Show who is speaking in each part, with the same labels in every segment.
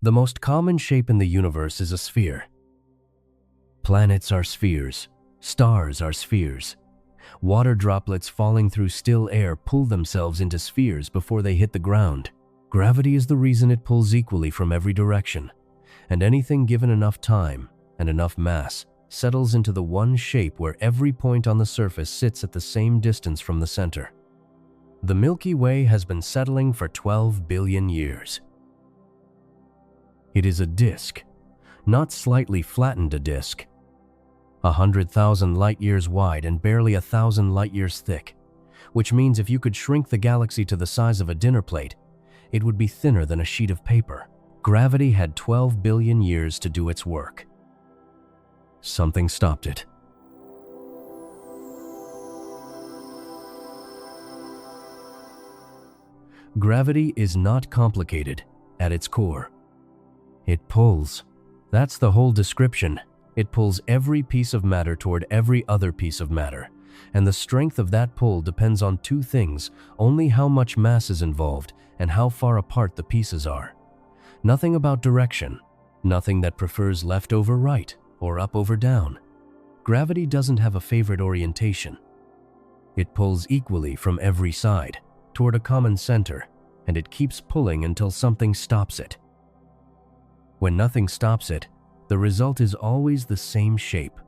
Speaker 1: The most common shape in the universe is a sphere. Planets are spheres. Stars are spheres. Water droplets falling through still air pull themselves into spheres before they hit the ground. Gravity is the reason it pulls equally from every direction, and anything given enough time and enough mass settles into the one shape where every point on the surface sits at the same distance from the center. The Milky Way has been settling for 12 billion years. It is a disk, not slightly flattened a disk. 100,000 light-years wide and barely 1,000 light-years thick, which means if you could shrink the galaxy to the size of a dinner plate, it would be thinner than a sheet of paper. Gravity had 12 billion years to do its work. Something stopped it. Gravity is not complicated at its core. It pulls. That's the whole description. It pulls every piece of matter toward every other piece of matter, and the strength of that pull depends on two things: only how much mass is involved and how far apart the pieces are. Nothing about direction, nothing that prefers left over right or up over down. Gravity doesn't have a favorite orientation. It pulls equally from every side, toward a common center, and it keeps pulling until something stops it. When nothing stops it, the result is always the same shape.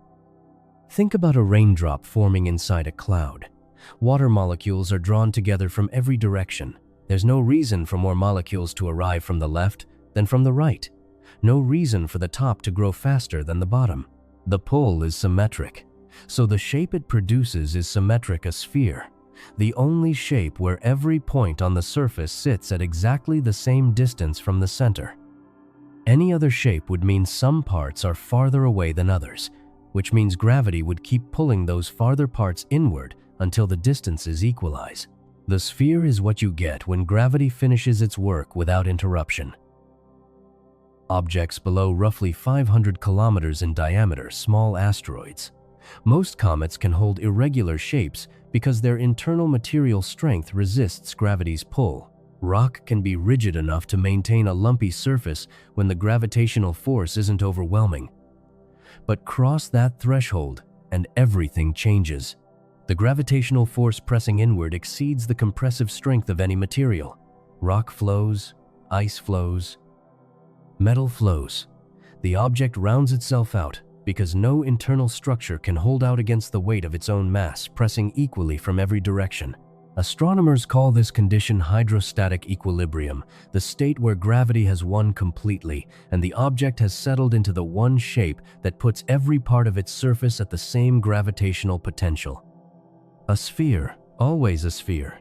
Speaker 1: Think about a raindrop forming inside a cloud. Water molecules are drawn together from every direction. There's no reason for more molecules to arrive from the left than from the right. No reason for the top to grow faster than the bottom. The pull is symmetric, so the shape it produces is symmetric, a sphere. The only shape where every point on the surface sits at exactly the same distance from the center. Any other shape would mean some parts are farther away than others, which means gravity would keep pulling those farther parts inward until the distances equalize. The sphere is what you get when gravity finishes its work without interruption. Objects below roughly 500 kilometers in diameter, small asteroids. Most comets can hold irregular shapes because their internal material strength resists gravity's pull. Rock can be rigid enough to maintain a lumpy surface when the gravitational force isn't overwhelming. But cross that threshold and everything changes. The gravitational force pressing inward exceeds the compressive strength of any material. Rock flows, ice flows, metal flows. The object rounds itself out because no internal structure can hold out against the weight of its own mass, pressing equally from every direction. Astronomers call this condition hydrostatic equilibrium, the state where gravity has won completely and the object has settled into the one shape that puts every part of its surface at the same gravitational potential. A sphere, always a sphere.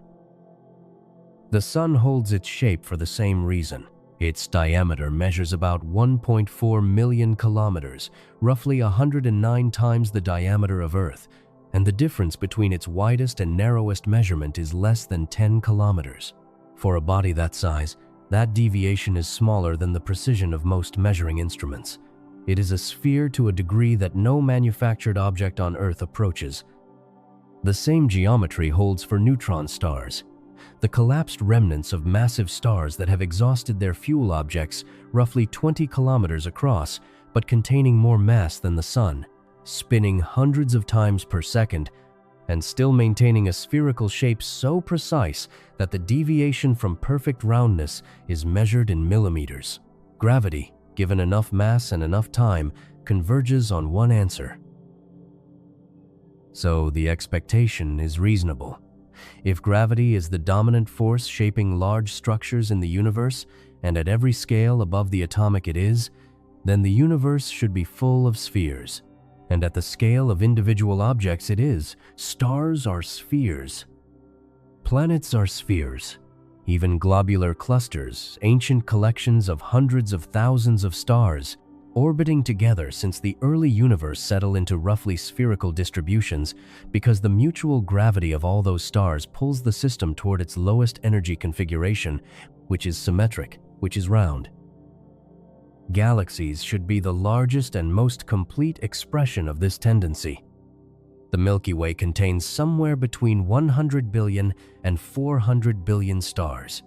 Speaker 1: The Sun holds its shape for the same reason. Its diameter measures about 1.4 million kilometers, roughly 109 times the diameter of Earth, and the difference between its widest and narrowest measurement is less than 10 kilometers. For a body that size, that deviation is smaller than the precision of most measuring instruments. It is a sphere to a degree that no manufactured object on Earth approaches. The same geometry holds for neutron stars, the collapsed remnants of massive stars that have exhausted their fuel, objects roughly 20 kilometers across, but containing more mass than the Sun, spinning hundreds of times per second, and still maintaining a spherical shape so precise that the deviation from perfect roundness is measured in millimeters. Gravity, given enough mass and enough time, converges on one answer. So the expectation is reasonable. If gravity is the dominant force shaping large structures in the universe, and at every scale above the atomic it is, then the universe should be full of spheres. And at the scale of individual objects it is. Stars are spheres. Planets are spheres. Even globular clusters, ancient collections of hundreds of thousands of stars, orbiting together since the early universe, settle into roughly spherical distributions because the mutual gravity of all those stars pulls the system toward its lowest energy configuration, which is symmetric, which is round. Galaxies should be the largest and most complete expression of this tendency. The Milky Way contains somewhere between 100 billion and 400 billion stars.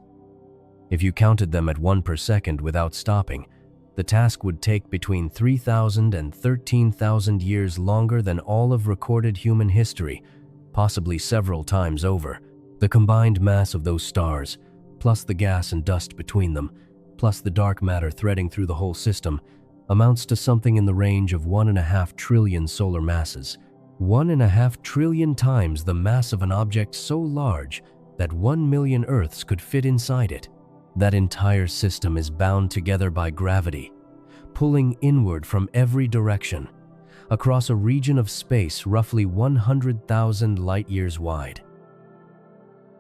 Speaker 1: If you counted them at 1 per second without stopping, the task would take between 3,000 and 13,000 years longer than all of recorded human history, possibly several times over. The combined mass of those stars, plus the gas and dust between them, plus the dark matter threading through the whole system, amounts to something in the range of 1.5 trillion solar masses. 1.5 trillion times the mass of an object so large that 1 million Earths could fit inside it. That entire system is bound together by gravity, pulling inward from every direction, across a region of space roughly 100,000 light-years wide.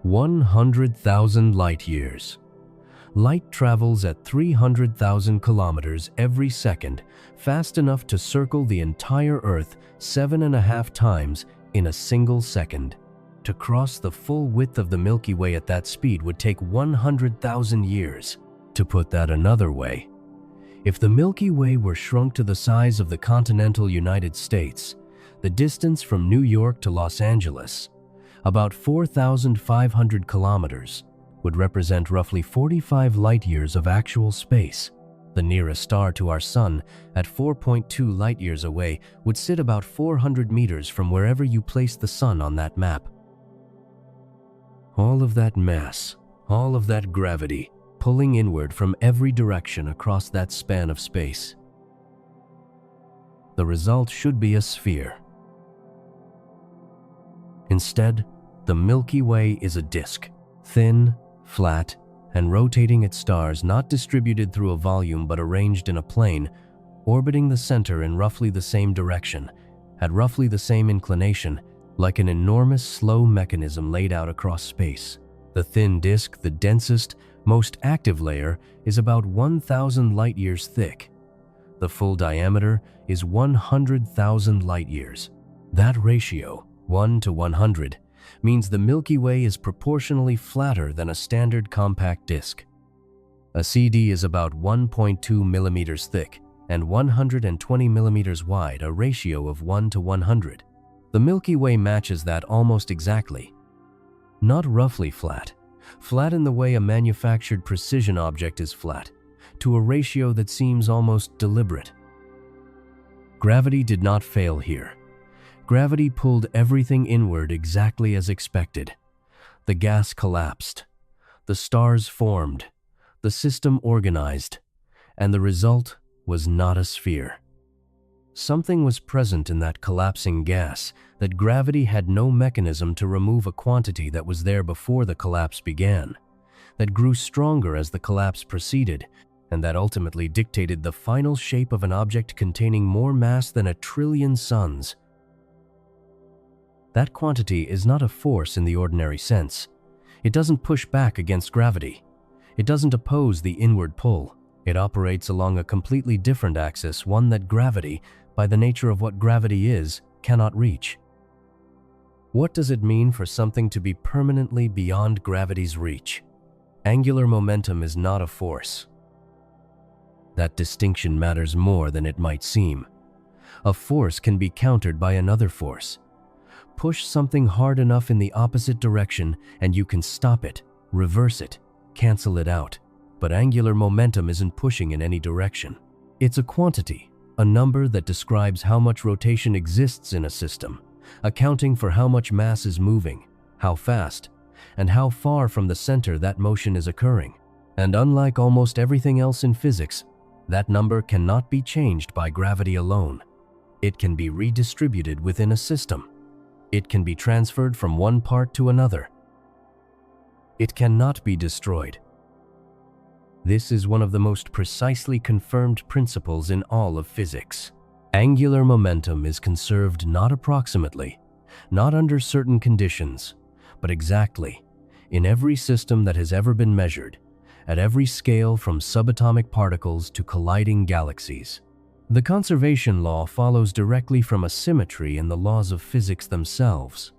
Speaker 1: 100,000 light-years. Light travels at 300,000 kilometers every second, fast enough to circle the entire Earth 7.5 times in a single second. To cross the full width of the Milky Way at that speed would take 100,000 years. To put that another way, if the Milky Way were shrunk to the size of the continental United States, the distance from New York to Los Angeles, about 4,500 kilometers, would represent roughly 45 light-years of actual space. The nearest star to our Sun, at 4.2 light-years away, would sit about 400 meters from wherever you place the Sun on that map. All of that mass, all of that gravity, pulling inward from every direction across that span of space. The result should be a sphere. Instead, the Milky Way is a disk, thin, flat, and rotating its stars not distributed through a volume but arranged in a plane, orbiting the center in roughly the same direction, at roughly the same inclination, like an enormous slow mechanism laid out across space. The thin disk, the densest, most active layer, is about 1,000 light-years thick. The full diameter is 100,000 light-years. That ratio, 1 to 100, means the Milky Way is proportionally flatter than a standard compact disk. A CD is about 1.2 millimeters thick and 120 millimeters wide, a ratio of 1 to 100. The Milky Way matches that almost exactly. Not roughly flat, flat in the way a manufactured precision object is flat, to a ratio that seems almost deliberate. Gravity did not fail here. Gravity pulled everything inward exactly as expected. The gas collapsed, the stars formed, the system organized, and the result was not a sphere. Something was present in that collapsing gas that gravity had no mechanism to remove, a quantity that was there before the collapse began, that grew stronger as the collapse proceeded, and that ultimately dictated the final shape of an object containing more mass than 1 trillion suns. That quantity is not a force in the ordinary sense. It doesn't push back against gravity. It doesn't oppose the inward pull. It operates along a completely different axis, one that gravity, by the nature of what gravity is, cannot reach. What does it mean for something to be permanently beyond gravity's reach? Angular momentum is not a force. That distinction matters more than it might seem. A force can be countered by another force. Push something hard enough in the opposite direction and you can stop it, reverse it, cancel it out. But angular momentum isn't pushing in any direction. It's a quantity, a number that describes how much rotation exists in a system, accounting for how much mass is moving, how fast, and how far from the center that motion is occurring. And unlike almost everything else in physics, that number cannot be changed by gravity alone. It can be redistributed within a system. It can be transferred from one part to another. It cannot be destroyed. This is one of the most precisely confirmed principles in all of physics. Angular momentum is conserved not approximately, not under certain conditions, but exactly, in every system that has ever been measured, at every scale from subatomic particles to colliding galaxies. The conservation law follows directly from a symmetry in the laws of physics themselves.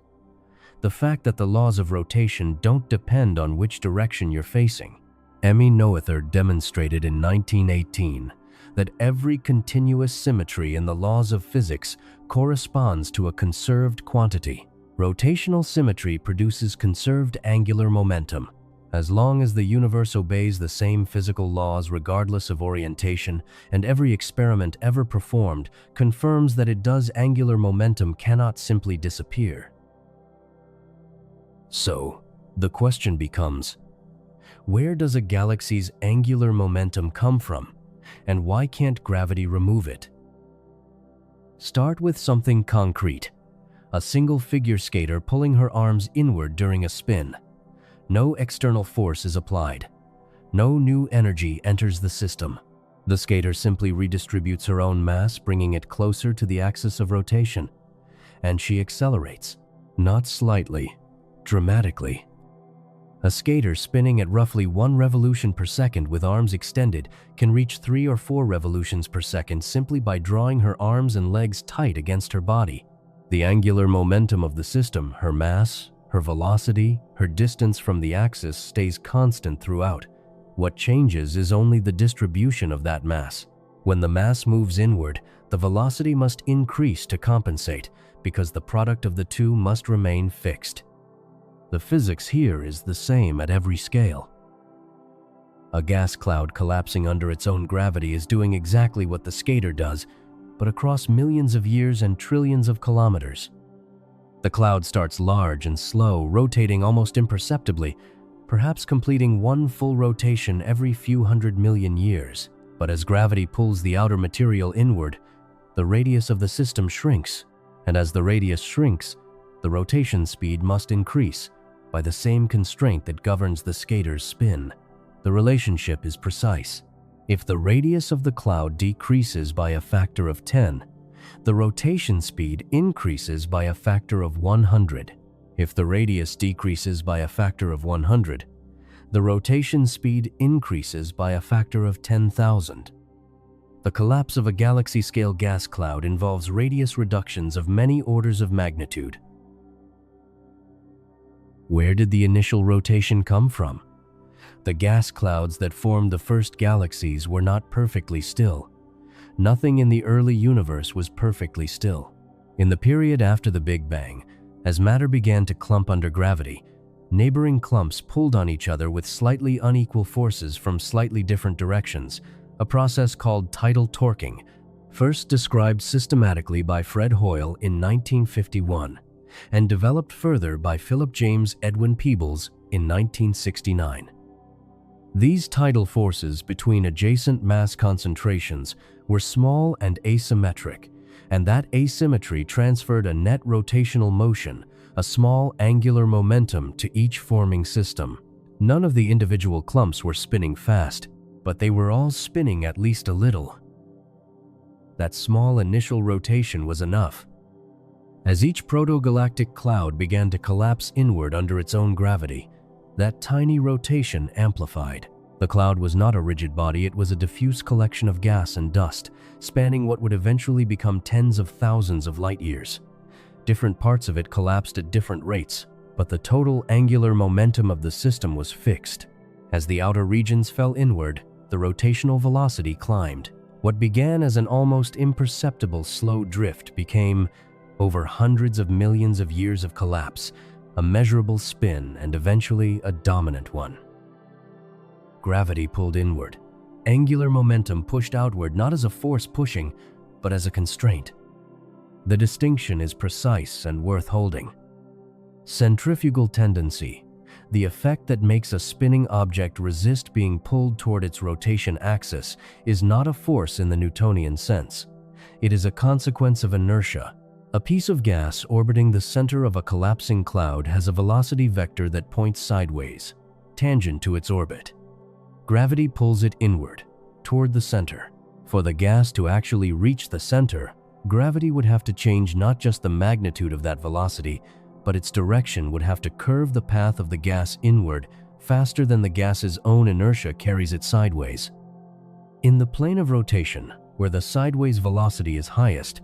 Speaker 1: The fact that the laws of rotation don't depend on which direction you're facing. Emmy Noether demonstrated in 1918 that every continuous symmetry in the laws of physics corresponds to a conserved quantity. Rotational symmetry produces conserved angular momentum, As long as the universe obeys the same physical laws regardless of orientation, and every experiment ever performed confirms that it does, angular momentum cannot simply disappear. So, the question becomes, where does a galaxy's angular momentum come from, and why can't gravity remove it? Start with something concrete. A single figure skater pulling her arms inward during a spin. No external force is applied. No new energy enters the system. The skater simply redistributes her own mass, bringing it closer to the axis of rotation. And she accelerates, not slightly, dramatically. A skater spinning at roughly 1 revolution per second with arms extended can reach 3 or 4 revolutions per second simply by drawing her arms and legs tight against her body. The angular momentum of the system, her mass, her velocity, her distance from the axis, stays constant throughout. What changes is only the distribution of that mass. When the mass moves inward, the velocity must increase to compensate, because the product of the two must remain fixed. The physics here is the same at every scale. A gas cloud collapsing under its own gravity is doing exactly what the skater does, but across millions of years and trillions of kilometers. The cloud starts large and slow, rotating almost imperceptibly, perhaps completing 1 full rotation every few 100 million years. But as gravity pulls the outer material inward, the radius of the system shrinks, and as the radius shrinks, the rotation speed must increase by the same constraint that governs the skater's spin. The relationship is precise. If the radius of the cloud decreases by a factor of 10, the rotation speed increases by a factor of 100. If the radius decreases by a factor of 100, the rotation speed increases by a factor of 10,000. The collapse of a galaxy-scale gas cloud involves radius reductions of many orders of magnitude. Where did the initial rotation come from? The gas clouds that formed the first galaxies were not perfectly still. Nothing in the early universe was perfectly still. In the period after the Big Bang, as matter began to clump under gravity, neighboring clumps pulled on each other with slightly unequal forces from slightly different directions, a process called tidal torquing, first described systematically by Fred Hoyle in 1951, and developed further by Philip James Edwin Peebles in 1969. These tidal forces between adjacent mass concentrations were small and asymmetric, and that asymmetry transferred a net rotational motion, a small angular momentum, to each forming system. None of the individual clumps were spinning fast, but they were all spinning at least a little. That small initial rotation was enough. As each proto-galactic cloud began to collapse inward under its own gravity, that tiny rotation amplified. The cloud was not a rigid body, it was a diffuse collection of gas and dust, spanning what would eventually become tens of thousands of light years. Different parts of it collapsed at different rates, but the total angular momentum of the system was fixed. As the outer regions fell inward, the rotational velocity climbed. What began as an almost imperceptible slow drift became, over hundreds of millions of years of collapse, a measurable spin and eventually a dominant one. Gravity pulled inward. Angular momentum pushed outward not as a force pushing, but as a constraint. The distinction is precise and worth holding. Centrifugal tendency, the effect that makes a spinning object resist being pulled toward its rotation axis, is not a force in the Newtonian sense. It is a consequence of inertia. A piece of gas orbiting the center of a collapsing cloud has a velocity vector that points sideways, tangent to its orbit. Gravity pulls it inward, toward the center. For the gas to actually reach the center, gravity would have to change not just the magnitude of that velocity, but its direction would have to curve the path of the gas inward faster than the gas's own inertia carries it sideways. In the plane of rotation, where the sideways velocity is highest,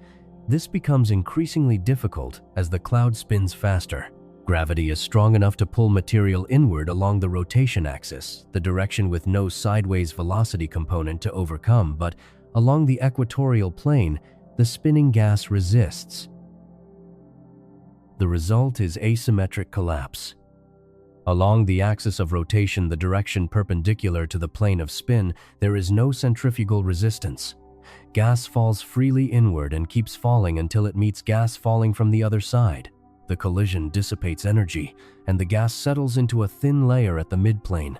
Speaker 1: this becomes increasingly difficult as the cloud spins faster. Gravity is strong enough to pull material inward along the rotation axis, the direction with no sideways velocity component to overcome, but along the equatorial plane, the spinning gas resists. The result is asymmetric collapse. Along the axis of rotation, the direction perpendicular to the plane of spin, there is no centrifugal resistance. Gas falls freely inward and keeps falling until it meets gas falling from the other side. The collision dissipates energy, and the gas settles into a thin layer at the midplane.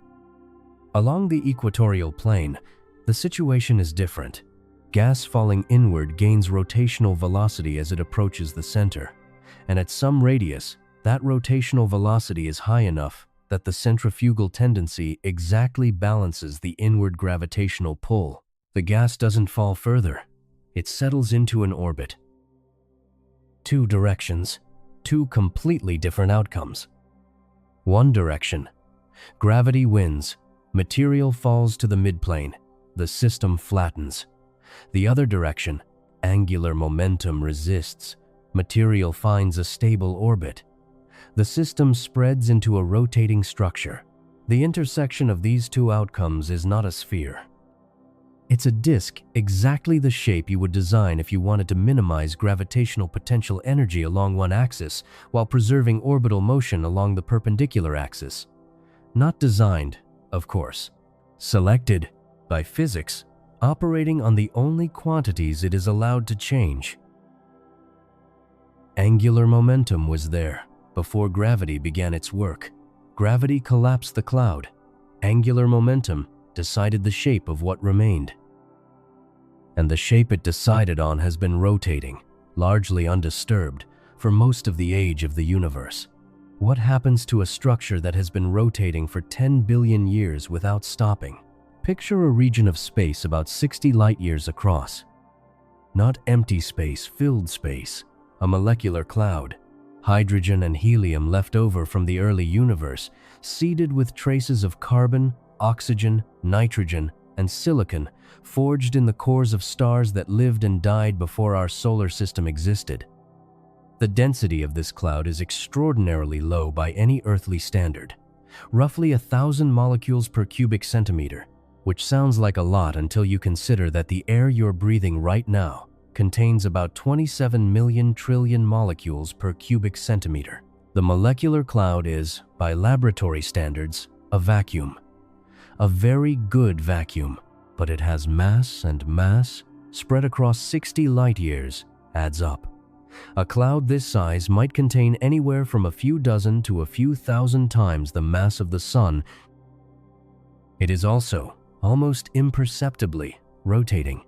Speaker 1: Along the equatorial plane, the situation is different. Gas falling inward gains rotational velocity as it approaches the center, and at some radius, that rotational velocity is high enough that the centrifugal tendency exactly balances the inward gravitational pull. The gas doesn't fall further. It settles into an orbit. Two directions, two completely different outcomes. One direction. Gravity wins. Material falls to the midplane. The system flattens. The other direction. Angular momentum resists. Material finds a stable orbit. The system spreads into a rotating structure. The intersection of these two outcomes is not a sphere. It's a disk, exactly the shape you would design if you wanted to minimize gravitational potential energy along one axis while preserving orbital motion along the perpendicular axis. Not designed, of course. Selected by physics, operating on the only quantities it is allowed to change. Angular momentum was there before gravity began its work. Gravity collapsed the cloud. Angular momentum decided the shape of what remained. And the shape it decided on has been rotating, largely undisturbed, for most of the age of the universe. What happens to a structure that has been rotating for 10 billion years without stopping? Picture a region of space about 60 light-years across. Not empty space, filled space, a molecular cloud. Hydrogen and helium left over from the early universe, seeded with traces of carbon, oxygen, nitrogen, and silicon, forged in the cores of stars that lived and died before our solar system existed. The density of this cloud is extraordinarily low by any earthly standard, roughly 1,000 molecules per cubic centimeter, which sounds like a lot until you consider that the air you're breathing right now contains about 27 million trillion molecules per cubic centimeter. The molecular cloud is, by laboratory standards, a vacuum. A very good vacuum, but it has mass, and mass, spread across 60 light-years, adds up. A cloud this size might contain anywhere from a few dozen to a few thousand times the mass of the Sun. It is also, almost imperceptibly, rotating.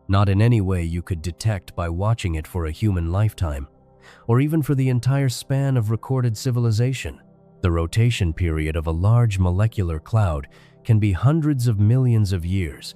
Speaker 1: Not in any way you could detect by watching it for a human lifetime, or even for the entire span of recorded civilization. The rotation period of a large molecular cloud can be hundreds of millions of years,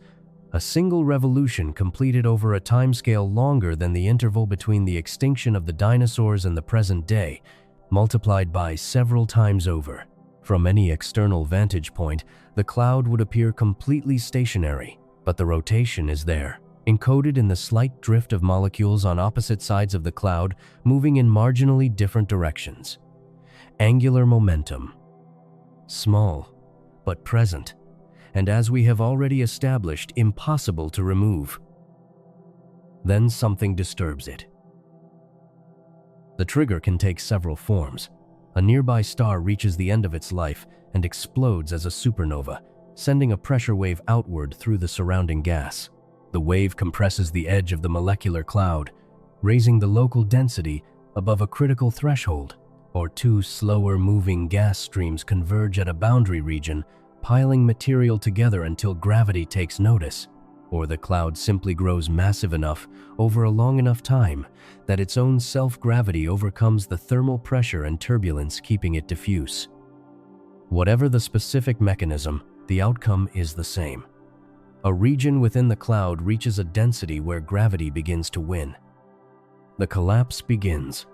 Speaker 1: a single revolution completed over a timescale longer than the interval between the extinction of the dinosaurs and the present day, multiplied by several times over. From any external vantage point, the cloud would appear completely stationary, but the rotation is there, encoded in the slight drift of molecules on opposite sides of the cloud moving in marginally different directions. Angular momentum. Small, but present, and as we have already established, impossible to remove. Then something disturbs it. The trigger can take several forms. A nearby star reaches the end of its life and explodes as a supernova, sending a pressure wave outward through the surrounding gas. The wave compresses the edge of the molecular cloud, raising the local density above a critical threshold, or two slower-moving gas streams converge at a boundary region, piling material together until gravity takes notice, or the cloud simply grows massive enough over a long enough time that its own self-gravity overcomes the thermal pressure and turbulence keeping it diffuse. Whatever the specific mechanism, the outcome is the same. A region within the cloud reaches a density where gravity begins to win. The collapse begins.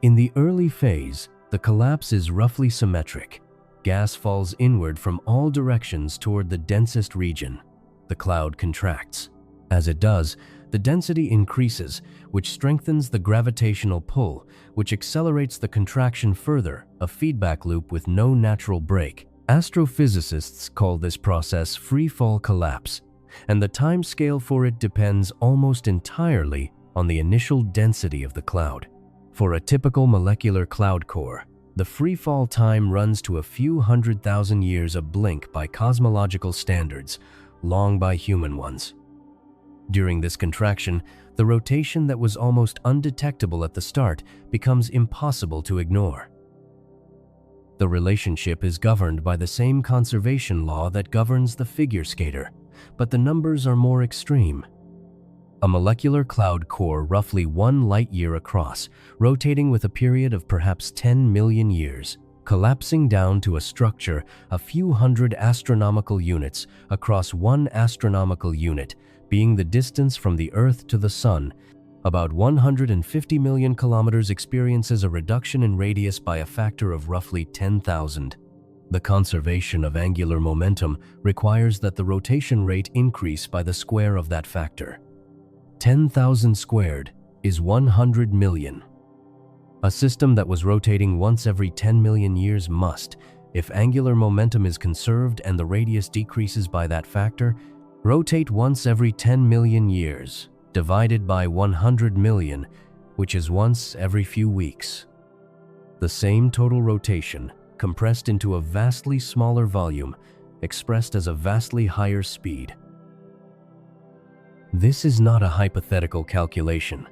Speaker 1: In the early phase, the collapse is roughly symmetric. Gas falls inward from all directions toward the densest region. The cloud contracts. As it does, the density increases, which strengthens the gravitational pull, which accelerates the contraction further, a feedback loop with no natural break. Astrophysicists call this process free-fall collapse, and the time scale for it depends almost entirely on the initial density of the cloud. For a typical molecular cloud core, The freefall time runs to a few 100,000 years a blink by cosmological standards, long by human ones. During this contraction, the rotation that was almost undetectable at the start becomes impossible to ignore. The relationship is governed by the same conservation law that governs the figure skater, but the numbers are more extreme. A molecular cloud core roughly 1 light-year across, rotating with a period of perhaps 10 million years, collapsing down to a structure a few hundred astronomical units across 1 astronomical unit, being the distance from the Earth to the Sun. About 150 million kilometers experiences a reduction in radius by a factor of roughly 10,000. The conservation of angular momentum requires that the rotation rate increase by the square of that factor. 10,000 squared is 100 million. A system that was rotating once every 10 million years must, if angular momentum is conserved and the radius decreases by that factor, rotate once every 10 million years, divided by 100 million, which is once every few weeks. The same total rotation, compressed into a vastly smaller volume, expressed as a vastly higher speed. This is not a hypothetical calculation.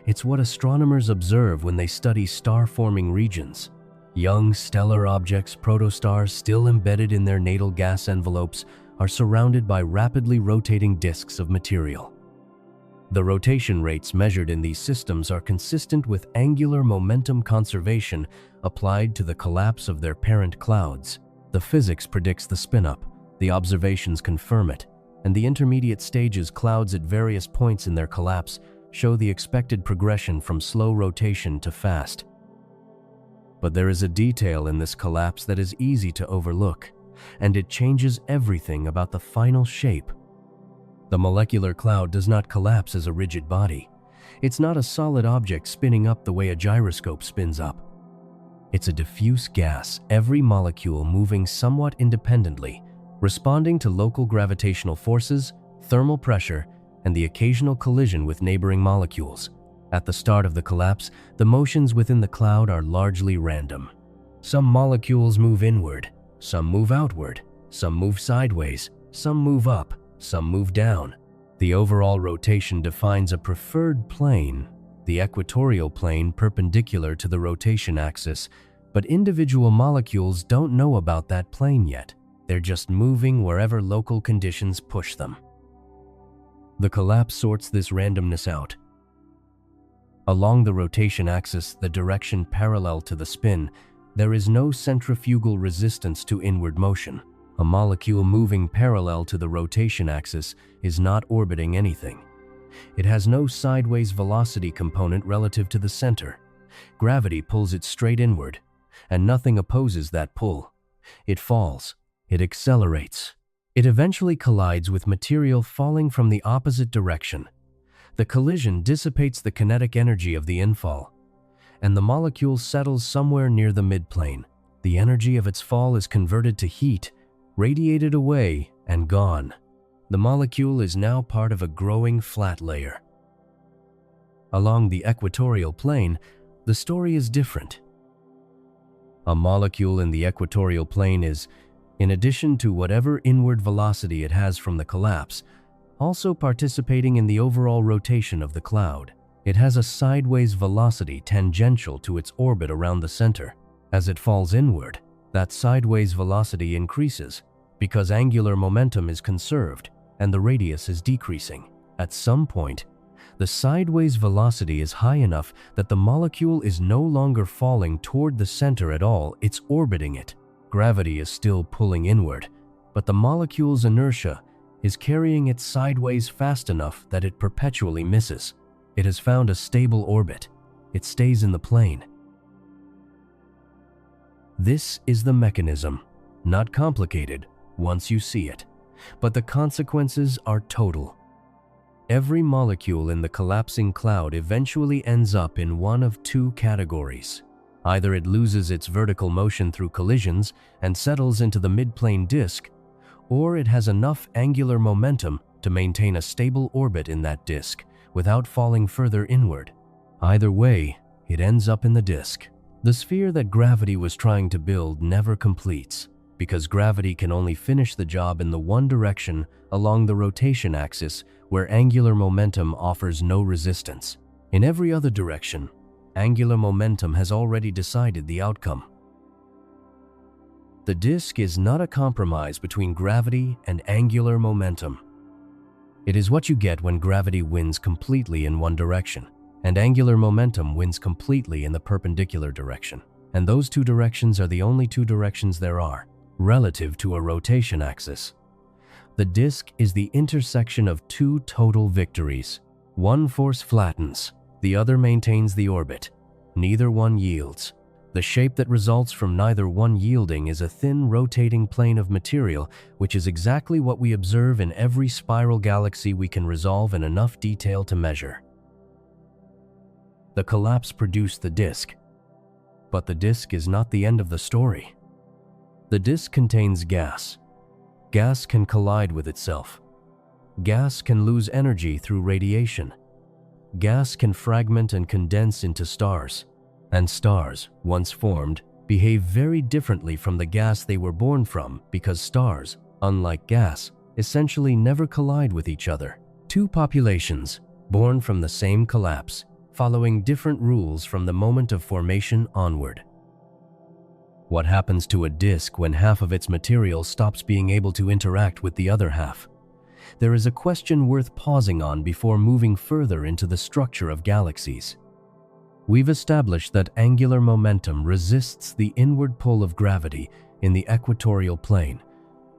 Speaker 1: It's what astronomers observe when they study star-forming regions. Young stellar objects, protostars still embedded in their natal gas envelopes, are surrounded by rapidly rotating disks of material. The rotation rates measured in these systems are consistent with angular momentum conservation applied to the collapse of their parent clouds. The physics predicts the spin-up, the observations confirm it, and the intermediate stages clouds at various points in their collapse show the expected progression from slow rotation to fast. But there is a detail in this collapse that is easy to overlook, and it changes everything about the final shape. The molecular cloud does not collapse as a rigid body. It's not a solid object spinning up the way a gyroscope spins up. It's a diffuse gas, every molecule moving somewhat independently, responding to local gravitational forces, thermal pressure, and the occasional collision with neighboring molecules. At the start of the collapse, the motions within the cloud are largely random. Some molecules move inward, some move outward, some move sideways, some move up, some move down. The overall rotation defines a preferred plane, the equatorial plane perpendicular to the rotation axis, but individual molecules don't know about that plane yet. They're just moving wherever local conditions push them. The collapse sorts this randomness out. Along the rotation axis, the direction parallel to the spin, there is no centrifugal resistance to inward motion. A molecule moving parallel to the rotation axis is not orbiting anything. It has no sideways velocity component relative to the center. Gravity pulls it straight inward, and nothing opposes that pull. It falls. It accelerates. It eventually collides with material falling from the opposite direction. The collision dissipates the kinetic energy of the infall, and the molecule settles somewhere near the midplane. The energy of its fall is converted to heat, radiated away, and gone. The molecule is now part of a growing flat layer. Along the equatorial plane, the story is different. A molecule in the equatorial plane is, in addition to whatever inward velocity it has from the collapse, also participating in the overall rotation of the cloud. It has a sideways velocity tangential to its orbit around the center. As it falls inward, that sideways velocity increases because angular momentum is conserved and the radius is decreasing. At some point, the sideways velocity is high enough that the molecule is no longer falling toward the center at all, it's orbiting it. Gravity is still pulling inward, but the molecule's inertia is carrying it sideways fast enough that it perpetually misses. It has found a stable orbit. It stays in the plane. This is the mechanism, not complicated once you see it, but the consequences are total. Every molecule in the collapsing cloud eventually ends up in one of two categories. Either it loses its vertical motion through collisions and settles into the midplane disk, or it has enough angular momentum to maintain a stable orbit in that disk without falling further inward. Either way, it ends up in the disk. The sphere that gravity was trying to build never completes, because gravity can only finish the job in the one direction along the rotation axis where angular momentum offers no resistance. In every other direction, angular momentum has already decided the outcome. The disk is not a compromise between gravity and angular momentum. It is what you get when gravity wins completely in one direction, and angular momentum wins completely in the perpendicular direction. And those two directions are the only two directions there are, relative to a rotation axis. The disk is the intersection of two total victories. One force flattens, the other maintains the orbit. Neither one yields. The shape that results from neither one yielding is a thin rotating plane of material, which is exactly what we observe in every spiral galaxy we can resolve in enough detail to measure. The collapse produced the disk. But the disk is not the end of the story. The disk contains gas. Gas can collide with itself. Gas can lose energy through radiation. Gas can fragment and condense into stars. And stars, once formed, behave very differently from the gas they were born from because stars, unlike gas, essentially never collide with each other. Two populations, born from the same collapse, following different rules from the moment of formation onward. What happens to a disk when half of its material stops being able to interact with the other half? There is a question worth pausing on before moving further into the structure of galaxies. We've established that angular momentum resists the inward pull of gravity in the equatorial plane,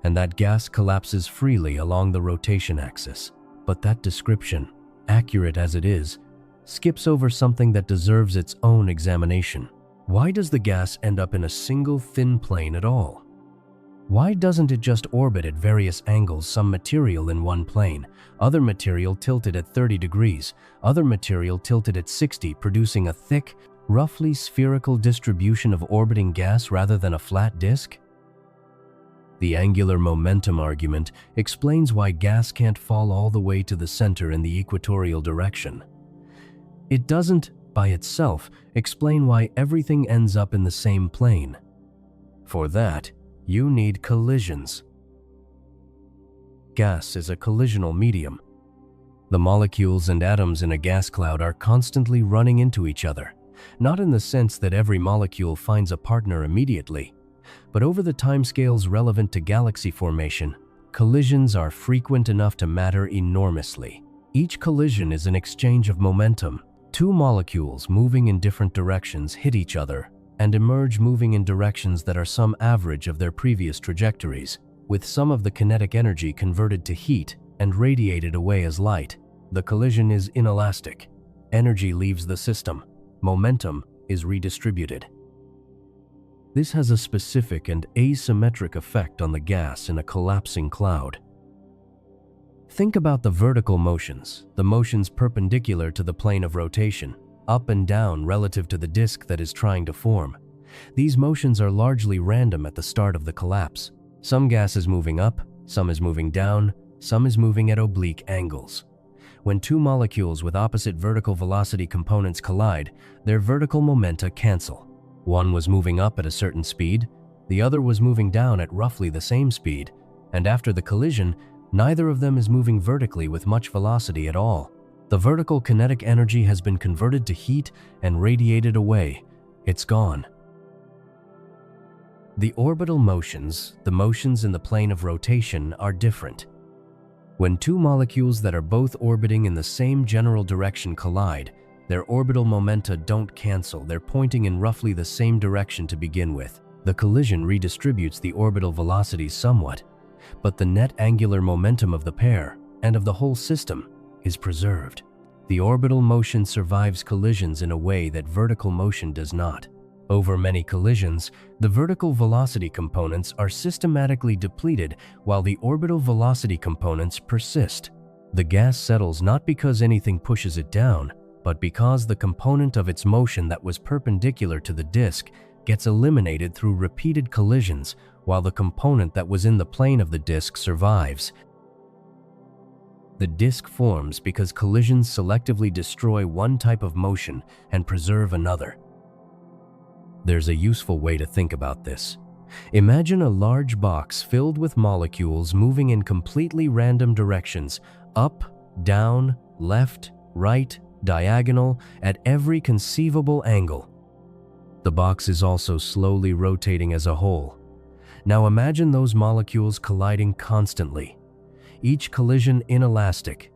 Speaker 1: and that gas collapses freely along the rotation axis. But that description, accurate as it is, skips over something that deserves its own examination. Why does the gas end up in a single thin plane at all? Why doesn't it just orbit at various angles, some material in one plane, other material tilted at 30 degrees, other material tilted at 60, producing a thick, roughly spherical distribution of orbiting gas rather than a flat disk? The angular momentum argument explains why gas can't fall all the way to the center in the equatorial direction. It doesn't, by itself, explain why everything ends up in the same plane. For that, you need collisions. Gas is a collisional medium. The molecules and atoms in a gas cloud are constantly running into each other, not in the sense that every molecule finds a partner immediately, but over the timescales relevant to galaxy formation, collisions are frequent enough to matter enormously. Each collision is an exchange of momentum. Two molecules moving in different directions hit each other and emerge moving in directions that are some average of their previous trajectories, with some of the kinetic energy converted to heat and radiated away as light. The collision is inelastic. Energy leaves the system. Momentum is redistributed. This has a specific and asymmetric effect on the gas in a collapsing cloud. Think about the vertical motions, the motions perpendicular to the plane of rotation, up and down relative to the disk that is trying to form. These motions are largely random at the start of the collapse. Some gas is moving up, some is moving down, some is moving at oblique angles. When two molecules with opposite vertical velocity components collide, their vertical momenta cancel. One was moving up at a certain speed, the other was moving down at roughly the same speed, and after the collision, neither of them is moving vertically with much velocity at all. The vertical kinetic energy has been converted to heat and radiated away. It's gone. The orbital motions, the motions in the plane of rotation, are different. When two molecules that are both orbiting in the same general direction collide, their orbital momenta don't cancel, they're pointing in roughly the same direction to begin with. The collision redistributes the orbital velocities somewhat, but the net angular momentum of the pair, and of the whole system, is preserved. The orbital motion survives collisions in a way that vertical motion does not. Over many collisions, the vertical velocity components are systematically depleted while the orbital velocity components persist. The gas settles not because anything pushes it down, but because the component of its motion that was perpendicular to the disk gets eliminated through repeated collisions, while the component that was in the plane of the disk survives. The disk forms because collisions selectively destroy one type of motion and preserve another. There's a useful way to think about this. Imagine a large box filled with molecules moving in completely random directions, up, down, left, right, diagonal, at every conceivable angle. The box is also slowly rotating as a whole. Now imagine those molecules colliding constantly, each collision inelastic,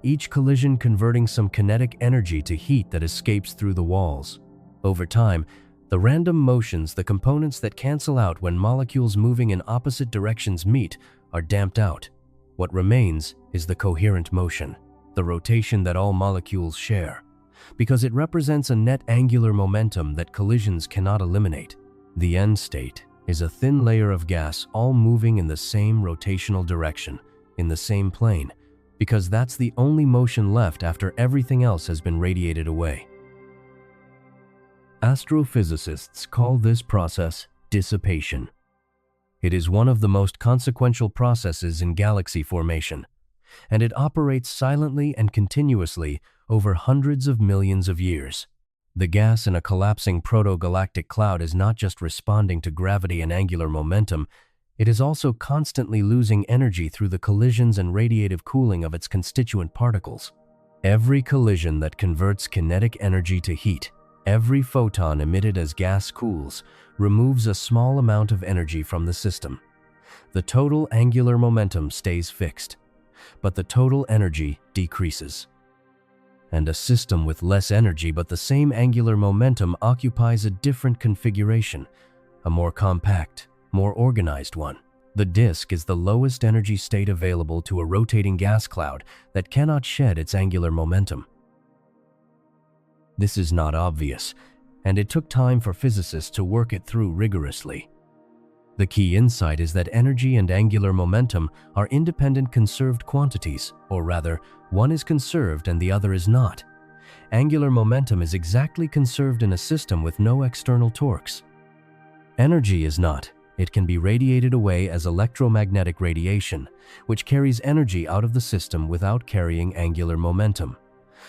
Speaker 1: each collision converting some kinetic energy to heat that escapes through the walls. Over time, the random motions, the components that cancel out when molecules moving in opposite directions meet, are damped out. What remains is the coherent motion, the rotation that all molecules share, because it represents a net angular momentum that collisions cannot eliminate. The end state is a thin layer of gas all moving in the same rotational direction, in the same plane, because that's the only motion left after everything else has been radiated away. Astrophysicists call this process dissipation. It is one of the most consequential processes in galaxy formation, and it operates silently and continuously over hundreds of millions of years. The gas in a collapsing proto-galactic cloud is not just responding to gravity and angular momentum, it is also constantly losing energy through the collisions and radiative cooling of its constituent particles. Every collision that converts kinetic energy to heat, every photon emitted as gas cools, removes a small amount of energy from the system. The total angular momentum stays fixed, but the total energy decreases. And a system with less energy but the same angular momentum occupies a different configuration, a more compact, more organized one. The disk is the lowest energy state available to a rotating gas cloud that cannot shed its angular momentum. This is not obvious, and it took time for physicists to work it through rigorously. The key insight is that energy and angular momentum are independent conserved quantities, or rather, one is conserved and the other is not. Angular momentum is exactly conserved in a system with no external torques. Energy is not. It can be radiated away as electromagnetic radiation, which carries energy out of the system without carrying angular momentum.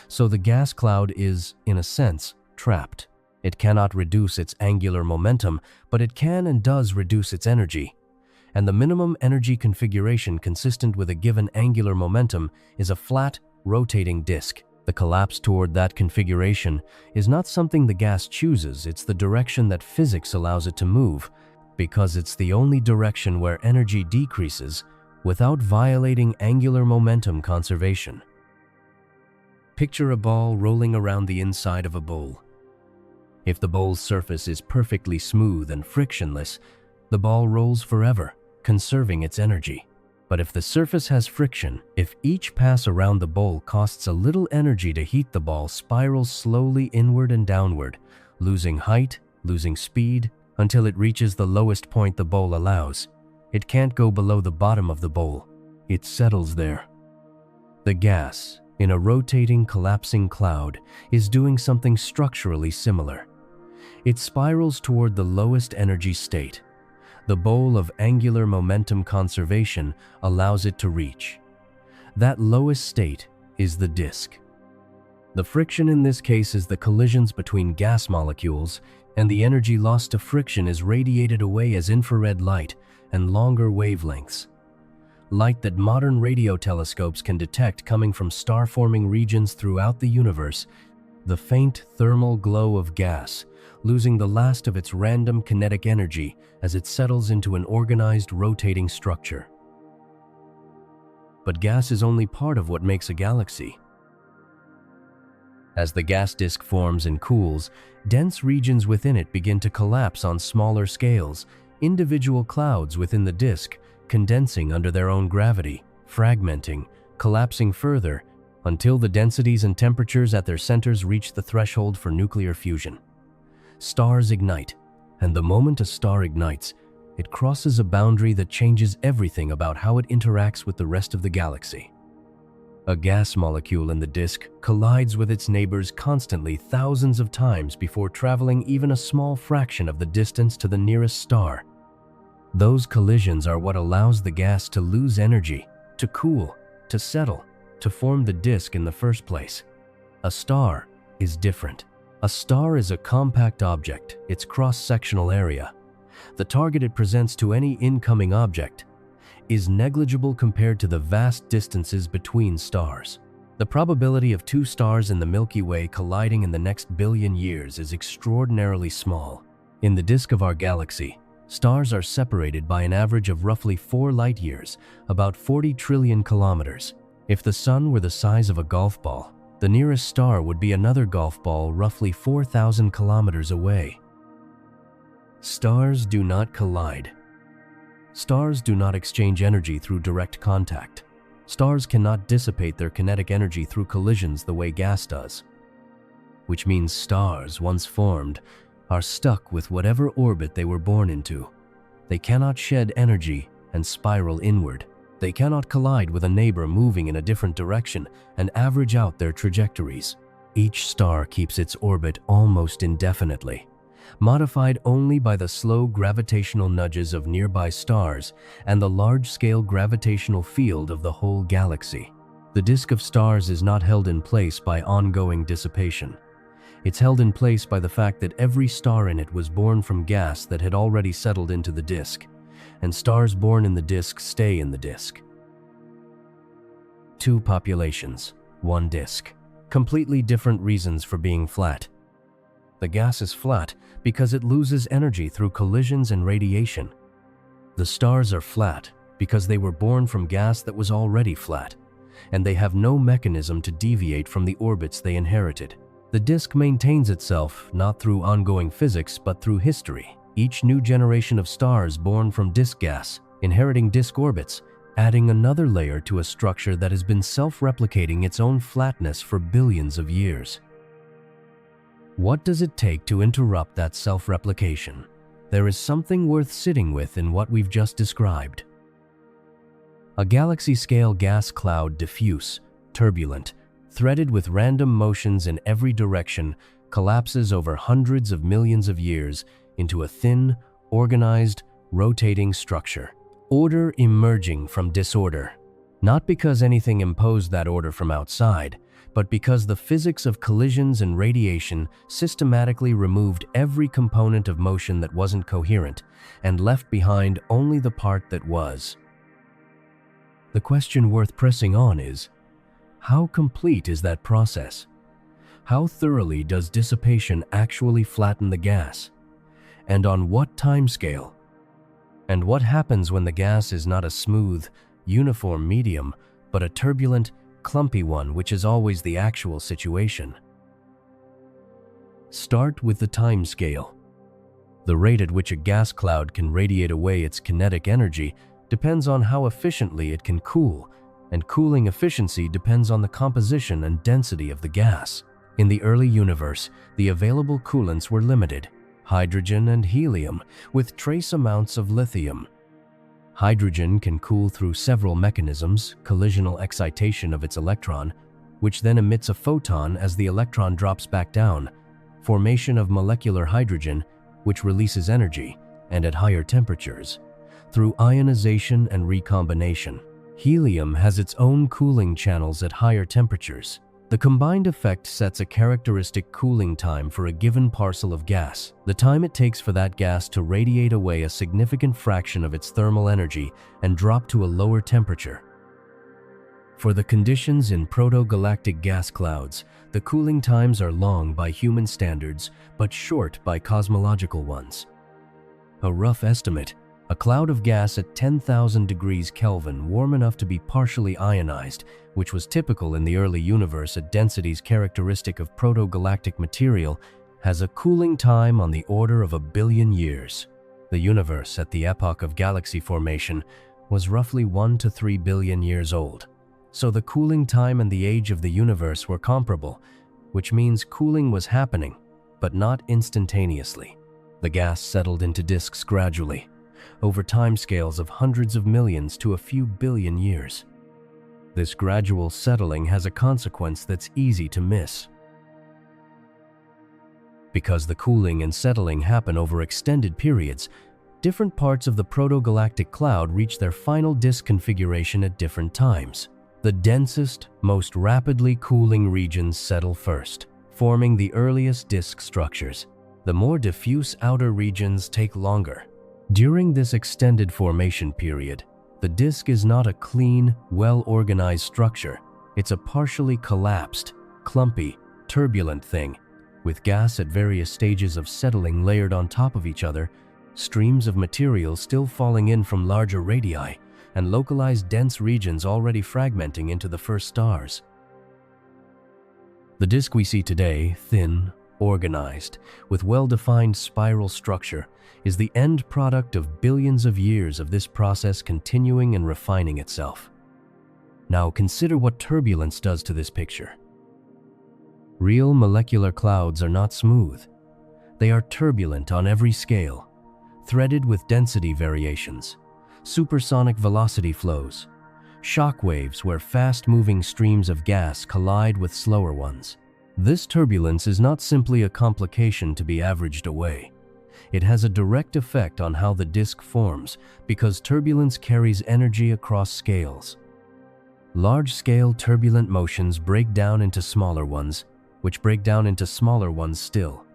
Speaker 1: So the gas cloud is, in a sense, trapped. It cannot reduce its angular momentum, but it can and does reduce its energy. And the minimum energy configuration consistent with a given angular momentum is a flat, rotating disk. The collapse toward that configuration is not something the gas chooses, it's the direction that physics allows it to move, because it's the only direction where energy decreases without violating angular momentum conservation. Picture a ball rolling around the inside of a bowl. If the bowl's surface is perfectly smooth and frictionless, the ball rolls forever, conserving its energy. But if the surface has friction, if each pass around the bowl costs a little energy to heat, the ball spirals slowly inward and downward, losing height, losing speed, until it reaches the lowest point the bowl allows. It can't go below the bottom of the bowl. It settles there. The gas, in a rotating, collapsing cloud, is doing something structurally similar. It spirals toward the lowest energy state. The bowl of angular momentum conservation allows it to reach. That lowest state is the disk. The friction in this case is the collisions between gas molecules, and the energy lost to friction is radiated away as infrared light and longer wavelengths. Light that modern radio telescopes can detect coming from star-forming regions throughout the universe, the faint thermal glow of gas, losing the last of its random kinetic energy as it settles into an organized rotating structure. But gas is only part of what makes a galaxy. As the gas disk forms and cools, dense regions within it begin to collapse on smaller scales, individual clouds within the disk condensing under their own gravity, fragmenting, collapsing further, until the densities and temperatures at their centers reach the threshold for nuclear fusion. Stars ignite, and the moment a star ignites, it crosses a boundary that changes everything about how it interacts with the rest of the galaxy. A gas molecule in the disk collides with its neighbors constantly thousands of times before traveling even a small fraction of the distance to the nearest star. Those collisions are what allows the gas to lose energy, to cool, to settle, to form the disk in the first place. A star is different. A star is a compact object, its cross-sectional area, the target it presents to any incoming object, is negligible compared to the vast distances between stars. The probability of two stars in the Milky Way colliding in the next billion years is extraordinarily small. In the disk of our galaxy, stars are separated by an average of roughly 4 light-years, about 40 trillion kilometers. If the Sun were the size of a golf ball, the nearest star would be another golf ball roughly 4,000 kilometers away. Stars do not collide. Stars do not exchange energy through direct contact. Stars cannot dissipate their kinetic energy through collisions the way gas does. Which means stars, once formed, are stuck with whatever orbit they were born into. They cannot shed energy and spiral inward. They cannot collide with a neighbor moving in a different direction and average out their trajectories. Each star keeps its orbit almost indefinitely, modified only by the slow gravitational nudges of nearby stars and the large-scale gravitational field of the whole galaxy. The disk of stars is not held in place by ongoing dissipation. It's held in place by the fact that every star in it was born from gas that had already settled into the disk, and stars born in the disk stay in the disk. 2 populations, 1 disk. Completely different reasons for being flat. The gas is flat because it loses energy through collisions and radiation. The stars are flat because they were born from gas that was already flat, and they have no mechanism to deviate from the orbits they inherited. The disk maintains itself not through ongoing physics but through history. Each new generation of stars born from disk gas, inheriting disk orbits, adding another layer to a structure that has been self-replicating its own flatness for billions of years. What does it take to interrupt that self-replication? There is something worth sitting with in what we've just described. A galaxy-scale gas cloud, diffuse, turbulent, threaded with random motions in every direction, collapses over hundreds of millions of years into a thin, organized, rotating structure. Order emerging from disorder. Not because anything imposed that order from outside, but because the physics of collisions and radiation systematically removed every component of motion that wasn't coherent and left behind only the part that was. The question worth pressing on is, how complete is that process? How thoroughly does dissipation actually flatten the gas? And on what timescale? And what happens when the gas is not a smooth, uniform medium, but a turbulent, clumpy one, which is always the actual situation? Start with the time scale. The rate at which a gas cloud can radiate away its kinetic energy depends on how efficiently it can cool, and cooling efficiency depends on the composition and density of the gas. In the early universe, the available coolants were limited: hydrogen and helium, with trace amounts of lithium. Hydrogen can cool through several mechanisms: collisional excitation of its electron, which then emits a photon as the electron drops back down, formation of molecular hydrogen, which releases energy, and at higher temperatures, through ionization and recombination. Helium has its own cooling channels at higher temperatures. The combined effect sets a characteristic cooling time for a given parcel of gas, the time it takes for that gas to radiate away a significant fraction of its thermal energy and drop to a lower temperature. For the conditions in proto-galactic gas clouds, the cooling times are long by human standards, but short by cosmological ones. A rough estimate: a cloud of gas at 10,000 degrees Kelvin, warm enough to be partially ionized, which was typical in the early universe at densities characteristic of proto-galactic material, has a cooling time on the order of 1 billion years. The universe at the epoch of galaxy formation was roughly 1 to 3 billion years old. So the cooling time and the age of the universe were comparable, which means cooling was happening, but not instantaneously. The gas settled into disks gradually, over timescales of hundreds of millions to a few billion years. This gradual settling has a consequence that's easy to miss. Because the cooling and settling happen over extended periods, different parts of the proto-galactic cloud reach their final disk configuration at different times. The densest, most rapidly cooling regions settle first, forming the earliest disk structures. The more diffuse outer regions take longer. During this extended formation period, the disk is not a clean, well-organized structure. It's a partially collapsed, clumpy, turbulent thing, with gas at various stages of settling layered on top of each other, streams of material still falling in from larger radii, and localized dense regions already fragmenting into the first stars. The disk we see today, thin, organized, with well-defined spiral structure, is the end product of billions of years of this process continuing and refining itself. Now consider what turbulence does to this picture. Real molecular clouds are not smooth. They are turbulent on every scale, threaded with density variations, supersonic velocity flows, shock waves where fast-moving streams of gas collide with slower ones. This turbulence is not simply a complication to be averaged away. It has a direct effect on how the disk forms because turbulence carries energy across scales. Large-scale turbulent motions break down into smaller ones, which break down into smaller ones still,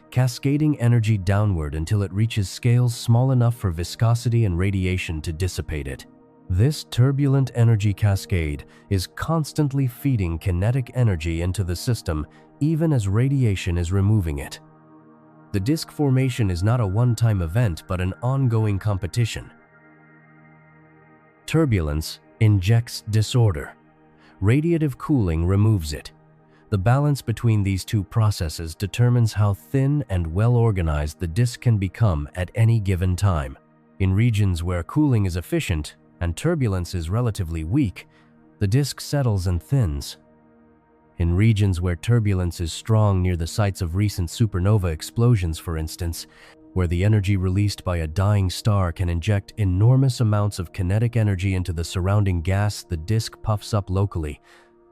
Speaker 1: cascading energy downward until it reaches scales small enough for viscosity and radiation to dissipate it. This turbulent energy cascade is constantly feeding kinetic energy into the system even as radiation is removing it. The disk formation is not a one-time event but an ongoing competition. Turbulence injects disorder. Radiative cooling removes it. The balance between these two processes determines how thin and well-organized the disk can become at any given time. In regions where cooling is efficient and turbulence is relatively weak, the disk settles and thins. In regions where turbulence is strong near the sites of recent supernova explosions, for instance, where the energy released by a dying star can inject enormous amounts of kinetic energy into the surrounding gas, the disk puffs up locally,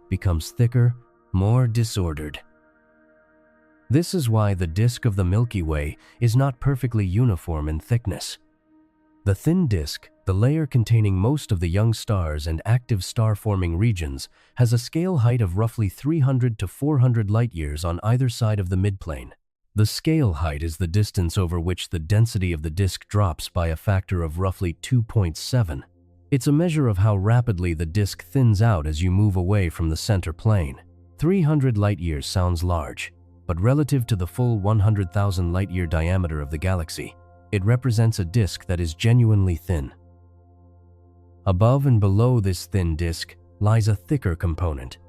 Speaker 1: becomes thicker, more disordered. This is why the disk of the Milky Way is not perfectly uniform in thickness. The thin disk, the layer containing most of the young stars and active star-forming regions, has a scale height of roughly 300 to 400 light-years on either side of the midplane. The scale height is the distance over which the density of the disk drops by a factor of roughly 2.7. It's a measure of how rapidly the disk thins out as you move away from the center plane. 300 light-years sounds large, but relative to the full 100,000 light-year diameter of the galaxy, it represents a disk that is genuinely thin. Above and below this thin disk lies a thicker component,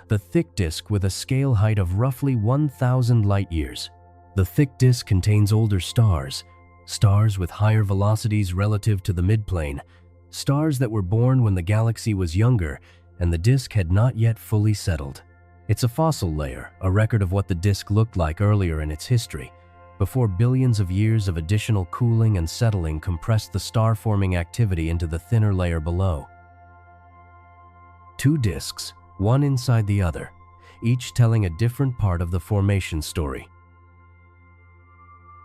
Speaker 1: the thick disk with a scale height of roughly 1,000 light-years. The thick disk contains older stars, stars with higher velocities relative to the midplane, stars that were born when the galaxy was younger and the disk had not yet fully settled. It's a fossil layer, a record of what the disk looked like earlier in its history, before billions of years of additional cooling and settling compressed the star-forming activity into the thinner layer below. Two disks, one inside the other, each telling a different part of the formation story.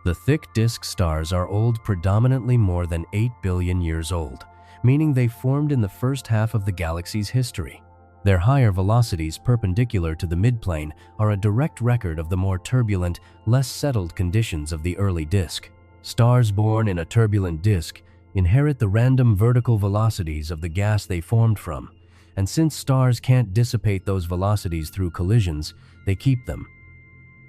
Speaker 1: The thick disk stars are old, predominantly more than 8 billion years old, meaning they formed in the first half of the galaxy's history. Their higher velocities perpendicular to the midplane are a direct record of the more turbulent, less settled conditions of the early disk. Stars born in a turbulent disk inherit the random vertical velocities of the gas they formed from, and since stars can't dissipate those velocities through collisions, they keep them.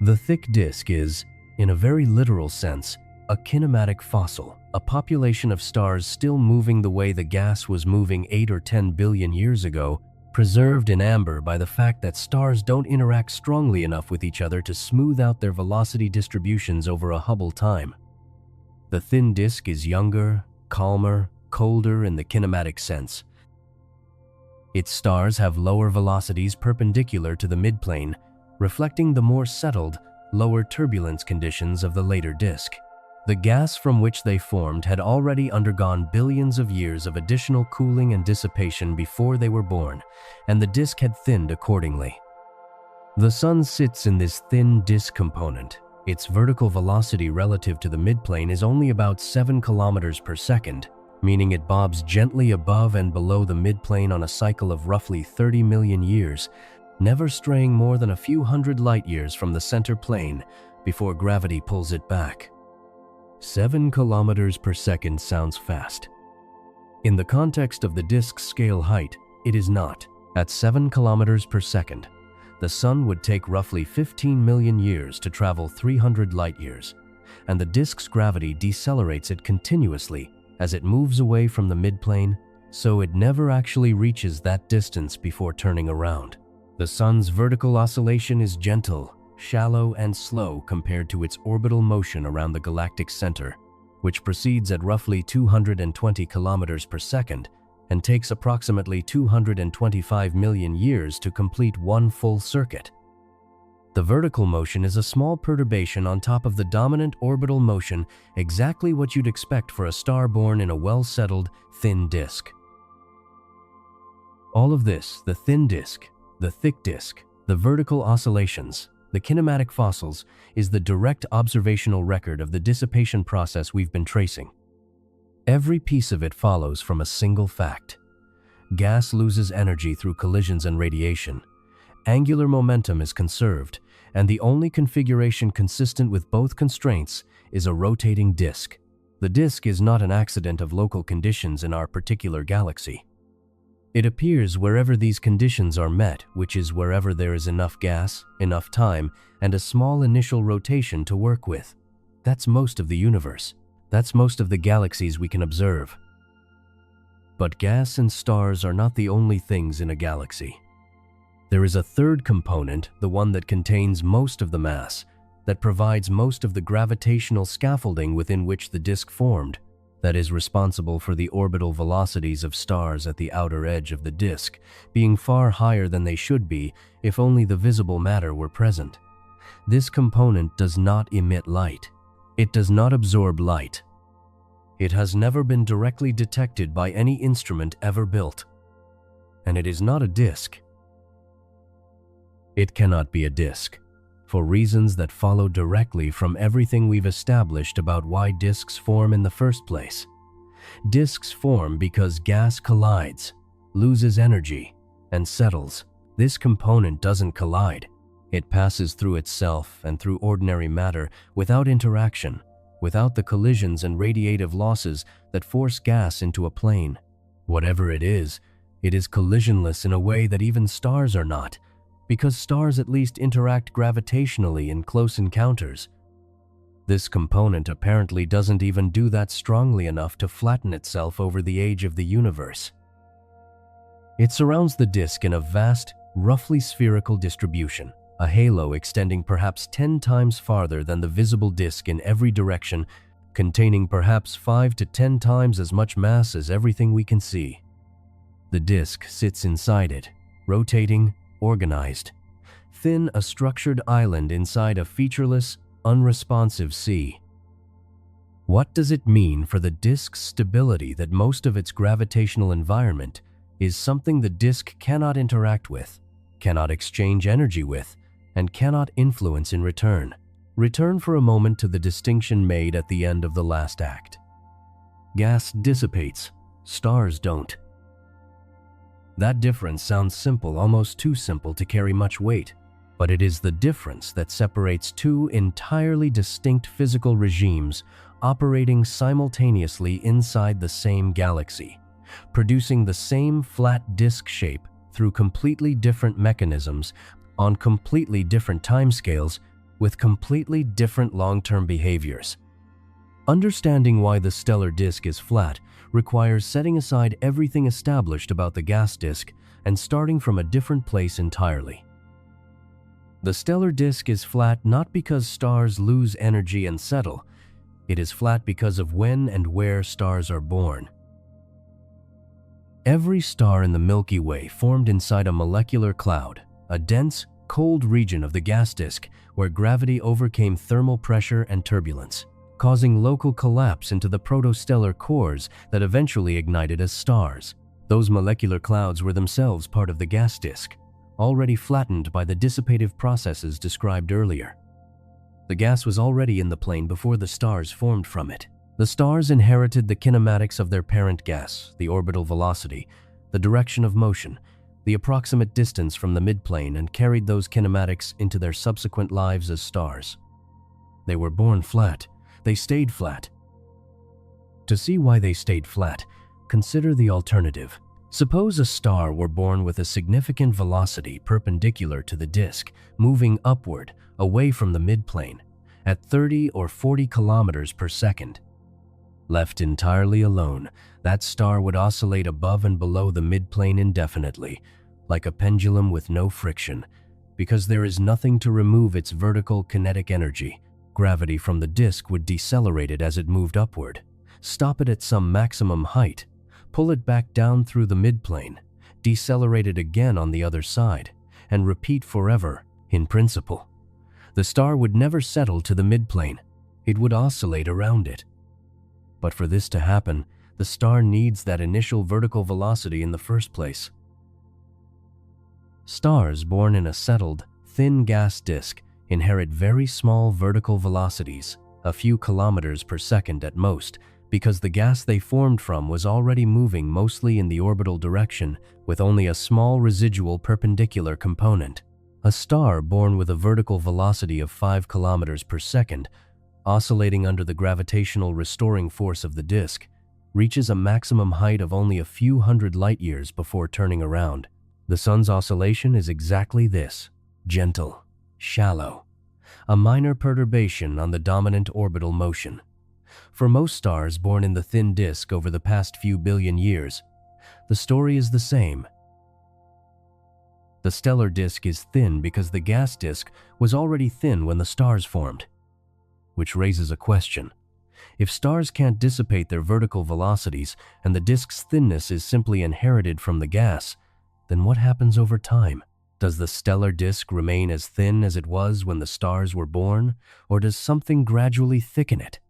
Speaker 1: The thick disk is, in a very literal sense, a kinematic fossil, a population of stars still moving the way the gas was moving 8 or 10 billion years ago, preserved in amber by the fact that stars don't interact strongly enough with each other to smooth out their velocity distributions over a Hubble time. The thin disk is younger, calmer, colder in the kinematic sense. Its stars have lower velocities perpendicular to the midplane, reflecting the more settled, lower turbulence conditions of the later disk. The gas from which they formed had already undergone billions of years of additional cooling and dissipation before they were born, and the disk had thinned accordingly. The Sun sits in this thin disk component. Its vertical velocity relative to the midplane is only about 7 kilometers per second, meaning it bobs gently above and below the midplane on a cycle of roughly 30 million years, never straying more than a few hundred light-years from the center plane before gravity pulls it back. 7 kilometers per second sounds fast. In the context of the disk's scale height, it is not. At 7 kilometers per second, the Sun would take roughly 15 million years to travel 300 light-years, and the disk's gravity decelerates it continuously as it moves away from the midplane, so it never actually reaches that distance before turning around. The Sun's vertical oscillation is gentle, shallow, and slow compared to its orbital motion around the galactic center, which proceeds at roughly 220 kilometers per second and takes approximately 225 million years to complete one full circuit. The vertical motion is a small perturbation on top of the dominant orbital motion, exactly what you'd expect for a star born in a well-settled, thin disk. All of this, the thin disk, the thick disk, the vertical oscillations, the kinematic fossils, is the direct observational record of the dissipation process we've been tracing. Every piece of it follows from a single fact. Gas loses energy through collisions and radiation. Angular momentum is conserved, and the only configuration consistent with both constraints is a rotating disk. The disk is not an accident of local conditions in our particular galaxy. It appears wherever these conditions are met, which is wherever there is enough gas, enough time, and a small initial rotation to work with. That's most of the universe. That's most of the galaxies we can observe. But gas and stars are not the only things in a galaxy. There is a third component, the one that contains most of the mass, that provides most of the gravitational scaffolding within which the disk formed, that is responsible for the orbital velocities of stars at the outer edge of the disk being far higher than they should be if only the visible matter were present. This component does not emit light. It does not absorb light. It has never been directly detected by any instrument ever built. And it is not a disk. It cannot be a disk, for reasons that follow directly from everything we've established about why disks form in the first place. Disks form because gas collides, loses energy, and settles. This component doesn't collide. It passes through itself and through ordinary matter without interaction, without the collisions and radiative losses that force gas into a plane. Whatever it is collisionless in a way that even stars are not, because stars at least interact gravitationally in close encounters. This component apparently doesn't even do that strongly enough to flatten itself over the age of the universe. It surrounds the disk in a vast, roughly spherical distribution, a halo extending perhaps 10 times farther than the visible disk in every direction, containing perhaps 5 to 10 times as much mass as everything we can see. The disk sits inside it, rotating, organized, thin, a structured island inside a featureless, unresponsive sea. What does it mean for the disk's stability that most of its gravitational environment is something the disk cannot interact with, cannot exchange energy with, and cannot influence in return? Return for a moment to the distinction made at the end of the last act. Gas dissipates, stars don't. That difference sounds simple, almost too simple to carry much weight, but it is the difference that separates two entirely distinct physical regimes operating simultaneously inside the same galaxy, producing the same flat disk shape through completely different mechanisms on completely different timescales with completely different long-term behaviors. Understanding why the stellar disk is flat requires setting aside everything established about the gas disk and starting from a different place entirely. The stellar disk is flat not because stars lose energy and settle. It is flat because of when and where stars are born. Every star in the Milky Way formed inside a molecular cloud, a dense, cold region of the gas disk where gravity overcame thermal pressure and turbulence, causing local collapse into the protostellar cores that eventually ignited as stars. Those molecular clouds were themselves part of the gas disk, already flattened by the dissipative processes described earlier. The gas was already in the plane before the stars formed from it. The stars inherited the kinematics of their parent gas, the orbital velocity, the direction of motion, the approximate distance from the midplane, and carried those kinematics into their subsequent lives as stars. They were born flat. They stayed flat. To see why they stayed flat, consider the alternative. Suppose a star were born with a significant velocity perpendicular to the disk, moving upward, away from the midplane, at 30 or 40 kilometers per second. Left entirely alone, that star would oscillate above and below the midplane indefinitely, like a pendulum with no friction, because there is nothing to remove its vertical kinetic energy. Gravity from the disk would decelerate it as it moved upward, stop it at some maximum height, pull it back down through the midplane, decelerate it again on the other side, and repeat forever, in principle. The star would never settle to the midplane. It would oscillate around it. But for this to happen, the star needs that initial vertical velocity in the first place. Stars born in a settled, thin gas disk inherit very small vertical velocities, a few kilometers per second at most, because the gas they formed from was already moving mostly in the orbital direction with only a small residual perpendicular component. A star born with a vertical velocity of 5 kilometers per second, oscillating under the gravitational restoring force of the disk, reaches a maximum height of only a few hundred light-years before turning around. The Sun's oscillation is exactly this: gentle, shallow, a minor perturbation on the dominant orbital motion. For most stars born in the thin disk over the past few billion years, the story is the same. The stellar disk is thin because the gas disk was already thin when the stars formed. Which raises a question. If stars can't dissipate their vertical velocities and the disk's thinness is simply inherited from the gas, then what happens over time? Does the stellar disk remain as thin as it was when the stars were born, or does something gradually thicken it?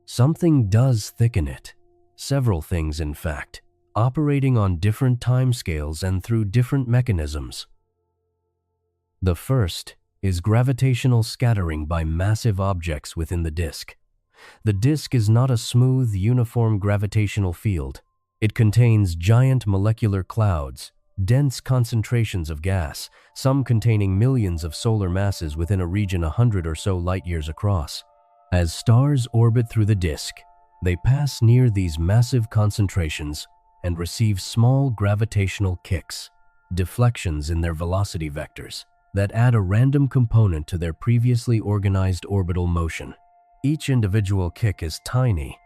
Speaker 1: Something does thicken it. Several things, in fact, operating on different timescales and through different mechanisms. The first is gravitational scattering by massive objects within the disk. The disk is not a smooth, uniform gravitational field. It contains giant molecular clouds, dense concentrations of gas, some containing millions of solar masses within a region 100 or so light-years across. As stars orbit through the disk, they pass near these massive concentrations and receive small gravitational kicks, deflections in their velocity vectors, that add a random component to their previously organized orbital motion. Each individual kick is tiny,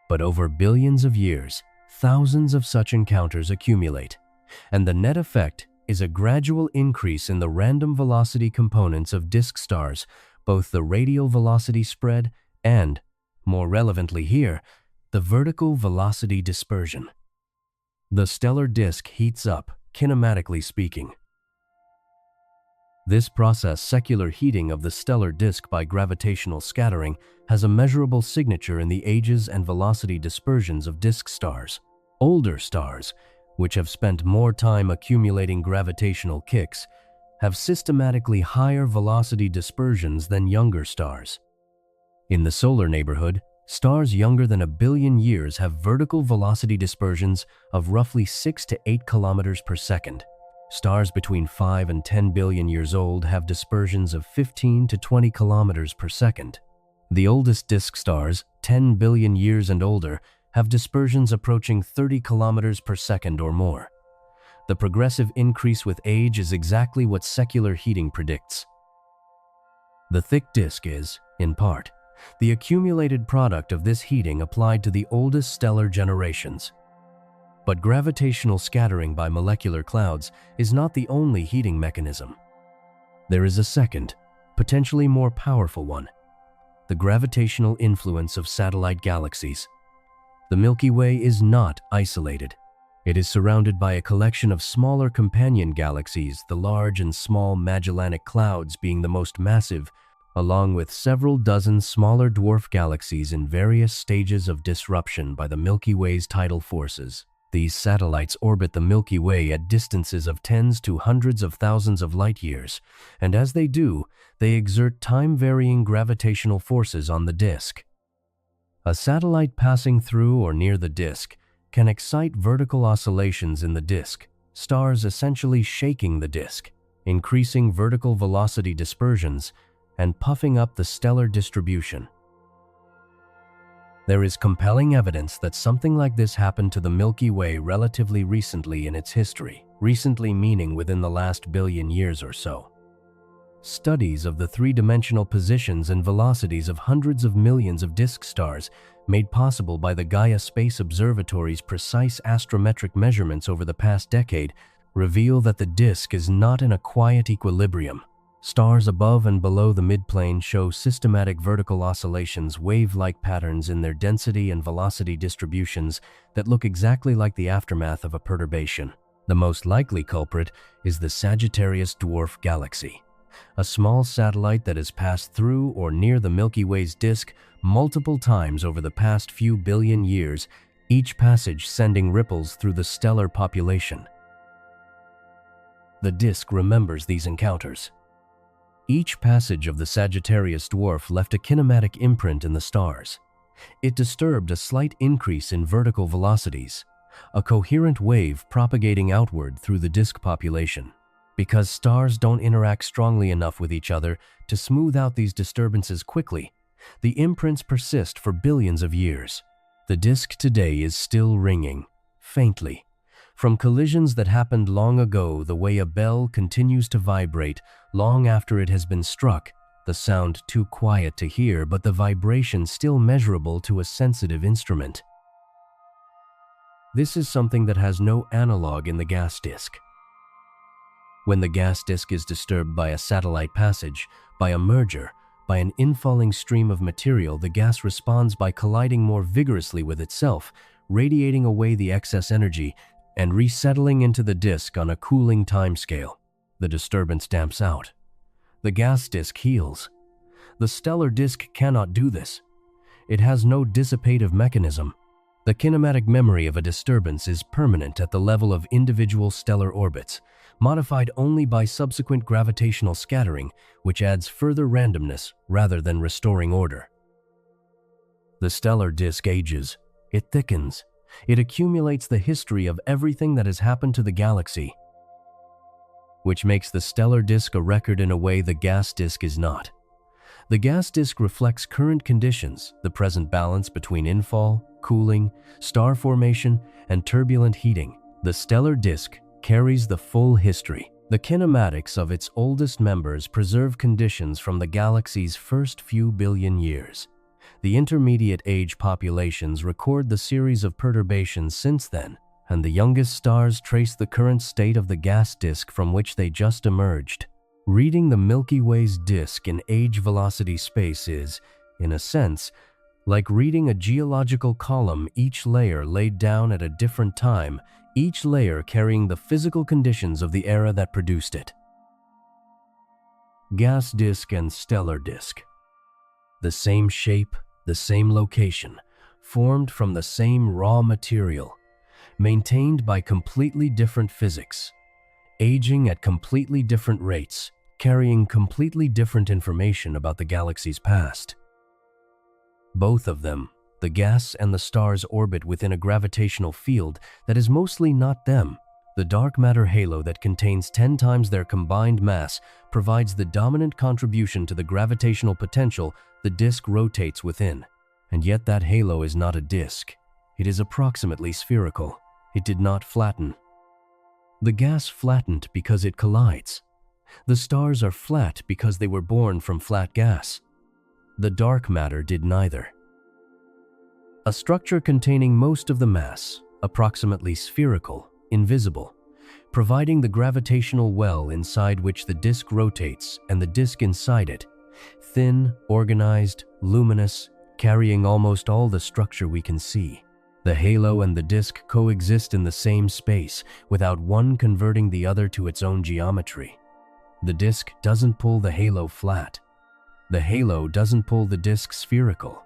Speaker 1: but over billions of years, thousands of such encounters accumulate, and the net effect is a gradual increase in the random velocity components of disk stars, both the radial velocity spread and, more relevantly here, the vertical velocity dispersion. The stellar disk heats up, kinematically speaking. This process, secular heating of the stellar disk by gravitational scattering, has a measurable signature in the ages and velocity dispersions of disk stars. Older stars, which have spent more time accumulating gravitational kicks, have systematically higher velocity dispersions than younger stars. In the solar neighborhood, stars younger than 1 billion years have vertical velocity dispersions of roughly 6 to 8 kilometers per second. Stars between 5 and 10 billion years old have dispersions of 15 to 20 kilometers per second. The oldest disk stars, 10 billion years and older, have dispersions approaching 30 kilometers per second or more. The progressive increase with age is exactly what secular heating predicts. The thick disk is, in part, the accumulated product of this heating applied to the oldest stellar generations. But gravitational scattering by molecular clouds is not the only heating mechanism. There is a second, potentially more powerful one: the gravitational influence of satellite galaxies. The Milky Way is not isolated. It is surrounded by a collection of smaller companion galaxies, the Large and Small Magellanic Clouds being the most massive, along with several dozen smaller dwarf galaxies in various stages of disruption by the Milky Way's tidal forces. These satellites orbit the Milky Way at distances of tens to hundreds of thousands of light-years, and as they do, they exert time-varying gravitational forces on the disk. A satellite passing through or near the disk can excite vertical oscillations in the disk, stars essentially shaking the disk, increasing vertical velocity dispersions, and puffing up the stellar distribution. There is compelling evidence that something like this happened to the Milky Way relatively recently in its history, recently meaning within the last billion years or so. Studies of the three-dimensional positions and velocities of hundreds of millions of disk stars, made possible by the Gaia Space Observatory's precise astrometric measurements over the past decade, reveal that the disk is not in a quiet equilibrium. Stars above and below the midplane show systematic vertical oscillations, wave-like patterns in their density and velocity distributions that look exactly like the aftermath of a perturbation. The most likely culprit is the Sagittarius dwarf galaxy, a small satellite that has passed through or near the Milky Way's disk multiple times over the past few billion years, each passage sending ripples through the stellar population. The disk remembers these encounters. Each passage of the Sagittarius dwarf left a kinematic imprint in the stars. It disturbed a slight increase in vertical velocities, a coherent wave propagating outward through the disk population. Because stars don't interact strongly enough with each other to smooth out these disturbances quickly, the imprints persist for billions of years. The disk today is still ringing, faintly, from collisions that happened long ago, the way a bell continues to vibrate long after it has been struck, the sound too quiet to hear, but the vibration still measurable to a sensitive instrument. This is something that has no analog in the gas disk. When the gas disk is disturbed by a satellite passage, by a merger, by an infalling stream of material, the gas responds by colliding more vigorously with itself, radiating away the excess energy and resettling into the disk on a cooling timescale. The disturbance damps out. The gas disk heals. The stellar disk cannot do this. It has no dissipative mechanism. The kinematic memory of a disturbance is permanent at the level of individual stellar orbits, modified only by subsequent gravitational scattering, which adds further randomness rather than restoring order. The stellar disk ages. It thickens. It accumulates the history of everything that has happened to the galaxy, which makes the stellar disk a record in a way the gas disk is not. The gas disk reflects current conditions, the present balance between infall, cooling, star formation, and turbulent heating. The stellar disk carries the full history. The kinematics of its oldest members preserve conditions from the galaxy's first few billion years. The intermediate age populations record the series of perturbations since then, and the youngest stars trace the current state of the gas disk from which they just emerged. Reading the Milky Way's disk in age-velocity space is, in a sense, like reading a geological column, each layer laid down at a different time, each layer carrying the physical conditions of the era that produced it. Gas disk and stellar disk. The same shape, the same location, formed from the same raw material, maintained by completely different physics, aging at completely different rates, carrying completely different information about the galaxy's past. Both of them, the gas and the stars, orbit within a gravitational field that is mostly not them. The dark matter halo that contains 10 times their combined mass provides the dominant contribution to the gravitational potential the disk rotates within. And yet that halo is not a disk. It is approximately spherical. It did not flatten. The gas flattened because it collides. The stars are flat because they were born from flat gas. The dark matter did neither. A structure containing most of the mass, approximately spherical, invisible, providing the gravitational well inside which the disk rotates and the disk inside it, thin, organized, luminous, carrying almost all the structure we can see. The halo and the disk coexist in the same space without one converting the other to its own geometry. The disk doesn't pull the halo flat. The halo doesn't pull the disk spherical.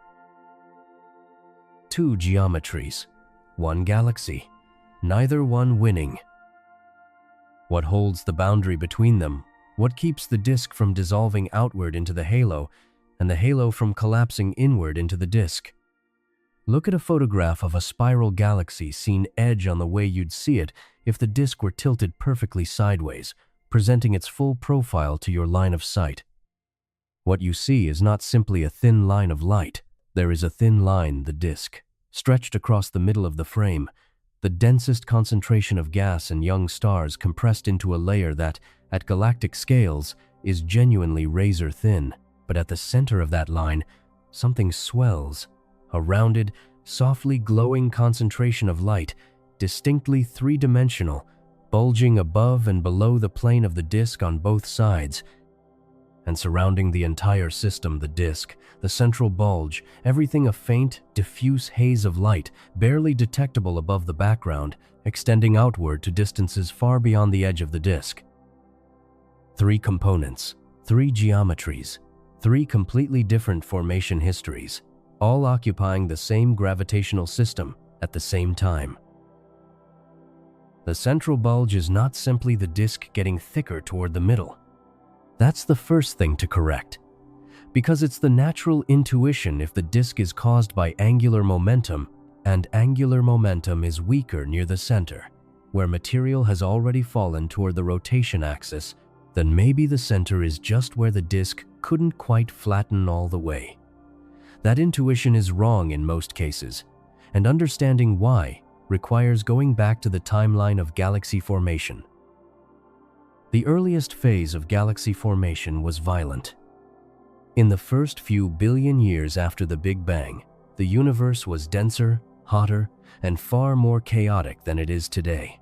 Speaker 1: Two geometries, one galaxy, neither one winning. What holds the boundary between them? What keeps the disk from dissolving outward into the halo and the halo from collapsing inward into the disk? Look at a photograph of a spiral galaxy seen edge on the way you'd see it if the disk were tilted perfectly sideways, presenting its full profile to your line of sight. What you see is not simply a thin line of light. There is a thin line, the disk, stretched across the middle of the frame, the densest concentration of gas and young stars compressed into a layer that, at galactic scales, is genuinely razor thin. But at the center of that line, something swells, a rounded, softly glowing concentration of light, distinctly three-dimensional, bulging above and below the plane of the disk on both sides, and surrounding the entire system, the disk, the central bulge, everything a faint, diffuse haze of light, barely detectable above the background, extending outward to distances far beyond the edge of the disk. Three components, three geometries, three completely different formation histories, all occupying the same gravitational system at the same time. The central bulge is not simply the disk getting thicker toward the middle. That's the first thing to correct, because it's the natural intuition if the disk is caused by angular momentum, and angular momentum is weaker near the center, where material has already fallen toward the rotation axis, then maybe the center is just where the disk couldn't quite flatten all the way. That intuition is wrong in most cases, and understanding why requires going back to the timeline of galaxy formation. The earliest phase of galaxy formation was violent. In the first few billion years after the Big Bang, the universe was denser, hotter, and far more chaotic than it is today.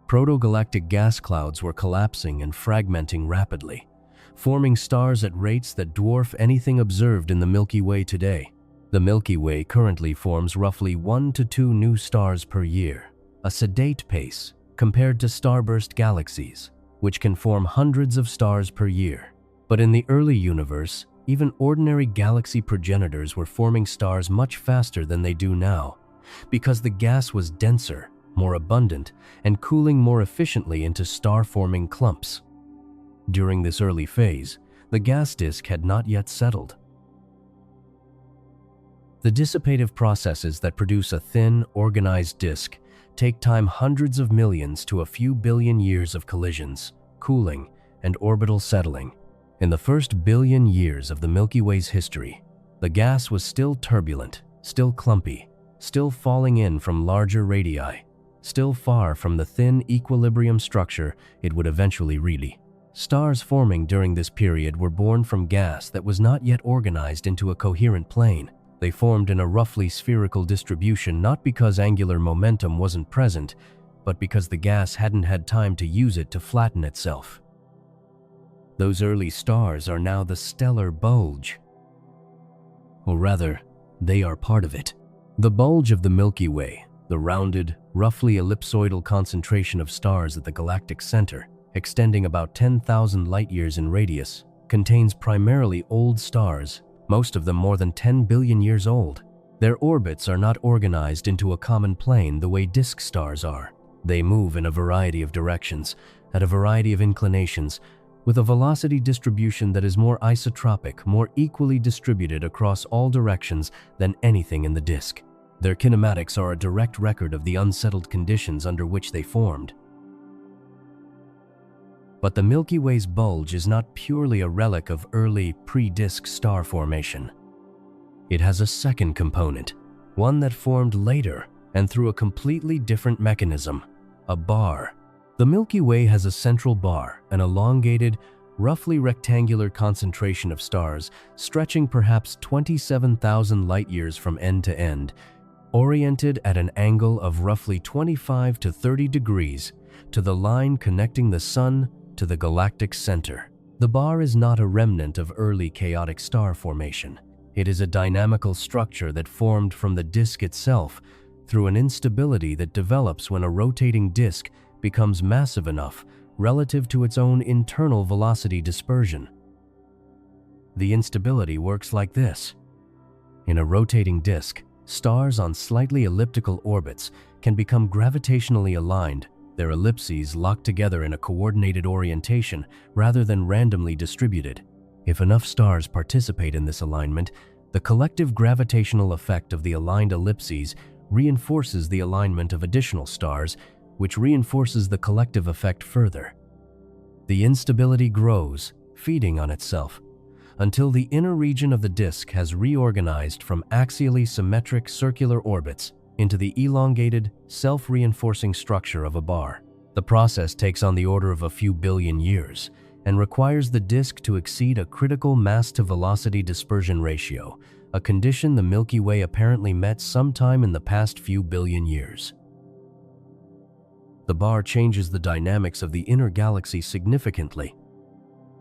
Speaker 1: Proto-galactic gas clouds were collapsing and fragmenting rapidly, forming stars at rates that dwarf anything observed in the Milky Way today. The Milky Way currently forms roughly 1 to 2 new stars per year, a sedate pace compared to starburst galaxies, which can form hundreds of stars per year. But in the early universe, even ordinary galaxy progenitors were forming stars much faster than they do now, because the gas was denser, more abundant, and cooling more efficiently into star-forming clumps. During this early phase, the gas disk had not yet settled. The dissipative processes that produce a thin, organized disk take time hundreds of millions to a few billion years of collisions, cooling, and orbital settling. In the first billion years of the Milky Way's history, the gas was still turbulent, still clumpy, still falling in from larger radii, still far from the thin equilibrium structure it would eventually reach. Stars forming during this period were born from gas that was not yet organized into a coherent plane. They formed in a roughly spherical distribution not because angular momentum wasn't present, but because the gas hadn't had time to use it to flatten itself. Those early stars are now the stellar bulge. Or rather, they are part of it. The bulge of the Milky Way, the rounded, roughly ellipsoidal concentration of stars at the galactic center, extending about 10,000 light-years in radius, contains primarily old stars, most of them more than 10 billion years old. Their orbits are not organized into a common plane the way disk stars are. They move in a variety of directions, at a variety of inclinations, with a velocity distribution that is more isotropic, more equally distributed across all directions than anything in the disk. Their kinematics are a direct record of the unsettled conditions under which they formed. But the Milky Way's bulge is not purely a relic of early pre-disk star formation. It has a second component, one that formed later and through a completely different mechanism, a bar. The Milky Way has a central bar, an elongated, roughly rectangular concentration of stars stretching perhaps 27,000 light-years from end to end, oriented at an angle of roughly 25 to 30 degrees to the line connecting the Sun to the galactic center. The bar is not a remnant of early chaotic star formation. It is a dynamical structure that formed from the disk itself through an instability that develops when a rotating disk becomes massive enough relative to its own internal velocity dispersion. The instability works like this. In a rotating disk, stars on slightly elliptical orbits can become gravitationally aligned, their ellipses locked together in a coordinated orientation rather than randomly distributed. If enough stars participate in this alignment, The collective gravitational effect of the aligned ellipses reinforces the alignment of additional stars, which reinforces the collective effect further. The instability grows, feeding on itself, until the inner region of the disk has reorganized from axially symmetric circular orbits into the elongated, self-reinforcing structure of a bar. The process takes on the order of a few billion years and requires the disk to exceed a critical mass-to-velocity dispersion ratio, a condition the Milky Way apparently met sometime in the past few billion years. The bar changes the dynamics of the inner galaxy significantly.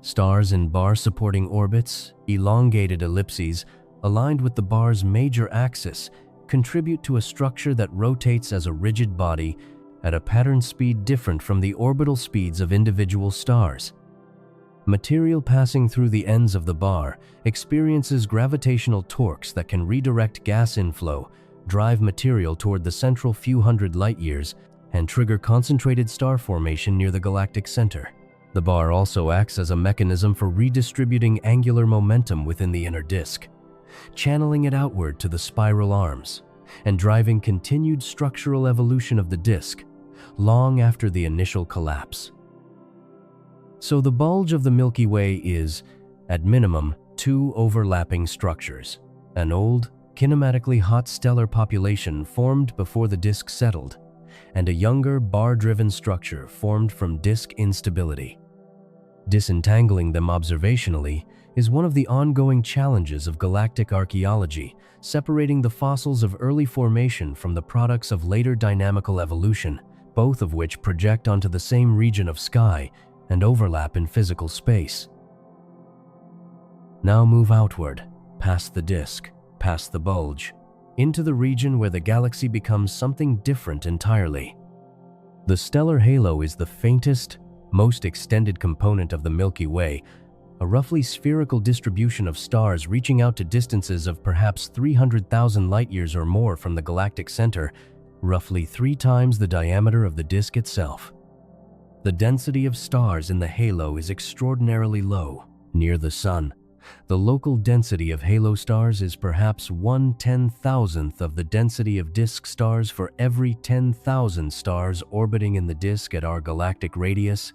Speaker 1: Stars in bar-supporting orbits, elongated ellipses, aligned with the bar's major axis, contribute to a structure that rotates as a rigid body at a pattern speed different from the orbital speeds of individual stars. Material passing through the ends of the bar experiences gravitational torques that can redirect gas inflow, drive material toward the central few hundred light-years, and trigger concentrated star formation near the galactic center. The bar also acts as a mechanism for redistributing angular momentum within the inner disk, channeling it outward to the spiral arms, and driving continued structural evolution of the disk long after the initial collapse. So the bulge of the Milky Way is, at minimum, two overlapping structures: an old, kinematically hot stellar population formed before the disk settled, and a younger, bar-driven structure formed from disk instability. Disentangling them observationally is one of the ongoing challenges of galactic archaeology, separating the fossils of early formation from the products of later dynamical evolution, both of which project onto the same region of sky and overlap in physical space. Now move outward, past the disk, past the bulge, into the region where the galaxy becomes something different entirely. The stellar halo is the faintest, most extended component of the Milky Way, a roughly spherical distribution of stars reaching out to distances of perhaps 300,000 light-years or more from the galactic center, roughly 3 times the diameter of the disk itself. The density of stars in the halo is extraordinarily low. Near the Sun, the local density of halo stars is perhaps 1/10,000th of the density of disk stars for every 10,000 stars orbiting in the disk at our galactic radius.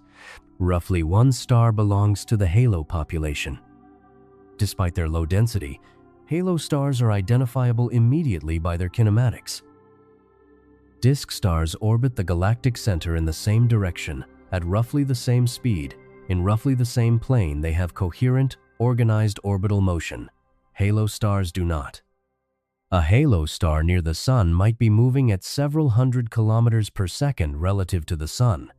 Speaker 1: Roughly 1 star belongs to the halo population. Despite their low density, halo stars are identifiable immediately by their kinematics. Disk stars orbit the galactic center in the same direction, at roughly the same speed, in roughly the same plane. They have coherent, organized orbital motion. Halo stars do not. A halo star near the Sun might be moving at several hundred kilometers per second relative to the Sun,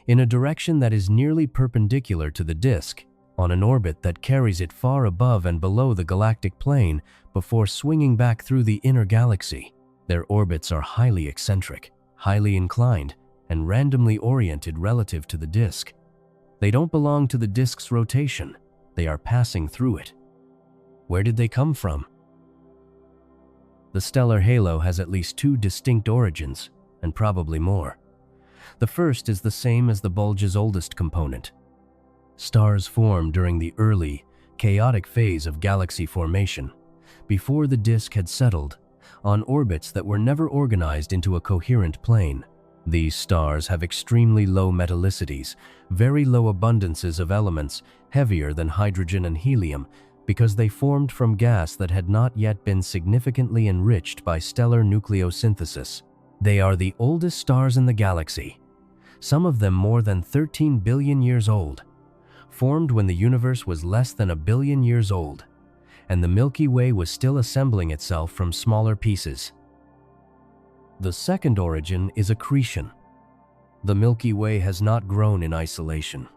Speaker 1: in a direction that is nearly perpendicular to the disk, on an orbit that carries it far above and below the galactic plane before swinging back through the inner galaxy. Their orbits are highly eccentric, highly inclined, and randomly oriented relative to the disk. They don't belong to the disk's rotation. They are passing through it. Where did they come from? The stellar halo has at least 2 distinct origins, and probably more. The first is the same as the bulge's oldest component. Stars formed during the early, chaotic phase of galaxy formation, before the disk had settled, on orbits that were never organized into a coherent plane. These stars have extremely low metallicities, very low abundances of elements heavier than hydrogen and helium, because they formed from gas that had not yet been significantly enriched by stellar nucleosynthesis. They are the oldest stars in the galaxy, some of them more than 13 billion years old, formed when the universe was less than 1 billion years old, and the Milky Way was still assembling itself from smaller pieces. The second origin is accretion. The Milky Way has not grown in isolation.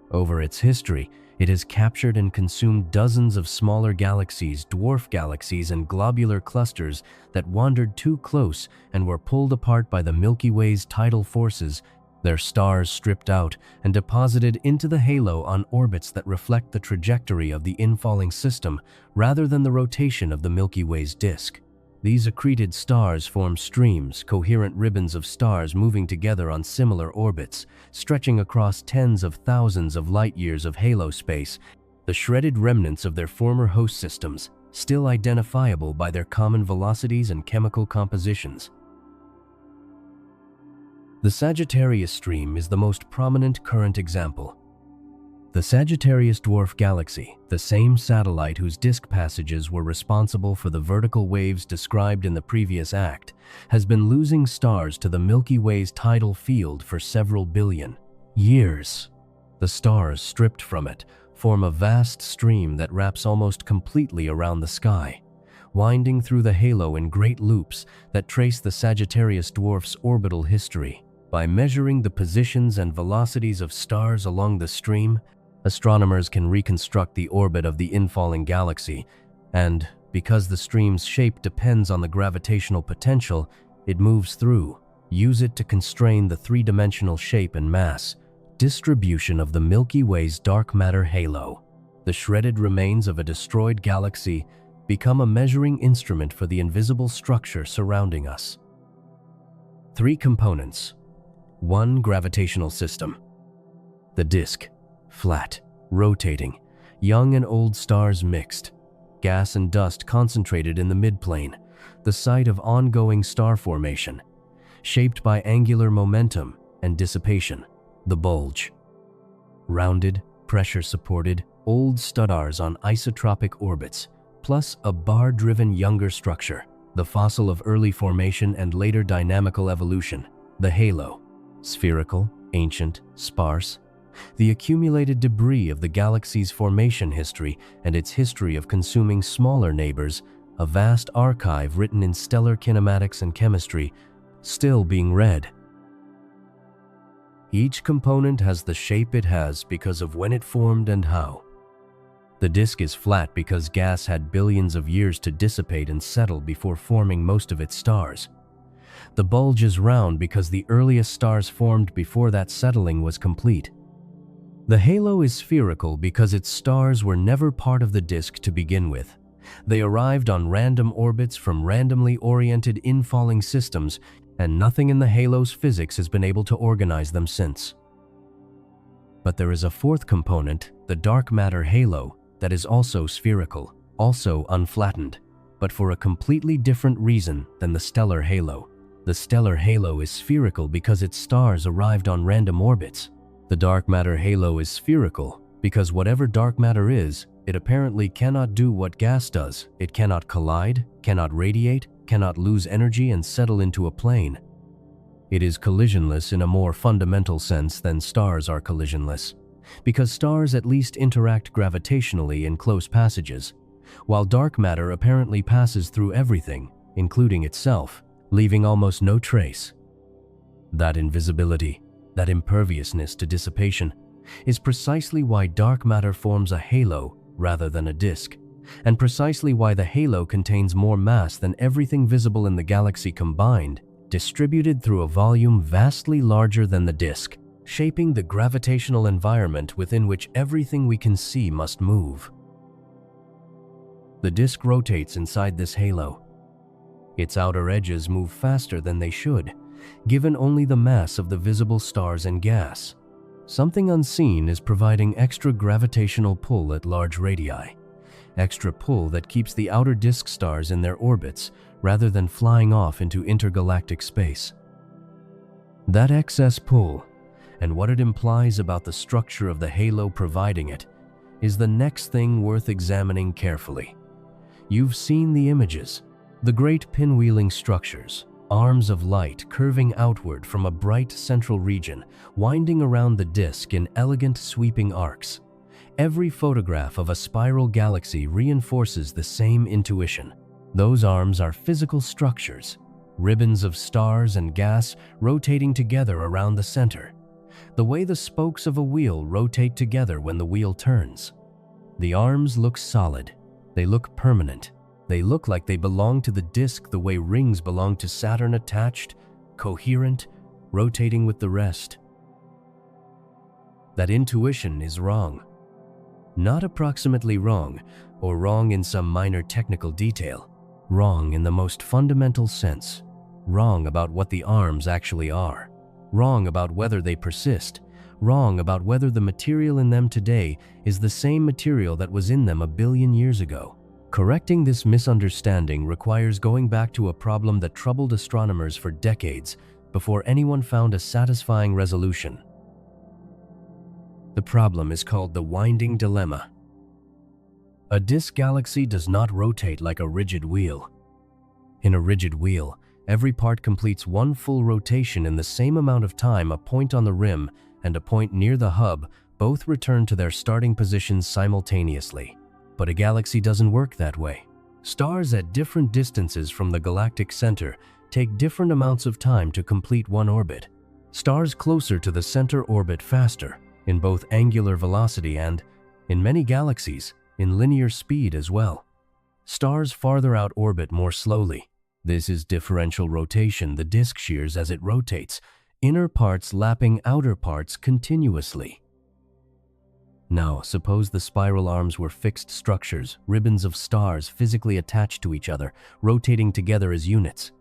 Speaker 1: Over its history, it has captured and consumed dozens of smaller galaxies, dwarf galaxies, and globular clusters that wandered too close and were pulled apart by the Milky Way's tidal forces, their stars stripped out and deposited into the halo on orbits that reflect the trajectory of the infalling system rather than the rotation of the Milky Way's disk. These accreted stars form streams, coherent ribbons of stars moving together on similar orbits, stretching across tens of thousands of light-years of halo space, the shredded remnants of their former host systems, still identifiable by their common velocities and chemical compositions. The Sagittarius stream is the most prominent current example. The Sagittarius dwarf galaxy, the same satellite whose disk passages were responsible for the vertical waves described in the previous act, has been losing stars to the Milky Way's tidal field for several billion years. The stars stripped from it form a vast stream that wraps almost completely around the sky, winding through the halo in great loops that trace the Sagittarius dwarf's orbital history. By measuring the positions and velocities of stars along the stream, astronomers can reconstruct the orbit of the infalling galaxy, and because the stream's shape depends on the gravitational potential it moves through, use it to constrain the three-dimensional shape and mass distribution of the Milky Way's dark matter halo. The shredded remains of a destroyed galaxy become a measuring instrument for the invisible structure surrounding us. 3 components. 1 gravitational system. The disk, flat, rotating, young and old stars mixed, gas and dust concentrated in the midplane, the site of ongoing star formation, shaped by angular momentum and dissipation. The bulge. Rounded, pressure-supported, old stars on isotropic orbits, plus a bar-driven younger structure, the fossil of early formation and later dynamical evolution. The halo. Spherical, ancient, sparse. The accumulated debris of the galaxy's formation history and its history of consuming smaller neighbors, a vast archive written in stellar kinematics and chemistry, still being read. Each component has the shape it has because of when it formed and how. The disk is flat because gas had billions of years to dissipate and settle before forming most of its stars. The bulge is round because the earliest stars formed before that settling was complete. The halo is spherical because its stars were never part of the disk to begin with. They arrived on random orbits from randomly oriented infalling systems, and nothing in the halo's physics has been able to organize them since. But there is a 4th component, the dark matter halo, that is also spherical, also unflattened, but for a completely different reason than the stellar halo. The stellar halo is spherical because its stars arrived on random orbits. The dark matter halo is spherical because whatever dark matter is, it apparently cannot do what gas does. It cannot collide, cannot radiate, cannot lose energy and settle into a plane. It is collisionless in a more fundamental sense than stars are collisionless, because stars at least interact gravitationally in close passages, while dark matter apparently passes through everything, including itself, leaving almost no trace. That invisibility, that imperviousness to dissipation, is precisely why dark matter forms a halo rather than a disk, and precisely why the halo contains more mass than everything visible in the galaxy combined, distributed through a volume vastly larger than the disk, shaping the gravitational environment within which everything we can see must move. The disk rotates inside this halo. Its outer edges move faster than they should, given only the mass of the visible stars and gas. Something unseen is providing extra gravitational pull at large radii, extra pull that keeps the outer disk stars in their orbits rather than flying off into intergalactic space. That excess pull, and what it implies about the structure of the halo providing it, is the next thing worth examining carefully. You've seen the images, the great pinwheeling structures, arms of light curving outward from a bright central region, winding around the disk in elegant sweeping arcs. Every photograph of a spiral galaxy reinforces the same intuition. Those arms are physical structures, ribbons of stars and gas rotating together around the center, the way the spokes of a wheel rotate together when the wheel turns. The arms look solid. They look permanent. They look like they belong to the disk the way rings belong to Saturn, attached, coherent, rotating with the rest. That intuition is wrong. Not approximately wrong, or wrong in some minor technical detail. Wrong in the most fundamental sense. Wrong about what the arms actually are. Wrong about whether they persist. Wrong about whether the material in them today is the same material that was in them a billion years ago. Correcting this misunderstanding requires going back to a problem that troubled astronomers for decades before anyone found a satisfying resolution. The problem is called the winding dilemma. A disk galaxy does not rotate like a rigid wheel. In a rigid wheel, every part completes one full rotation in the same amount of time. A point on the rim and a point near the hub both return to their starting positions simultaneously. But a galaxy doesn't work that way. Stars at different distances from the galactic center take different amounts of time to complete one orbit. Stars closer to the center orbit faster, in both angular velocity and, in many galaxies, in linear speed as well. Stars farther out orbit more slowly. This is differential rotation. The disk shears as it rotates, inner parts lapping outer parts continuously. Now, suppose the spiral arms were fixed structures, ribbons of stars physically attached to each other, rotating together as units.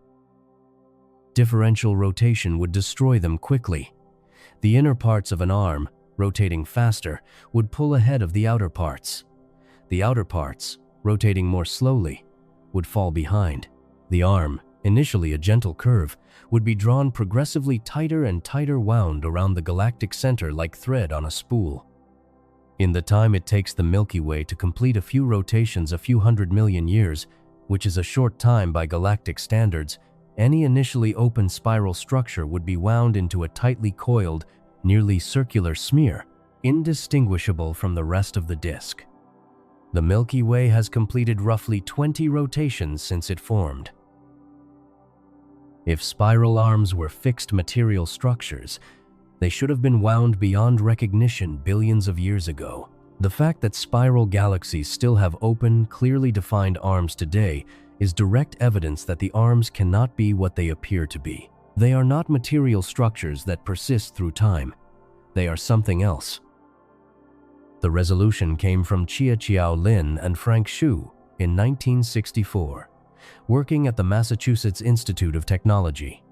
Speaker 1: Differential rotation would destroy them quickly. The inner parts of an arm, rotating faster, would pull ahead of the outer parts. The outer parts, rotating more slowly, would fall behind. The arm, initially a gentle curve, would be drawn progressively tighter and tighter, wound around the galactic center like thread on a spool. In the time it takes the Milky Way to complete a few rotations, a few 100 million years, which is a short time by galactic standards, any initially open spiral structure would be wound into a tightly coiled, nearly circular smear, indistinguishable from the rest of the disk. The Milky Way has completed roughly 20 rotations since it formed. If spiral arms were fixed material structures, they should have been wound beyond recognition billions of years ago. The fact that spiral galaxies still have open, clearly defined arms today is direct evidence that the arms cannot be what they appear to be. They are not material structures that persist through time. They are something else. The resolution came from Chia-Chiao Lin and Frank Xu in 1964, working at the Massachusetts Institute of Technology.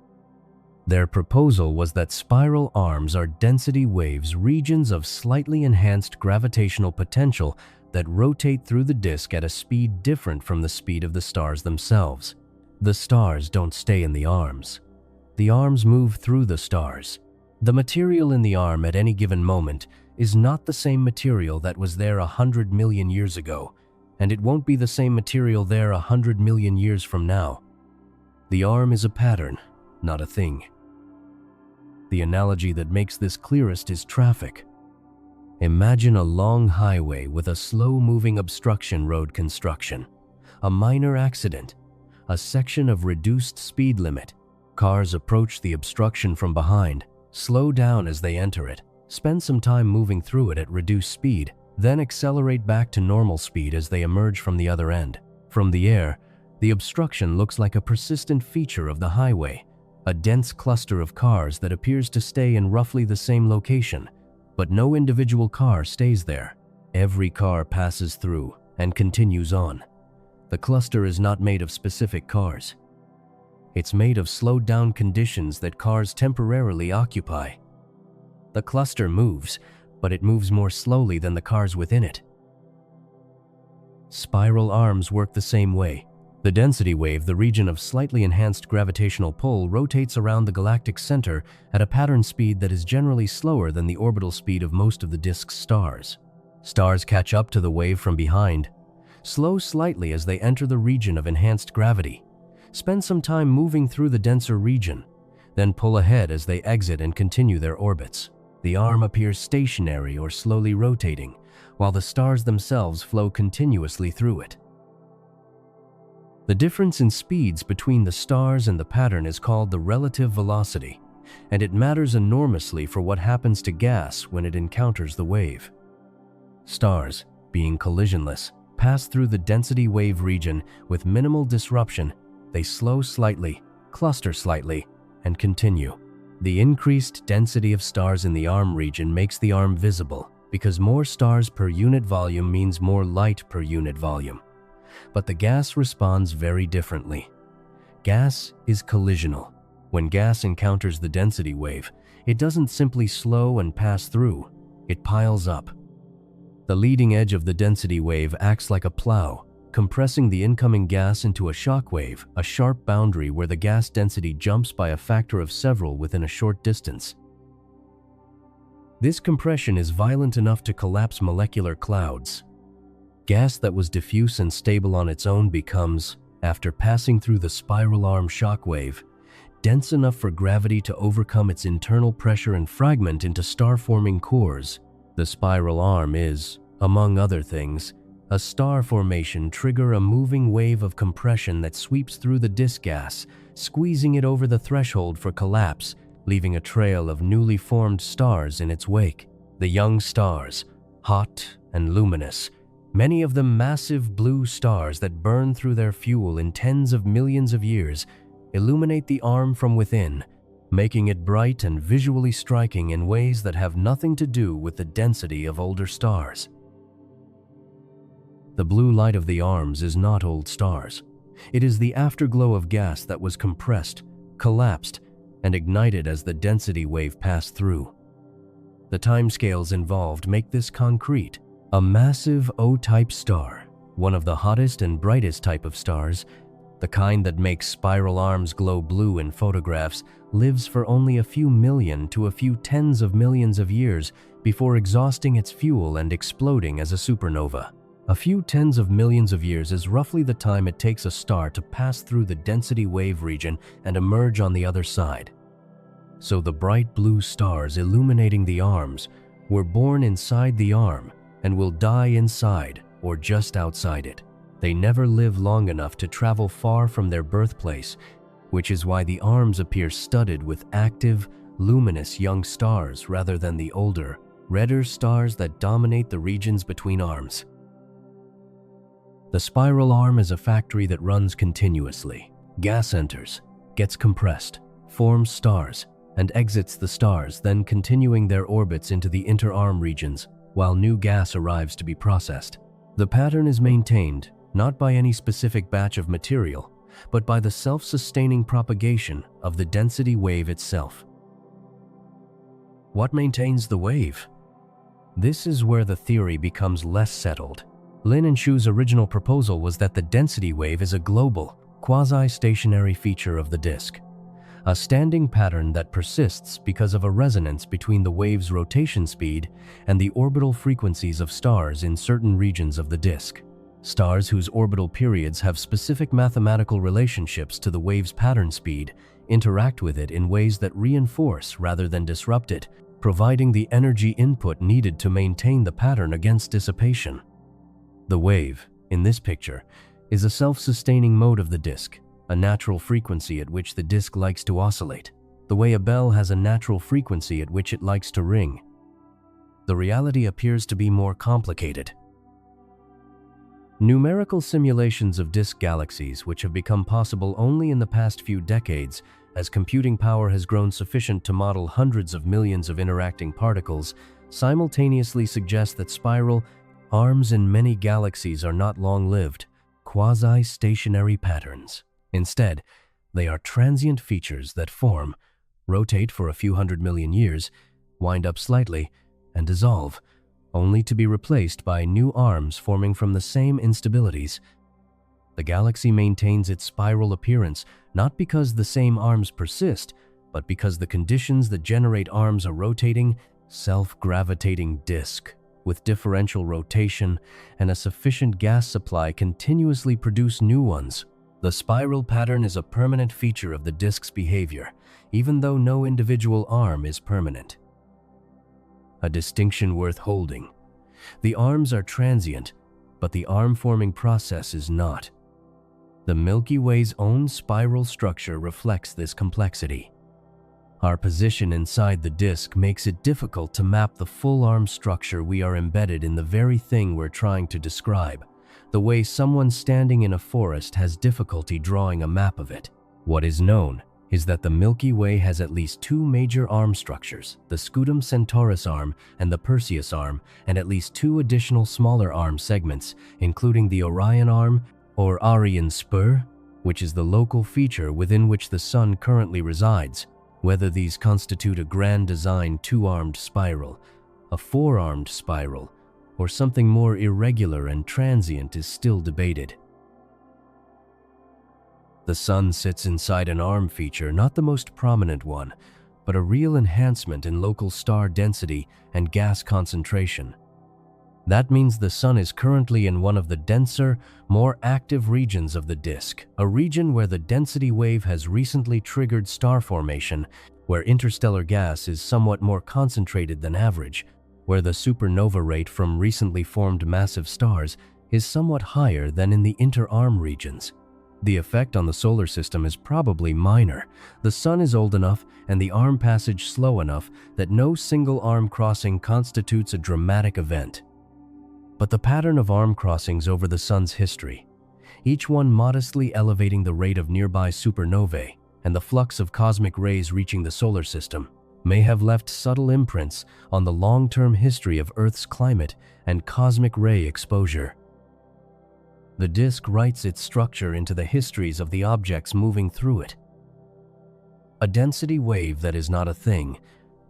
Speaker 1: Their proposal was that spiral arms are density waves, regions of slightly enhanced gravitational potential that rotate through the disk at a speed different from the speed of the stars themselves. The stars don't stay in the arms. The arms move through the stars. The material in the arm at any given moment is not the same material that was there 100 million years ago, and it won't be the same material there 100 million years from now. The arm is a pattern, not a thing. The analogy that makes this clearest is traffic. Imagine a long highway with a slow-moving obstruction road construction, a minor accident, a section of reduced speed limit. Cars approach the obstruction from behind, slow down as they enter it, spend some time moving through it at reduced speed, then accelerate back to normal speed as they emerge from the other end. From the air, the obstruction looks like a persistent feature of the highway, a dense cluster of cars that appears to stay in roughly the same location, but no individual car stays there. Every car passes through and continues on. The cluster is not made of specific cars. It's made of slowed-down conditions that cars temporarily occupy. The cluster moves, but it moves more slowly than the cars within it. Spiral arms work the same way. The density wave, the region of slightly enhanced gravitational pull, rotates around the galactic center at a pattern speed that is generally slower than the orbital speed of most of the disk's stars. Stars catch up to the wave from behind, slow slightly as they enter the region of enhanced gravity, spend some time moving through the denser region, then pull ahead as they exit and continue their orbits. The arm appears stationary or slowly rotating, while the stars themselves flow continuously through it. The difference in speeds between the stars and the pattern is called the relative velocity, and it matters enormously for what happens to gas when it encounters the wave. Stars, being collisionless, pass through the density wave region with minimal disruption. They slow slightly, cluster slightly, and continue. The increased density of stars in the arm region makes the arm visible, because more stars per unit volume means more light per unit volume. But the gas responds very differently. Gas is collisional. When gas encounters the density wave, it doesn't simply slow and pass through, it piles up. The leading edge of the density wave acts like a plow, compressing the incoming gas into a shock wave, a sharp boundary where the gas density jumps by a factor of several within a short distance. This compression is violent enough to collapse molecular clouds. Gas that was diffuse and stable on its own becomes, after passing through the spiral arm shock wave, dense enough for gravity to overcome its internal pressure and fragment into star-forming cores. The spiral arm is, among other things, a star formation trigger a moving wave of compression that sweeps through the disk gas, squeezing it over the threshold for collapse, leaving a trail of newly formed stars in its wake. The young stars, hot and luminous, many of them massive blue stars that burn through their fuel in tens of millions of years, illuminate the arm from within, making it bright and visually striking in ways that have nothing to do with the density of older stars. The blue light of the arms is not old stars. It is the afterglow of gas that was compressed, collapsed, and ignited as the density wave passed through. The timescales involved make this concrete. A massive O-type star, one of the hottest and brightest type of stars, the kind that makes spiral arms glow blue in photographs, lives for only a few million to a few tens of millions of years before exhausting its fuel and exploding as a supernova. A few tens of millions of years is roughly the time it takes a star to pass through the density wave region and emerge on the other side. So the bright blue stars illuminating the arms were born inside the arm and will die inside or just outside it. They never live long enough to travel far from their birthplace, which is why the arms appear studded with active, luminous young stars rather than the older, redder stars that dominate the regions between arms. The spiral arm is a factory that runs continuously. Gas enters, gets compressed, forms stars, and exits the stars, then continuing their orbits into the inter-arm regions, while new gas arrives to be processed. The pattern is maintained not by any specific batch of material, but by the self-sustaining propagation of the density wave itself. What maintains the wave? This is where the theory becomes less settled. Lin and Shu's original proposal was that the density wave is a global, quasi-stationary feature of the disk, a standing pattern that persists because of a resonance between the wave's rotation speed and the orbital frequencies of stars in certain regions of the disk. Stars whose orbital periods have specific mathematical relationships to the wave's pattern speed interact with it in ways that reinforce rather than disrupt it, providing the energy input needed to maintain the pattern against dissipation. The wave, in this picture, is a self-sustaining mode of the disk, a natural frequency at which the disk likes to oscillate, the way a bell has a natural frequency at which it likes to ring. The reality appears to be more complicated. Numerical simulations of disk galaxies, which have become possible only in the past few decades as computing power has grown sufficient to model hundreds of millions of interacting particles, simultaneously suggest that spiral arms in many galaxies are not long-lived, quasi-stationary patterns. Instead, they are transient features that form, rotate for a few 100 million years, wind up slightly, and dissolve, only to be replaced by new arms forming from the same instabilities. The galaxy maintains its spiral appearance not because the same arms persist, but because the conditions that generate arms a rotating, self-gravitating disk with differential rotation and a sufficient gas supply continuously produce new ones. The spiral pattern is a permanent feature of the disk's behavior, even though no individual arm is permanent. A distinction worth holding. The arms are transient, but the arm-forming process is not. The Milky Way's own spiral structure reflects this complexity. Our position inside the disk makes it difficult to map the full arm structure we are embedded in the very thing we're trying to describe, the way someone standing in a forest has difficulty drawing a map of it. What is known is that the Milky Way has at least two major arm structures, the Scutum Centaurus arm and the Perseus arm, and at least two additional smaller arm segments, including the Orion arm or Aryan spur, which is the local feature within which the Sun currently resides. Whether these constitute a grand design two-armed spiral, a four-armed spiral, or something more irregular and transient is still debated. The Sun sits inside an arm feature, not the most prominent one, but a real enhancement in local star density and gas concentration. That means the Sun is currently in one of the denser, more active regions of the disk, a region where the density wave has recently triggered star formation, where interstellar gas is somewhat more concentrated than average, where the supernova rate from recently formed massive stars is somewhat higher than in the inter-arm regions. The effect on the solar system is probably minor. The Sun is old enough and the arm passage slow enough that no single arm crossing constitutes a dramatic event. But the pattern of arm crossings over the Sun's history, each one modestly elevating the rate of nearby supernovae and the flux of cosmic rays reaching the solar system, may have left subtle imprints on the long-term history of Earth's climate and cosmic ray exposure. The disk writes its structure into the histories of the objects moving through it. A density wave that is not a thing,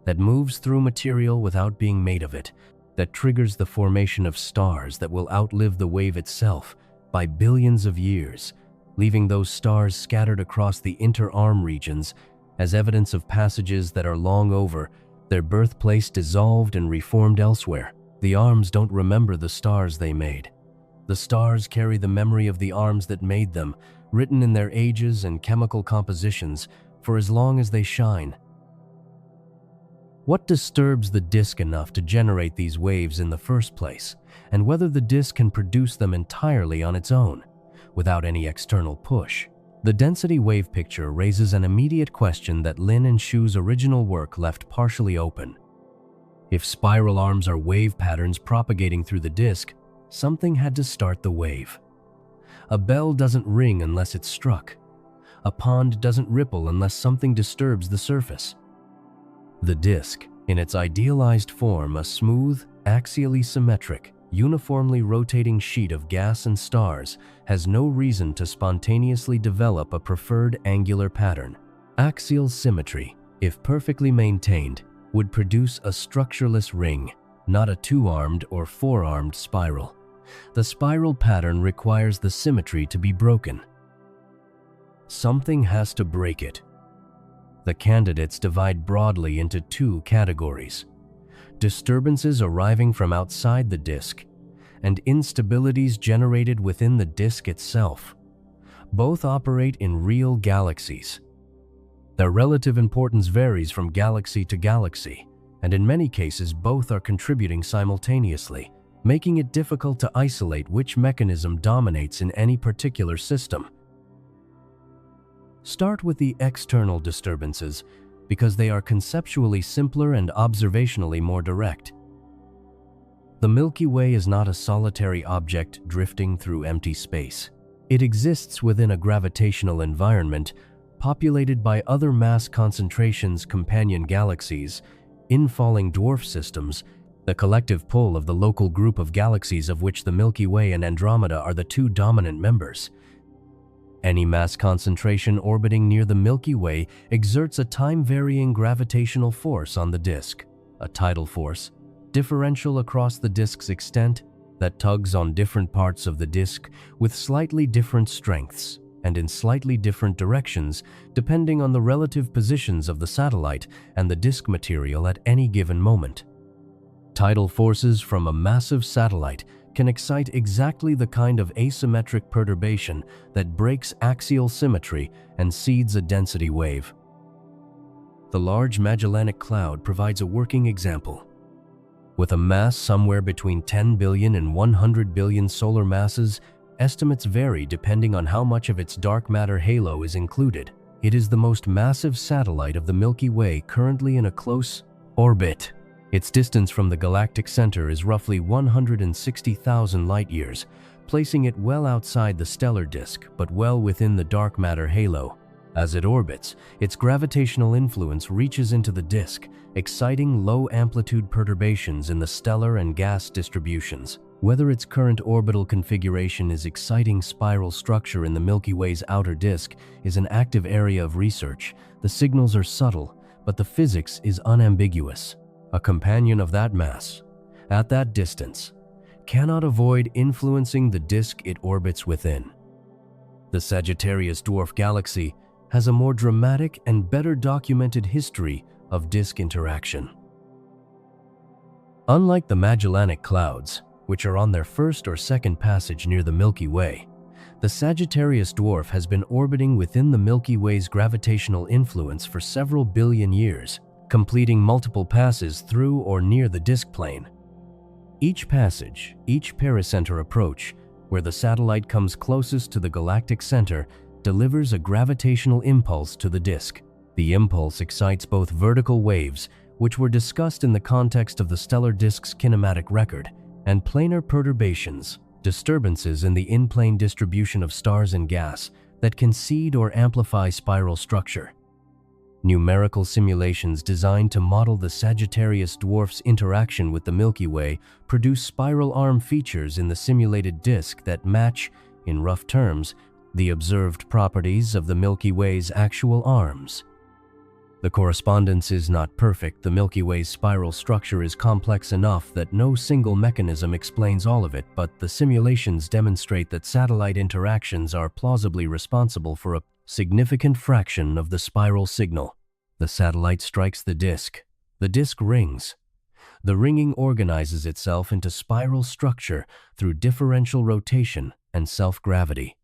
Speaker 1: that moves through material without being made of it, that triggers the formation of stars that will outlive the wave itself by billions of years, leaving those stars scattered across the inter-arm regions as evidence of passages that are long over, their birthplace dissolved and reformed elsewhere. The arms don't remember the stars they made. The stars carry the memory of the arms that made them, written in their ages and chemical compositions, for as long as they shine. What disturbs the disk enough to generate these waves in the first place, and whether the disk can produce them entirely on its own, without any external push? The density wave picture raises an immediate question that Lin and Shu's original work left partially open. If spiral arms are wave patterns propagating through the disk, something had to start the wave. A bell doesn't ring unless it's struck. A pond doesn't ripple unless something disturbs the surface. The disk, in its idealized form, a smooth, axially symmetric, uniformly rotating sheet of gas and stars, has no reason to spontaneously develop a preferred angular pattern. Axial symmetry, if perfectly maintained, would produce a structureless ring, not a two-armed or four-armed spiral. The spiral pattern requires the symmetry to be broken. Something has to break it. The candidates divide broadly into two categories: disturbances arriving from outside the disk, and instabilities generated within the disk itself. Both operate in real galaxies. Their relative importance varies from galaxy to galaxy, and in many cases both are contributing simultaneously, making it difficult to isolate which mechanism dominates in any particular system. Start with the external disturbances, because they are conceptually simpler and observationally more direct. The Milky Way is not a solitary object drifting through empty space. It exists within a gravitational environment populated by other mass concentrations, companion galaxies, infalling dwarf systems, the collective pull of the local group of galaxies of which the Milky Way and Andromeda are the two dominant members. Any mass concentration orbiting near the Milky Way exerts a time-varying gravitational force on the disk, a tidal force, differential across the disk's extent, that tugs on different parts of the disk with slightly different strengths and in slightly different directions depending on the relative positions of the satellite and the disk material at any given moment. Tidal forces from a massive satellite can excite exactly the kind of asymmetric perturbation that breaks axial symmetry and seeds a density wave. The Large Magellanic Cloud provides a working example. With a mass somewhere between 10 billion and 100 billion solar masses, estimates vary depending on how much of its dark matter halo is included. It is the most massive satellite of the Milky Way currently in a close orbit. Its distance from the galactic center is roughly 160,000 light-years, placing it well outside the stellar disk but well within the dark matter halo. As it orbits, its gravitational influence reaches into the disk, exciting low-amplitude perturbations in the stellar and gas distributions. Whether its current orbital configuration is exciting spiral structure in the Milky Way's outer disk is an active area of research. The signals are subtle, but the physics is unambiguous. A companion of that mass, at that distance, cannot avoid influencing the disk it orbits within. The Sagittarius dwarf galaxy has a more dramatic and better documented history of disk interaction. Unlike the Magellanic Clouds, which are on their first or second passage near the Milky Way, the Sagittarius dwarf has been orbiting within the Milky Way's gravitational influence for several billion years, completing multiple passes through or near the disk plane. Each passage, each pericenter approach, where the satellite comes closest to the galactic center, delivers a gravitational impulse to the disk. The impulse excites both vertical waves, which were discussed in the context of the stellar disk's kinematic record, and planar perturbations, disturbances in the in-plane distribution of stars and gas that can seed or amplify spiral structure. Numerical simulations designed to model the Sagittarius dwarf's interaction with the Milky Way produce spiral arm features in the simulated disk that match, in rough terms, the observed properties of the Milky Way's actual arms. The correspondence is not perfect. The Milky Way's spiral structure is complex enough that no single mechanism explains all of it, but the simulations demonstrate that satellite interactions are plausibly responsible for a significant fraction of the spiral signal. The satellite strikes the disk rings. The ringing organizes itself into spiral structure through differential rotation and self-gravity.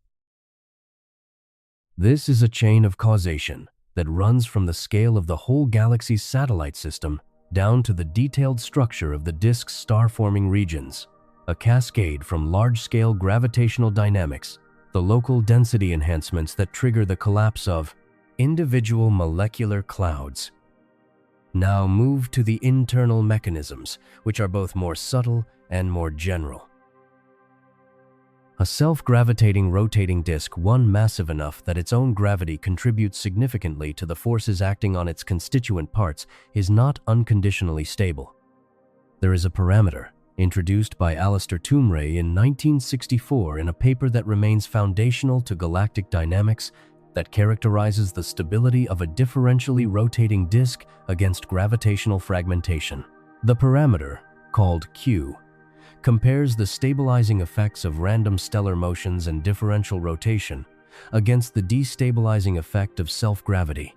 Speaker 1: This is a chain of causation that runs from the scale of the whole galaxy's satellite system down to the detailed structure of the disk's star-forming regions, a cascade from large-scale gravitational dynamics, the local density enhancements that trigger the collapse of individual molecular clouds. Now move to the internal mechanisms, which are both more subtle and more general. A self-gravitating rotating disk, one massive enough that its own gravity contributes significantly to the forces acting on its constituent parts, is not unconditionally stable. There is a parameter, introduced by Alistair Toomray in 1964 in a paper that remains foundational to galactic dynamics, that characterizes the stability of a differentially rotating disk against gravitational fragmentation. The parameter, called Q, compares the stabilizing effects of random stellar motions and differential rotation against the destabilizing effect of self-gravity.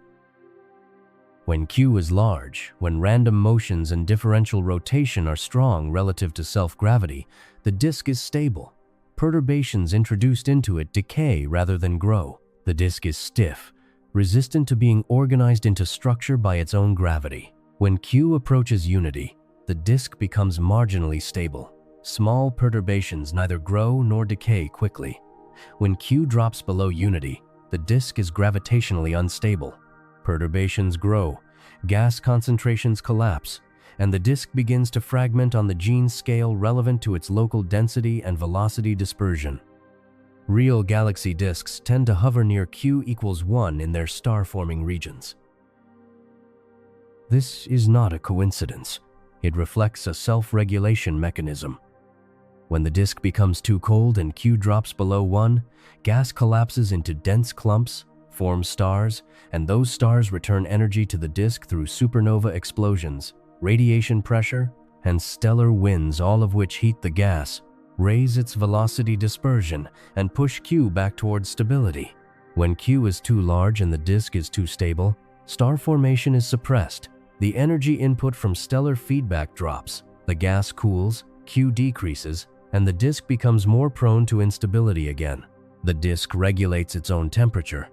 Speaker 1: When Q is large, when random motions and differential rotation are strong relative to self-gravity, the disk is stable. Perturbations introduced into it decay rather than grow. The disk is stiff, resistant to being organized into structure by its own gravity. When Q approaches unity, the disk becomes marginally stable. Small perturbations neither grow nor decay quickly. When Q drops below unity, the disk is gravitationally unstable. Perturbations grow, gas concentrations collapse, and the disk begins to fragment on the gene scale relevant to its local density and velocity dispersion. Real galaxy disks tend to hover near Q equals 1 in their star-forming regions. This is not a coincidence. It reflects a self-regulation mechanism. When the disk becomes too cold and Q drops below 1, gas collapses into dense clumps, forms stars, and those stars return energy to the disk through supernova explosions, radiation pressure, and stellar winds, all of which heat the gas, raise its velocity dispersion, and push Q back towards stability. When Q is too large and the disk is too stable, star formation is suppressed. The energy input from stellar feedback drops, the gas cools, Q decreases, and the disk becomes more prone to instability again. The disk regulates its own temperature,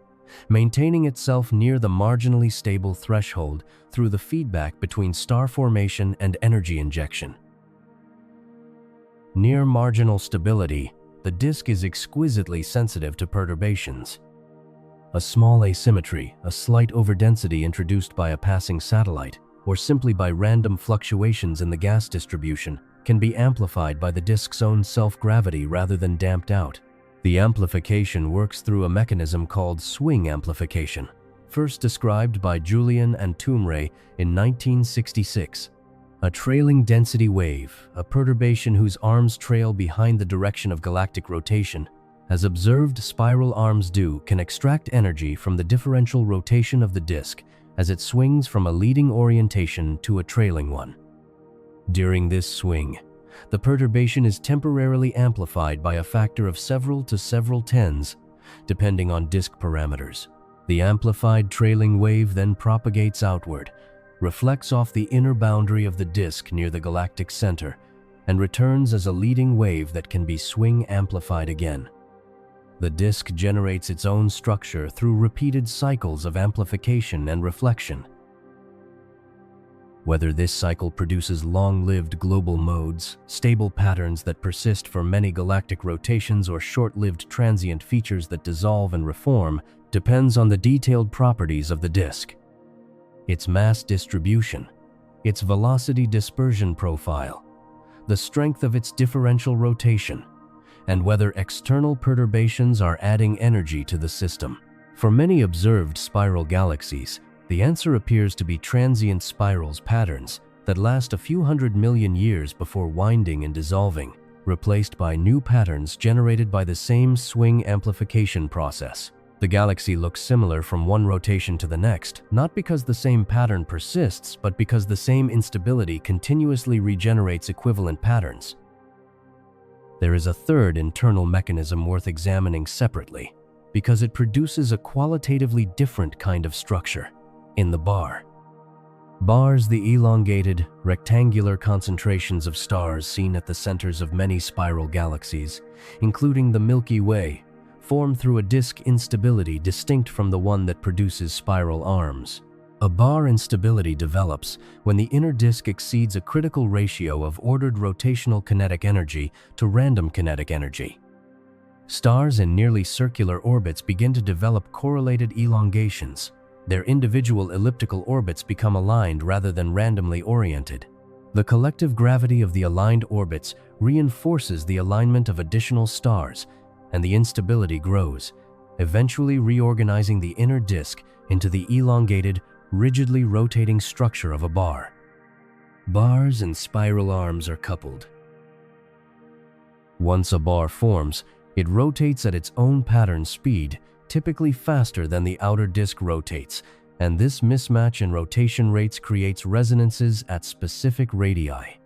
Speaker 1: maintaining itself near the marginally stable threshold through the feedback between star formation and energy injection. Near marginal stability, the disk is exquisitely sensitive to perturbations. A small asymmetry, a slight overdensity introduced by a passing satellite, or simply by random fluctuations in the gas distribution, can be amplified by the disk's own self-gravity rather than damped out. The amplification works through a mechanism called swing amplification, first described by Julian and Toomray in 1966. A trailing density wave, a perturbation whose arms trail behind the direction of galactic rotation, as observed spiral arms do, can extract energy from the differential rotation of the disk as it swings from a leading orientation to a trailing one. During this swing, the perturbation is temporarily amplified by a factor of several to several tens, depending on disk parameters. The amplified trailing wave then propagates outward, reflects off the inner boundary of the disk near the galactic center, and returns as a leading wave that can be swing amplified again. The disk generates its own structure through repeated cycles of amplification and reflection. Whether this cycle produces long-lived global modes, stable patterns that persist for many galactic rotations, or short-lived transient features that dissolve and reform, depends on the detailed properties of the disk. Its mass distribution, its velocity dispersion profile, the strength of its differential rotation, and whether external perturbations are adding energy to the system. For many observed spiral galaxies, the answer appears to be transient spirals patterns that last a few hundred million years before winding and dissolving, replaced by new patterns generated by the same swing amplification process. The galaxy looks similar from one rotation to the next, not because the same pattern persists, but because the same instability continuously regenerates equivalent patterns. There is a third internal mechanism worth examining separately, because it produces a qualitatively different kind of structure. In the bar. Bars, the elongated, rectangular concentrations of stars seen at the centers of many spiral galaxies, including the Milky Way, form through a disk instability distinct from the one that produces spiral arms. A bar instability develops when the inner disk exceeds a critical ratio of ordered rotational kinetic energy to random kinetic energy. Stars in nearly circular orbits begin to develop correlated elongations. Their individual elliptical orbits become aligned rather than randomly oriented. The collective gravity of the aligned orbits reinforces the alignment of additional stars, and the instability grows, eventually reorganizing the inner disk into the elongated, rigidly rotating structure of a bar. Bars and spiral arms are coupled. Once a bar forms, it rotates at its own pattern speed, typically faster than the outer disk rotates, and this mismatch in rotation rates creates resonances at specific radii.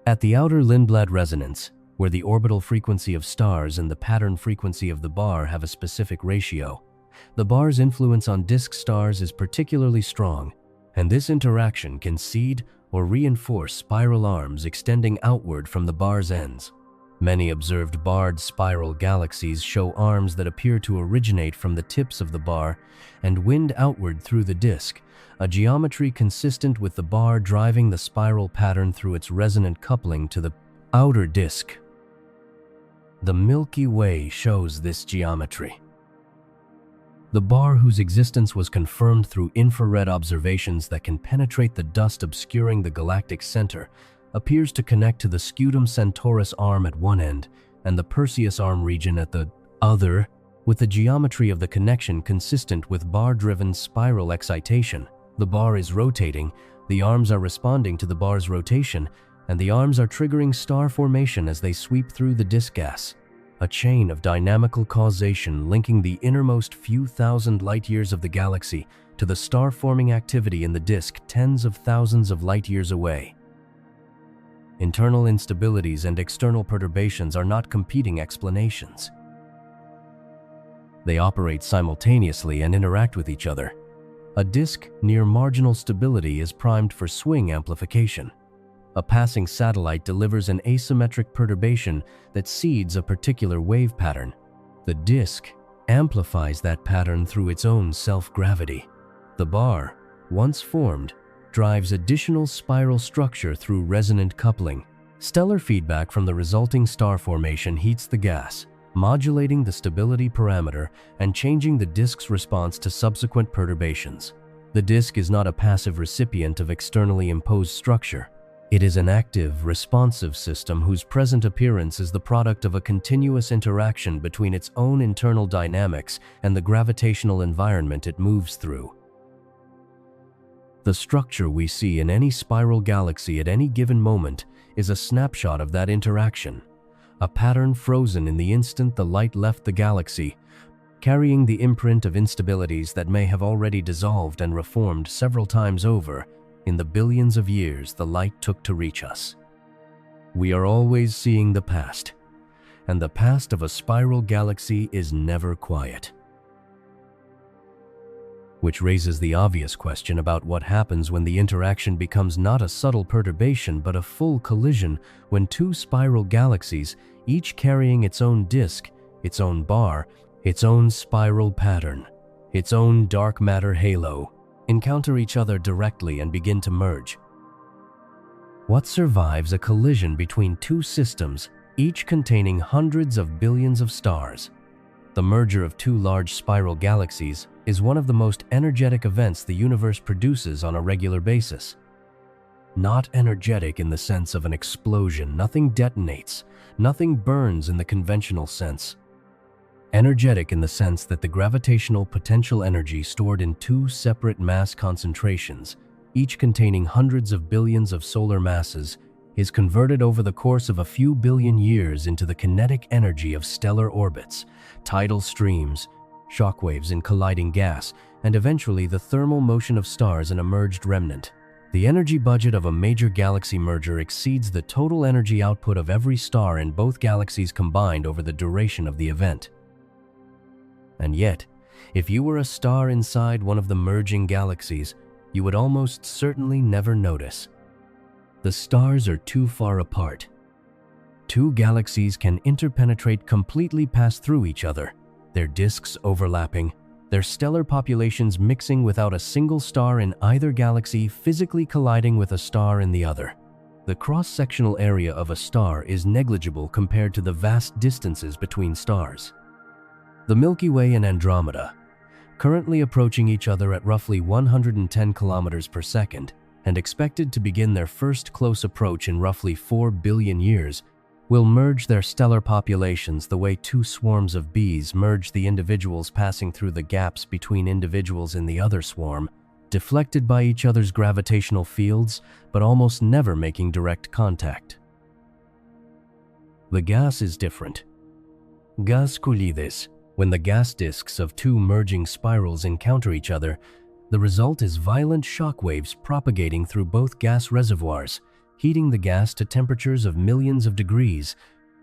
Speaker 1: At the outer Lindblad resonance, where the orbital frequency of stars and the pattern frequency of the bar have a specific ratio, the bar's influence on disk stars is particularly strong, and this interaction can seed or reinforce spiral arms extending outward from the bar's ends. Many observed barred spiral galaxies show arms that appear to originate from the tips of the bar and wind outward through the disk, a geometry consistent with the bar driving the spiral pattern through its resonant coupling to the outer disk. The Milky Way shows this geometry. The bar, whose existence was confirmed through infrared observations that can penetrate the dust obscuring the galactic center, appears to connect to the Scutum Centaurus arm at one end and the Perseus arm region at the other, with the geometry of the connection consistent with bar-driven spiral excitation. The bar is rotating, the arms are responding to the bar's rotation, and the arms are triggering star formation as they sweep through the disk gas. A chain of dynamical causation linking the innermost few thousand light-years of the galaxy to the star-forming activity in the disk tens of thousands of light-years away. Internal instabilities and external perturbations are not competing explanations. They operate simultaneously and interact with each other. A disk near marginal stability is primed for swing amplification. A passing satellite delivers an asymmetric perturbation that seeds a particular wave pattern. The disk amplifies that pattern through its own self-gravity. The bar, once formed, drives additional spiral structure through resonant coupling. Stellar feedback from the resulting star formation heats the gas, modulating the stability parameter and changing the disk's response to subsequent perturbations. The disk is not a passive recipient of externally imposed structure. It is an active, responsive system whose present appearance is the product of a continuous interaction between its own internal dynamics and the gravitational environment it moves through. The structure we see in any spiral galaxy at any given moment is a snapshot of that interaction, a pattern frozen in the instant the light left the galaxy, carrying the imprint of instabilities that may have already dissolved and reformed several times over in the billions of years the light took to reach us. We are always seeing the past, and the past of a spiral galaxy is never quiet. Which raises the obvious question about what happens when the interaction becomes not a subtle perturbation but a full collision, when two spiral galaxies, each carrying its own disk, its own bar, its own spiral pattern, its own dark matter halo, encounter each other directly and begin to merge. What survives a collision between two systems, each containing hundreds of billions of stars? The merger of two large spiral galaxies is one of the most energetic events the universe produces on a regular basis. Not energetic in the sense of an explosion, nothing detonates, nothing burns in the conventional sense. Energetic in the sense that the gravitational potential energy stored in two separate mass concentrations, each containing hundreds of billions of solar masses, is converted over the course of a few billion years into the kinetic energy of stellar orbits, tidal streams, shockwaves in colliding gas, and eventually the thermal motion of stars and a merged remnant. The energy budget of a major galaxy merger exceeds the total energy output of every star in both galaxies combined over the duration of the event. And yet, if you were a star inside one of the merging galaxies, you would almost certainly never notice. The stars are too far apart. Two galaxies can interpenetrate completely pass through each other, their disks overlapping, their stellar populations mixing without a single star in either galaxy physically colliding with a star in the other. The cross-sectional area of a star is negligible compared to the vast distances between stars. The Milky Way and Andromeda, currently approaching each other at roughly 110 kilometers per second and expected to begin their first close approach in roughly 4 billion years, will merge their stellar populations the way two swarms of bees merge the individuals passing through the gaps between individuals in the other swarm, deflected by each other's gravitational fields, but almost never making direct contact. The gas is different. Gas coulides. When the gas disks of two merging spirals encounter each other, the result is violent shock waves propagating through both gas reservoirs, heating the gas to temperatures of millions of degrees,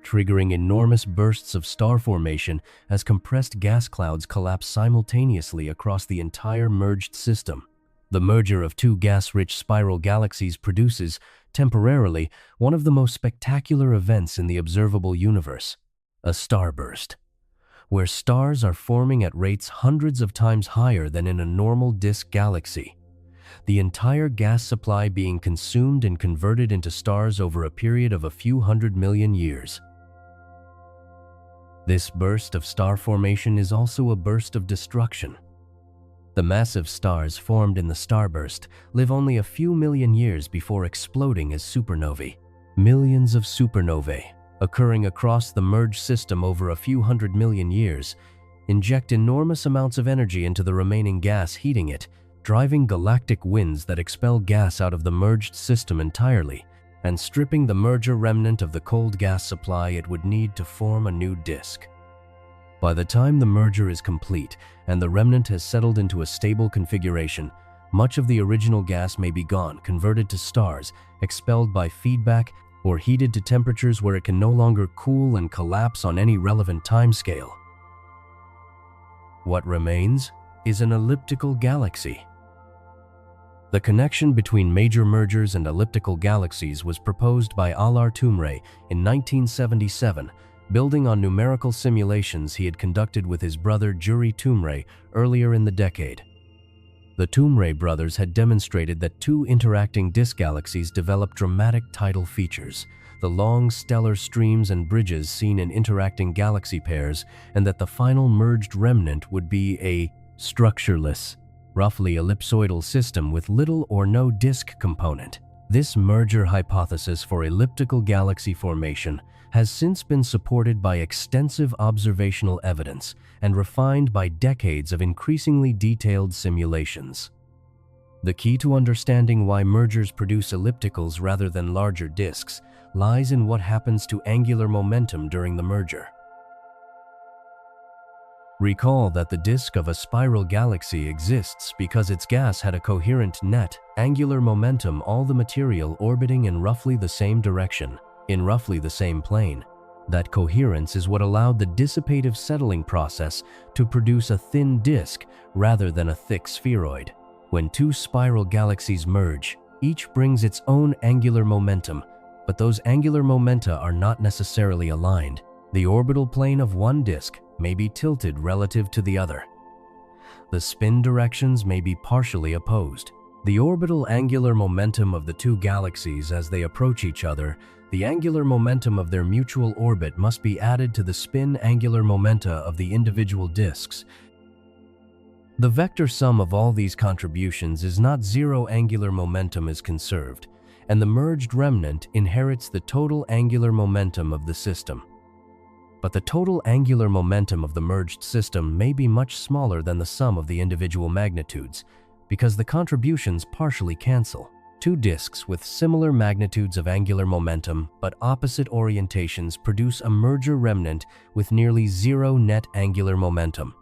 Speaker 1: triggering enormous bursts of star formation as compressed gas clouds collapse simultaneously across the entire merged system. The merger of two gas-rich spiral galaxies produces, temporarily, one of the most spectacular events in the observable universe, a starburst, where stars are forming at rates hundreds of times higher than in a normal disk galaxy, the entire gas supply being consumed and converted into stars over a period of a few 100 million years. This burst of star formation is also a burst of destruction. The massive stars formed in the starburst live only a few million years before exploding as supernovae. Millions of supernovae, occurring across the merged system over a few 100 million years, inject enormous amounts of energy into the remaining gas, heating it, driving galactic winds that expel gas out of the merged system entirely, and stripping the merger remnant of the cold gas supply it would need to form a new disk. By the time the merger is complete and the remnant has settled into a stable configuration, much of the original gas may be gone, converted to stars, expelled by feedback, or heated to temperatures where it can no longer cool and collapse on any relevant timescale. What remains is an elliptical galaxy. The connection between major mergers and elliptical galaxies was proposed by Alar Toumre in 1977, building on numerical simulations he had conducted with his brother Jury Toumre earlier in the decade. The Toumre brothers had demonstrated that two interacting disk galaxies develop dramatic tidal features, the long stellar streams and bridges seen in interacting galaxy pairs, and that the final merged remnant would be a structureless, roughly ellipsoidal system with little or no disk component. This merger hypothesis for elliptical galaxy formation has since been supported by extensive observational evidence and refined by decades of increasingly detailed simulations. The key to understanding why mergers produce ellipticals rather than larger disks lies in what happens to angular momentum during the merger. Recall that the disk of a spiral galaxy exists because its gas had a coherent net angular momentum, all the material orbiting in roughly the same direction, in roughly the same plane. That coherence is what allowed the dissipative settling process to produce a thin disk rather than a thick spheroid. When two spiral galaxies merge, each brings its own angular momentum, but those angular momenta are not necessarily aligned. The orbital plane of one disk may be tilted relative to the other. The spin directions may be partially opposed. The orbital angular momentum of the two galaxies as they approach each other, the angular momentum of their mutual orbit must be added to the spin angular momenta of the individual disks. The vector sum of all these contributions is not zero. Angular momentum is conserved, and the merged remnant inherits the total angular momentum of the system. But the total angular momentum of the merged system may be much smaller than the sum of the individual magnitudes, because the contributions partially cancel. Two disks with similar magnitudes of angular momentum but opposite orientations produce a merger remnant with nearly zero net angular momentum.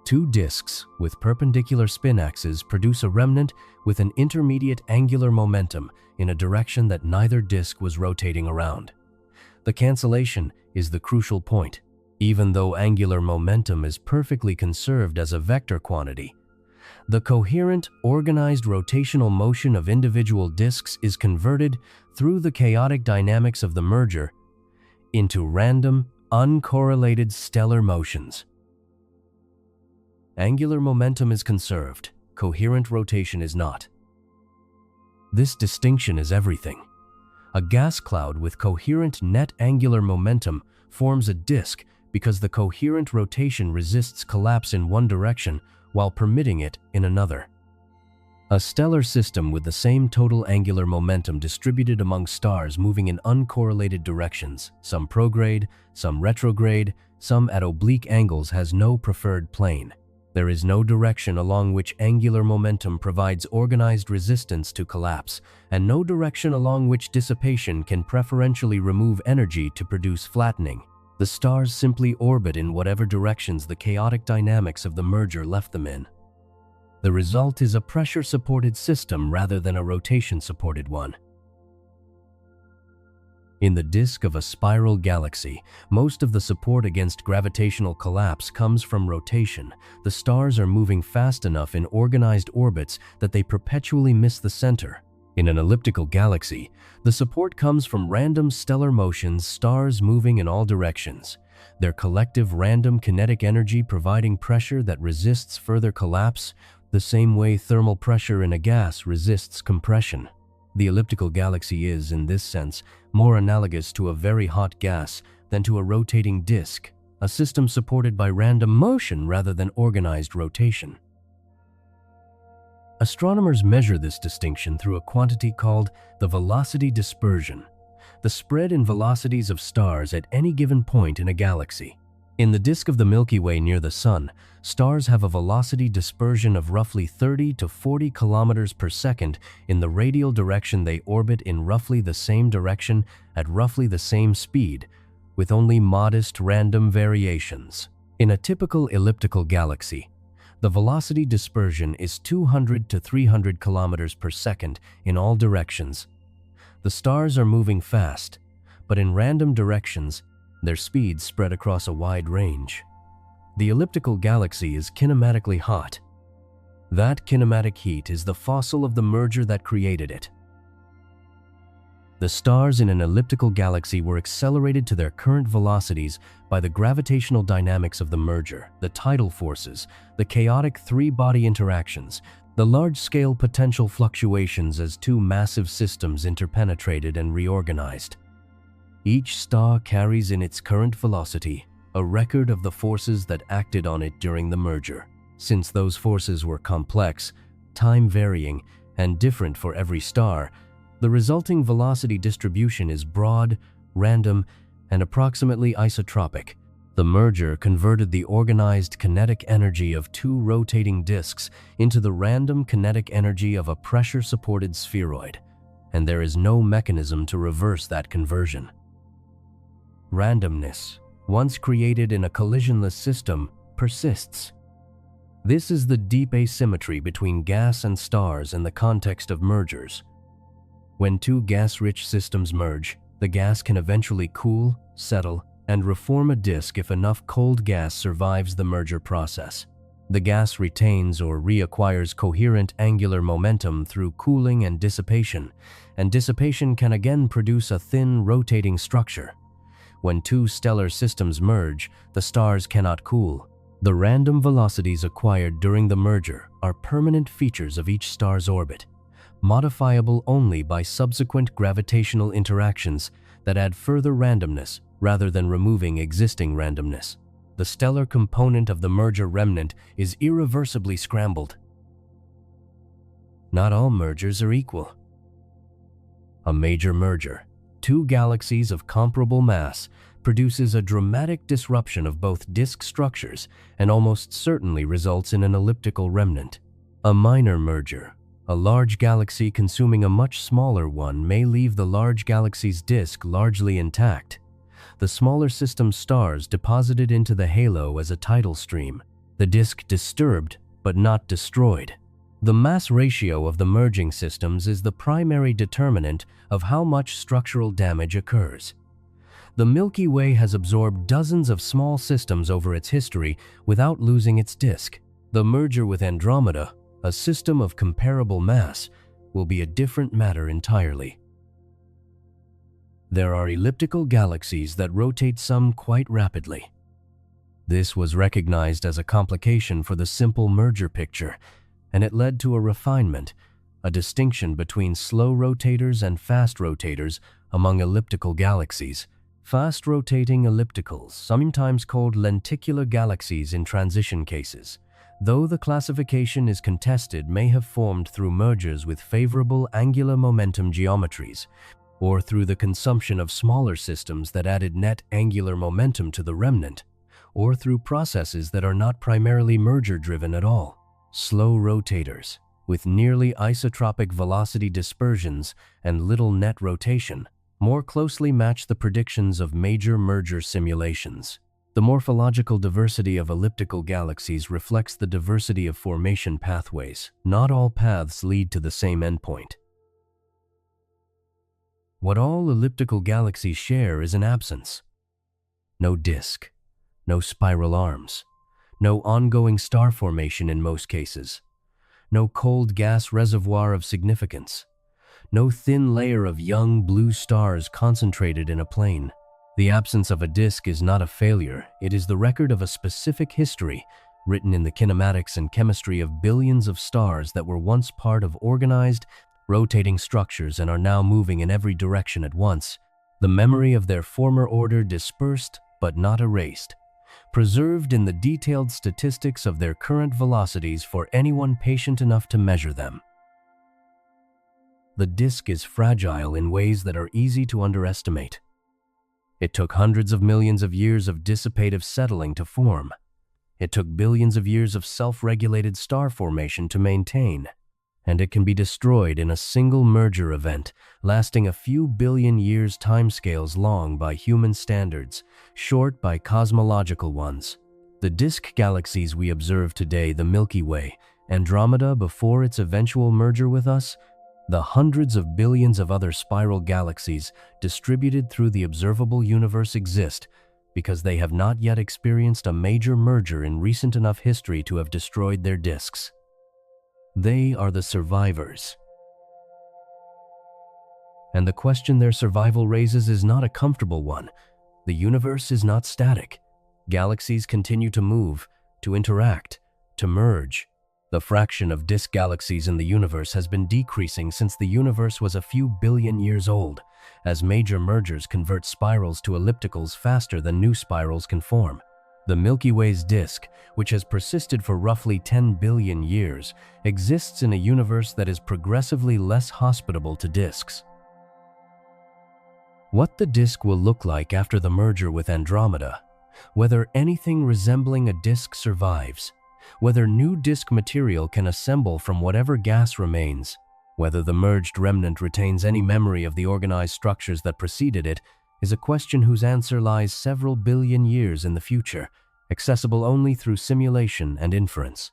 Speaker 1: Two disks with perpendicular spin axes produce a remnant with an intermediate angular momentum in a direction that neither disk was rotating around. The cancellation is the crucial point. Even though angular momentum is perfectly conserved as a vector quantity, the coherent, organized rotational motion of individual disks is converted through the chaotic dynamics of the merger into random, uncorrelated stellar motions. Angular momentum is conserved, coherent rotation is not. This distinction is everything. A gas cloud with coherent net angular momentum forms a disk because the coherent rotation resists collapse in one direction while permitting it in another. A stellar system with the same total angular momentum distributed among stars moving in uncorrelated directions, some prograde, some retrograde, some at oblique angles, has no preferred plane. There is no direction along which angular momentum provides organized resistance to collapse, and no direction along which dissipation can preferentially remove energy to produce flattening. The stars simply orbit in whatever directions the chaotic dynamics of the merger left them in. The result is a pressure-supported system rather than a rotation-supported one. In the disk of a spiral galaxy, most of the support against gravitational collapse comes from rotation. The stars are moving fast enough in organized orbits that they perpetually miss the center. In an elliptical galaxy, the support comes from random stellar motions, stars moving in all directions, their collective random kinetic energy providing pressure that resists further collapse, the same way thermal pressure in a gas resists compression. The elliptical galaxy is, in this sense, more analogous to a very hot gas than to a rotating disk, a system supported by random motion rather than organized rotation. Astronomers measure this distinction through a quantity called the velocity dispersion, the spread in velocities of stars at any given point in a galaxy. In the disk of the Milky Way near the Sun, stars have a velocity dispersion of roughly 30 to 40 kilometers per second in the radial direction. They orbit in roughly the same direction at roughly the same speed, with only modest random variations. In a typical elliptical galaxy, the velocity dispersion is 200 to 300 kilometers per second in all directions. The stars are moving fast, but in random directions, their speeds spread across a wide range. The elliptical galaxy is kinematically hot. That kinematic heat is the fossil of the merger that created it. The stars in an elliptical galaxy were accelerated to their current velocities by the gravitational dynamics of the merger, the tidal forces, the chaotic three-body interactions, the large-scale potential fluctuations as two massive systems interpenetrated and reorganized. Each star carries in its current velocity a record of the forces that acted on it during the merger. Since those forces were complex, time-varying, and different for every star, the resulting velocity distribution is broad, random, and approximately isotropic. The merger converted the organized kinetic energy of two rotating disks into the random kinetic energy of a pressure-supported spheroid, and there is no mechanism to reverse that conversion. Randomness, once created in a collisionless system, persists. This is the deep asymmetry between gas and stars in the context of mergers. When two gas-rich systems merge, The gas can eventually cool, settle, and reform a disk if enough cold gas survives the merger process. The gas retains or reacquires coherent angular momentum through cooling and dissipation can again produce a thin, rotating structure. When two stellar systems merge, the stars cannot cool. The random velocities acquired during the merger are permanent features of each star's orbit, modifiable only by subsequent gravitational interactions that add further randomness rather than removing existing randomness. The stellar component of the merger remnant is irreversibly scrambled. Not all mergers are equal. A major merger, two galaxies of comparable mass, produces a dramatic disruption of both disk structures and almost certainly results in an elliptical remnant. A minor merger, a large galaxy consuming a much smaller one, may leave the large galaxy's disk largely intact. The smaller system stars deposited into the halo as a tidal stream, the disk disturbed but not destroyed. The mass ratio of the merging systems is the primary determinant of how much structural damage occurs. The Milky Way has absorbed dozens of small systems over its history without losing its disk. The merger with Andromeda, a system of comparable mass, will be a different matter entirely. There are elliptical galaxies that rotate some quite rapidly. This was recognized as a complication for the simple merger picture, and it led to a refinement, a distinction between slow rotators and fast rotators among elliptical galaxies. Fast-rotating ellipticals, sometimes called lenticular galaxies in transition cases, though the classification is contested, may have formed through mergers with favorable angular momentum geometries, or through the consumption of smaller systems that added net angular momentum to the remnant, or through processes that are not primarily merger-driven at all. Slow rotators, with nearly isotropic velocity dispersions and little net rotation, more closely match the predictions of major merger simulations. The morphological diversity of elliptical galaxies reflects the diversity of formation pathways. Not all paths lead to the same endpoint. What all elliptical galaxies share is an absence. No disk, no spiral arms, no ongoing star formation in most cases, no cold gas reservoir of significance, no thin layer of young blue stars concentrated in a plane. The absence of a disk is not a failure, it is the record of a specific history written in the kinematics and chemistry of billions of stars that were once part of organized, rotating structures and are now moving in every direction at once. The memory of their former order dispersed but not erased, preserved in the detailed statistics of their current velocities for anyone patient enough to measure them. The disk is fragile in ways that are easy to underestimate. It took hundreds of millions of years of dissipative settling to form. It took billions of years of self-regulated star formation to maintain. And it can be destroyed in a single merger event, lasting a few billion years timescales long by human standards, short by cosmological ones. The disk galaxies we observe today, the Milky Way, Andromeda before its eventual merger with us, the hundreds of billions of other spiral galaxies distributed through the observable universe exist because they have not yet experienced a major merger in recent enough history to have destroyed their disks. They are the survivors. And the question their survival raises is not a comfortable one. The universe is not static. Galaxies continue to move, to interact, to merge. The fraction of disk galaxies in the universe has been decreasing since the universe was a few billion years old, as major mergers convert spirals to ellipticals faster than new spirals can form. The Milky Way's disk, which has persisted for roughly 10 billion years, exists in a universe that is progressively less hospitable to disks. What the disk will look like after the merger with Andromeda, whether anything resembling a disk survives, whether new disk material can assemble from whatever gas remains, whether the merged remnant retains any memory of the organized structures that preceded it, is a question whose answer lies several billion years in the future, accessible only through simulation and inference.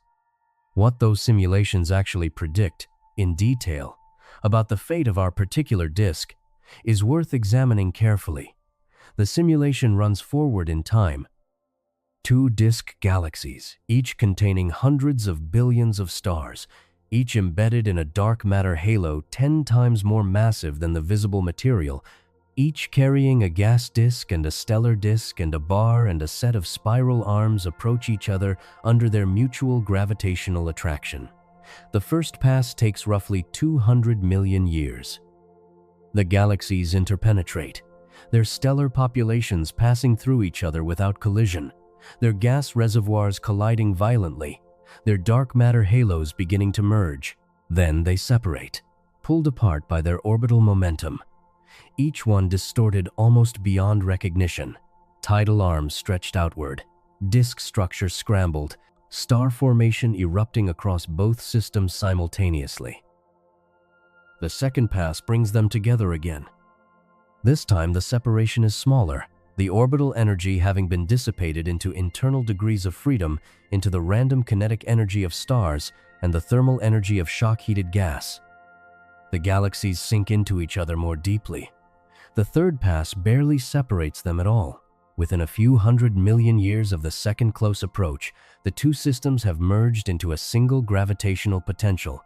Speaker 1: What those simulations actually predict, in detail, about the fate of our particular disk, is worth examining carefully. The simulation runs forward in time. Two disk galaxies, each containing hundreds of billions of stars, each embedded in a dark matter halo 10 times more massive than the visible material, each carrying a gas disk and a stellar disk and a bar and a set of spiral arms approach each other under their mutual gravitational attraction. The first pass takes roughly 200 million years. The galaxies interpenetrate, their stellar populations passing through each other without collision, their gas reservoirs colliding violently, their dark matter halos beginning to merge. Then they separate, pulled apart by their orbital momentum, each one distorted almost beyond recognition, tidal arms stretched outward, disk structure scrambled, star formation erupting across both systems simultaneously. The second pass brings them together again. This time the separation is smaller, the orbital energy having been dissipated into internal degrees of freedom into the random kinetic energy of stars and the thermal energy of shock-heated gas. The galaxies sink into each other more deeply. The third pass barely separates them at all. Within a few 100 million years of the second close approach, the two systems have merged into a single gravitational potential.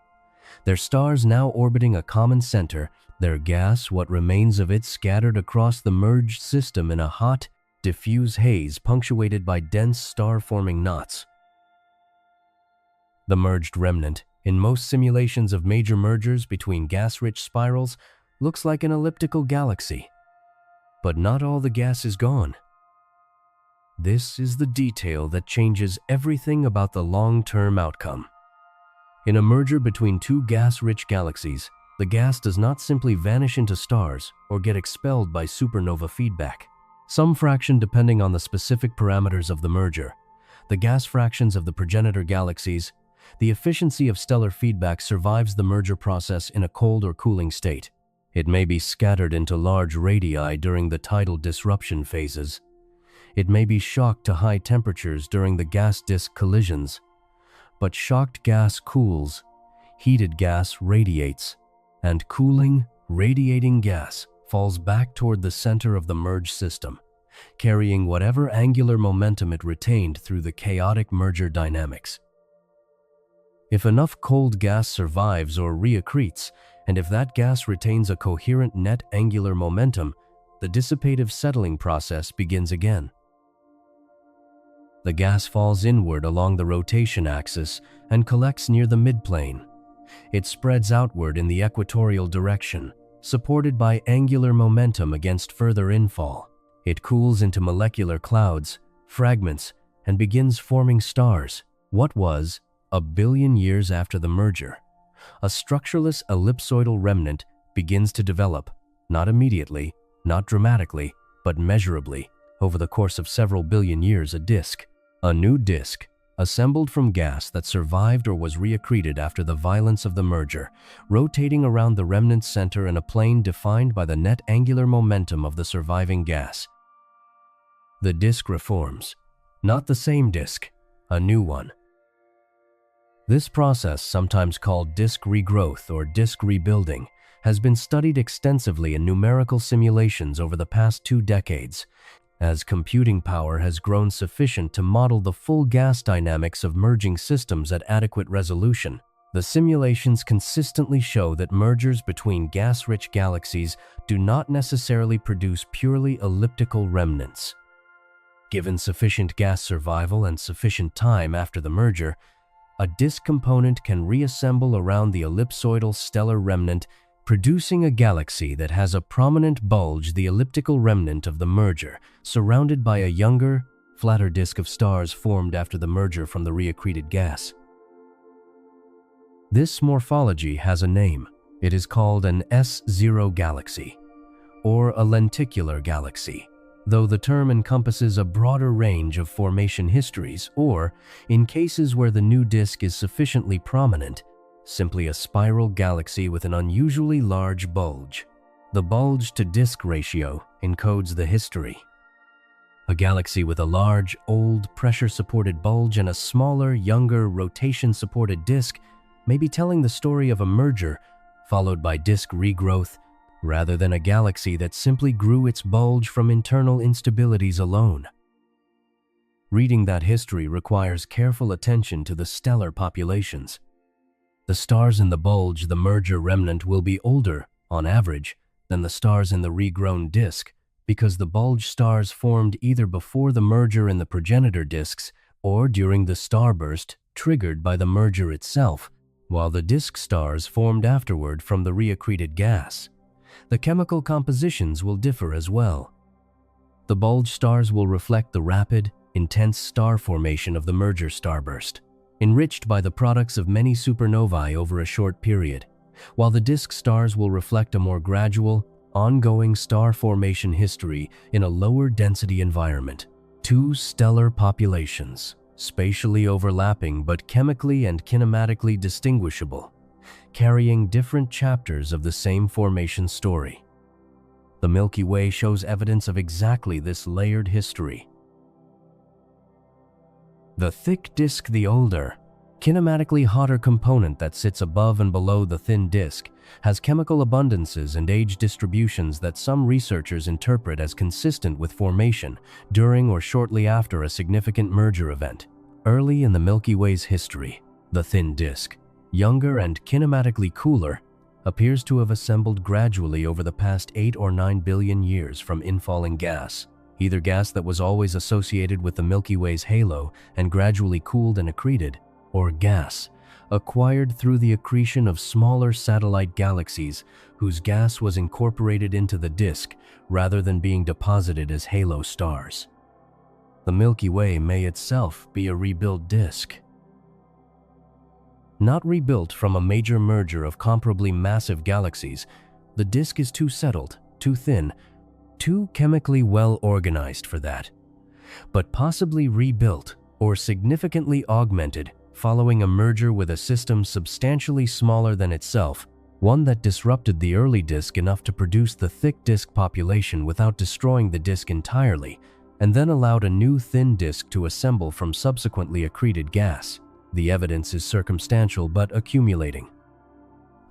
Speaker 1: Their stars now orbiting a common center, their gas, what remains of it, scattered across the merged system in a hot, diffuse haze punctuated by dense star-forming knots. The merged remnant, in most simulations of major mergers between gas-rich spirals, looks like an elliptical galaxy. But not all the gas is gone. This is the detail that changes everything about the long-term outcome. In a merger between two gas-rich galaxies, the gas does not simply vanish into stars or get expelled by supernova feedback. Some fraction depending on the specific parameters of the merger, the gas fractions of the progenitor galaxies, the efficiency of stellar feedback survives the merger process in a cold or cooling state. It may be scattered into large radii during the tidal disruption phases. It may be shocked to high temperatures during the gas disk collisions. But shocked gas cools, heated gas radiates, and cooling, radiating gas falls back toward the center of the merged system, carrying whatever angular momentum it retained through the chaotic merger dynamics. If enough cold gas survives or reaccretes, and if that gas retains a coherent net angular momentum, the dissipative settling process begins again. The gas falls inward along the rotation axis and collects near the midplane. It spreads outward in the equatorial direction, supported by angular momentum against further infall. It cools into molecular clouds, fragments, and begins forming stars. What was, a billion years after the merger, a structureless ellipsoidal remnant begins to develop, not immediately, not dramatically, but measurably, over the course of several billion years. A new disk, assembled from gas that survived or was reaccreted after the violence of the merger, rotating around the remnant center in a plane defined by the net angular momentum of the surviving gas. The disk reforms. Not the same disk, a new one. This process, sometimes called disk regrowth or disk rebuilding, has been studied extensively in numerical simulations over the past 2 decades, as computing power has grown sufficient to model the full gas dynamics of merging systems at adequate resolution. The simulations consistently show that mergers between gas-rich galaxies do not necessarily produce purely elliptical remnants. Given sufficient gas survival and sufficient time after the merger, a disk component can reassemble around the ellipsoidal stellar remnant, producing a galaxy that has a prominent bulge, the elliptical remnant of the merger, surrounded by a younger, flatter disk of stars formed after the merger from the reaccreted gas. This morphology has a name. It is called an S0 galaxy, or a lenticular galaxy, though the term encompasses a broader range of formation histories, or, in cases where the new disk is sufficiently prominent, simply a spiral galaxy with an unusually large bulge. The bulge-to-disk ratio encodes the history. A galaxy with a large, old, pressure-supported bulge and a smaller, younger, rotation-supported disk may be telling the story of a merger, followed by disk regrowth, rather than a galaxy that simply grew its bulge from internal instabilities alone. Reading that history requires careful attention to the stellar populations. The stars in the bulge, the merger remnant, will be older, on average, than the stars in the regrown disk, because the bulge stars formed either before the merger in the progenitor disks or during the starburst triggered by the merger itself, while the disk stars formed afterward from the reaccreted gas. The chemical compositions will differ as well. The bulge stars will reflect the rapid, intense star formation of the merger starburst, enriched by the products of many supernovae over a short period, while the disk stars will reflect a more gradual, ongoing star formation history in a lower density environment. Two stellar populations, spatially overlapping but chemically and kinematically distinguishable, carrying different chapters of the same formation story. The Milky Way shows evidence of exactly this layered history. The thick disk, the older, kinematically hotter component that sits above and below the thin disk, has chemical abundances and age distributions that some researchers interpret as consistent with formation during or shortly after a significant merger event. Early in the Milky Way's history, the thin disk, younger and kinematically cooler, appears to have assembled gradually over the past 8 or 9 billion years from infalling gas, either gas that was always associated with the Milky Way's halo and gradually cooled and accreted, or gas acquired through the accretion of smaller satellite galaxies whose gas was incorporated into the disk rather than being deposited as halo stars. The Milky Way may itself be a rebuilt disk. Not rebuilt from a major merger of comparably massive galaxies, the disk is too settled, too thin, too chemically well organized for that, but possibly rebuilt or significantly augmented following a merger with a system substantially smaller than itself, one that disrupted the early disk enough to produce the thick disk population without destroying the disk entirely, and then allowed a new thin disk to assemble from subsequently accreted gas. The evidence is circumstantial but accumulating.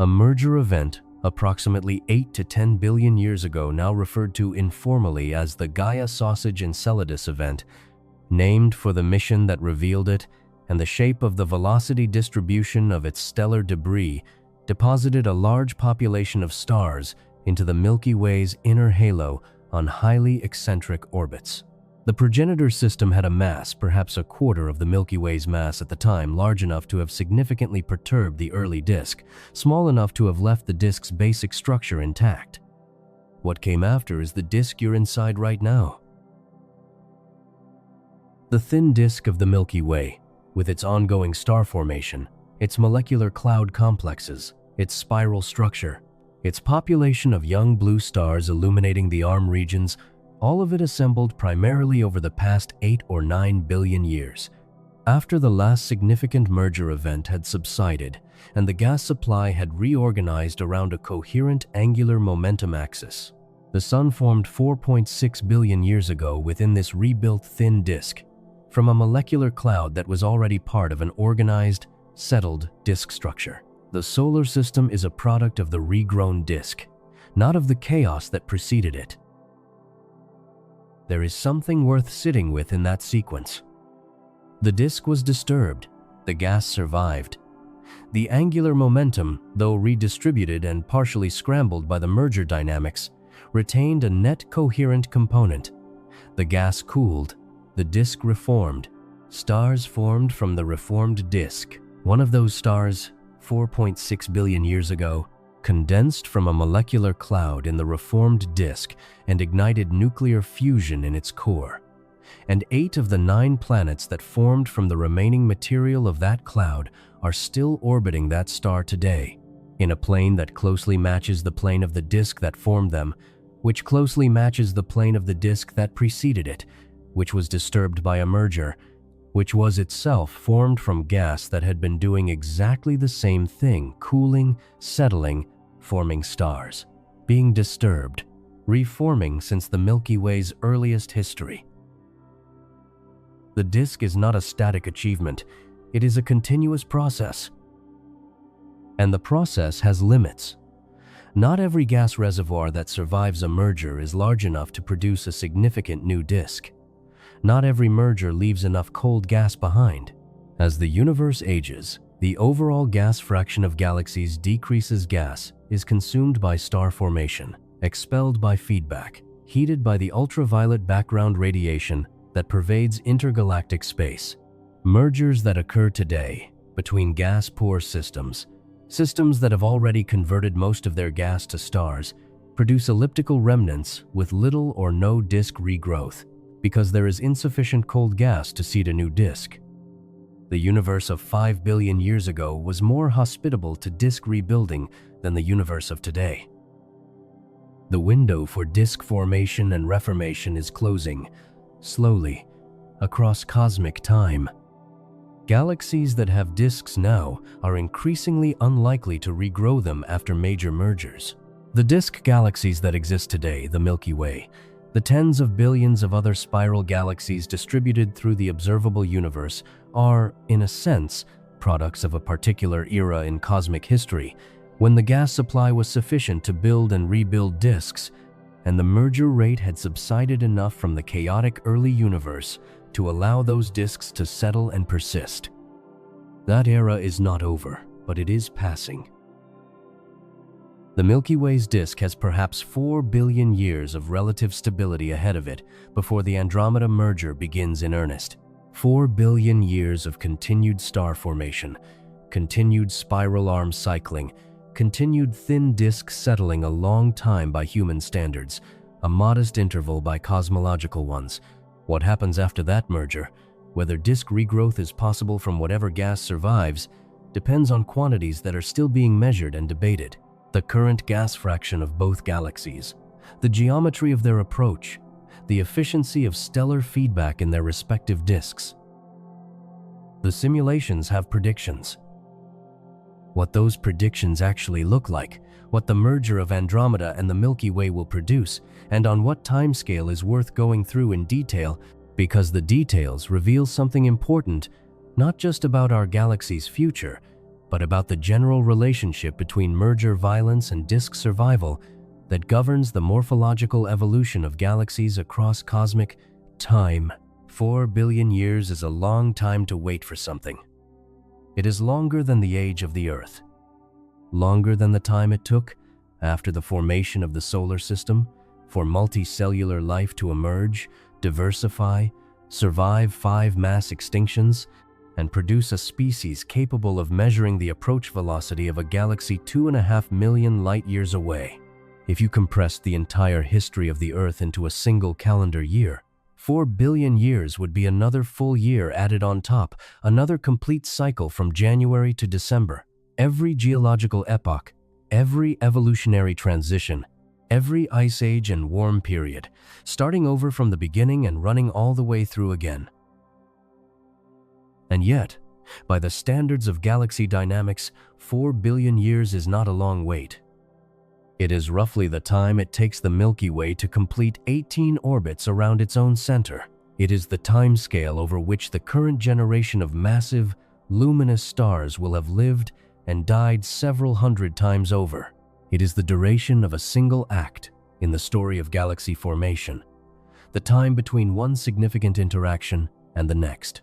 Speaker 1: A merger event approximately 8 to 10 billion years ago, now referred to informally as the Gaia Sausage Enceladus event, named for the mission that revealed it and the shape of the velocity distribution of its stellar debris, deposited a large population of stars into the Milky Way's inner halo on highly eccentric orbits. The progenitor system had a mass, perhaps a quarter of the Milky Way's mass at the time, large enough to have significantly perturbed the early disk, small enough to have left the disk's basic structure intact. What came after is the disk you're inside right now. The thin disk of the Milky Way, with its ongoing star formation, its molecular cloud complexes, its spiral structure, its population of young blue stars illuminating the arm regions, all of it assembled primarily over the past 8 or 9 billion years. After the last significant merger event had subsided and the gas supply had reorganized around a coherent angular momentum axis, the Sun formed 4.6 billion years ago within this rebuilt thin disk, from a molecular cloud that was already part of an organized, settled disk structure. The solar system is a product of the regrown disk, not of the chaos that preceded it. There is something worth sitting with in that sequence. The disk was disturbed, the gas survived. The angular momentum, though redistributed and partially scrambled by the merger dynamics, retained a net coherent component. The gas cooled, the disk reformed. Stars formed from the reformed disk. One of those stars, 4.6 billion years ago, condensed from a molecular cloud in the reformed disk and ignited nuclear fusion in its core. And 8 of the 9 planets that formed from the remaining material of that cloud are still orbiting that star today, in a plane that closely matches the plane of the disk that formed them, which closely matches the plane of the disk that preceded it, which was disturbed by a merger, which was itself formed from gas that had been doing exactly the same thing, cooling, settling, forming stars, being disturbed, reforming since the Milky Way's earliest history. The disk is not a static achievement, it is a continuous process. And the process has limits. Not every gas reservoir that survives a merger is large enough to produce a significant new disk. Not every merger leaves enough cold gas behind. As the universe ages, the overall gas fraction of galaxies decreases. Gas is consumed by star formation, expelled by feedback, heated by the ultraviolet background radiation that pervades intergalactic space. Mergers that occur today between gas-poor systems that have already converted most of their gas to stars, produce elliptical remnants with little or no disk regrowth because there is insufficient cold gas to seed a new disk. The universe of 5 billion years ago was more hospitable to disk rebuilding than the universe of today. The window for disk formation and reformation is closing, slowly, across cosmic time. Galaxies that have disks now are increasingly unlikely to regrow them after major mergers. The disk galaxies that exist today, the Milky Way, the tens of billions of other spiral galaxies distributed through the observable universe, are, in a sense, products of a particular era in cosmic history, when the gas supply was sufficient to build and rebuild disks, and the merger rate had subsided enough from the chaotic early universe to allow those disks to settle and persist. That era is not over, but it is passing. The Milky Way's disk has perhaps 4 billion years of relative stability ahead of it before the Andromeda merger begins in earnest. 4 billion years of continued star formation, continued spiral arm cycling, continued thin disk settling a long time by human standards, a modest interval by cosmological ones. What happens after that merger, whether disk regrowth is possible from whatever gas survives, depends on quantities that are still being measured and debated. The current gas fraction of both galaxies, the geometry of their approach, the efficiency of stellar feedback in their respective disks. The simulations have predictions. What those predictions actually look like, what the merger of Andromeda and the Milky Way will produce, and on what timescale is worth going through in detail, because the details reveal something important, not just about our galaxy's future, but about the general relationship between merger violence and disk survival that governs the morphological evolution of galaxies across cosmic time. 4 billion years is a long time to wait for something. It is longer than the age of the Earth, longer than the time it took, after the formation of the solar system, for multicellular life to emerge, diversify, survive 5 mass extinctions, and produce a species capable of measuring the approach velocity of a galaxy 2.5 million light-years away. If you compressed the entire history of the Earth into a single calendar year, 4 billion years would be another full year added on top, another complete cycle from January to December. Every geological epoch, every evolutionary transition, every ice age and warm period, starting over from the beginning and running all the way through again. And yet, by the standards of galaxy dynamics, 4 billion years is not a long wait. It is roughly the time it takes the Milky Way to complete 18 orbits around its own center. It is the time scale over which the current generation of massive, luminous stars will have lived and died several hundred times over. It is the duration of a single act in the story of galaxy formation, the time between one significant interaction and the next.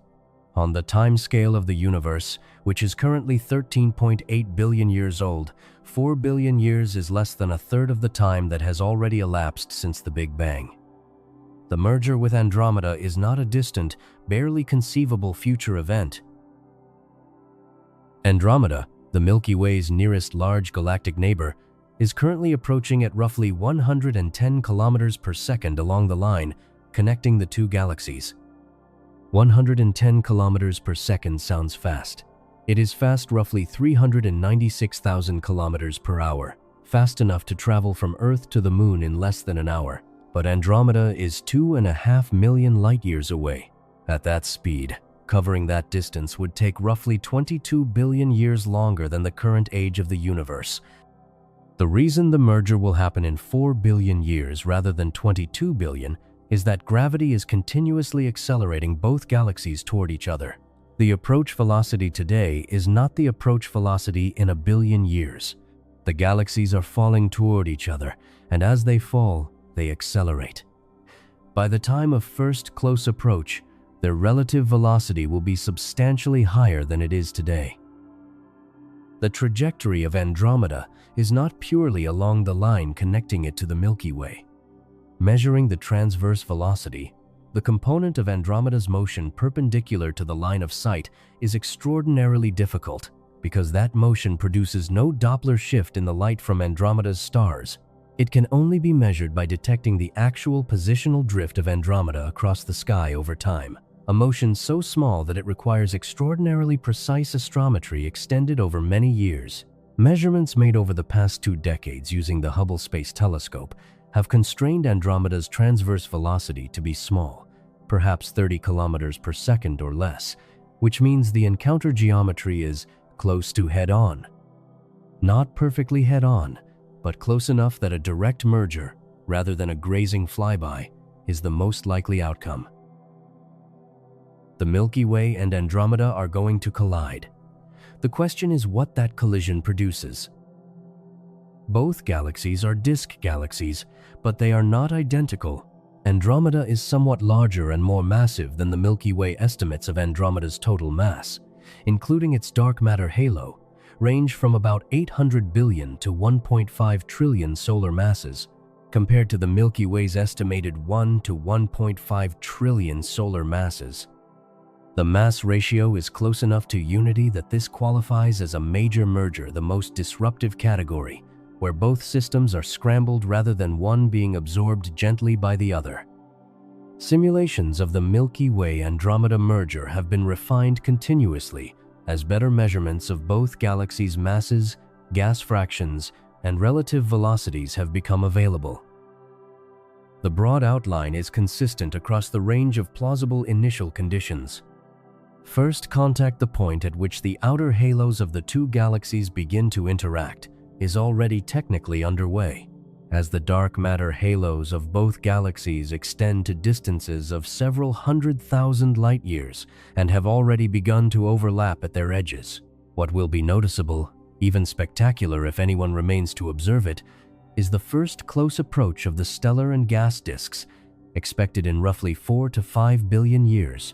Speaker 1: On the time scale of the universe, which is currently 13.8 billion years old, 4 billion years is less than a third of the time that has already elapsed since the Big Bang. The merger with Andromeda is not a distant, barely conceivable future event. Andromeda, the Milky Way's nearest large galactic neighbor, is currently approaching at roughly 110 kilometers per second along the line connecting the two galaxies. 110 kilometers per second sounds fast. It is fast roughly 396,000 kilometers per hour, fast enough to travel from Earth to the Moon in less than an hour. But Andromeda is 2.5 million light-years away. At that speed, covering that distance would take roughly 22 billion years longer than the current age of the universe. The reason the merger will happen in 4 billion years rather than 22 billion is that gravity is continuously accelerating both galaxies toward each other. The approach velocity today is not the approach velocity in a billion years. The galaxies are falling toward each other, and as they fall, they accelerate. By the time of first close approach, their relative velocity will be substantially higher than it is today. The trajectory of Andromeda is not purely along the line connecting it to the Milky Way. Measuring the transverse velocity, the component of Andromeda's motion perpendicular to the line of sight, is extraordinarily difficult because that motion produces no Doppler shift in the light from Andromeda's stars. It can only be measured by detecting the actual positional drift of Andromeda across the sky over time, a motion so small that it requires extraordinarily precise astrometry extended over many years. Measurements made over the past 2 decades using the Hubble Space Telescope have constrained Andromeda's transverse velocity to be small, perhaps 30 kilometers per second or less, which means the encounter geometry is close to head-on. Not perfectly head-on, but close enough that a direct merger, rather than a grazing flyby, is the most likely outcome. The Milky Way and Andromeda are going to collide. The question is what that collision produces. Both galaxies are disk galaxies, but they are not identical. Andromeda is somewhat larger and more massive than the Milky Way. Estimates of Andromeda's total mass, including its dark matter halo, range from about 800 billion to 1.5 trillion solar masses, compared to the Milky Way's estimated 1 to 1.5 trillion solar masses. The mass ratio is close enough to unity that this qualifies as a major merger, the most disruptive category, where both systems are scrambled rather than one being absorbed gently by the other. Simulations of the Milky Way-Andromeda merger have been refined continuously as better measurements of both galaxies' masses, gas fractions, and relative velocities have become available. The broad outline is consistent across the range of plausible initial conditions. First contact, the point at which the outer halos of the two galaxies begin to interact, is already technically underway, as the dark matter halos of both galaxies extend to distances of several 100,000 light-years and have already begun to overlap at their edges. What will be noticeable, even spectacular if anyone remains to observe it, is the first close approach of the stellar and gas disks, expected in roughly 4 to 5 billion years.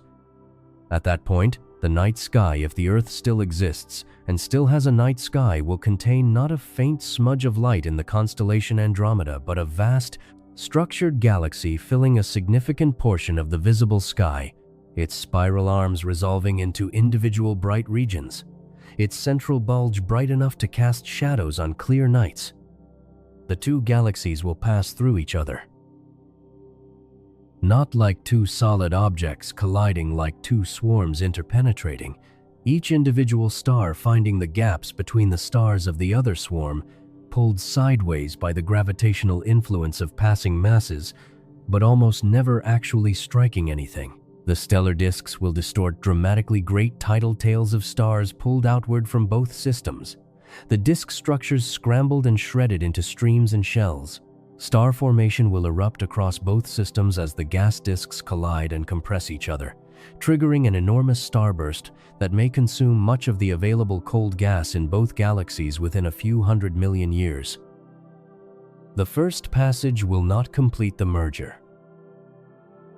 Speaker 1: At that point, the night sky, if the Earth still exists and still has a night sky, will contain not a faint smudge of light in the constellation Andromeda, but a vast, structured galaxy filling a significant portion of the visible sky, its spiral arms resolving into individual bright regions, its central bulge bright enough to cast shadows on clear nights. The two galaxies will pass through each other. Not like two solid objects colliding, like two swarms interpenetrating, each individual star finding the gaps between the stars of the other swarm, pulled sideways by the gravitational influence of passing masses, but almost never actually striking anything. The stellar disks will distort dramatically great tidal tails of stars pulled outward from both systems. The disk structures scrambled and shredded into streams and shells. Star formation will erupt across both systems as the gas disks collide and compress each other, triggering an enormous starburst that may consume much of the available cold gas in both galaxies within a few 100 million years. The first passage will not complete the merger.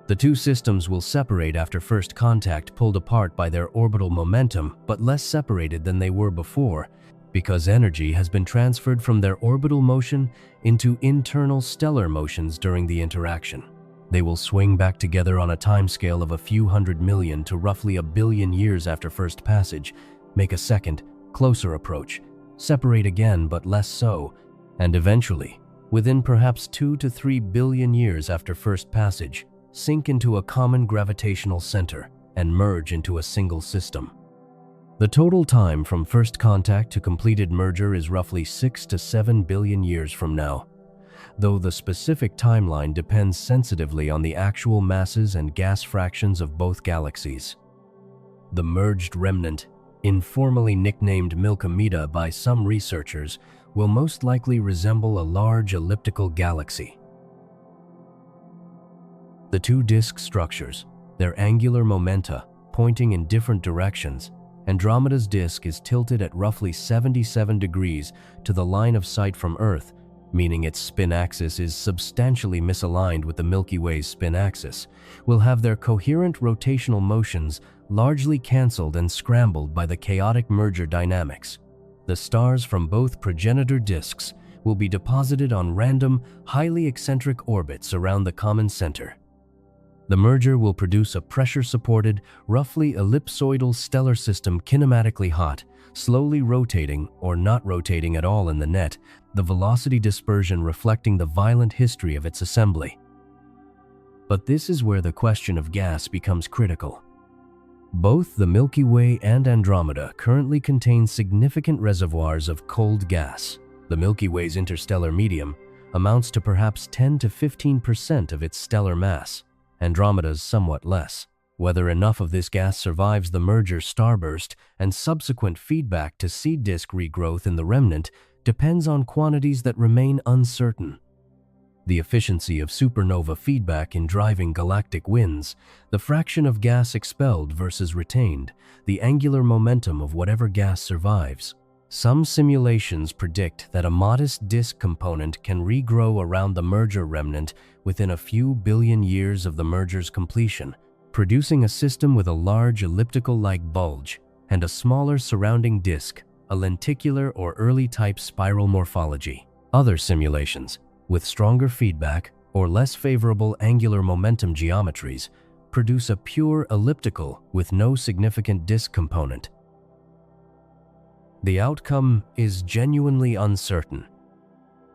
Speaker 1: The two systems will separate after first contact, pulled apart by their orbital momentum, but less separated than they were before, because energy has been transferred from their orbital motion into internal stellar motions during the interaction. They will swing back together on a timescale of a few 100 million to roughly 1 billion years after first passage, make a second, closer approach, separate again but less so, and eventually, within perhaps 2 to 3 billion years after first passage, sink into a common gravitational center and merge into a single system. The total time from first contact to completed merger is roughly 6 to 7 billion years from now, though the specific timeline depends sensitively on the actual masses and gas fractions of both galaxies. The merged remnant, informally nicknamed Milkdromeda by some researchers, will most likely resemble a large elliptical galaxy. The two disk structures, their angular momenta pointing in different directions, Andromeda's disk is tilted at roughly 77 degrees to the line of sight from Earth, meaning its spin axis is substantially misaligned with the Milky Way's spin axis, will have their coherent rotational motions largely cancelled and scrambled by the chaotic merger dynamics. The stars from both progenitor disks will be deposited on random, highly eccentric orbits around the common center. The merger will produce a pressure-supported, roughly ellipsoidal stellar system kinematically hot, slowly rotating or not rotating at all in the net, the velocity dispersion reflecting the violent history of its assembly. But this is where the question of gas becomes critical. Both the Milky Way and Andromeda currently contain significant reservoirs of cold gas. The Milky Way's interstellar medium amounts to perhaps 10 to 15% of its stellar mass, Andromeda's somewhat less. Whether enough of this gas survives the merger starburst and subsequent feedback to seed disk regrowth in the remnant depends on quantities that remain uncertain. The efficiency of supernova feedback in driving galactic winds, the fraction of gas expelled versus retained, the angular momentum of whatever gas survives. Some simulations predict that a modest disk component can regrow around the merger remnant within a few billion years of the merger's completion, producing a system with a large elliptical-like bulge and a smaller surrounding disk, a lenticular or early-type spiral morphology. Other simulations, with stronger feedback or less favorable angular momentum geometries, produce a pure elliptical with no significant disk component. The outcome is genuinely uncertain.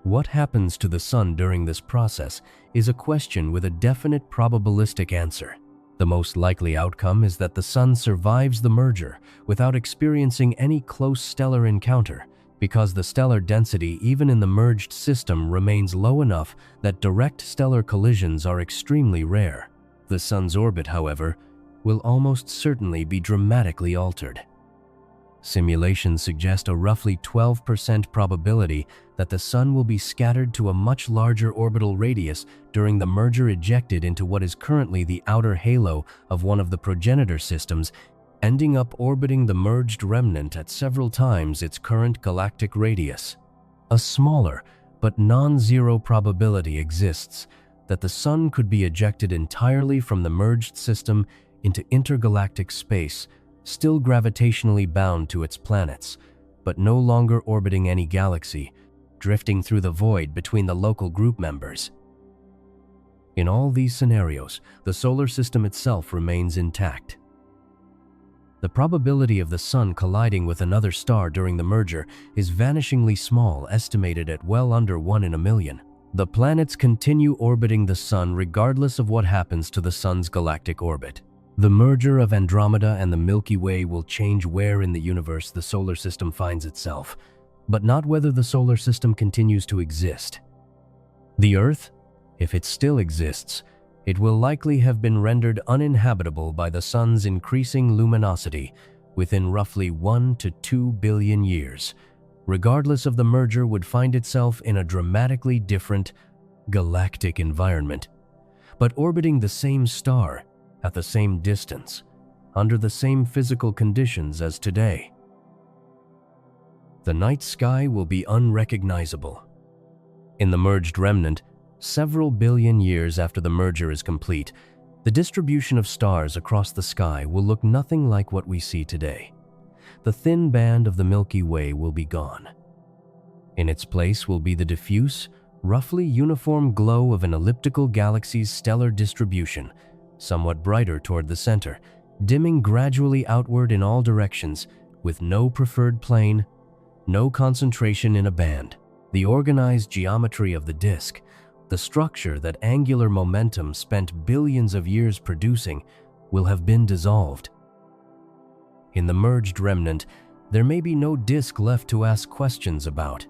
Speaker 1: What happens to the Sun during this process is a question with a definite probabilistic answer. The most likely outcome is that the Sun survives the merger without experiencing any close stellar encounter, because the stellar density even in the merged system remains low enough that direct stellar collisions are extremely rare. The Sun's orbit, however, will almost certainly be dramatically altered. Simulations suggest a roughly 12% probability that the Sun will be scattered to a much larger orbital radius during the merger, ejected into what is currently the outer halo of one of the progenitor systems, ending up orbiting the merged remnant at several times its current galactic radius. A smaller but non-zero probability exists that the Sun could be ejected entirely from the merged system into intergalactic space, still gravitationally bound to its planets, but no longer orbiting any galaxy, drifting through the void between the local group members. In all these scenarios, the solar system itself remains intact. The probability of the Sun colliding with another star during the merger is vanishingly small, estimated at well under 1 in a million. The planets continue orbiting the Sun regardless of what happens to the Sun's galactic orbit. The merger of Andromeda and the Milky Way will change where in the universe the solar system finds itself, but not whether the solar system continues to exist. The Earth, if it still exists, it will likely have been rendered uninhabitable by the Sun's increasing luminosity within roughly 1 to 2 billion years. Regardless of the merger, would find itself in a dramatically different galactic environment, but orbiting the same star at the same distance, under the same physical conditions as today. The night sky will be unrecognizable. In the merged remnant, several billion years after the merger is complete, the distribution of stars across the sky will look nothing like what we see today. The thin band of the Milky Way will be gone. In its place will be the diffuse, roughly uniform glow of an elliptical galaxy's stellar distribution, somewhat brighter toward the center, dimming gradually outward in all directions, with no preferred plane, no concentration in a band. The organized geometry of the disk, the structure that angular momentum spent billions of years producing, will have been dissolved. In the merged remnant, there may be no disk left to ask questions about.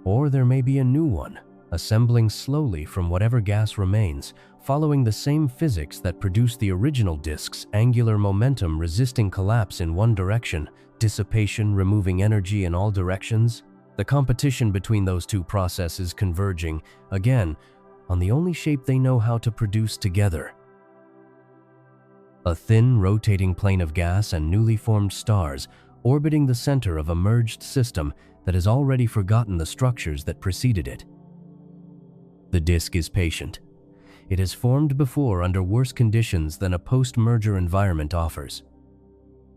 Speaker 1: Or there may be a new one, assembling slowly from whatever gas remains, following the same physics that produced the original disk's angular momentum, resisting collapse in one direction, dissipation removing energy in all directions. The competition between those two processes converging, again, on the only shape they know how to produce together. a thin, rotating plane of gas and newly formed stars orbiting the center of a merged system that has already forgotten the structures that preceded it. The disk is patient. It has formed before under worse conditions than a post-merger environment offers.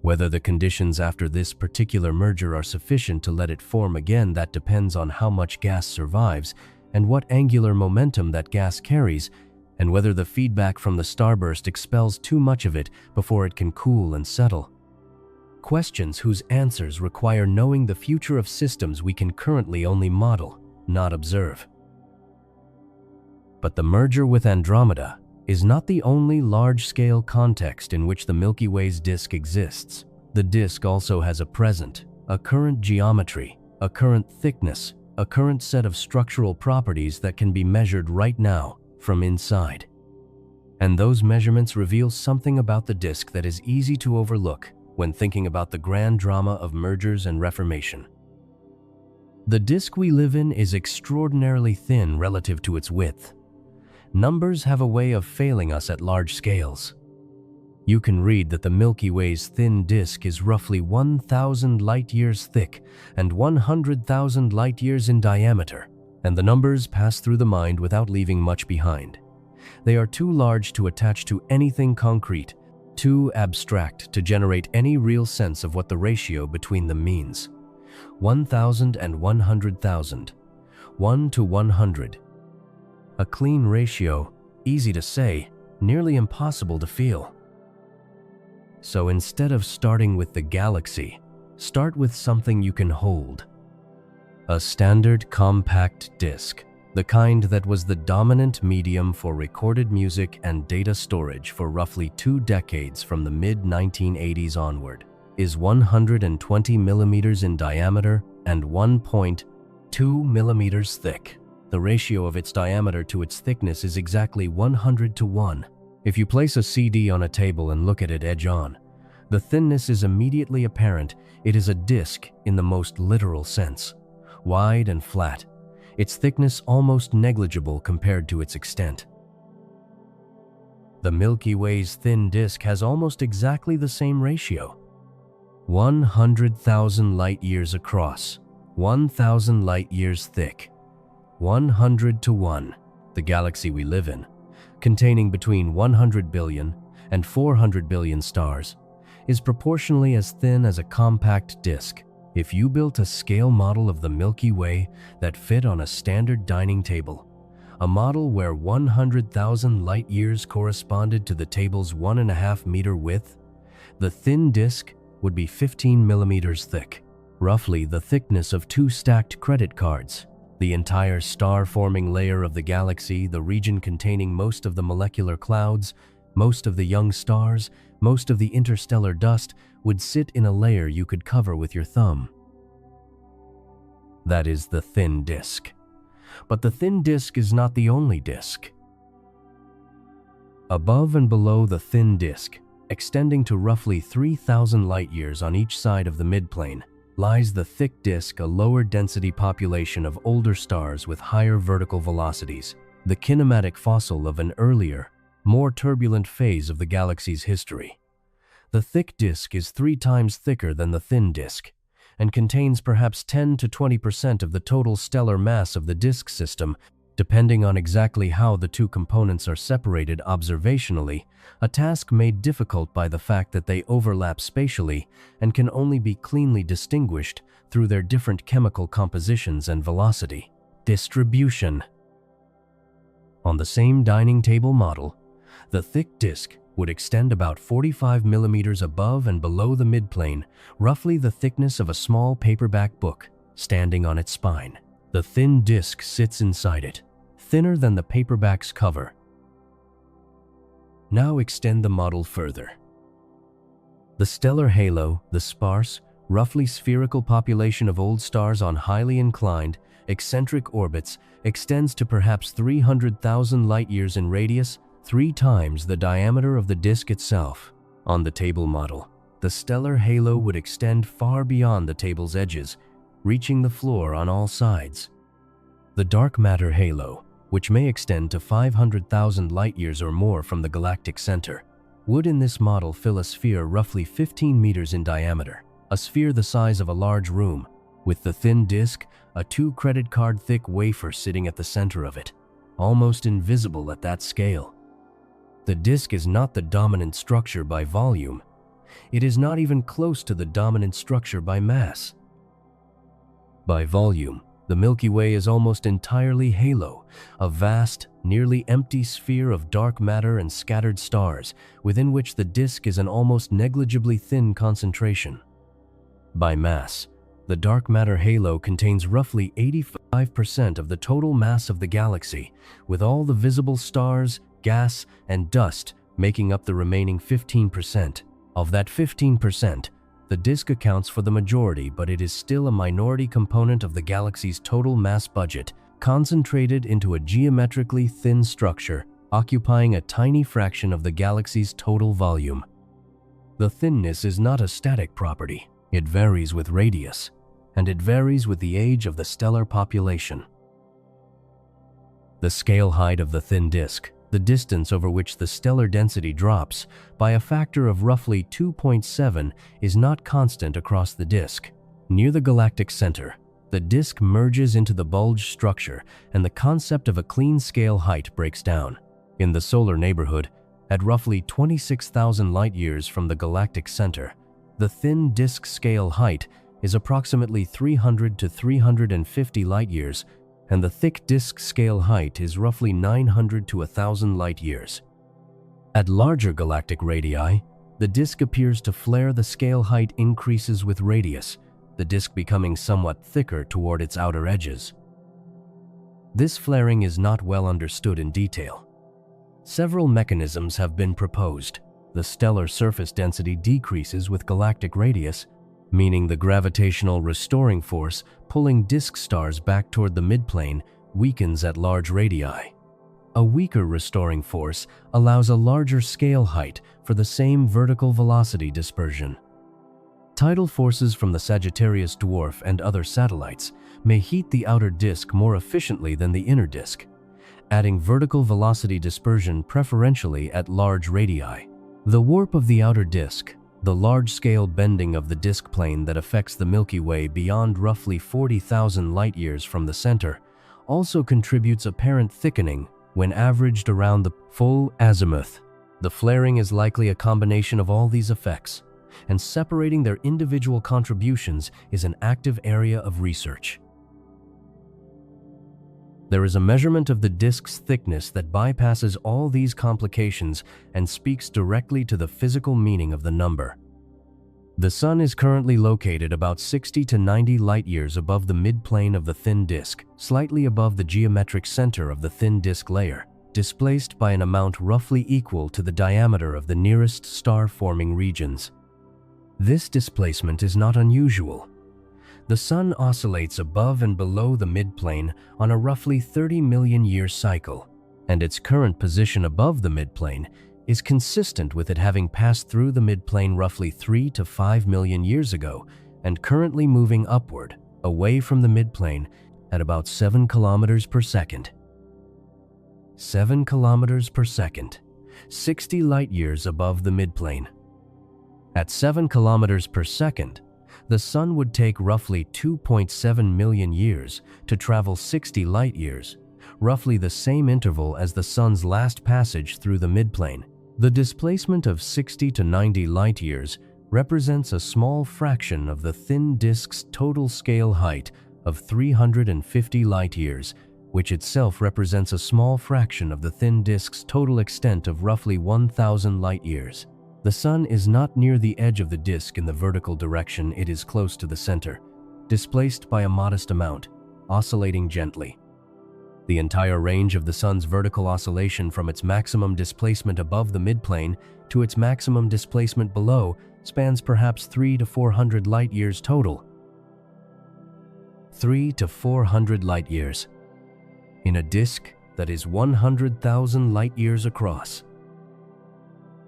Speaker 1: Whether the conditions after this particular merger are sufficient to let it form again, that depends on how much gas survives and what angular momentum that gas carries, and whether the feedback from the starburst expels too much of it before it can cool and settle. Questions whose answers require knowing the future of systems we can currently only model, not observe. But the merger with Andromeda is not the only large-scale context in which the Milky Way's disk exists. The disk also has a present, a current geometry, a current thickness, a current set of structural properties that can be measured right now from inside. And those measurements reveal something about the disk that is easy to overlook when thinking about the grand drama of mergers and reformation. The disk we live in is extraordinarily thin relative to its width. Numbers have a way of failing us at large scales. You can read that the Milky Way's thin disk is roughly 1,000 light-years thick and 100,000 light-years in diameter, and the numbers pass through the mind without leaving much behind. They are too large to attach to anything concrete, too abstract to generate any real sense of what the ratio between them means. 1,000 and 100,000. 1 to 100. A clean ratio, easy to say, nearly impossible to feel. So instead of starting with the galaxy, start with something you can hold. A standard compact disc, the kind that was the dominant medium for recorded music and data storage for roughly 2 decades from the mid-1980s onward, is 120 millimeters in diameter and 1.2 millimeters thick. The ratio of its diameter to its thickness is exactly 100 to 1. If you place a CD on a table and look at it edge on, the thinness is immediately apparent. It is a disc in the most literal sense, wide and flat, its thickness almost negligible compared to its extent. The Milky Way's thin disk has almost exactly the same ratio. 100,000 light-years across, 1,000 light-years thick. 100 to 1, the galaxy we live in, containing between 100 billion and 400 billion stars, is proportionally as thin as a compact disk. If you built a scale model of the Milky Way that fit on a standard dining table, a model where 100,000 light-years corresponded to the table's 1.5-meter width, the thin disk would be 15 millimeters thick, roughly the thickness of 2 stacked credit cards. The entire star-forming layer of the galaxy, the region containing most of the molecular clouds, most of the young stars, most of the interstellar dust, would sit in a layer you could cover with your thumb. That is the thin disk. But the thin disk is not the only disk. Above and below the thin disk, extending to roughly 3,000 light-years on each side of the midplane, lies the thick disk, a lower density population of older stars with higher vertical velocities, the kinematic fossil of an earlier, more turbulent phase of the galaxy's history. The thick disk is 3 times thicker than the thin disk, and contains perhaps 10 to 20% of the total stellar mass of the disk system, depending on exactly how the two components are separated observationally, a task made difficult by the fact that they overlap spatially and can only be cleanly distinguished through their different chemical compositions and velocity distribution. On the same dining table model, the thick disk would extend about 45 millimeters above and below the midplane, roughly the thickness of a small paperback book standing on its spine. The thin disk sits inside it, thinner than the paperback's cover. Now extend the model further. The stellar halo, the sparse, roughly spherical population of old stars on highly inclined, eccentric orbits, extends to perhaps 300,000 light-years in radius, 3 times the diameter of the disk itself. On the table model, the stellar halo would extend far beyond the table's edges, reaching the floor on all sides. The dark matter halo, which may extend to 500,000 light-years or more from the galactic center, would in this model fill a sphere roughly 15 meters in diameter, a sphere the size of a large room, with the thin disk, a 2 credit card thick wafer sitting at the center of it, almost invisible at that scale. The disk is not the dominant structure by volume. It is not even close to the dominant structure by mass. By volume, the Milky Way is almost entirely halo, a vast, nearly empty sphere of dark matter and scattered stars, within which the disk is an almost negligibly thin concentration. By mass, the dark matter halo contains roughly 85% of the total mass of the galaxy, with all the visible stars, gas, and dust making up the remaining 15%. Of that 15%, the disk accounts for the majority, but it is still a minority component of the galaxy's total mass budget, concentrated into a geometrically thin structure, occupying a tiny fraction of the galaxy's total volume. The thinness is not a static property. It varies with radius, and it varies with the age of the stellar population. The scale height of the thin disk, the distance over which the stellar density drops by a factor of roughly 2.7, is not constant across the disk. Near the galactic center, the disk merges into the bulge structure and the concept of a clean scale height breaks down. In the solar neighborhood, at roughly 26,000 light-years from the galactic center, the thin disk scale height is approximately 300 to 350 light-years, and the thick disk scale height is roughly 900 to 1,000 light-years. At larger galactic radii, the disk appears to flare. The scale height increases with radius, the disk becoming somewhat thicker toward its outer edges. This flaring is not well understood in detail. Several mechanisms have been proposed. The stellar surface density decreases with galactic radius, meaning the gravitational restoring force pulling disk stars back toward the midplane weakens at large radii. A weaker restoring force allows a larger scale height for the same vertical velocity dispersion. Tidal forces from the Sagittarius dwarf and other satellites may heat the outer disk more efficiently than the inner disk, adding vertical velocity dispersion preferentially at large radii. The warp of the outer disk, the large-scale bending of the disk plane that affects the Milky Way beyond roughly 40,000 light-years from the center, also contributes apparent thickening when averaged around the full azimuth. The flaring is likely a combination of all these effects, and separating their individual contributions is an active area of research. There is a measurement of the disk's thickness that bypasses all these complications and speaks directly to the physical meaning of the number. The Sun is currently located about 60 to 90 light-years above the midplane of the thin disk, slightly above the geometric center of the thin disk layer, displaced by an amount roughly equal to the diameter of the nearest star-forming regions. This displacement is not unusual. The Sun oscillates above and below the midplane on a roughly 30 million-year cycle, and its current position above the midplane is consistent with it having passed through the midplane roughly 3 to 5 million years ago and currently moving upward, away from the midplane at about 7 kilometers per second. 7 kilometers per second, 60 light-years above the midplane. At 7 kilometers per second, the Sun would take roughly 2.7 million years to travel 60 light-years, roughly the same interval as the Sun's last passage through the midplane. The displacement of 60 to 90 light-years represents a small fraction of the thin disk's total scale height of 350 light-years, which itself represents a small fraction of the thin disk's total extent of roughly 1,000 light-years. The Sun is not near the edge of the disk in the vertical direction. It is close to the center, displaced by a modest amount, oscillating gently. The entire range of the Sun's vertical oscillation from its maximum displacement above the midplane to its maximum displacement below spans perhaps 3 to 400 light-years total. 3 to 400 light-years in a disk that is 100,000 light-years across.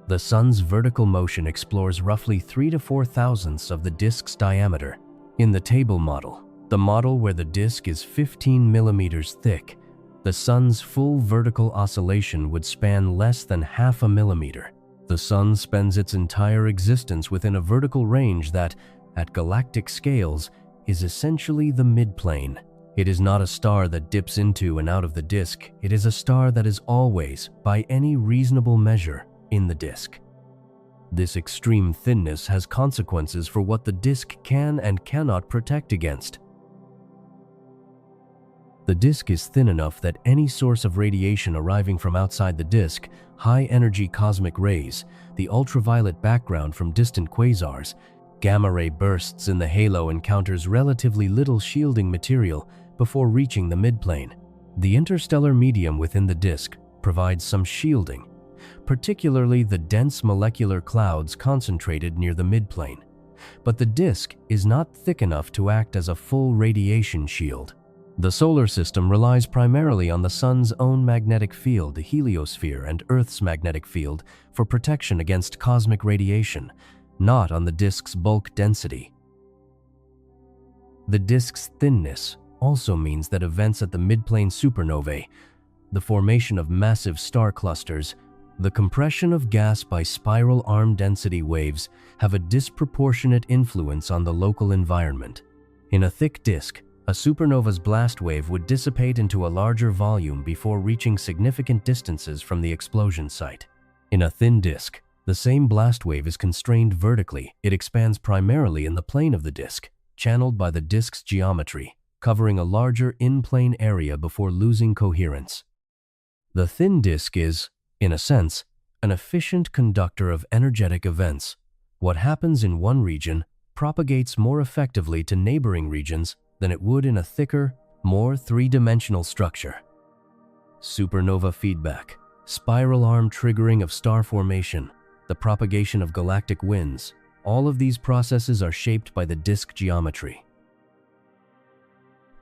Speaker 1: The Sun's vertical motion explores roughly 3 to 4 thousandths of the disk's diameter. In the table model, the model where the disk is 15 millimeters thick, the Sun's full vertical oscillation would span less than half a millimeter. The Sun spends its entire existence within a vertical range that, at galactic scales, is essentially the midplane. It is not a star that dips into and out of the disk. It is a star that is always, by any reasonable measure, in the disk. This extreme thinness has consequences for what the disk can and cannot protect against. The disk is thin enough that any source of radiation arriving from outside the disk, high-energy cosmic rays, the ultraviolet background from distant quasars, gamma-ray bursts in the halo encounters relatively little shielding material before reaching the midplane. The interstellar medium within the disk provides some shielding, particularly the dense molecular clouds concentrated near the midplane. But the disk is not thick enough to act as a full radiation shield. The solar system relies primarily on the Sun's own magnetic field, the heliosphere, and Earth's magnetic field for protection against cosmic radiation, not on the disk's bulk density. The disk's thinness also means that events at the midplane supernovae, the formation of massive star clusters, the compression of gas by spiral arm density waves have a disproportionate influence on the local environment. In a thick disk, a supernova's blast wave would dissipate into a larger volume before reaching significant distances from the explosion site. In a thin disk, the same blast wave is constrained vertically. It expands primarily in the plane of the disk, channeled by the disk's geometry, covering a larger in-plane area before losing coherence. The thin disk is, in a sense, an efficient conductor of energetic events. What happens in one region propagates more effectively to neighboring regions than it would in a thicker, more three-dimensional structure. Supernova feedback, spiral arm triggering of star formation, the propagation of galactic winds, all of these processes are shaped by the disk geometry.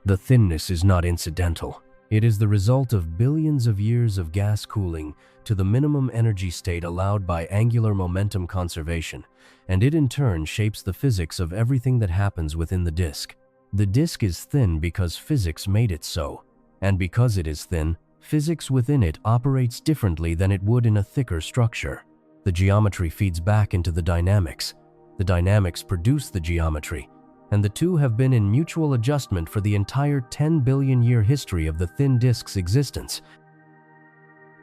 Speaker 1: The thinness is not incidental. It is the result of billions of years of gas cooling to the minimum energy state allowed by angular momentum conservation, and it in turn shapes the physics of everything that happens within the disk. The disk is thin because physics made it so, and because it is thin, physics within it operates differently than it would in a thicker structure. The geometry feeds back into the dynamics. The dynamics produce the geometry, and the two have been in mutual adjustment for the entire 10 billion year history of the thin disk's existence.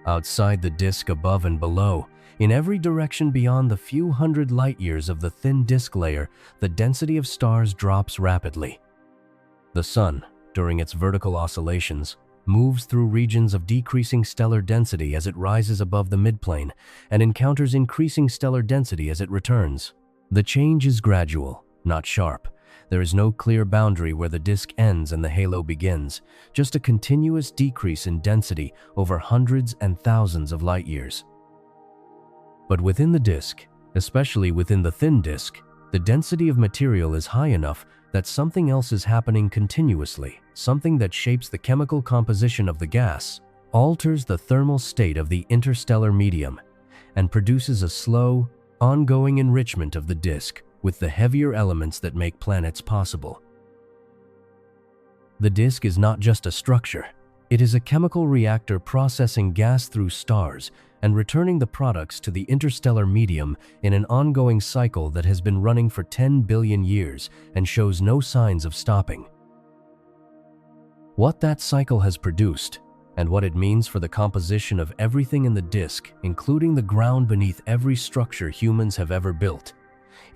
Speaker 1: Outside the disk, above and below, in every direction beyond the few hundred light-years of the thin disk layer, the density of stars drops rapidly. The Sun, during its vertical oscillations, moves through regions of decreasing stellar density as it rises above the midplane and encounters increasing stellar density as it returns. The change is gradual, not sharp. There is no clear boundary where the disk ends and the halo begins, just a continuous decrease in density over hundreds and thousands of light-years. But within the disk, especially within the thin disk, the density of material is high enough that something else is happening continuously, something that shapes the chemical composition of the gas, alters the thermal state of the interstellar medium, and produces a slow, ongoing enrichment of the disk with the heavier elements that make planets possible. The disk is not just a structure. It is a chemical reactor processing gas through stars and returning the products to the interstellar medium in an ongoing cycle that has been running for 10 billion years and shows no signs of stopping. What that cycle has produced, and what it means for the composition of everything in the disk, including the ground beneath every structure humans have ever built,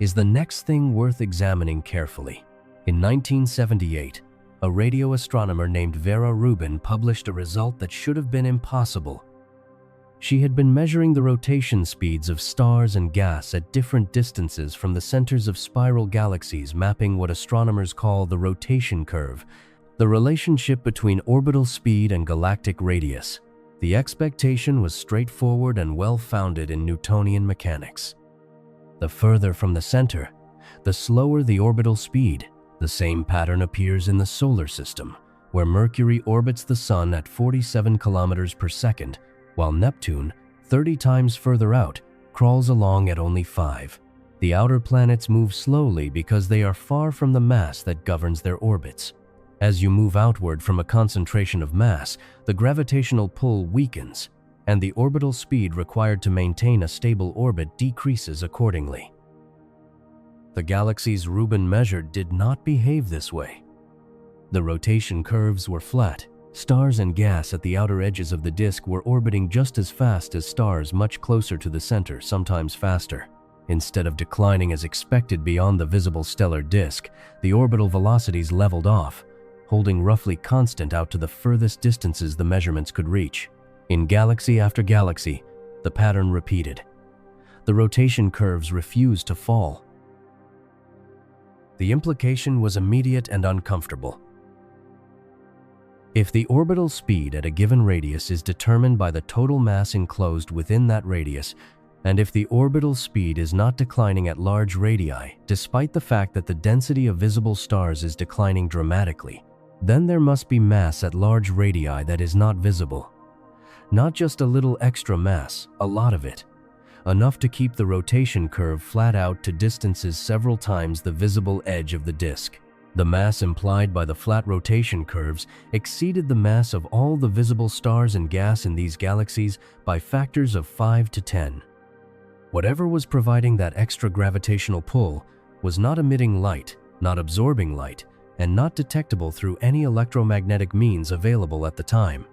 Speaker 1: is the next thing worth examining carefully. In 1978, a radio astronomer named Vera Rubin published a result that should have been impossible. She had been measuring the rotation speeds of stars and gas at different distances from the centers of spiral galaxies, mapping what astronomers call the rotation curve, the relationship between orbital speed and galactic radius. The expectation was straightforward and well-founded in Newtonian mechanics. The further from the center, the slower the orbital speed. The same pattern appears in the solar system, where Mercury orbits the Sun at 47 kilometers per second, while Neptune, 30 times further out, crawls along at only 5. The outer planets move slowly because they are far from the mass that governs their orbits. As you move outward from a concentration of mass, the gravitational pull weakens. and the orbital speed required to maintain a stable orbit decreases accordingly. The galaxies Rubin measured did not behave this way. The rotation curves were flat. Stars and gas at the outer edges of the disk were orbiting just as fast as stars much closer to the center, sometimes faster. Instead of declining as expected beyond the visible stellar disk, the orbital velocities leveled off, holding roughly constant out to the furthest distances the measurements could reach. In galaxy after galaxy, the pattern repeated. The rotation curves refused to fall. The implication was immediate and uncomfortable. If the orbital speed at a given radius is determined by the total mass enclosed within that radius, and if the orbital speed is not declining at large radii, despite the fact that the density of visible stars is declining dramatically, then there must be mass at large radii that is not visible. Not just a little extra mass, a lot of it. Enough to keep the rotation curve flat out to distances several times the visible edge of the disk. The mass implied by the flat rotation curves exceeded the mass of all the visible stars and gas in these galaxies by factors of 5 to 10. Whatever was providing that extra gravitational pull was not emitting light, not absorbing light, and not detectable through any electromagnetic means available at the time.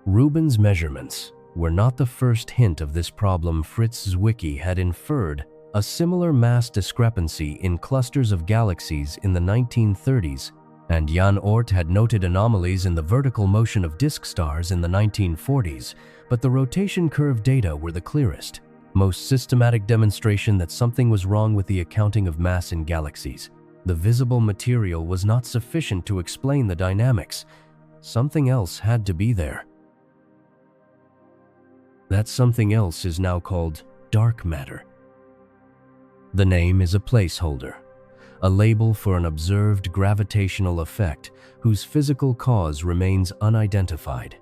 Speaker 1: Rubin's measurements were not the first hint of this problem. Fritz Zwicky had inferred a similar mass discrepancy in clusters of galaxies in the 1930s, and Jan Oort had noted anomalies in the vertical motion of disk stars in the 1940s, but the rotation curve data were the clearest, most systematic demonstration that something was wrong with the accounting of mass in galaxies. The visible material was not sufficient to explain the dynamics. Something else had to be there. That something else is now called dark matter. The name is a placeholder, a label for an observed gravitational effect whose physical cause remains unidentified.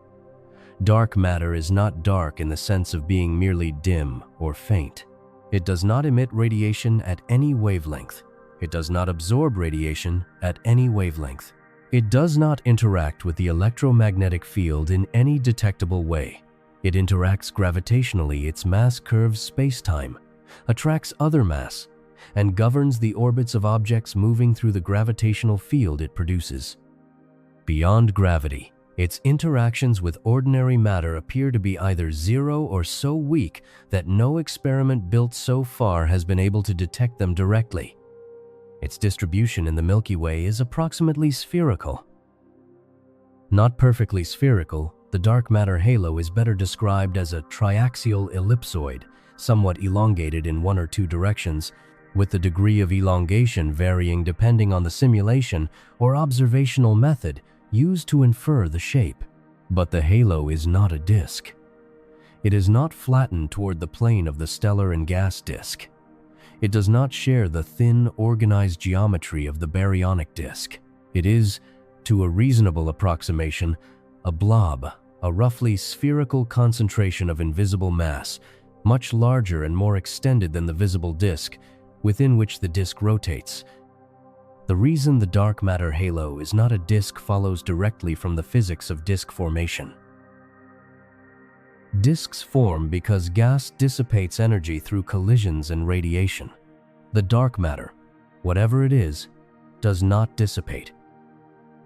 Speaker 1: Dark matter is not dark in the sense of being merely dim or faint. It does not emit radiation at any wavelength. It does not absorb radiation at any wavelength. It does not interact with the electromagnetic field in any detectable way. It interacts gravitationally. Its mass curves space-time, attracts other mass, and governs the orbits of objects moving through the gravitational field it produces. Beyond gravity, its interactions with ordinary matter appear to be either zero or so weak that no experiment built so far has been able to detect them directly. Its distribution in the Milky Way is approximately spherical. Not perfectly spherical, the dark matter halo is better described as a triaxial ellipsoid, somewhat elongated in one or two directions, with the degree of elongation varying depending on the simulation or observational method used to infer the shape. But the halo is not a disk. It is not flattened toward the plane of the stellar and gas disk. It does not share the thin, organized geometry of the baryonic disk. It is, to a reasonable approximation, a blob, a roughly spherical concentration of invisible mass, much larger and more extended than the visible disk, within which the disk rotates. The reason the dark matter halo is not a disk follows directly from the physics of disk formation. Disks form because gas dissipates energy through collisions and radiation. The dark matter, whatever it is, does not dissipate.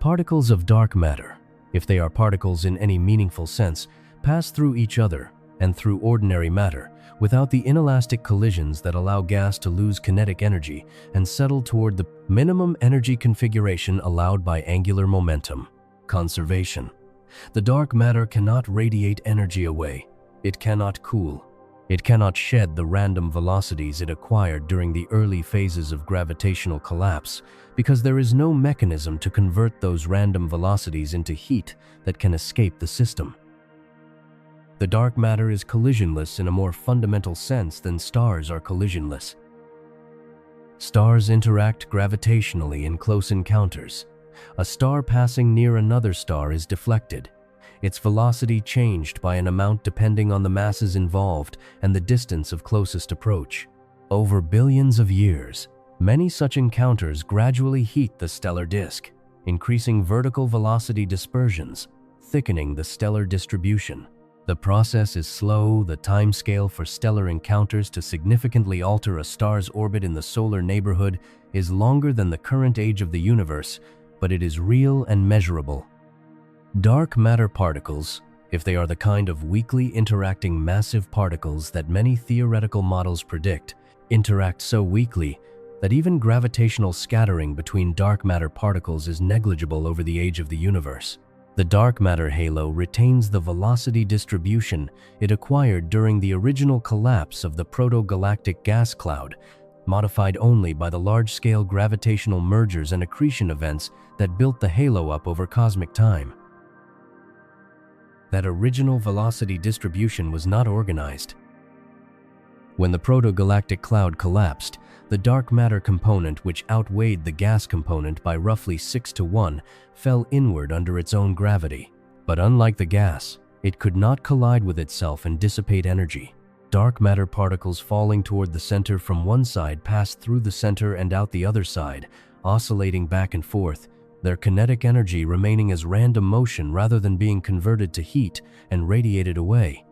Speaker 1: Particles of dark matter, if they are particles in any meaningful sense, pass through each other and through ordinary matter without the inelastic collisions that allow gas to lose kinetic energy and settle toward the minimum energy configuration allowed by angular momentum conservation. The dark matter cannot radiate energy away. It cannot cool. It cannot shed the random velocities it acquired during the early phases of gravitational collapse, because there is no mechanism to convert those random velocities into heat that can escape the system. The dark matter is collisionless in a more fundamental sense than stars are collisionless. Stars interact gravitationally in close encounters. A star passing near another star is deflected, its velocity changed by an amount depending on the masses involved and the distance of closest approach. Over billions of years, many such encounters gradually heat the stellar disk, increasing vertical velocity dispersions, thickening the stellar distribution. The process is slow. The timescale for stellar encounters to significantly alter a star's orbit in the solar neighborhood is longer than the current age of the universe, but it is real and measurable. Dark matter particles, if they are the kind of weakly interacting massive particles that many theoretical models predict, interact so weakly that even gravitational scattering between dark matter particles is negligible over the age of the universe. The dark matter halo retains the velocity distribution it acquired during the original collapse of the proto-galactic gas cloud, modified only by the large-scale gravitational mergers and accretion events that built the halo up over cosmic time. That original velocity distribution was not organized. When the proto-galactic cloud collapsed, the dark matter component, which outweighed the gas component by roughly 6-to-1, fell inward under its own gravity. But unlike the gas, it could not collide with itself and dissipate energy. Dark matter particles falling toward the center from one side passed through the center and out the other side, oscillating back and forth, their kinetic energy remaining as random motion rather than being converted to heat and radiated away.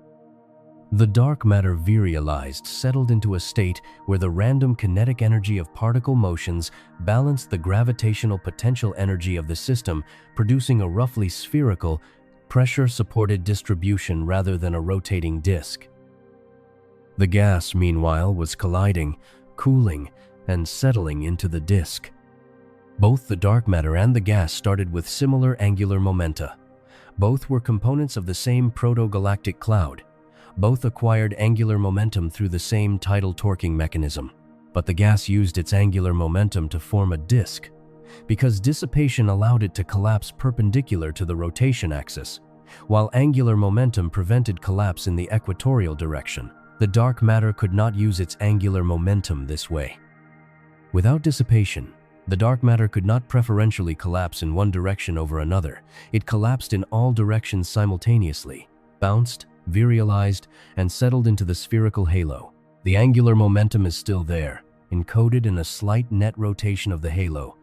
Speaker 1: The dark matter virialized, settled into a state where the random kinetic energy of particle motions balanced the gravitational potential energy of the system, producing a roughly spherical, pressure-supported distribution rather than a rotating disk. The gas, meanwhile, was colliding, cooling, and settling into the disk. Both the dark matter and the gas started with similar angular momenta. Both were components of the same proto-galactic cloud. Both acquired angular momentum through the same tidal torquing mechanism, but the gas used its angular momentum to form a disk, because dissipation allowed it to collapse perpendicular to the rotation axis, while angular momentum prevented collapse in the equatorial direction. The dark matter could not use its angular momentum this way. Without dissipation, the dark matter could not preferentially collapse in one direction over another. It collapsed in all directions simultaneously, bounced, virialized, and settled into the spherical halo. The angular momentum is still there, encoded in a slight net rotation of the halo,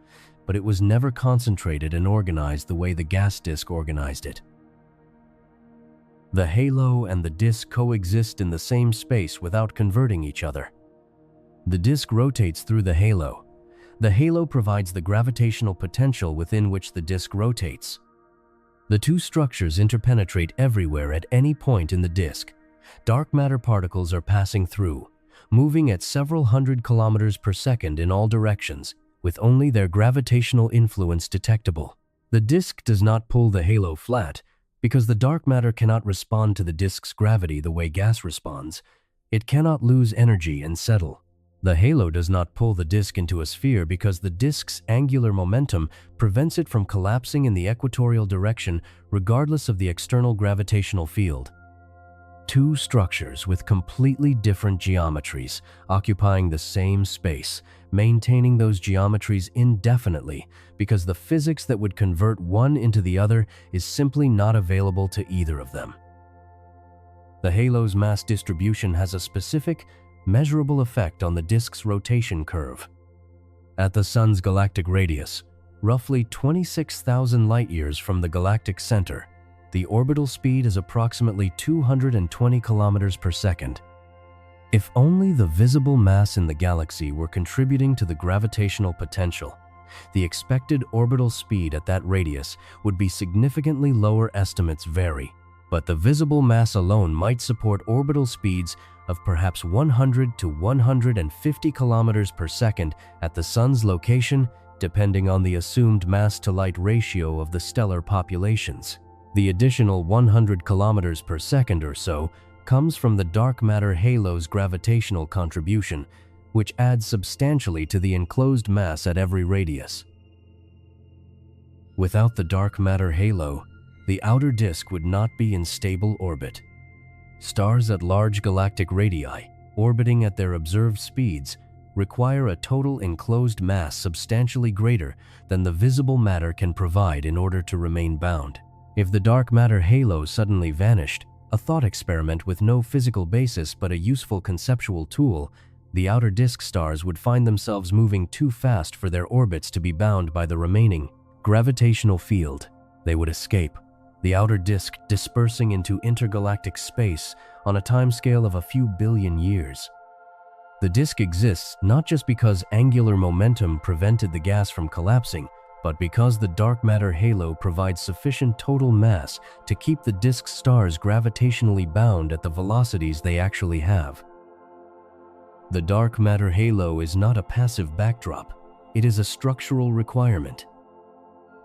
Speaker 1: but it was never concentrated and organized the way the gas disk organized it. The halo and the disk coexist in the same space without converting each other. The disk rotates through the halo. The halo provides the gravitational potential within which the disk rotates. The two structures interpenetrate everywhere at any point in the disk. Dark matter particles are passing through, moving at several hundred kilometers per second in all directions, with only their gravitational influence detectable. The disk does not pull the halo flat, because the dark matter cannot respond to the disk's gravity the way gas responds. It cannot lose energy and settle. The halo does not pull the disk into a sphere because the disk's angular momentum prevents it from collapsing in the equatorial direction regardless of the external gravitational field. Two structures with completely different geometries occupying the same space, maintaining those geometries indefinitely because the physics that would convert one into the other is simply not available to either of them. The halo's mass distribution has a specific, measurable effect on the disk's rotation curve. At the Sun's galactic radius, roughly 26,000 light-years from the galactic center, the orbital speed is approximately 220 kilometers per second. If only the visible mass in the galaxy were contributing to the gravitational potential, the expected orbital speed at that radius would be significantly lower. Estimates vary, but the visible mass alone might support orbital speeds of perhaps 100 to 150 kilometers per second at the Sun's location, depending on the assumed mass-to-light ratio of the stellar populations. The additional 100 kilometers per second or so comes from the dark matter halo's gravitational contribution, which adds substantially to the enclosed mass at every radius. Without the dark matter halo, the outer disk would not be in stable orbit. Stars at large galactic radii, orbiting at their observed speeds, require a total enclosed mass substantially greater than the visible matter can provide in order to remain bound. If the dark matter halo suddenly vanished, a thought experiment with no physical basis but a useful conceptual tool, the outer disk stars would find themselves moving too fast for their orbits to be bound by the remaining gravitational field. They would escape. the outer disk dispersing into intergalactic space on a timescale of a few billion years. The disk exists not just because angular momentum prevented the gas from collapsing, but because the dark matter halo provides sufficient total mass to keep the disk's stars gravitationally bound at the velocities they actually have. The dark matter halo is not a passive backdrop, it is a structural requirement.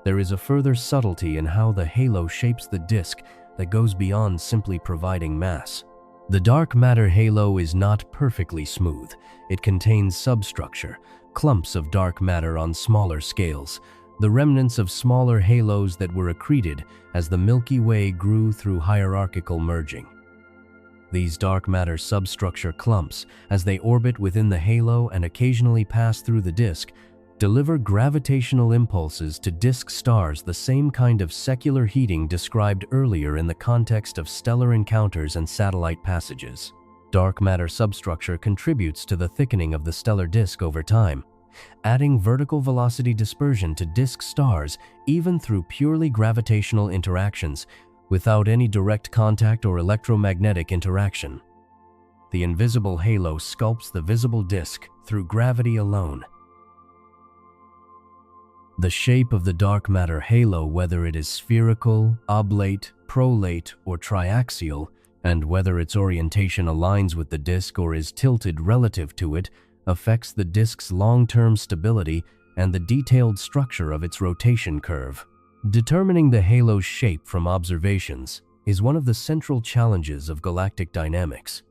Speaker 1: There is a further subtlety in how the halo shapes the disk that goes beyond simply providing mass. The dark matter halo is not perfectly smooth. It contains substructure, clumps of dark matter on smaller scales, the remnants of smaller halos that were accreted as the Milky Way grew through hierarchical merging. These dark matter substructure clumps, as they orbit within the halo and occasionally pass through the disk, deliver gravitational impulses to disk stars, the same kind of secular heating described earlier in the context of stellar encounters and satellite passages. Dark matter substructure contributes to the thickening of the stellar disk over time, adding vertical velocity dispersion to disk stars even through purely gravitational interactions, without any direct contact or electromagnetic interaction. The invisible halo sculpts the visible disk through gravity alone. The shape of the dark matter halo, whether it is spherical, oblate, prolate, or triaxial, and whether its orientation aligns with the disk or is tilted relative to it, affects the disk's long-term stability and the detailed structure of its rotation curve. Determining the halo's shape from observations is one of the central challenges of galactic dynamics,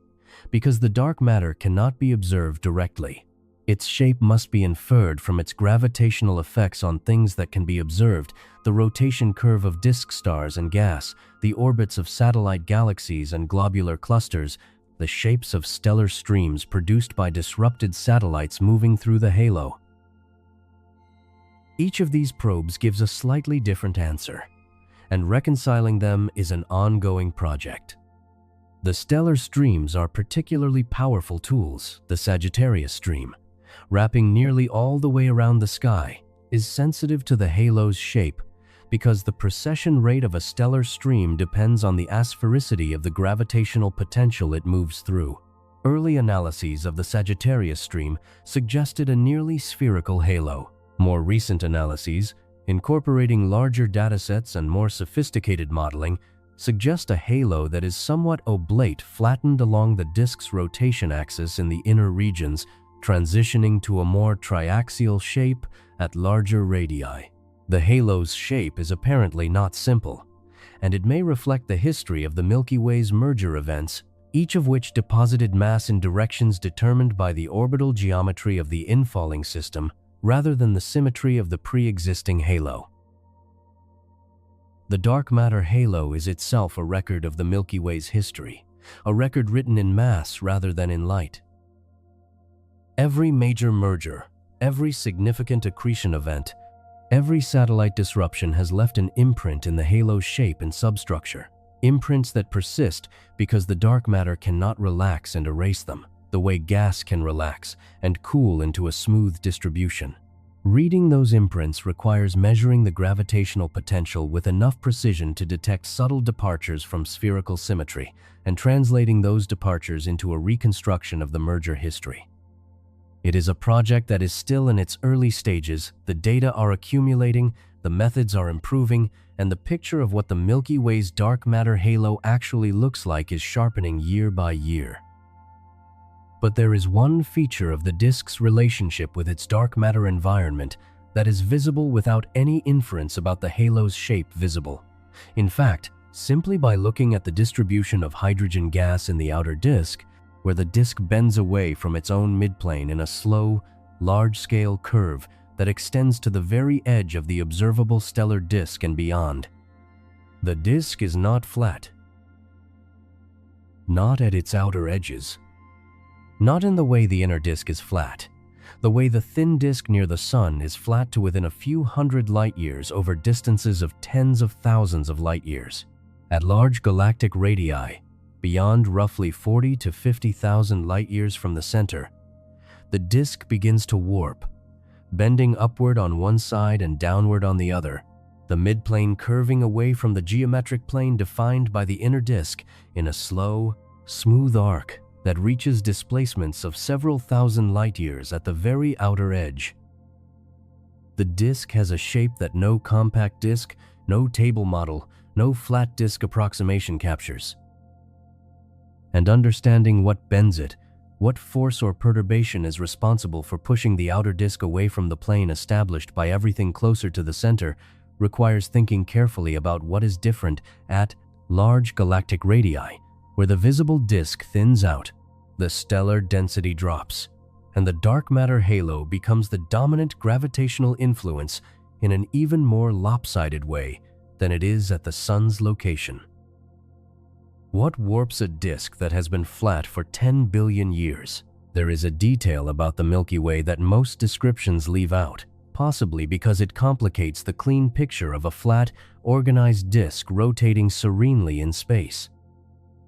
Speaker 1: because the dark matter cannot be observed directly. Its shape must be inferred from its gravitational effects on things that can be observed: the rotation curve of disk stars and gas, the orbits of satellite galaxies and globular clusters, the shapes of stellar streams produced by disrupted satellites moving through the halo. Each of these probes gives a slightly different answer, and reconciling them is an ongoing project. The stellar streams are particularly powerful tools. The Sagittarius stream, wrapping nearly all the way around the sky, is sensitive to the halo's shape because the precession rate of a stellar stream depends on the asphericity of the gravitational potential it moves through. Early analyses of the Sagittarius stream suggested a nearly spherical halo. More recent analyses, incorporating larger datasets and more sophisticated modeling, suggest a halo that is somewhat oblate, flattened along the disk's rotation axis in the inner regions, transitioning to a more triaxial shape at larger radii. The halo's shape is apparently not simple, and it may reflect the history of the Milky Way's merger events, each of which deposited mass in directions determined by the orbital geometry of the infalling system rather than the symmetry of the pre-existing halo. The dark matter halo is itself a record of the Milky Way's history, a record written in mass rather than in light. Every major merger, every significant accretion event, every satellite disruption has left an imprint in the halo's shape and substructure, imprints that persist because the dark matter cannot relax and erase them, the way gas can relax and cool into a smooth distribution. Reading those imprints requires measuring the gravitational potential with enough precision to detect subtle departures from spherical symmetry and translating those departures into a reconstruction of the merger history. It is a project that is still in its early stages. The data are accumulating, the methods are improving, and the picture of what the Milky Way's dark matter halo actually looks like is sharpening year by year. But there is one feature of the disk's relationship with its dark matter environment that is visible without any inference about the halo's shape visible. In fact, simply by looking at the distribution of hydrogen gas in the outer disk, where the disk bends away from its own midplane in a slow, large-scale curve that extends to the very edge of the observable stellar disk and beyond. The disk is not flat. Not at its outer edges. Not in the way the inner disk is flat, the way the thin disk near the Sun is flat to within a few hundred light-years over distances of tens of thousands of light-years. At large galactic radii, beyond roughly 40 to 50,000 light-years from the center, the disk begins to warp, bending upward on one side and downward on the other. The the midplane curving away from the geometric plane defined by the inner disk in a slow, smooth arc that reaches displacements of several thousand light-years at the very outer edge. The disk has a shape that no compact disk, no table model, no flat disk approximation captures. And understanding what bends it, what force or perturbation is responsible for pushing the outer disk away from the plane established by everything closer to the center, requires thinking carefully about what is different at large galactic radii, where the visible disk thins out, the stellar density drops, and the dark matter halo becomes the dominant gravitational influence in an even more lopsided way than it is at the sun's location. What warps a disk that has been flat for 10 billion years? There is a detail about the Milky Way that most descriptions leave out, possibly because it complicates the clean picture of a flat, organized disk rotating serenely in space.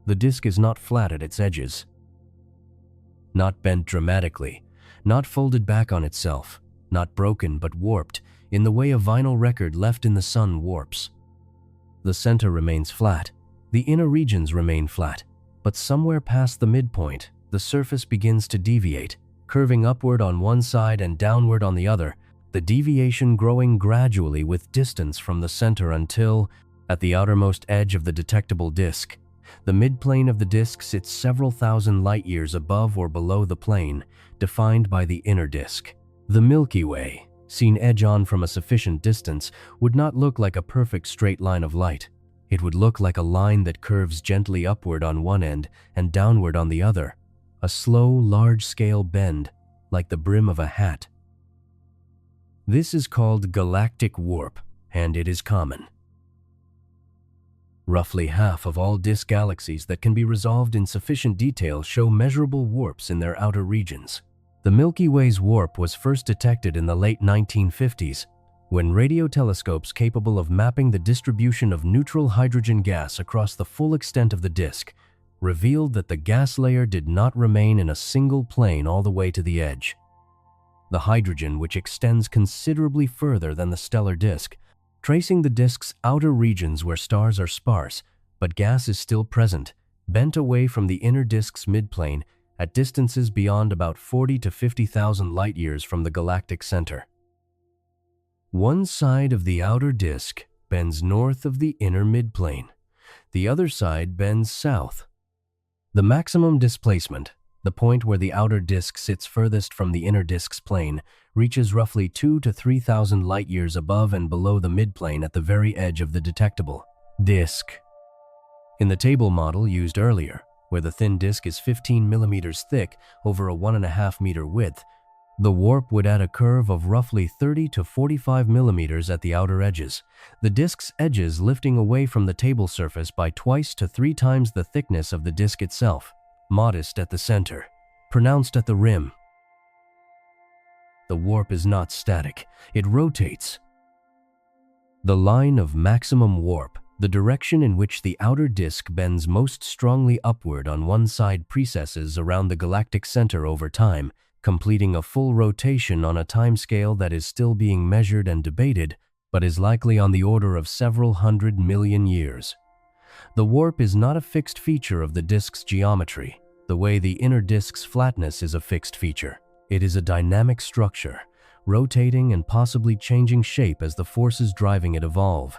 Speaker 1: The disk is not flat at its edges, not bent dramatically, not folded back on itself, not broken but warped in the way a vinyl record left in the sun warps. The center remains flat, the inner regions remain flat, but somewhere past the midpoint, the surface begins to deviate, curving upward on one side and downward on the other, the deviation growing gradually with distance from the center until, at the outermost edge of the detectable disk, the midplane of the disk sits several thousand light-years above or below the plane, defined by the inner disk. The Milky Way, seen edge-on from a sufficient distance, would not look like a perfect straight line of light. It would look like a line that curves gently upward on one end and downward on the other, a slow, large-scale bend, like the brim of a hat. This is called galactic warp, and it is common. Roughly half of all disk galaxies that can be resolved in sufficient detail show measurable warps in their outer regions. The Milky Way's warp was first detected in the late 1950s, when radio telescopes capable of mapping the distribution of neutral hydrogen gas across the full extent of the disk revealed that the gas layer did not remain in a single plane all the way to the edge. The hydrogen, which extends considerably further than the stellar disk, tracing the disk's outer regions where stars are sparse, but gas is still present, bent away from the inner disk's midplane at distances beyond about 40 to 50,000 light-years from the galactic center. One side of the outer disk bends north of the inner midplane. The other side bends south. The maximum displacement, the point where the outer disk sits furthest from the inner disk's plane, reaches roughly 2,000 to 3,000 light-years above and below the midplane at the very edge of the detectable disk. In the table model used earlier, where the thin disk is 15 millimeters thick over a 1.5 meter width, the warp would add a curve of roughly 30 to 45 millimeters at the outer edges, the disk's edges lifting away from the table surface by 2 to 3 times the thickness of the disk itself, modest at the center, pronounced at the rim. The warp is not static, it rotates. The line of maximum warp, the direction in which the outer disk bends most strongly upward on one side, precesses around the galactic center over time, completing a full rotation on a timescale that is still being measured and debated, but is likely on the order of several 100 million years. The warp is not a fixed feature of the disk's geometry, the way the inner disk's flatness is a fixed feature. It is a dynamic structure, rotating and possibly changing shape as the forces driving it evolve.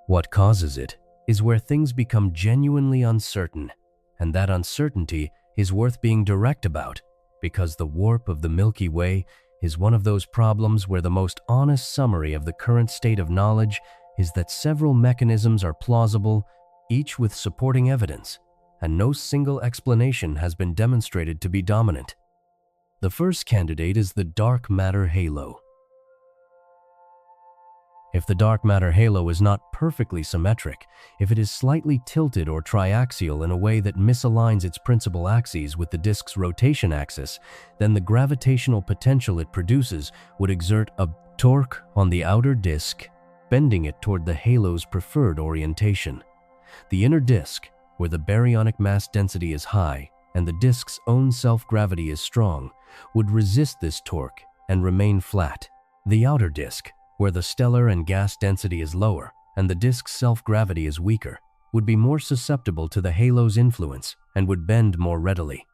Speaker 1: What causes it is where things become genuinely uncertain, and that uncertainty is worth being direct about, because the warp of the Milky Way is one of those problems where the most honest summary of the current state of knowledge is that several mechanisms are plausible, each with supporting evidence, and no single explanation has been demonstrated to be dominant. The first candidate is the dark matter halo. If the dark matter halo is not perfectly symmetric, if it is slightly tilted or triaxial in a way that misaligns its principal axes with the disk's rotation axis, then the gravitational potential it produces would exert a torque on the outer disk, bending it toward the halo's preferred orientation. The inner disk, where the baryonic mass density is high and the disk's own self-gravity is strong, would resist this torque and remain flat. The outer disk, where the stellar and gas density is lower and the disk's self-gravity is weaker, would be more susceptible to the halo's influence and would bend more readily.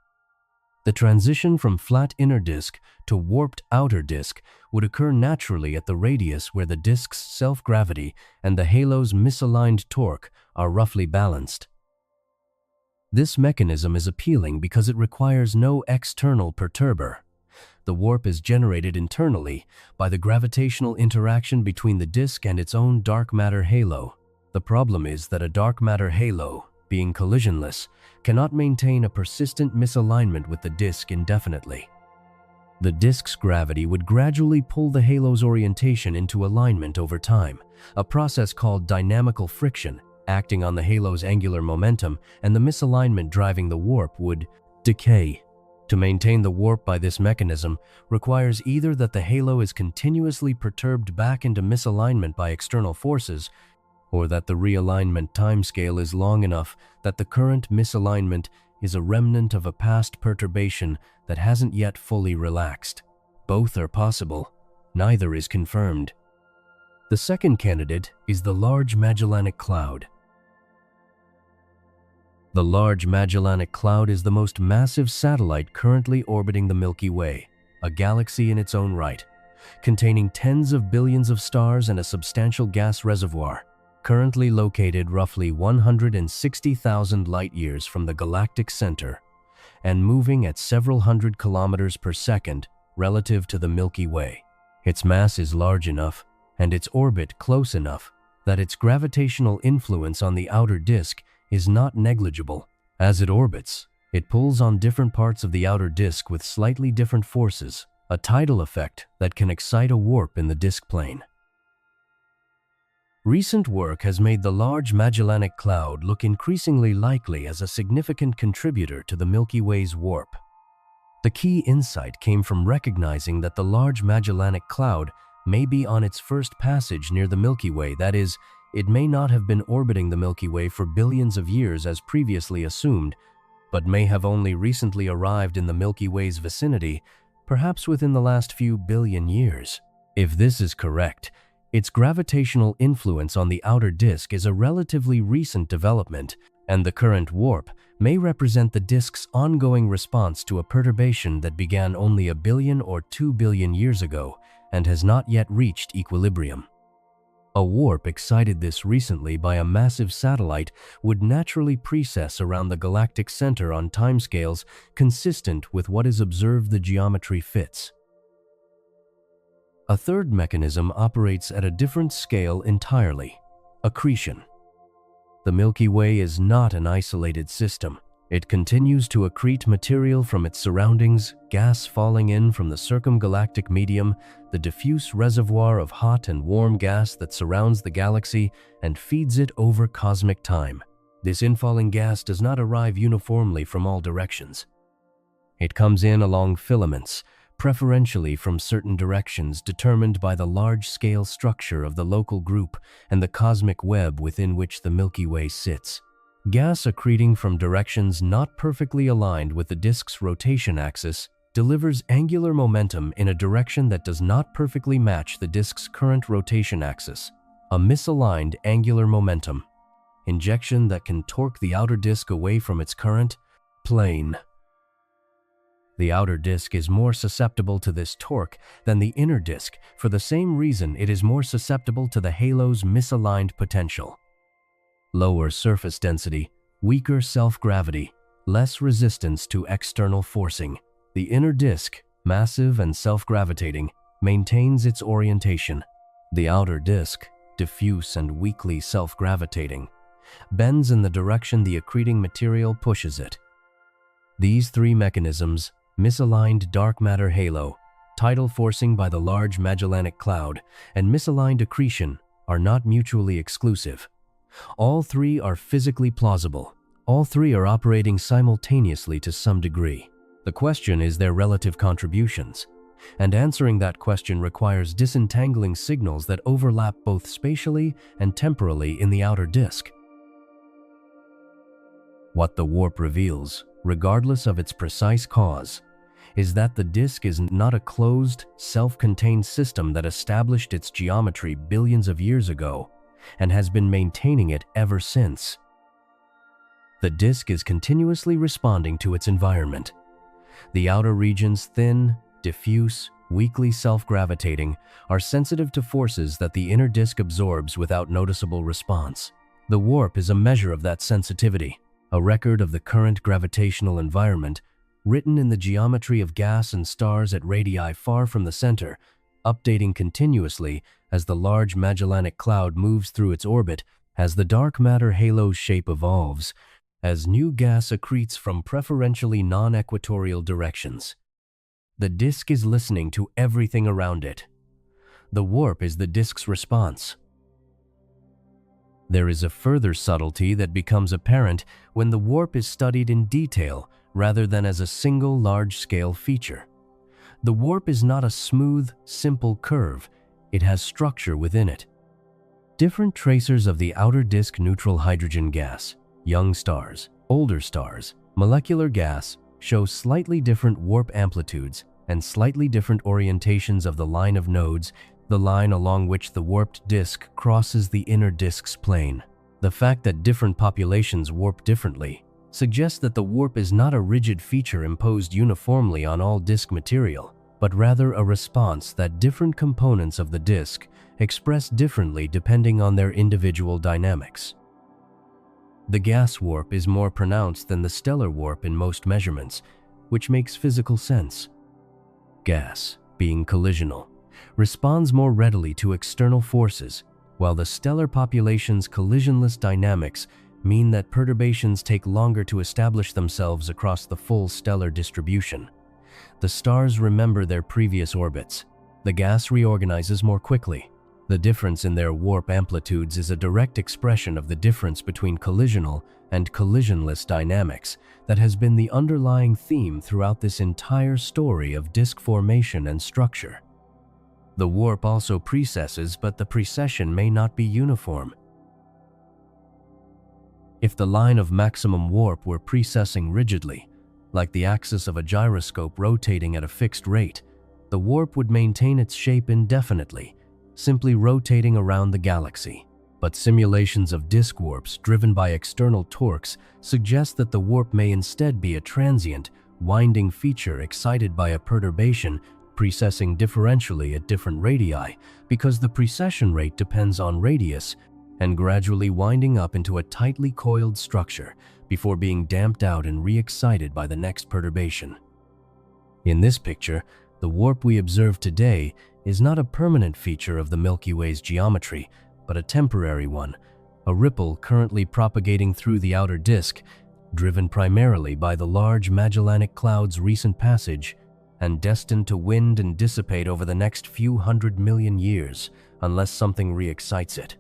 Speaker 1: The transition from flat inner disk to warped outer disk would occur naturally at the radius where the disk's self-gravity and the halo's misaligned torque are roughly balanced. This mechanism is appealing because it requires no external perturber. The warp is generated internally by the gravitational interaction between the disk and its own dark matter halo. The problem is that a dark matter halo, being collisionless, cannot maintain a persistent misalignment with the disk indefinitely. The disk's gravity would gradually pull the halo's orientation into alignment over time, a process called dynamical friction, acting on the halo's angular momentum, and the misalignment driving the warp would decay. To maintain the warp by this mechanism requires either that the halo is continuously perturbed back into misalignment by external forces, or that the realignment timescale is long enough that the current misalignment is a remnant of a past perturbation that hasn't yet fully relaxed. Both are possible. Neither is confirmed. The second candidate is the Large Magellanic Cloud. The Large Magellanic Cloud is the most massive satellite currently orbiting the Milky Way, a galaxy in its own right, containing tens of billions of stars and a substantial gas reservoir. Currently located roughly 160,000 light-years from the galactic center and moving at several hundred kilometers per second relative to the Milky Way. Its mass is large enough and its orbit close enough that its gravitational influence on the outer disk is not negligible. As it orbits, it pulls on different parts of the outer disk with slightly different forces, a tidal effect that can excite a warp in the disk plane. Recent work has made the Large Magellanic Cloud look increasingly likely as a significant contributor to the Milky Way's warp. The key insight came from recognizing that the Large Magellanic Cloud may be on its first passage near the Milky Way, that is, it may not have been orbiting the Milky Way for billions of years as previously assumed, but may have only recently arrived in the Milky Way's vicinity, perhaps within the last few billion years. If this is correct, its gravitational influence on the outer disk is a relatively recent development, and the current warp may represent the disk's ongoing response to a perturbation that began only 1 billion or 2 billion years ago and has not yet reached equilibrium. A warp excited this recently by a massive satellite would naturally precess around the galactic center on timescales consistent with what is observed the geometry fits. A third mechanism operates at a different scale entirely: accretion. The Milky Way is not an isolated system. It continues to accrete material from its surroundings, gas falling in from the circumgalactic medium, the diffuse reservoir of hot and warm gas that surrounds the galaxy and feeds it over cosmic time. This infalling gas does not arrive uniformly from all directions. It comes in along filaments, preferentially from certain directions determined by the large-scale structure of the local group and the cosmic web within which the Milky Way sits. Gas accreting from directions not perfectly aligned with the disk's rotation axis delivers angular momentum in a direction that does not perfectly match the disk's current rotation axis, a misaligned angular momentum, injection that can torque the outer disk away from its current plane. The outer disk is more susceptible to this torque than the inner disk for the same reason it is more susceptible to the halo's misaligned potential. Lower surface density, weaker self-gravity, less resistance to external forcing. The inner disk, massive and self-gravitating, maintains its orientation. The outer disk, diffuse and weakly self-gravitating, bends in the direction the accreting material pushes it. These three mechanisms, misaligned dark matter halo, tidal forcing by the Large Magellanic Cloud, and misaligned accretion, are not mutually exclusive. All three are physically plausible. All three are operating simultaneously to some degree. The question is their relative contributions, and answering that question requires disentangling signals that overlap both spatially and temporally in the outer disk. What the warp reveals, regardless of its precise cause, is that the disk is not a closed, self-contained system that established its geometry billions of years ago and has been maintaining it ever since. The disk is continuously responding to its environment. The outer regions, thin, diffuse, weakly self-gravitating, are sensitive to forces that the inner disk absorbs without noticeable response. The warp is a measure of that sensitivity, a record of the current gravitational environment, written in the geometry of gas and stars at radii far from the center, updating continuously as the large Magellanic Cloud moves through its orbit, as the dark matter halo's shape evolves, as new gas accretes from preferentially non-equatorial directions. The disk is listening to everything around it. The warp is the disk's response. There is a further subtlety that becomes apparent when the warp is studied in detail rather than as a single large-scale feature. The warp is not a smooth, simple curve. It has structure within it. Different tracers of the outer disk neutral hydrogen gas, young stars, older stars, molecular gas, show slightly different warp amplitudes and slightly different orientations of the line of nodes, the line along which the warped disk crosses the inner disk's plane. The fact that different populations warp differently suggests that the warp is not a rigid feature imposed uniformly on all disk material, but rather a response that different components of the disk express differently depending on their individual dynamics. The gas warp is more pronounced than the stellar warp in most measurements, which makes physical sense. Gas, being collisional, responds more readily to external forces, while the stellar population's collisionless dynamics mean that perturbations take longer to establish themselves across the full stellar distribution. The stars remember their previous orbits. The gas reorganizes more quickly. The difference in their warp amplitudes is a direct expression of the difference between collisional and collisionless dynamics that has been the underlying theme throughout this entire story of disk formation and structure. The warp also precesses, but the precession may not be uniform. If the line of maximum warp were precessing rigidly, like the axis of a gyroscope rotating at a fixed rate, the warp would maintain its shape indefinitely, simply rotating around the galaxy. But simulations of disk warps driven by external torques suggest that the warp may instead be a transient, winding feature excited by a perturbation precessing differentially at different radii, because the precession rate depends on radius, and gradually winding up into a tightly coiled structure before being damped out and re-excited by the next perturbation. In this picture, the warp we observe today is not a permanent feature of the Milky Way's geometry, but a temporary one, a ripple currently propagating through the outer disk, driven primarily by the large Magellanic Cloud's recent passage, and destined to wind and dissipate over the next few 100 million years unless something re-excites it.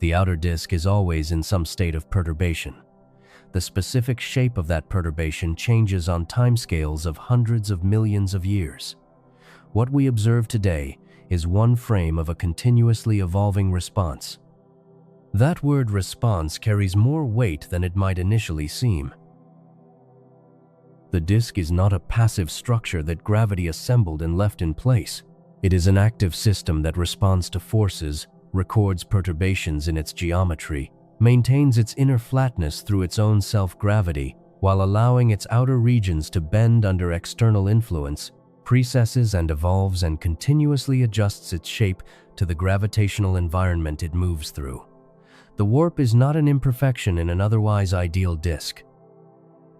Speaker 1: The outer disk is always in some state of perturbation. The specific shape of that perturbation changes on timescales of hundreds of millions of years. What we observe today is one frame of a continuously evolving response. That word response carries more weight than it might initially seem. The disk is not a passive structure that gravity assembled and left in place. It is an active system that responds to forces, records perturbations in its geometry, maintains its inner flatness through its own self-gravity, while allowing its outer regions to bend under external influence, precesses and evolves and continuously adjusts its shape to the gravitational environment it moves through. The warp is not an imperfection in an otherwise ideal disk.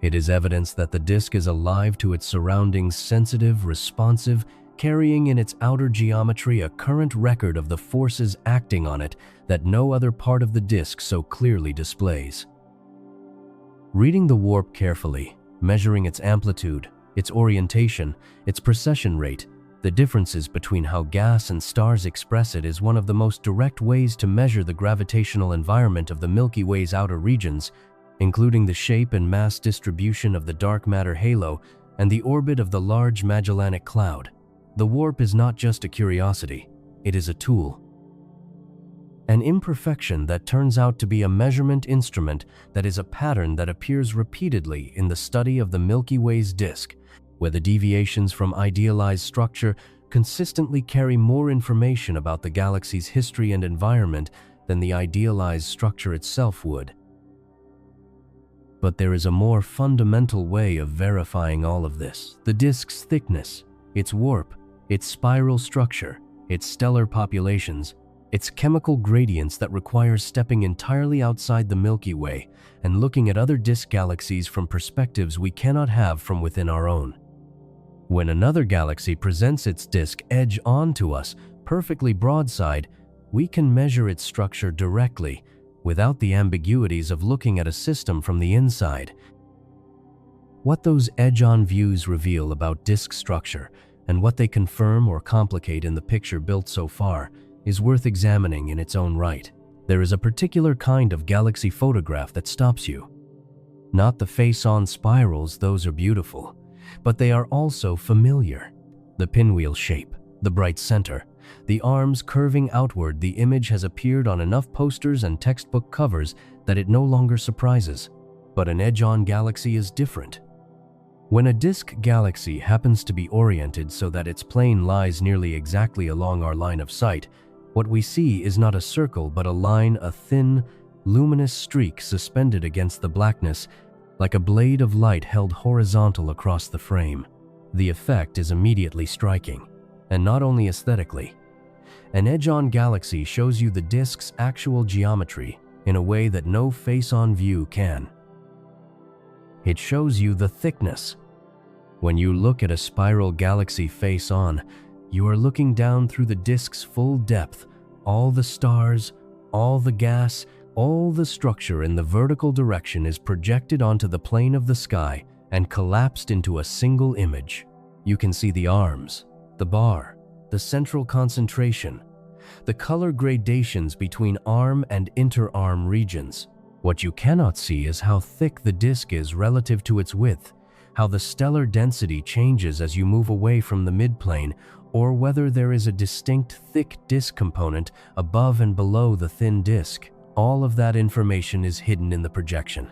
Speaker 1: It is evidence that the disk is alive to its surroundings, sensitive, responsive, carrying in its outer geometry a current record of the forces acting on it that no other part of the disk so clearly displays. Reading the warp carefully, measuring its amplitude, its orientation, its precession rate, the differences between how gas and stars express it is one of the most direct ways to measure the gravitational environment of the Milky Way's outer regions, including the shape and mass distribution of the dark matter halo and the orbit of the large Magellanic Cloud. The warp is not just a curiosity, it is a tool. An imperfection that turns out to be a measurement instrument that is a pattern that appears repeatedly in the study of the Milky Way's disk, where the deviations from idealized structure consistently carry more information about the galaxy's history and environment than the idealized structure itself would. But there is a more fundamental way of verifying all of this: the disk's thickness, its warp, its spiral structure, its stellar populations, its chemical gradients that require stepping entirely outside the Milky Way and looking at other disk galaxies from perspectives we cannot have from within our own. When another galaxy presents its disk edge on to us, perfectly broadside, we can measure its structure directly, without the ambiguities of looking at a system from the inside. What those edge-on views reveal about disk structure, and what they confirm or complicate in the picture built so far, is worth examining in its own right. There is a particular kind of galaxy photograph that stops you. Not the face-on spirals, those are beautiful, but they are also familiar. The pinwheel shape, the bright center, the arms curving outward. The image has appeared on enough posters and textbook covers that it no longer surprises. But an edge-on galaxy is different. When a disk galaxy happens to be oriented so that its plane lies nearly exactly along our line of sight, what we see is not a circle but a line, a thin, luminous streak suspended against the blackness, like a blade of light held horizontal across the frame. The effect is immediately striking, and not only aesthetically. An edge-on galaxy shows you the disk's actual geometry in a way that no face-on view can. It shows you the thickness. When you look at a spiral galaxy face-on, you are looking down through the disk's full depth, all the stars, all the gas, all the structure in the vertical direction is projected onto the plane of the sky and collapsed into a single image. You can see the arms, the bar, the central concentration, the color gradations between arm and interarm regions. What you cannot see is how thick the disk is relative to its width, how the stellar density changes as you move away from the midplane, or whether there is a distinct thick disk component above and below the thin disk. All of that information is hidden in the projection.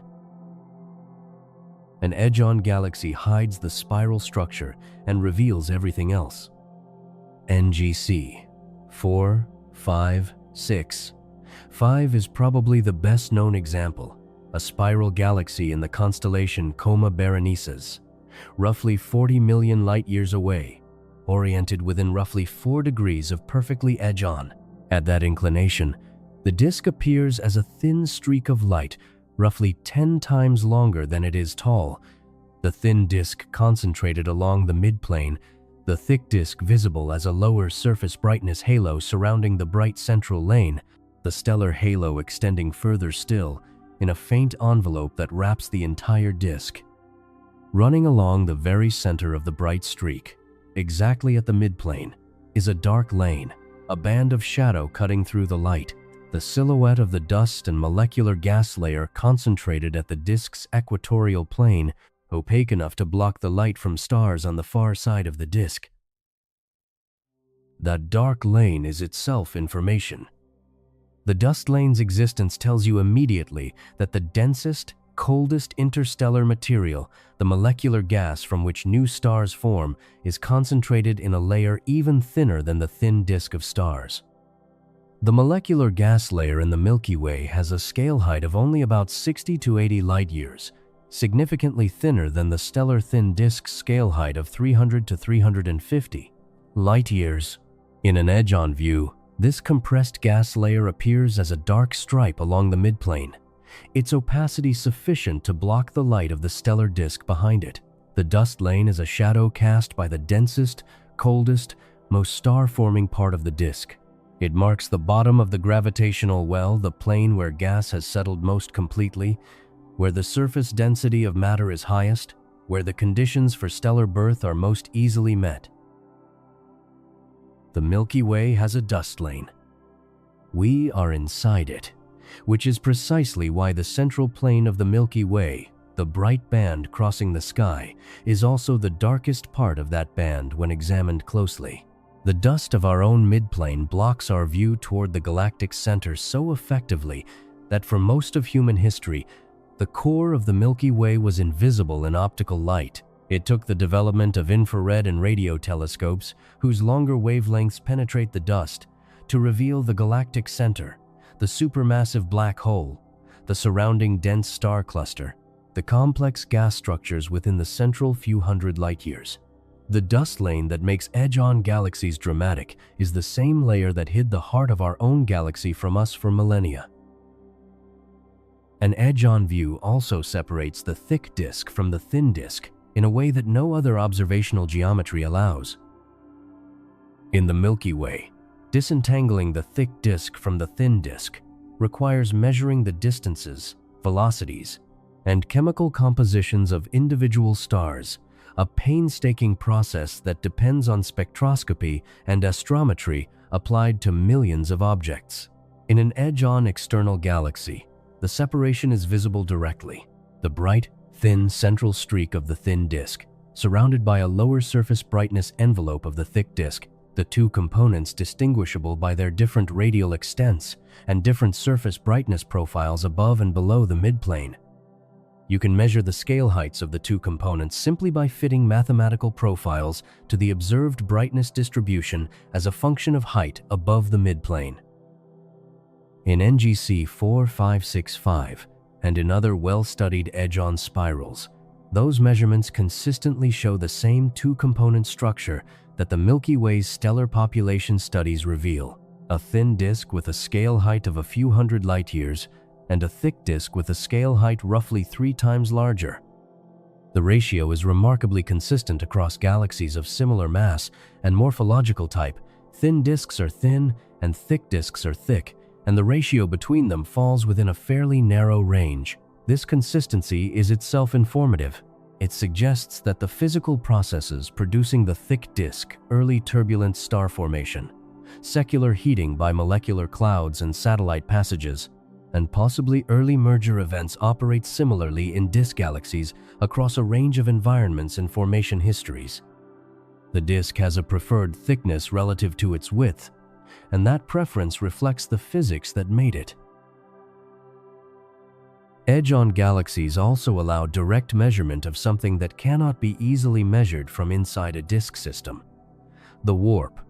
Speaker 1: An edge-on galaxy hides the spiral structure and reveals everything else. NGC 4, 5, 6. 5 is probably the best-known example, a spiral galaxy in the constellation Coma Berenices, roughly 40 million light-years away, oriented within roughly 4 degrees of perfectly edge-on. At that inclination, the disk appears as a thin streak of light, roughly 10 times longer than it is tall. The thin disk concentrated along the midplane, the thick disk visible as a lower surface brightness halo surrounding the bright central lane, the stellar halo extending further still in a faint envelope that wraps the entire disk. Running along the very center of the bright streak, exactly at the midplane, is a dark lane, a band of shadow cutting through the light, the silhouette of the dust and molecular gas layer concentrated at the disk's equatorial plane, opaque enough to block the light from stars on the far side of the disk. That dark lane is itself information. The dust lane's existence tells you immediately that the densest, coldest interstellar material, the molecular gas from which new stars form, is concentrated in a layer even thinner than the thin disk of stars. The molecular gas layer in the Milky Way has a scale height of only about 60 to 80 light-years, significantly thinner than the stellar thin disk's scale height of 300 to 350 light-years. In an edge-on view, this compressed gas layer appears as a dark stripe along the midplane, its opacity sufficient to block the light of the stellar disk behind it. The dust lane is a shadow cast by the densest, coldest, most star-forming part of the disk. It marks the bottom of the gravitational well, the plane where gas has settled most completely, where the surface density of matter is highest, where the conditions for stellar birth are most easily met. The Milky Way has a dust lane. We are inside it, which is precisely why the central plane of the Milky Way, the bright band crossing the sky, is also the darkest part of that band when examined closely. The dust of our own midplane blocks our view toward the galactic center so effectively that for most of human history, the core of the Milky Way was invisible in optical light. It took the development of infrared and radio telescopes, whose longer wavelengths penetrate the dust, to reveal the galactic center, the supermassive black hole, the surrounding dense star cluster, the complex gas structures within the central few hundred light-years. The dust lane that makes edge-on galaxies dramatic is the same layer that hid the heart of our own galaxy from us for millennia. An edge-on view also separates the thick disk from the thin disk in a way that no other observational geometry allows. In the Milky Way, disentangling the thick disk from the thin disk requires measuring the distances, velocities, and chemical compositions of individual stars, a painstaking process that depends on spectroscopy and astrometry applied to millions of objects. In an edge-on external galaxy, the separation is visible directly. The bright, thin central streak of the thin disk, surrounded by a lower surface brightness envelope of the thick disk, the two components distinguishable by their different radial extents and different surface brightness profiles above and below the midplane. You can measure the scale heights of the two components simply by fitting mathematical profiles to the observed brightness distribution as a function of height above the midplane. In NGC 4565 and in other well-studied edge-on spirals, those measurements consistently show the same two-component structure that the Milky Way's stellar population studies reveal: a thin disk with a scale height of a few hundred light-years and a thick disk with a scale height roughly 3 times larger. The ratio is remarkably consistent across galaxies of similar mass and morphological type. Thin disks are thin and thick disks are thick, and the ratio between them falls within a fairly narrow range. This consistency is itself informative. It suggests that the physical processes producing the thick disk, early turbulent star formation, secular heating by molecular clouds and satellite passages, and possibly early merger events operate similarly in disk galaxies across a range of environments and formation histories. The disk has a preferred thickness relative to its width, and that preference reflects the physics that made it. Edge-on galaxies also allow direct measurement of something that cannot be easily measured from inside a disk system: the warp.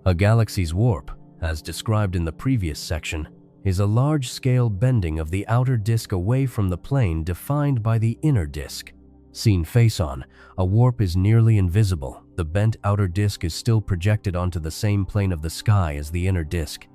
Speaker 1: A galaxy's warp, as described in the previous section, is a large-scale bending of the outer disk away from the plane defined by the inner disk. Seen face-on, a warp is nearly invisible. The bent outer disk is still projected onto the same plane of the sky as the inner disk,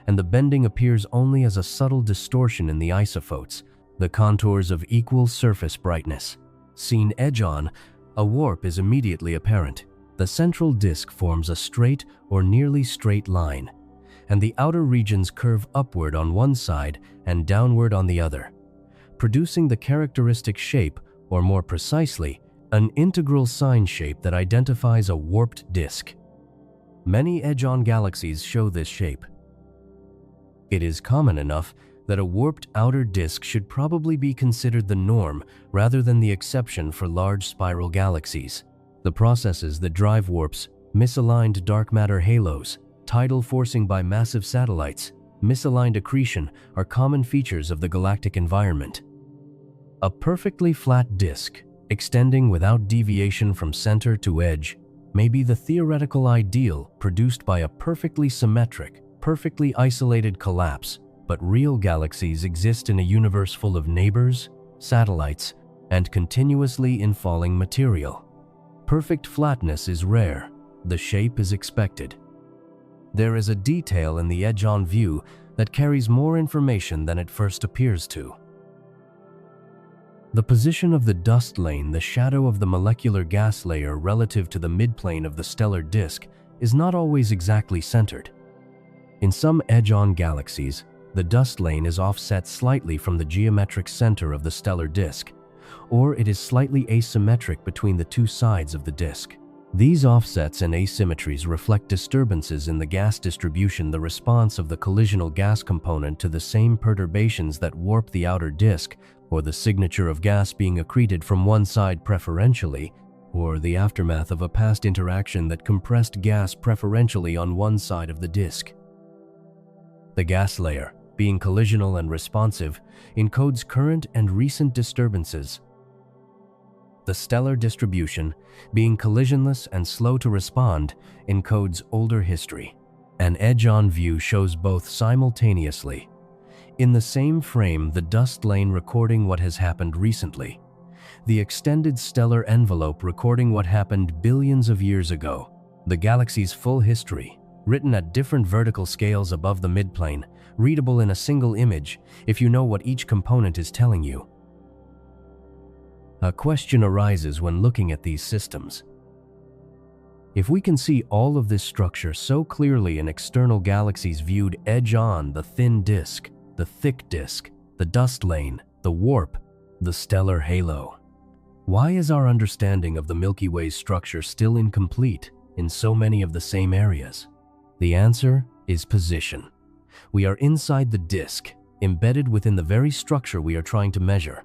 Speaker 1: and the bending appears only as a subtle distortion in the isophotes, the contours of equal surface brightness. Seen edge-on, a warp is immediately apparent. The central disk forms a straight or nearly straight line, and the outer regions curve upward on one side and downward on the other, producing the characteristic shape, or more precisely, an integral sign shape that identifies a warped disk. Many edge-on galaxies show this shape. It is common enough that a warped outer disk should probably be considered the norm rather than the exception for large spiral galaxies. The processes that drive warps, misaligned dark matter halos, tidal forcing by massive satellites, misaligned accretion, are common features of the galactic environment. A perfectly flat disk, extending without deviation from center to edge, may be the theoretical ideal produced by a perfectly symmetric, perfectly isolated collapse, but real galaxies exist in a universe full of neighbors, satellites, and continuously infalling material. Perfect flatness is rare. The shape is expected. There is a detail in the edge-on view that carries more information than it first appears to. The position of the dust lane, the shadow of the molecular gas layer relative to the midplane of the stellar disk, is not always exactly centered. In some edge-on galaxies, the dust lane is offset slightly from the geometric center of the stellar disk, or it is slightly asymmetric between the two sides of the disk. These offsets and asymmetries reflect disturbances in the gas distribution, the response of the collisional gas component to the same perturbations that warp the outer disk, or the signature of gas being accreted from one side preferentially, or the aftermath of a past interaction that compressed gas preferentially on one side of the disk. The gas layer, being collisional and responsive, encodes current and recent disturbances. The stellar distribution, being collisionless and slow to respond, encodes older history. An edge-on view shows both simultaneously. In the same frame, the dust lane recording what has happened recently. The extended stellar envelope recording what happened billions of years ago. The galaxy's full history, written at different vertical scales above the midplane, readable in a single image if you know what each component is telling you. A question arises when looking at these systems. If we can see all of this structure so clearly in external galaxies viewed edge-on, the thin disk, the thick disk, the dust lane, the warp, the stellar halo, why is our understanding of the Milky Way's structure still incomplete in so many of the same areas? The answer is position. We are inside the disk, embedded within the very structure we are trying to measure.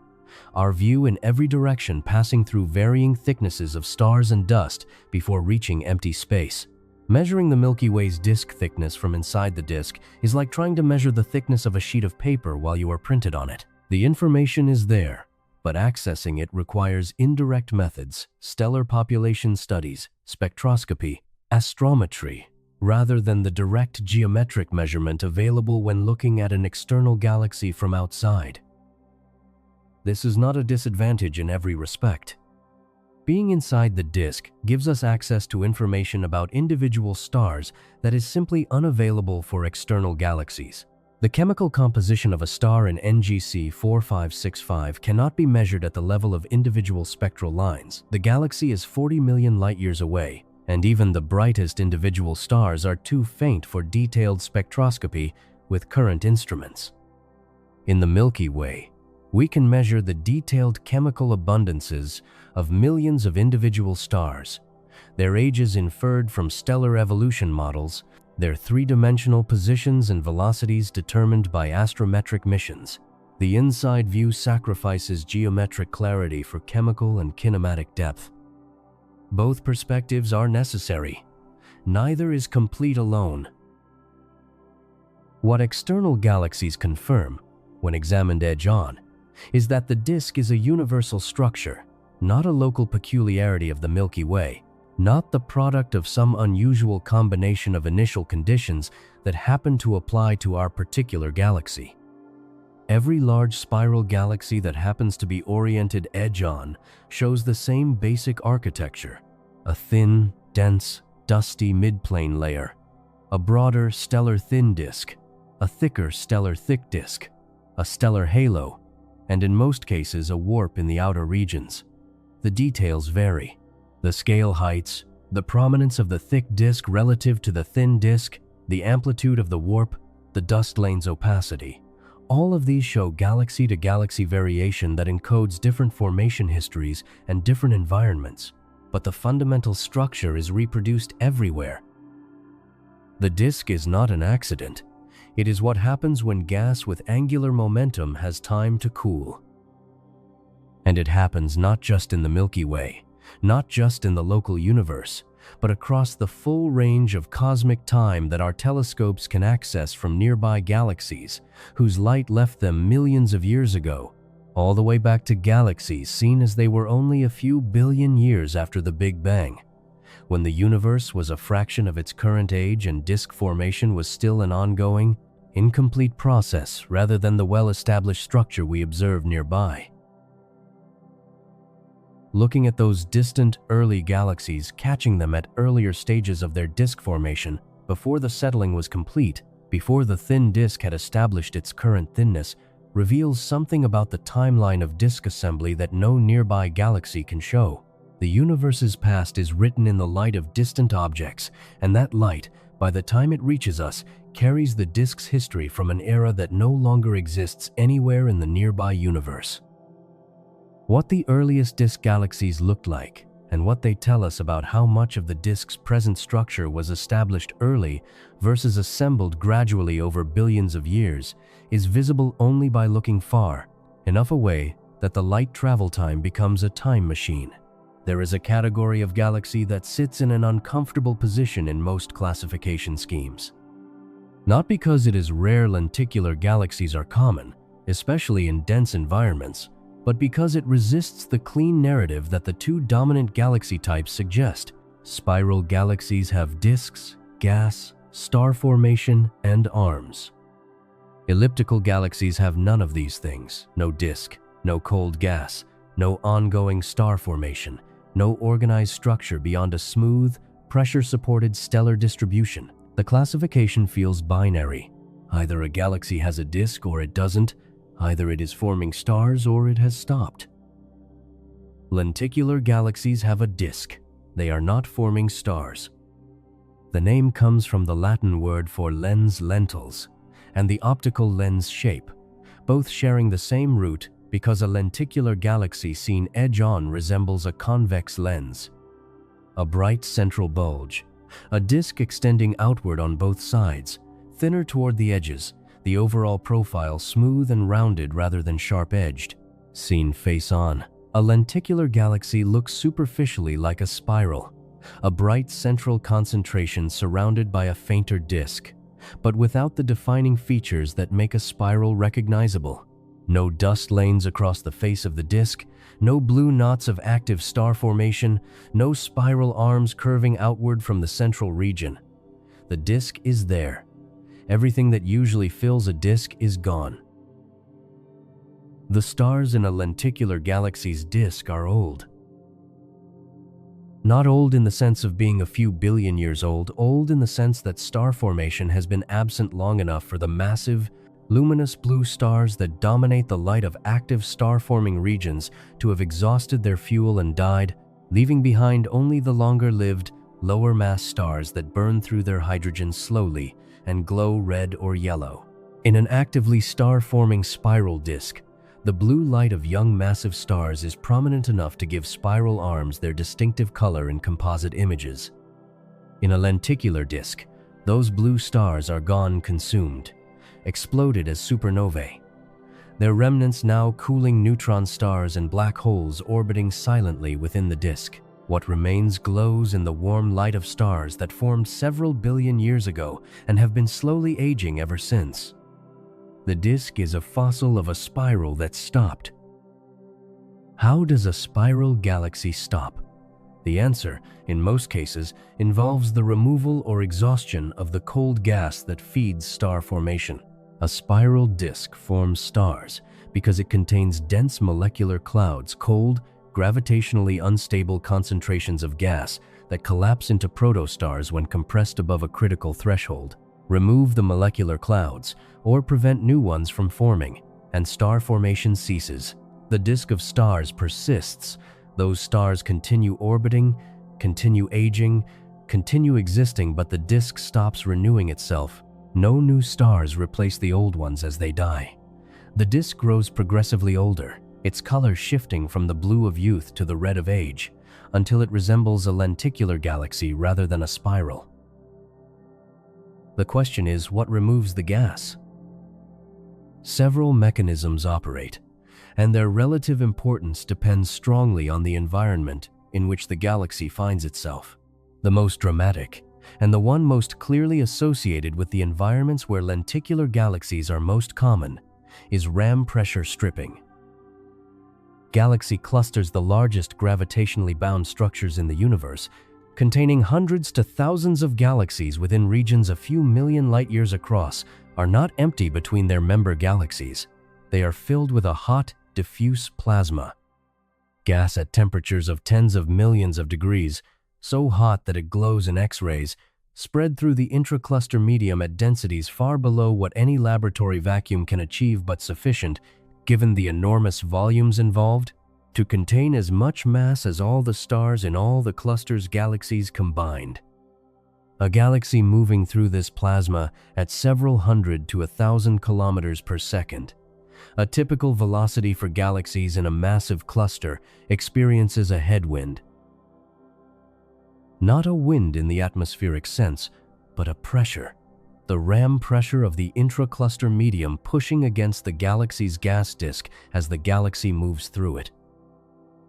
Speaker 1: Our view in every direction passing through varying thicknesses of stars and dust before reaching empty space. Measuring the Milky Way's disk thickness from inside the disk is like trying to measure the thickness of a sheet of paper while you are printed on it. The information is there, but accessing it requires indirect methods, stellar population studies, spectroscopy, astrometry, rather than the direct geometric measurement available when looking at an external galaxy from outside. This is not a disadvantage in every respect. Being inside the disk gives us access to information about individual stars that is simply unavailable for external galaxies. The chemical composition of a star in NGC 4565 cannot be measured at the level of individual spectral lines. The galaxy is 40 million light-years away, and even the brightest individual stars are too faint for detailed spectroscopy with current instruments. In the Milky Way, we can measure the detailed chemical abundances of millions of individual stars, their ages inferred from stellar evolution models, their three-dimensional positions and velocities determined by astrometric missions. The inside view sacrifices geometric clarity for chemical and kinematic depth. Both perspectives are necessary. Neither is complete alone. What external galaxies confirm, when examined edge-on, is that the disk is a universal structure, not a local peculiarity of the Milky Way, not the product of some unusual combination of initial conditions that happen to apply to our particular galaxy. Every large spiral galaxy that happens to be oriented edge-on shows the same basic architecture: a thin, dense, dusty midplane layer, a broader stellar thin disk, a thicker stellar thick disk, a stellar halo, and in most cases a warp in the outer regions. The details vary. The scale heights, the prominence of the thick disk relative to the thin disk, the amplitude of the warp, the dust lane's opacity. All of these show galaxy-to-galaxy variation that encodes different formation histories and different environments, but the fundamental structure is reproduced everywhere. The disk is not an accident. It is what happens when gas with angular momentum has time to cool. And it happens not just in the Milky Way, not just in the local universe, but across the full range of cosmic time that our telescopes can access from nearby galaxies, whose light left them millions of years ago, all the way back to galaxies seen as they were only a few billion years after the Big Bang, when the universe was a fraction of its current age and disk formation was still an ongoing, incomplete process rather than the well-established structure we observe nearby. Looking at those distant early galaxies, catching them at earlier stages of their disk formation, before the settling was complete, before the thin disk had established its current thinness, reveals something about the timeline of disk assembly that no nearby galaxy can show. The universe's past is written in the light of distant objects, and that light, by the time it reaches us, carries the disk's history from an era that no longer exists anywhere in the nearby universe. What the earliest disk galaxies looked like, and what they tell us about how much of the disk's present structure was established early versus assembled gradually over billions of years, is visible only by looking far, enough away that the light travel time becomes a time machine. There is a category of galaxy that sits in an uncomfortable position in most classification schemes. Not because it is rare lenticular galaxies are common, especially in dense environments, but because it resists the clean narrative that the two dominant galaxy types suggest. Spiral galaxies have disks, gas, star formation, and arms. Elliptical galaxies have none of these things: no disk, no cold gas, no ongoing star formation, no organized structure beyond a smooth, pressure-supported stellar distribution. The classification feels binary. Either a galaxy has a disk or it doesn't. Either it is forming stars or it has stopped. Lenticular galaxies have a disk. They are not forming stars. The name comes from the Latin word for lens, lentils, and the optical lens shape, both sharing the same root because a lenticular galaxy seen edge-on resembles a convex lens. A bright central bulge, a disk extending outward on both sides, thinner toward the edges, the overall profile smooth and rounded rather than sharp-edged. Seen face-on, a lenticular galaxy looks superficially like a spiral, a bright central concentration surrounded by a fainter disk, but without the defining features that make a spiral recognizable. No dust lanes across the face of the disk, no blue knots of active star formation, no spiral arms curving outward from the central region. The disk is there. Everything that usually fills a disk is gone. The stars in a lenticular galaxy's disk are old. Not old in the sense of being a few billion years old in the sense that star formation has been absent long enough for the massive, luminous blue stars that dominate the light of active star-forming regions to have exhausted their fuel and died, leaving behind only the longer-lived, lower-mass stars that burn through their hydrogen slowly and glow red or yellow. In an actively star-forming spiral disk, the blue light of young massive stars is prominent enough to give spiral arms their distinctive color in composite images. In a lenticular disk, those blue stars are gone, consumed, exploded as supernovae. Their remnants now cooling neutron stars and black holes orbiting silently within the disk. What remains glows in the warm light of stars that formed several billion years ago and have been slowly aging ever since. The disk is a fossil of a spiral that stopped. How does a spiral galaxy stop? The answer, in most cases, involves the removal or exhaustion of the cold gas that feeds star formation. A spiral disk forms stars because it contains dense molecular clouds, cold, gravitationally unstable concentrations of gas that collapse into protostars when compressed above a critical threshold. Remove the molecular clouds, or prevent new ones from forming, and star formation ceases. The disk of stars persists. Those stars continue orbiting, continue aging, continue existing, but the disk stops renewing itself. No new stars replace the old ones as they die. The disk grows progressively older, its color shifting from the blue of youth to the red of age, until it resembles a lenticular galaxy rather than a spiral. The question is, what removes the gas? Several mechanisms operate, and their relative importance depends strongly on the environment in which the galaxy finds itself. The most dramatic, and the one most clearly associated with the environments where lenticular galaxies are most common, is ram pressure stripping. Galaxy clusters, the largest gravitationally bound structures in the universe, containing hundreds to thousands of galaxies within regions a few million light-years across, are not empty between their member galaxies. They are filled with a hot, diffuse plasma. Gas at temperatures of tens of millions of degrees, so hot that it glows in X-rays, spread through the intracluster medium at densities far below what any laboratory vacuum can achieve, but sufficient, given the enormous volumes involved, to contain as much mass as all the stars in all the cluster's galaxies combined. A galaxy moving through this plasma at several hundred to 1,000 kilometers per second. A typical velocity for galaxies in a massive cluster experiences a headwind. Not a wind in the atmospheric sense, but a pressure. The ram pressure of the intracluster medium pushing against the galaxy's gas disk as the galaxy moves through it.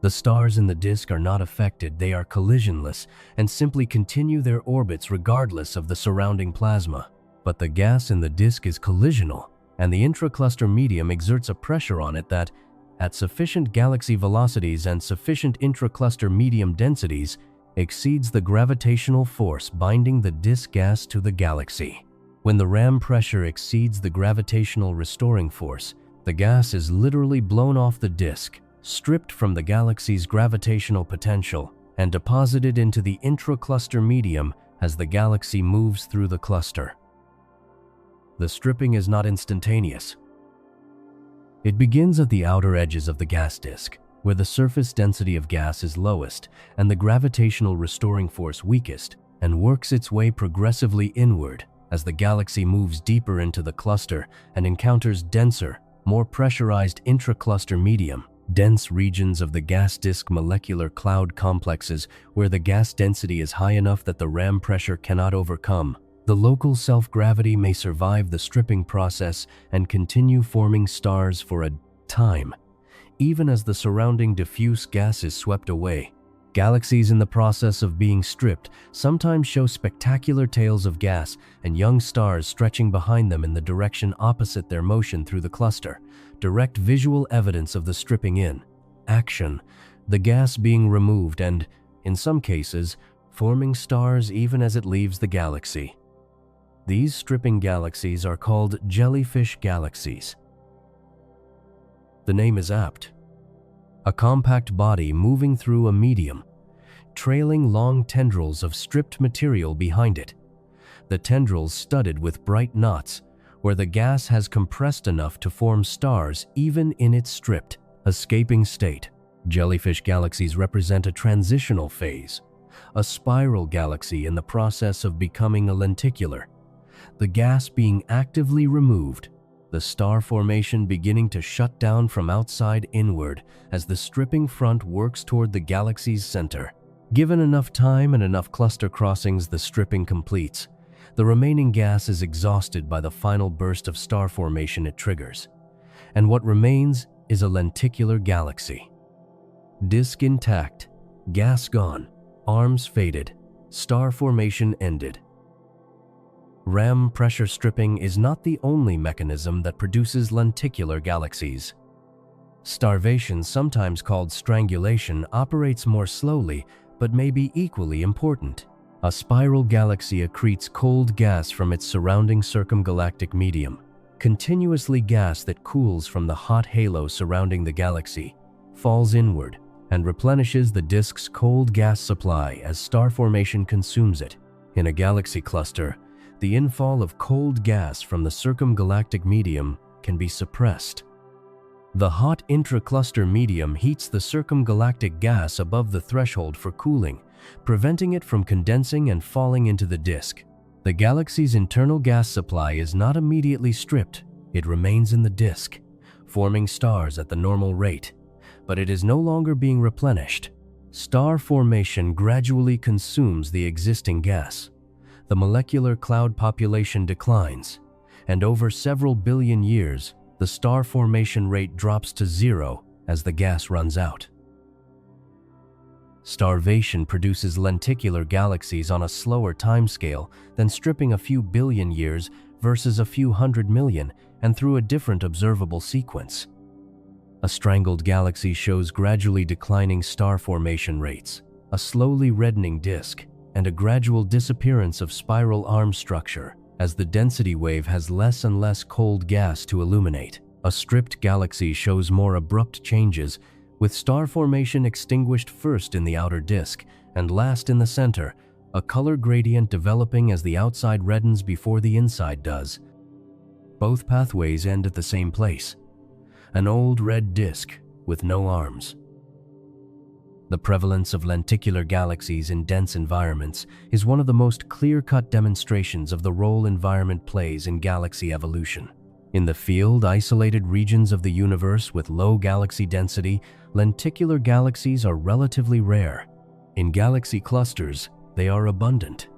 Speaker 1: The stars in the disk are not affected, they are collisionless and simply continue their orbits regardless of the surrounding plasma. But the gas in the disk is collisional, and the intracluster medium exerts a pressure on it that, at sufficient galaxy velocities and sufficient intracluster medium densities, exceeds the gravitational force binding the disk gas to the galaxy. When the ram pressure exceeds the gravitational restoring force, the gas is literally blown off the disk, stripped from the galaxy's gravitational potential, and deposited into the intracluster medium as the galaxy moves through the cluster. The stripping is not instantaneous. It begins at the outer edges of the gas disk, where the surface density of gas is lowest and the gravitational restoring force weakest, and works its way progressively inward as the galaxy moves deeper into the cluster and encounters denser, more pressurized intracluster medium, dense regions of the gas disk molecular cloud complexes where the gas density is high enough that the ram pressure cannot overcome. The local self-gravity may survive the stripping process and continue forming stars for a time, even as the surrounding diffuse gas is swept away. Galaxies in the process of being stripped sometimes show spectacular tails of gas and young stars stretching behind them in the direction opposite their motion through the cluster, direct visual evidence of the stripping in action, the gas being removed and, in some cases, forming stars even as it leaves the galaxy. These stripping galaxies are called jellyfish galaxies. The name is apt. A compact body moving through a medium, trailing long tendrils of stripped material behind it. The tendrils studded with bright knots, where the gas has compressed enough to form stars even in its stripped, escaping state. Jellyfish galaxies represent a transitional phase, a spiral galaxy in the process of becoming a lenticular, the gas being actively removed, the star formation beginning to shut down from outside inward as the stripping front works toward the galaxy's center. Given enough time and enough cluster crossings, the stripping completes. The remaining gas is exhausted by the final burst of star formation it triggers, and what remains is a lenticular galaxy. Disk intact, gas gone, arms faded, star formation ended. Ram pressure stripping is not the only mechanism that produces lenticular galaxies. Starvation, sometimes called strangulation, operates more slowly but may be equally important. A spiral galaxy accretes cold gas from its surrounding circumgalactic medium, continuously gas that cools from the hot halo surrounding the galaxy, falls inward, and replenishes the disk's cold gas supply as star formation consumes it. In a galaxy cluster, the infall of cold gas from the circumgalactic medium can be suppressed. The hot intracluster medium heats the circumgalactic gas above the threshold for cooling, preventing it from condensing and falling into the disk. The galaxy's internal gas supply is not immediately stripped. It remains in the disk, forming stars at the normal rate, but it is no longer being replenished. Star formation gradually consumes the existing gas. The molecular cloud population declines, and over several billion years, the star formation rate drops to zero as the gas runs out. Starvation produces lenticular galaxies on a slower timescale than stripping a few billion years versus a few 100 million, and through a different observable sequence. A strangled galaxy shows gradually declining star formation rates, a slowly reddening disk, and a gradual disappearance of spiral arm structure as the density wave has less and less cold gas to illuminate. A stripped galaxy shows more abrupt changes, with star formation extinguished first in the outer disk and last in the center, a color gradient developing as the outside reddens before the inside does. Both pathways end at the same place, an old red disk with no arms. The prevalence of lenticular galaxies in dense environments is one of the most clear-cut demonstrations of the role environment plays in galaxy evolution. In the field, isolated regions of the universe with low galaxy density, lenticular galaxies are relatively rare. In galaxy clusters, they are abundant.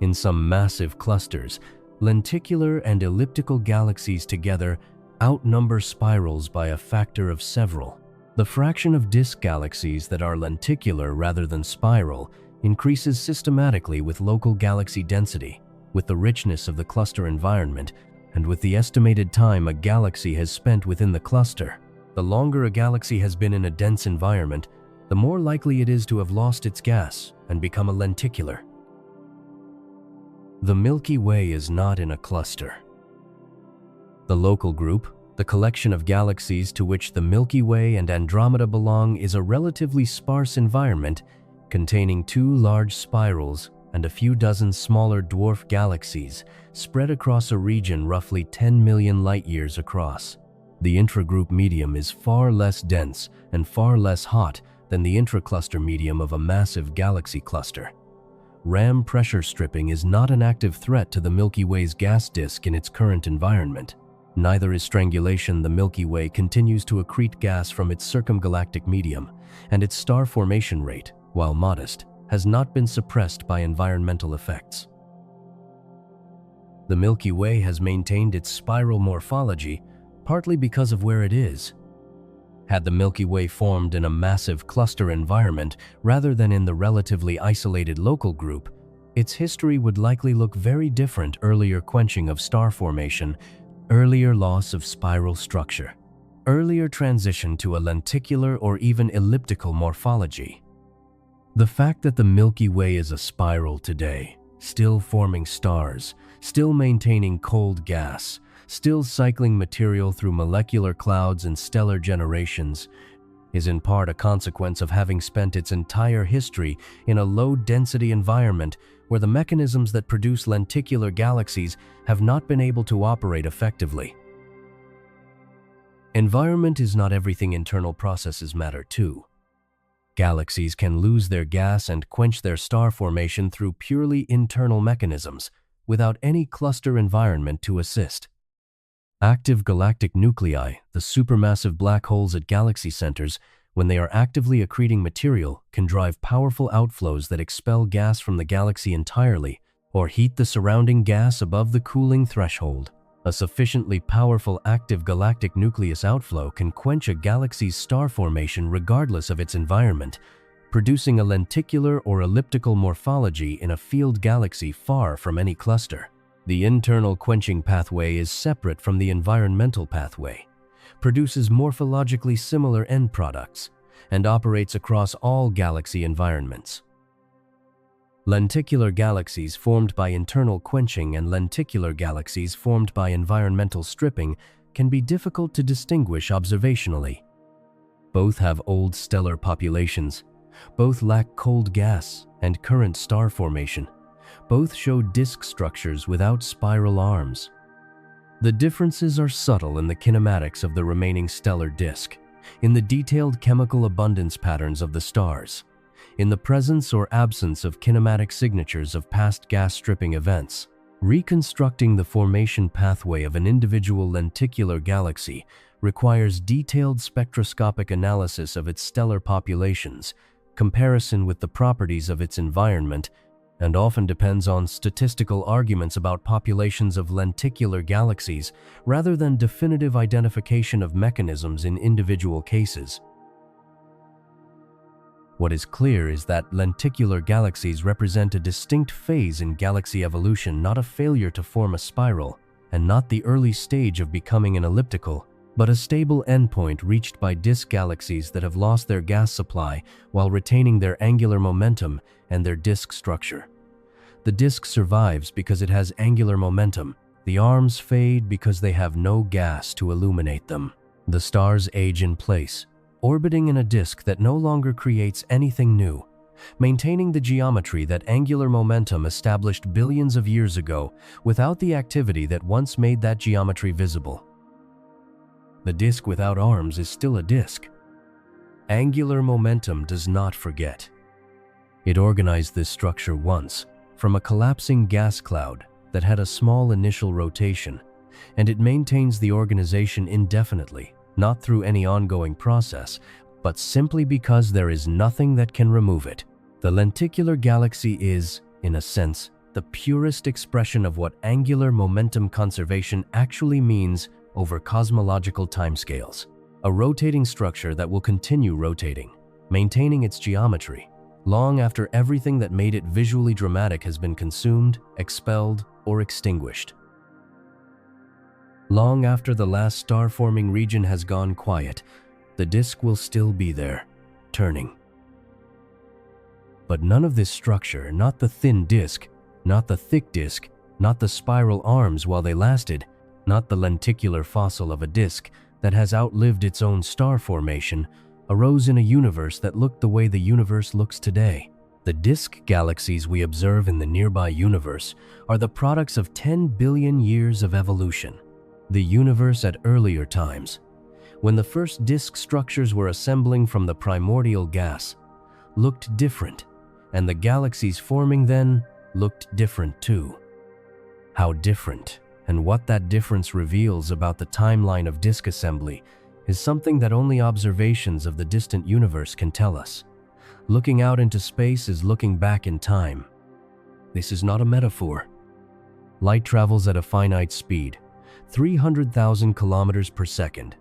Speaker 1: In some massive clusters, lenticular and elliptical galaxies together outnumber spirals by a factor of several. The fraction of disk galaxies that are lenticular rather than spiral increases systematically with local galaxy density, with the richness of the cluster environment, and with the estimated time a galaxy has spent within the cluster. The longer a galaxy has been in a dense environment, the more likely it is to have lost its gas and become a lenticular. The Milky Way is not in a cluster. The local group, the collection of galaxies to which the Milky Way and Andromeda belong, is a relatively sparse environment containing 2 large spirals and a few dozen smaller dwarf galaxies spread across a region roughly 10 million light-years across. The intragroup medium is far less dense and far less hot than the intracluster medium of a massive galaxy cluster. Ram pressure stripping is not an active threat to the Milky Way's gas disk in its current environment. Neither is strangulation. The Milky Way continues to accrete gas from its circumgalactic medium, and its star formation rate, while modest, has not been suppressed by environmental effects. The Milky Way has maintained its spiral morphology partly because of where it is. Had the Milky Way formed in a massive cluster environment rather than in the relatively isolated local group, its history would likely look very different. Earlier quenching of star formation, earlier loss of spiral structure, earlier transition to a lenticular or even elliptical morphology. The fact that the Milky Way is a spiral today, still forming stars, still maintaining cold gas, still cycling material through molecular clouds and stellar generations, is in part a consequence of having spent its entire history in a low-density environment where the mechanisms that produce lenticular galaxies have not been able to operate effectively. Environment is not everything. Internal processes matter too. Galaxies can lose their gas and quench their star formation through purely internal mechanisms, without any cluster environment to assist. Active galactic nuclei, the supermassive black holes at galaxy centers, when they are actively accreting material, can drive powerful outflows that expel gas from the galaxy entirely, or heat the surrounding gas above the cooling threshold. A sufficiently powerful active galactic nucleus outflow can quench a galaxy's star formation regardless of its environment, producing a lenticular or elliptical morphology in a field galaxy far from any cluster. The internal quenching pathway is separate from the environmental pathway, produces morphologically similar end products, and operates across all galaxy environments. Lenticular galaxies formed by internal quenching and lenticular galaxies formed by environmental stripping can be difficult to distinguish observationally. Both have old stellar populations. Both lack cold gas and current star formation. Both show disk structures without spiral arms. The differences are subtle in the kinematics of the remaining stellar disk, in the detailed chemical abundance patterns of the stars, in the presence or absence of kinematic signatures of past gas stripping events. Reconstructing the formation pathway of an individual lenticular galaxy requires detailed spectroscopic analysis of its stellar populations, comparison with the properties of its environment, and often depends on statistical arguments about populations of lenticular galaxies rather than definitive identification of mechanisms in individual cases. What is clear is that lenticular galaxies represent a distinct phase in galaxy evolution, not a failure to form a spiral, and not the early stage of becoming an elliptical, but a stable endpoint reached by disk galaxies that have lost their gas supply while retaining their angular momentum and their disk structure. The disk survives because it has angular momentum. The arms fade because they have no gas to illuminate them. The stars age in place, orbiting in a disk that no longer creates anything new, maintaining the geometry that angular momentum established billions of years ago without the activity that once made that geometry visible. The disk without arms is still a disk. Angular momentum does not forget. It organized this structure once, from a collapsing gas cloud that had a small initial rotation, and it maintains the organization indefinitely, not through any ongoing process, but simply because there is nothing that can remove it. The lenticular galaxy is, in a sense, the purest expression of what angular momentum conservation actually means over cosmological timescales. A rotating structure that will continue rotating, maintaining its geometry, long after everything that made it visually dramatic has been consumed, expelled, or extinguished. Long after the last star-forming region has gone quiet, the disk will still be there, turning. But none of this structure, not the thin disk, not the thick disk, not the spiral arms while they lasted, not the lenticular fossil of a disk that has outlived its own star formation, arose in a universe that looked the way the universe looks today. The disk galaxies we observe in the nearby universe are the products of 10 billion years of evolution. The universe at earlier times, when the first disk structures were assembling from the primordial gas, looked different, and the galaxies forming then looked different too. How different, and what that difference reveals about the timeline of disk assembly, is something that only observations of the distant universe can tell us. Looking out into space is looking back in time. This is not a metaphor. Light travels at a finite speed, 300,000 kilometers per second,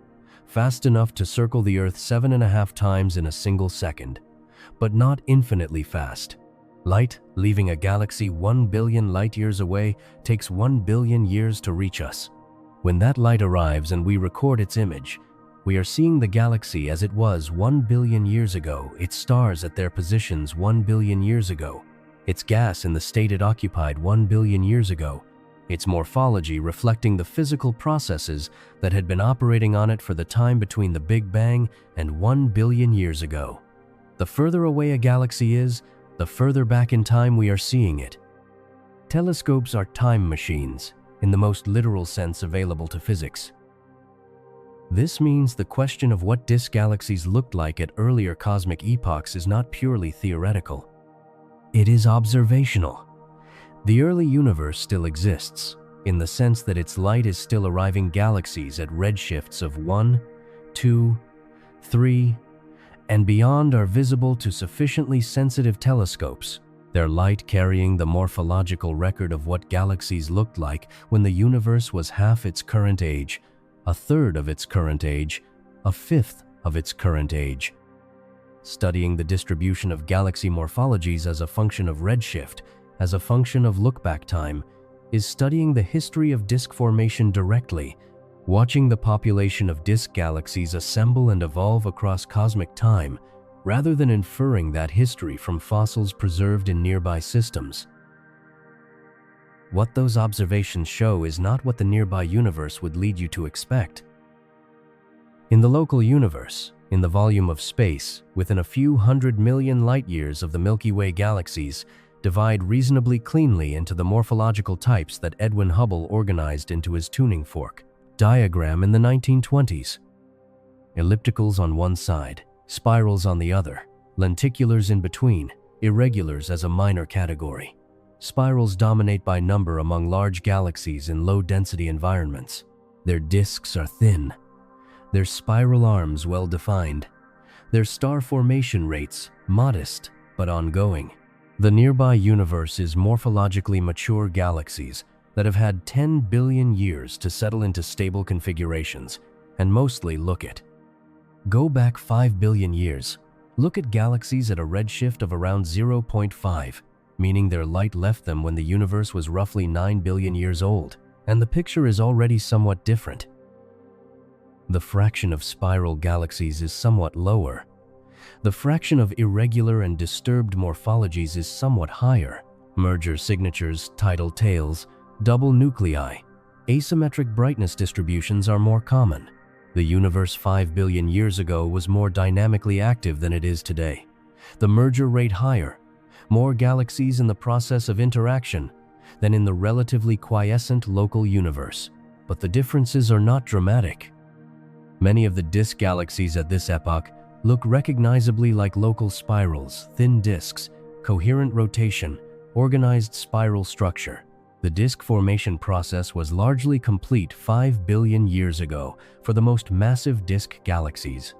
Speaker 1: fast enough to circle the Earth 7.5 times in a single second, but not infinitely fast. Light, leaving a galaxy 1 billion light-years away, takes 1 billion years to reach us. When that light arrives and we record its image, we are seeing the galaxy as it was 1 billion years ago, its stars at their positions 1 billion years ago, its gas in the state it occupied 1 billion years ago, its morphology reflecting the physical processes that had been operating on it for the time between the Big Bang and 1 billion years ago. The further away a galaxy is, the further back in time we are seeing it. Telescopes are time machines, in the most literal sense available to physics. This means the question of what disk galaxies looked like at earlier cosmic epochs is not purely theoretical. It is observational. The early universe still exists, in the sense that its light is still arriving galaxies at redshifts of 1, 2, 3, and beyond are visible to sufficiently sensitive telescopes, their light carrying the morphological record of what galaxies looked like when the universe was half its current age, a third of its current age, a fifth of its current age. Studying the distribution of galaxy morphologies as a function of redshift, as a function of look-back time, is studying the history of disk formation directly, watching the population of disk galaxies assemble and evolve across cosmic time, rather than inferring that history from fossils preserved in nearby systems. What those observations show is not what the nearby universe would lead you to expect. In the local universe, in the volume of space, within a few 100 million light-years of the Milky Way galaxies, divide reasonably cleanly into the morphological types that Edwin Hubble organized into his tuning fork diagram in the 1920s. Ellipticals on one side, spirals on the other, lenticulars in between, irregulars as a minor category. Spirals dominate by number among large galaxies in low-density environments. Their disks are thin, their spiral arms well-defined, their star formation rates modest but ongoing. The nearby universe is morphologically mature galaxies that have had 10 billion years to settle into stable configurations and mostly look it. Go back 5 billion years. Look at galaxies at a redshift of around 0.5, meaning their light left them when the universe was roughly 9 billion years old, and the picture is already somewhat different. The fraction of spiral galaxies is somewhat lower. The fraction of irregular and disturbed morphologies is somewhat higher. Merger signatures, tidal tails, double nuclei, asymmetric brightness distributions are more common. The universe 5 billion years ago was more dynamically active than it is today. The merger rate higher, more galaxies in the process of interaction than in the relatively quiescent local universe. But the differences are not dramatic. Many of the disk galaxies at this epoch look recognizably like local spirals, thin disks, coherent rotation, organized spiral structure. The disk formation process was largely complete 5 billion years ago for the most massive disk galaxies.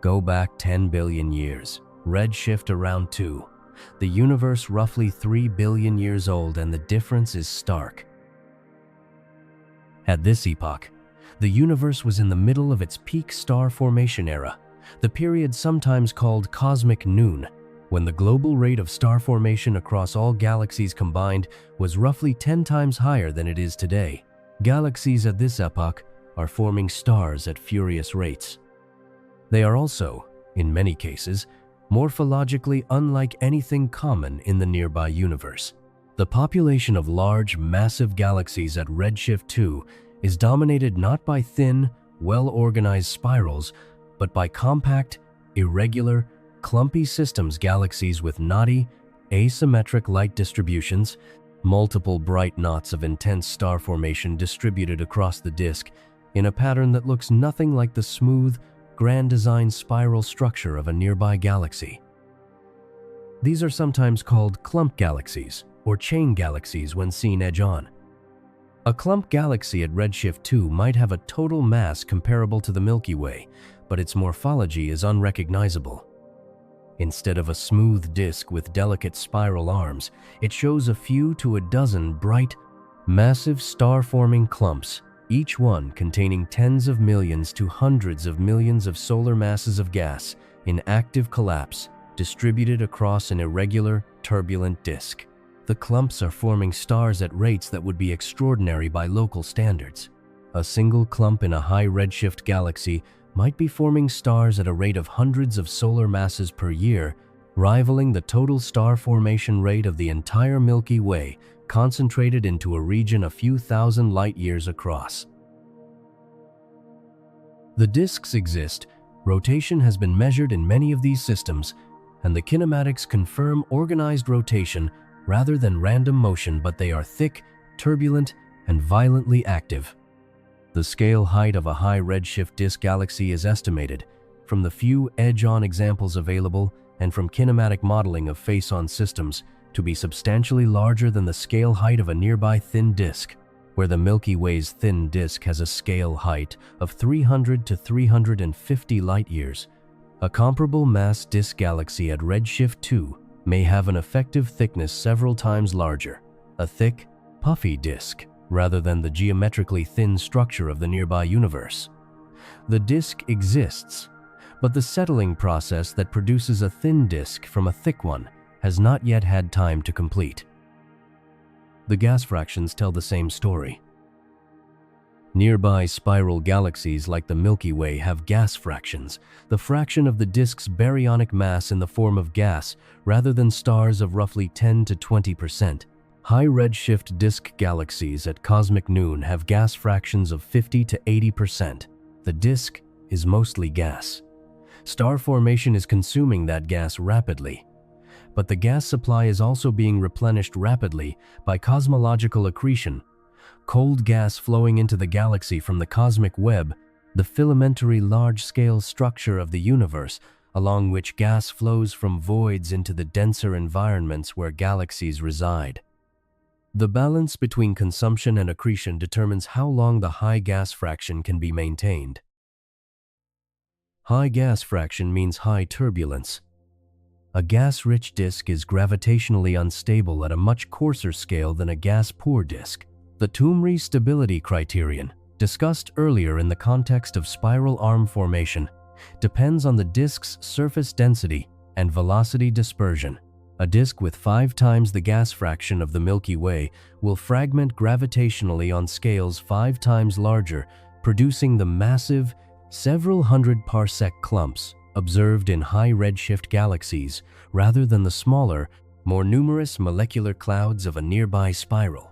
Speaker 1: Go back 10 billion years, redshift around 2. The universe roughly 3 billion years old, and the difference is stark. At this epoch, the universe was in the middle of its peak star formation era, the period sometimes called cosmic noon, when the global rate of star formation across all galaxies combined was roughly 10 times higher than it is today. Galaxies at this epoch are forming stars at furious rates. They are also, in many cases, morphologically unlike anything common in the nearby universe. The population of large, massive galaxies at redshift 2 is dominated not by thin, well-organized spirals, but by compact, irregular, clumpy systems galaxies with knotty, asymmetric light distributions, multiple bright knots of intense star formation distributed across the disk in a pattern that looks nothing like the smooth, grand design spiral structure of a nearby galaxy. These are sometimes called clump galaxies or chain galaxies when seen edge-on. A clump galaxy at redshift 2 might have a total mass comparable to the Milky Way, but its morphology is unrecognizable. Instead of a smooth disk with delicate spiral arms, it shows a few to a dozen bright, massive star-forming clumps, each one containing tens of millions to hundreds of millions of solar masses of gas in active collapse, distributed across an irregular, turbulent disk. The clumps are forming stars at rates that would be extraordinary by local standards. A single clump in a high redshift galaxy might be forming stars at a rate of hundreds of solar masses per year, rivaling the total star formation rate of the entire Milky Way, concentrated into a region a few thousand light-years across. The disks exist, rotation has been measured in many of these systems, and the kinematics confirm organized rotation rather than random motion, but they are thick, turbulent, and violently active. The scale height of a high redshift disk galaxy is estimated, from the few edge-on examples available and from kinematic modeling of face-on systems, to be substantially larger than the scale height of a nearby thin disk, where the Milky Way's thin disk has a scale height of 300 to 350 light-years. A comparable mass disk galaxy at redshift 2 may have an effective thickness several times larger, a thick, puffy disk, rather than the geometrically thin structure of the nearby universe. The disk exists, but the settling process that produces a thin disk from a thick one has not yet had time to complete. The gas fractions tell the same story. Nearby spiral galaxies like the Milky Way have gas fractions, the fraction of the disk's baryonic mass in the form of gas, rather than stars of roughly 10 to 20%. High redshift disk galaxies at cosmic noon have gas fractions of 50 to 80%. The disk is mostly gas. Star formation is consuming that gas rapidly, but the gas supply is also being replenished rapidly by cosmological accretion, cold gas flowing into the galaxy from the cosmic web, the filamentary large-scale structure of the universe, along which gas flows from voids into the denser environments where galaxies reside. The balance between consumption and accretion determines how long the high gas fraction can be maintained. High gas fraction means high turbulence. A gas-rich disk is gravitationally unstable at a much coarser scale than a gas-poor disk. The Tumri stability criterion, discussed earlier in the context of spiral arm formation, depends on the disk's surface density and velocity dispersion. A disk with 5 times the gas fraction of the Milky Way will fragment gravitationally on scales 5 times larger, producing the massive, several hundred parsec clumps observed in high redshift galaxies, rather than the smaller, more numerous molecular clouds of a nearby spiral.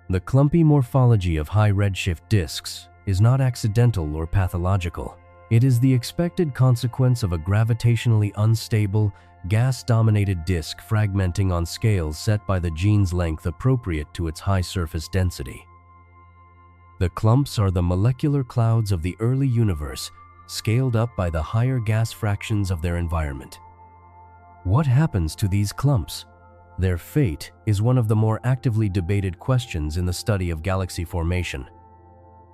Speaker 1: The clumpy morphology of high redshift disks is not accidental or pathological. It is the expected consequence of a gravitationally unstable, gas-dominated disk fragmenting on scales set by the gene's length appropriate to its high surface density. The clumps are the molecular clouds of the early universe, scaled up by the higher gas fractions of their environment. What happens to these clumps? Their fate is one of the more actively debated questions in the study of galaxy formation.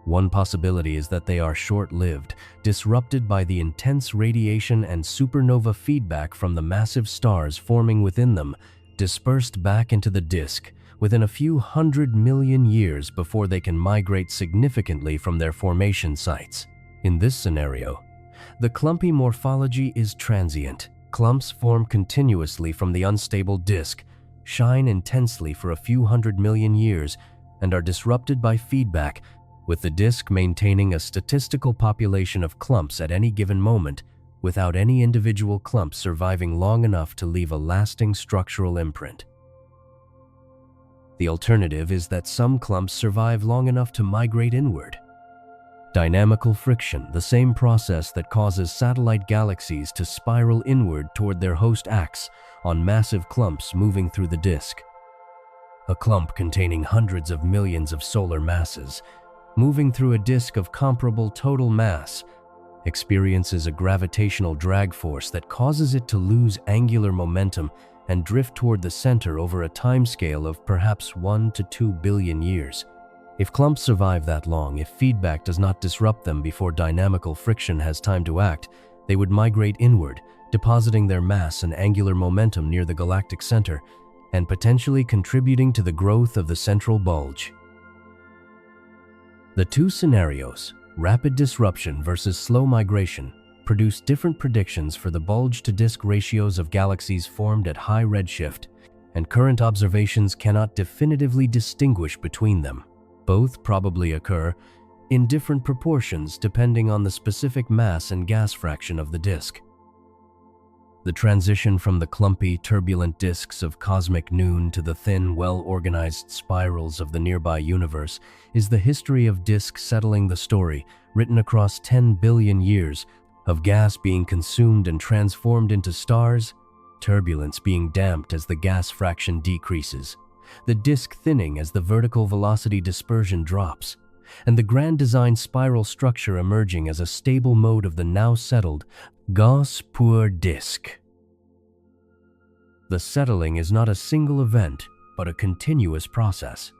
Speaker 1: One possibility is that they are short-lived, disrupted by the intense radiation and supernova feedback from the massive stars forming within them, dispersed back into the disk within a few 100 million years before they can migrate significantly from their formation sites. In this scenario, the clumpy morphology is transient. Clumps form continuously from the unstable disk, shine intensely for a few 100 million years, and are disrupted by feedback, with the disk maintaining a statistical population of clumps at any given moment, without any individual clump surviving long enough to leave a lasting structural imprint. The alternative is that some clumps survive long enough to migrate inward. Dynamical friction, the same process that causes satellite galaxies to spiral inward toward their host, acts on massive clumps moving through the disk. A clump containing hundreds of millions of solar masses, moving through a disk of comparable total mass, experiences a gravitational drag force that causes it to lose angular momentum and drift toward the center over a timescale of perhaps 1 to 2 billion years. If clumps survive that long, if feedback does not disrupt them before dynamical friction has time to act, they would migrate inward, depositing their mass and angular momentum near the galactic center, and potentially contributing to the growth of the central bulge. The two scenarios, rapid disruption versus slow migration, produce different predictions for the bulge-to-disk ratios of galaxies formed at high redshift, and current observations cannot definitively distinguish between them. Both probably occur in different proportions depending on the specific mass and gas fraction of the disk. The transition from the clumpy, turbulent disks of cosmic noon to the thin, well-organized spirals of the nearby universe is the history of disks settling, the story, written across 10 billion years, of gas being consumed and transformed into stars, turbulence being damped as the gas fraction decreases, the disk thinning as the vertical velocity dispersion drops, and the grand design spiral structure emerging as a stable mode of the now settled gas pur disk. The settling is not a single event, but a continuous process.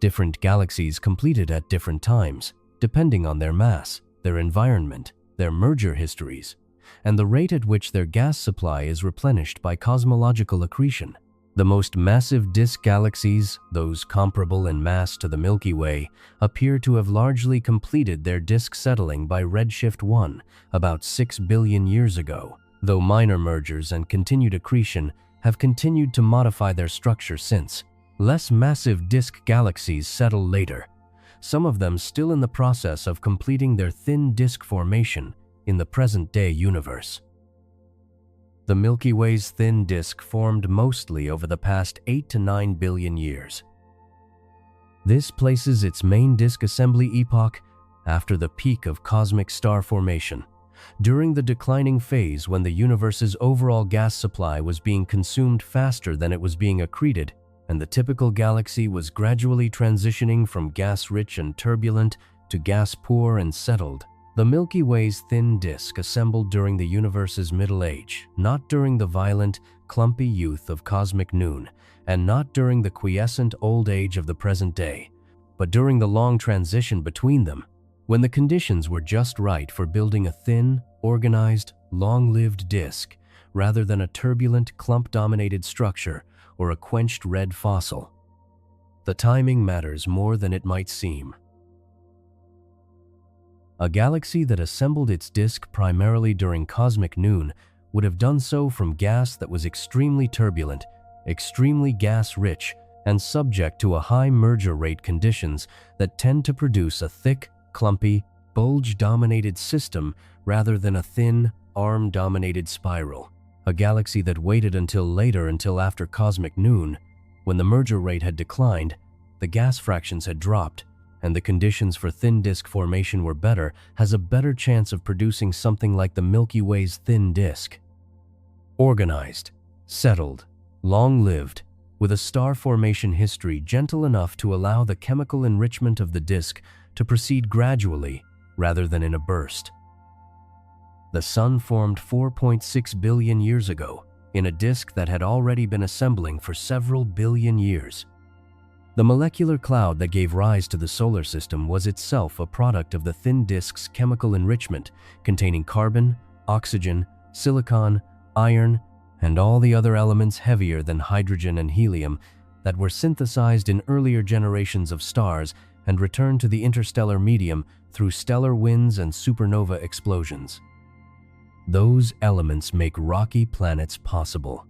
Speaker 1: Different galaxies complete it at different times, depending on their mass, their environment, their merger histories, and the rate at which their gas supply is replenished by cosmological accretion. The most massive disk galaxies, those comparable in mass to the Milky Way, appear to have largely completed their disk settling by redshift 1 about 6 billion years ago, though minor mergers and continued accretion have continued to modify their structure since. Less massive disk galaxies settle later, some of them still in the process of completing their thin disk formation in the present-day universe. The Milky Way's thin disk formed mostly over the past 8 to 9 billion years. This places its main disk assembly epoch after the peak of cosmic star formation, during the declining phase when the universe's overall gas supply was being consumed faster than it was being accreted, and the typical galaxy was gradually transitioning from gas-rich and turbulent to gas-poor and settled. The Milky Way's thin disk assembled during the universe's middle age, not during the violent, clumpy youth of cosmic noon, and not during the quiescent old age of the present day, but during the long transition between them, when the conditions were just right for building a thin, organized, long-lived disk, rather than a turbulent, clump-dominated structure or a quenched red fossil. The timing matters more than it might seem. A galaxy that assembled its disk primarily during cosmic noon would have done so from gas that was extremely turbulent, extremely gas-rich, and subject to a high merger rate conditions that tend to produce a thick, clumpy, bulge-dominated system rather than a thin, arm-dominated spiral. A galaxy that waited until after cosmic noon, when the merger rate had declined, the gas fractions had dropped, and the conditions for thin disk formation were better, has a better chance of producing something like the Milky Way's thin disk. Organized, settled, long-lived, with a star formation history gentle enough to allow the chemical enrichment of the disk to proceed gradually rather than in a burst. The Sun formed 4.6 billion years ago in a disk that had already been assembling for several billion years. The molecular cloud that gave rise to the solar system was itself a product of the thin disk's chemical enrichment, containing carbon, oxygen, silicon, iron, and all the other elements heavier than hydrogen and helium that were synthesized in earlier generations of stars and returned to the interstellar medium through stellar winds and supernova explosions. Those elements make rocky planets possible.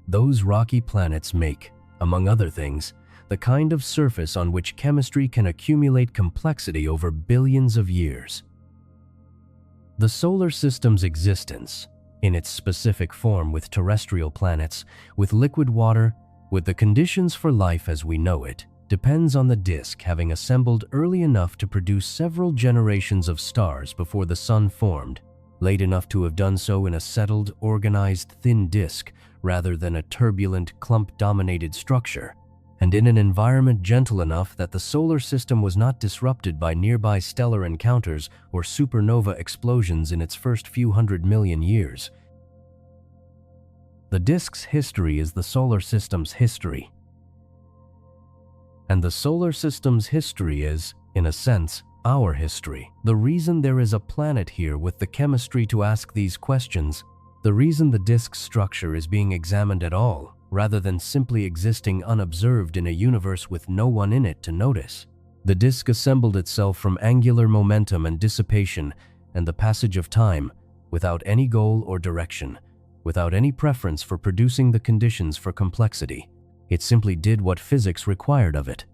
Speaker 1: Those rocky planets make among other things, the kind of surface on which chemistry can accumulate complexity over billions of years. The solar system's existence, in its specific form with terrestrial planets, with liquid water, with the conditions for life as we know it, depends on the disk having assembled early enough to produce several generations of stars before the Sun formed, late enough to have done so in a settled, organized, thin disk rather than a turbulent, clump-dominated structure, and in an environment gentle enough that the solar system was not disrupted by nearby stellar encounters or supernova explosions in its first few 100 million years. The disk's history is the solar system's history. And the solar system's history is, in a sense, our history. The reason there is a planet here with the chemistry to ask these questions, the reason the disk's structure is being examined at all, rather than simply existing unobserved in a universe with no one in it to notice. The disk assembled itself from angular momentum and dissipation and the passage of time, without any goal or direction, without any preference for producing the conditions for complexity. It simply did what physics required of it.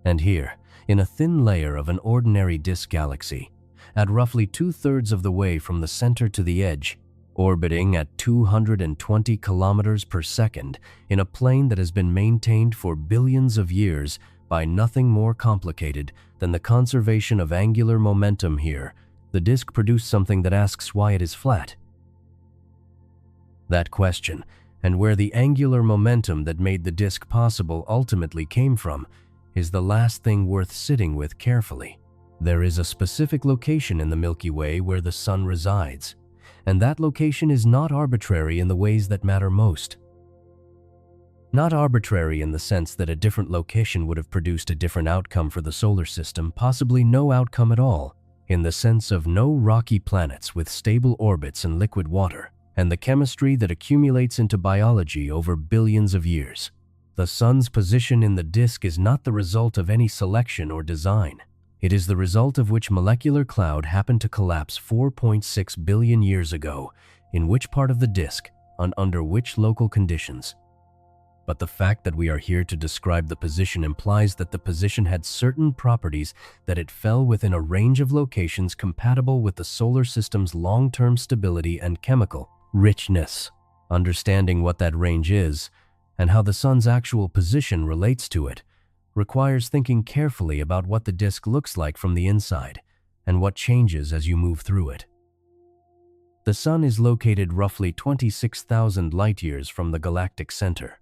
Speaker 1: And here, in a thin layer of an ordinary disk galaxy, at roughly 2/3 of the way from the center to the edge, orbiting at 220 kilometers per second in a plane that has been maintained for billions of years by nothing more complicated than the conservation of angular momentum here, the disk produced something that asks why it is flat. That question, and where the angular momentum that made the disk possible ultimately came from, is the last thing worth sitting with carefully. There is a specific location in the Milky Way where the Sun resides, and that location is not arbitrary in the ways that matter most. Not arbitrary in the sense that a different location would have produced a different outcome for the solar system, possibly no outcome at all, in the sense of no rocky planets with stable orbits and liquid water, and the chemistry that accumulates into biology over billions of years. The Sun's position in the disk is not the result of any selection or design. It is the result of which molecular cloud happened to collapse 4.6 billion years ago, in which part of the disk, and under which local conditions. But the fact that we are here to describe the position implies that the position had certain properties, that it fell within a range of locations compatible with the solar system's long-term stability and chemical richness. Understanding what that range is, and how the Sun's actual position relates to it, requires thinking carefully about what the disk looks like from the inside, and what changes as you move through it. The Sun is located roughly 26,000 light-years from the galactic center.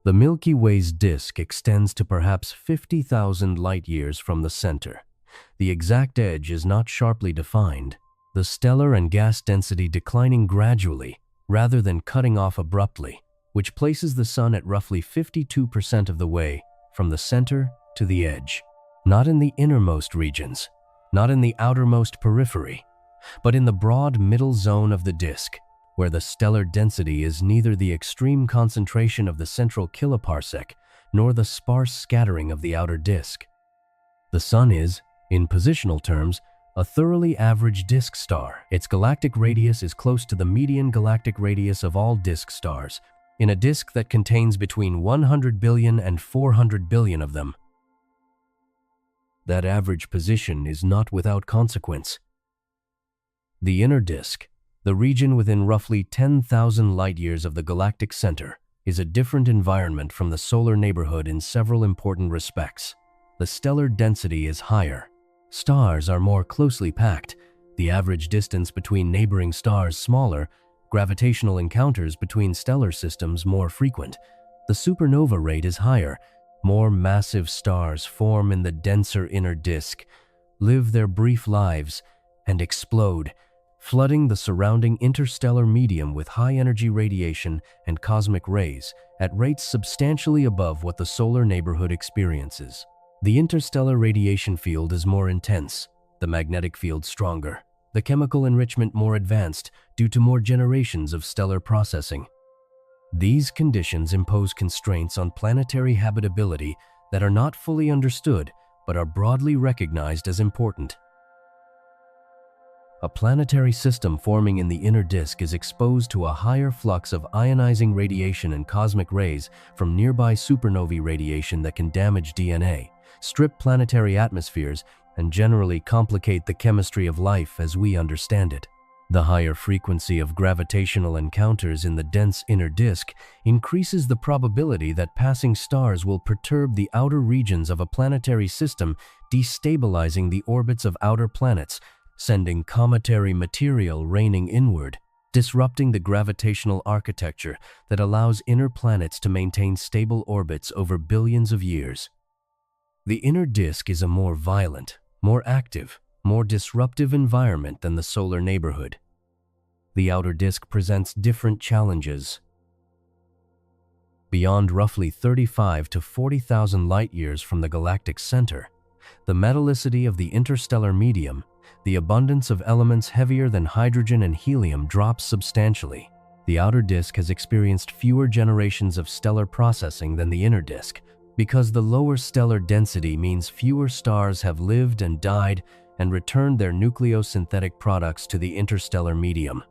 Speaker 1: The Milky Way's disk extends to perhaps 50,000 light-years from the center. The exact edge is not sharply defined, the stellar and gas density declining gradually rather than cutting off abruptly, which places the Sun at roughly 52% of the way from the center to the edge, not in the innermost regions, not in the outermost periphery, but in the broad middle zone of the disk, where the stellar density is neither the extreme concentration of the central kiloparsec nor the sparse scattering of the outer disk. The Sun is, in positional terms, a thoroughly average disk star. Its galactic radius is close to the median galactic radius of all disk stars, in a disk that contains between 100 billion and 400 billion of them. That average position is not without consequence. The inner disk, the region within roughly 10,000 light-years of the galactic center, is a different environment from the solar neighborhood in several important respects. The stellar density is higher. Stars are more closely packed, the average distance between neighboring stars smaller, gravitational encounters between stellar systems more frequent. The supernova rate is higher. More massive stars form in the denser inner disk, live their brief lives, and explode, flooding the surrounding interstellar medium with high-energy radiation and cosmic rays at rates substantially above what the solar neighborhood experiences. The interstellar radiation field is more intense, the magnetic field stronger, the chemical enrichment more advanced due to more generations of stellar processing. These conditions impose constraints on planetary habitability that are not fully understood but are broadly recognized as important. A planetary system forming in the inner disk is exposed to a higher flux of ionizing radiation and cosmic rays from nearby supernovae radiation that can damage DNA, strip planetary atmospheres, and generally complicate the chemistry of life as we understand it. The higher frequency of gravitational encounters in the dense inner disk increases the probability that passing stars will perturb the outer regions of a planetary system, destabilizing the orbits of outer planets, sending cometary material raining inward, disrupting the gravitational architecture that allows inner planets to maintain stable orbits over billions of years. The inner disk is a more violent, more active, more disruptive environment than the solar neighborhood. The outer disk presents different challenges. Beyond roughly 35 to 40,000 light-years from the galactic center, the metallicity of the interstellar medium, the abundance of elements heavier than hydrogen and helium, drops substantially. The outer disk has experienced fewer generations of stellar processing than the inner disk, because the lower stellar density means fewer stars have lived and died and returned their nucleosynthetic products to the interstellar medium.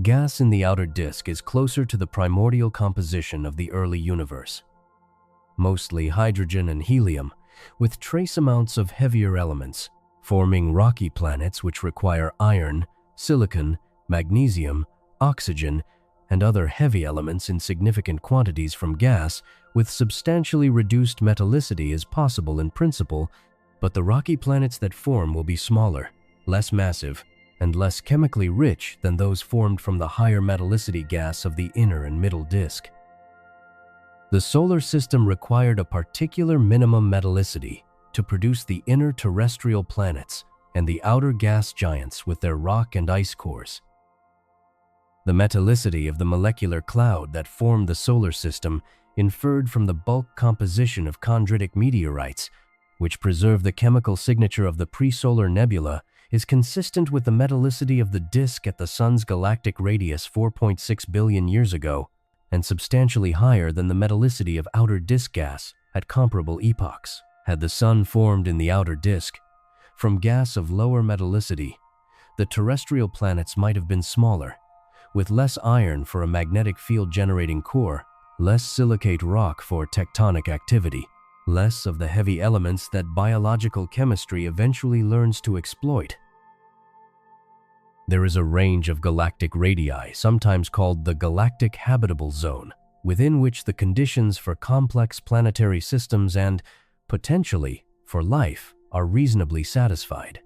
Speaker 1: Gas in the outer disk is closer to the primordial composition of the early universe. Mostly hydrogen and helium, with trace amounts of heavier elements, forming rocky planets which require iron, silicon, magnesium, oxygen, and other heavy elements in significant quantities from gas. With substantially reduced metallicity is possible in principle, but the rocky planets that form will be smaller, less massive, and less chemically rich than those formed from the higher metallicity gas of the inner and middle disk. The solar system required a particular minimum metallicity to produce the inner terrestrial planets and the outer gas giants with their rock and ice cores. The metallicity of the molecular cloud that formed the solar system, inferred from the bulk composition of chondritic meteorites, which preserve the chemical signature of the pre-solar nebula, is consistent with the metallicity of the disk at the Sun's galactic radius 4.6 billion years ago, and substantially higher than the metallicity of outer disk gas at comparable epochs. Had the Sun formed in the outer disk, from gas of lower metallicity, the terrestrial planets might have been smaller, with less iron for a magnetic field-generating core, less silicate rock for tectonic activity, less of the heavy elements that biological chemistry eventually learns to exploit. There is a range of galactic radii, sometimes called the galactic habitable zone, within which the conditions for complex planetary systems and, potentially, for life are reasonably satisfied.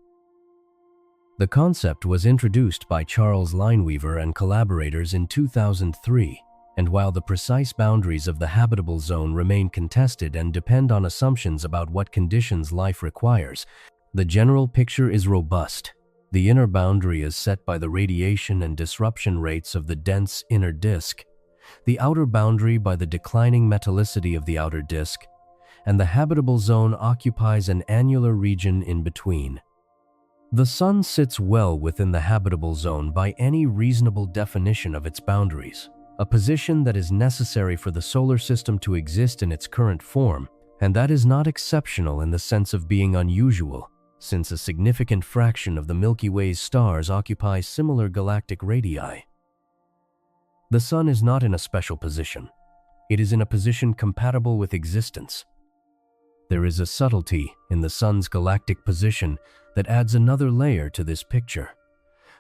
Speaker 1: The concept was introduced by Charles Lineweaver and collaborators in 2003, and while the precise boundaries of the habitable zone remain contested and depend on assumptions about what conditions life requires, the general picture is robust. The inner boundary is set by the radiation and disruption rates of the dense inner disk, the outer boundary by the declining metallicity of the outer disk, and the habitable zone occupies an annular region in between. The Sun sits well within the habitable zone by any reasonable definition of its boundaries, a position that is necessary for the solar system to exist in its current form, and that is not exceptional in the sense of being unusual, since a significant fraction of the Milky Way's stars occupy similar galactic radii. The Sun is not in a special position. It is in a position compatible with existence. There is a subtlety in the Sun's galactic position that adds another layer to this picture.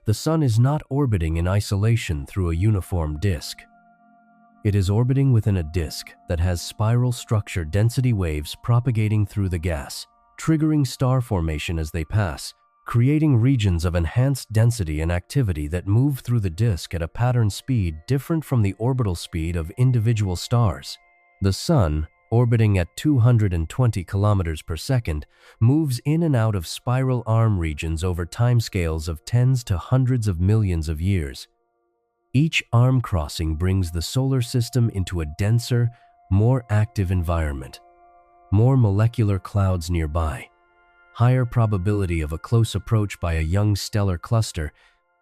Speaker 1: The Sun is not orbiting in isolation through a uniform disk. It is orbiting within a disk that has spiral structure density waves propagating through the gas, triggering star formation as they pass, creating regions of enhanced density and activity that move through the disk at a pattern speed different from the orbital speed of individual stars. The Sun, orbiting at 220 kilometers per second, moves in and out of spiral arm regions over timescales of tens to hundreds of millions of years. Each arm crossing brings the solar system into a denser, more active environment. More molecular clouds nearby, higher probability of a close approach by a young stellar cluster,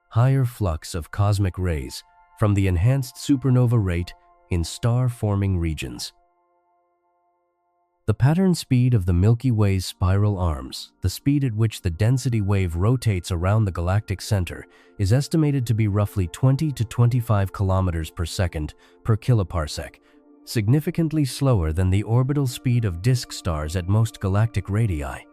Speaker 1: higher flux of cosmic rays from the enhanced supernova rate in star-forming regions. The pattern speed of the Milky Way's spiral arms, the speed at which the density wave rotates around the galactic center, is estimated to be roughly 20 to 25 kilometers per second per kiloparsec, significantly slower than the orbital speed of disk stars at most galactic radii.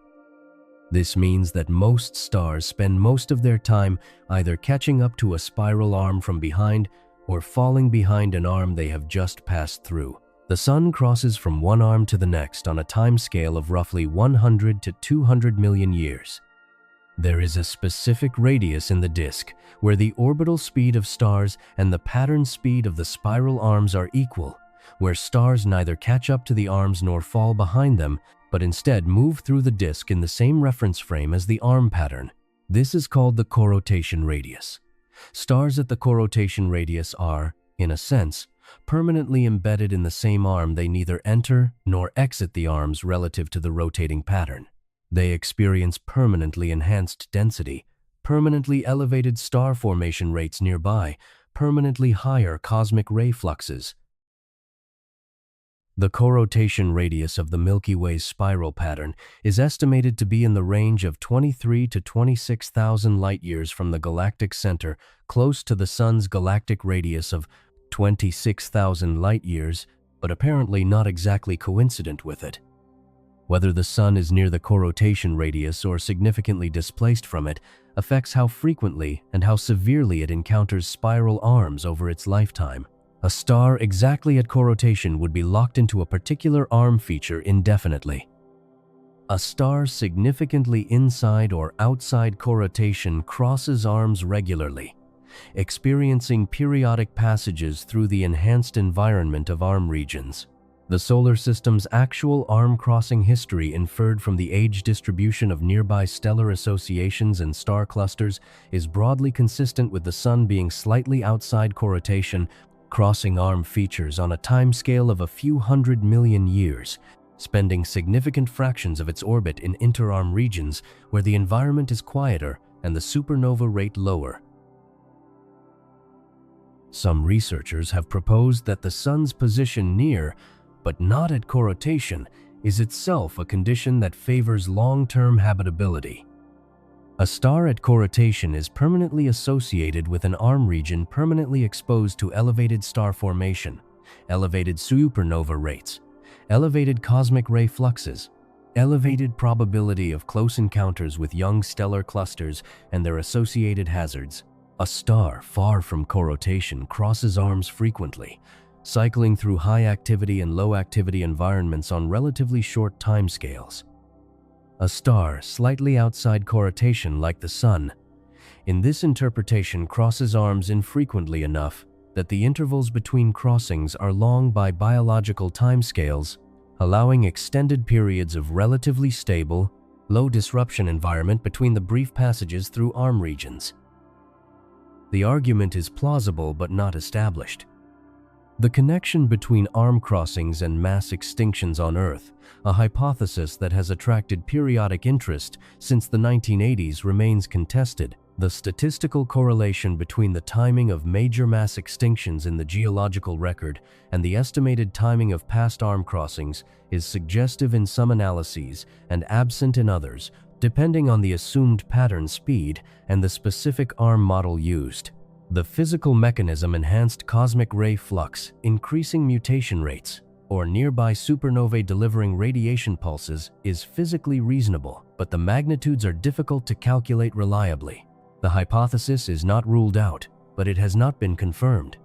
Speaker 1: This means that most stars spend most of their time either catching up to a spiral arm from behind or falling behind an arm they have just passed through. The Sun crosses from one arm to the next on a timescale of roughly 100 to 200 million years. There is a specific radius in the disk where the orbital speed of stars and the pattern speed of the spiral arms are equal, where stars neither catch up to the arms nor fall behind them, but instead move through the disk in the same reference frame as the arm pattern. This is called the corotation radius. Stars at the corotation radius are, in a sense, permanently embedded in the same arm. They neither enter nor exit the arms relative to the rotating pattern. They experience permanently enhanced density, permanently elevated star formation rates nearby, permanently higher cosmic ray fluxes. The corotation radius of the Milky Way's spiral pattern is estimated to be in the range of 23 to 26,000 light-years from the galactic center, close to the Sun's galactic radius of 26,000 light-years, but apparently not exactly coincident with it. Whether the Sun is near the corotation radius or significantly displaced from it affects how frequently and how severely it encounters spiral arms over its lifetime. A star exactly at corotation would be locked into a particular arm feature indefinitely. A star significantly inside or outside corotation crosses arms regularly, experiencing periodic passages through the enhanced environment of arm regions. The solar system's actual arm-crossing history, inferred from the age distribution of nearby stellar associations and star clusters, is broadly consistent with the Sun being slightly outside corotation, crossing arm features on a timescale of a few 100 million years, spending significant fractions of its orbit in interarm regions where the environment is quieter and the supernova rate lower. Some researchers have proposed that the Sun's position near, but not at corotation, is itself a condition that favors long-term habitability. A star at corotation is permanently associated with an arm region permanently exposed to elevated star formation, elevated supernova rates, elevated cosmic ray fluxes, elevated probability of close encounters with young stellar clusters and their associated hazards. A star far from corotation crosses arms frequently, cycling through high-activity and low-activity environments on relatively short timescales. A star slightly outside corotation, like the Sun, in this interpretation crosses arms infrequently enough that the intervals between crossings are long by biological timescales, allowing extended periods of relatively stable, low-disruption environment between the brief passages through arm regions. The argument is plausible but not established. The connection between arm crossings and mass extinctions on Earth, a hypothesis that has attracted periodic interest since the 1980s, remains contested. The statistical correlation between the timing of major mass extinctions in the geological record and the estimated timing of past arm crossings is suggestive in some analyses and absent in others, depending on the assumed pattern speed and the specific arm model used. The physical mechanism enhanced cosmic ray flux, increasing mutation rates, or nearby supernovae delivering radiation pulses is physically reasonable, but the magnitudes are difficult to calculate reliably. The hypothesis is not ruled out, but it has not been confirmed.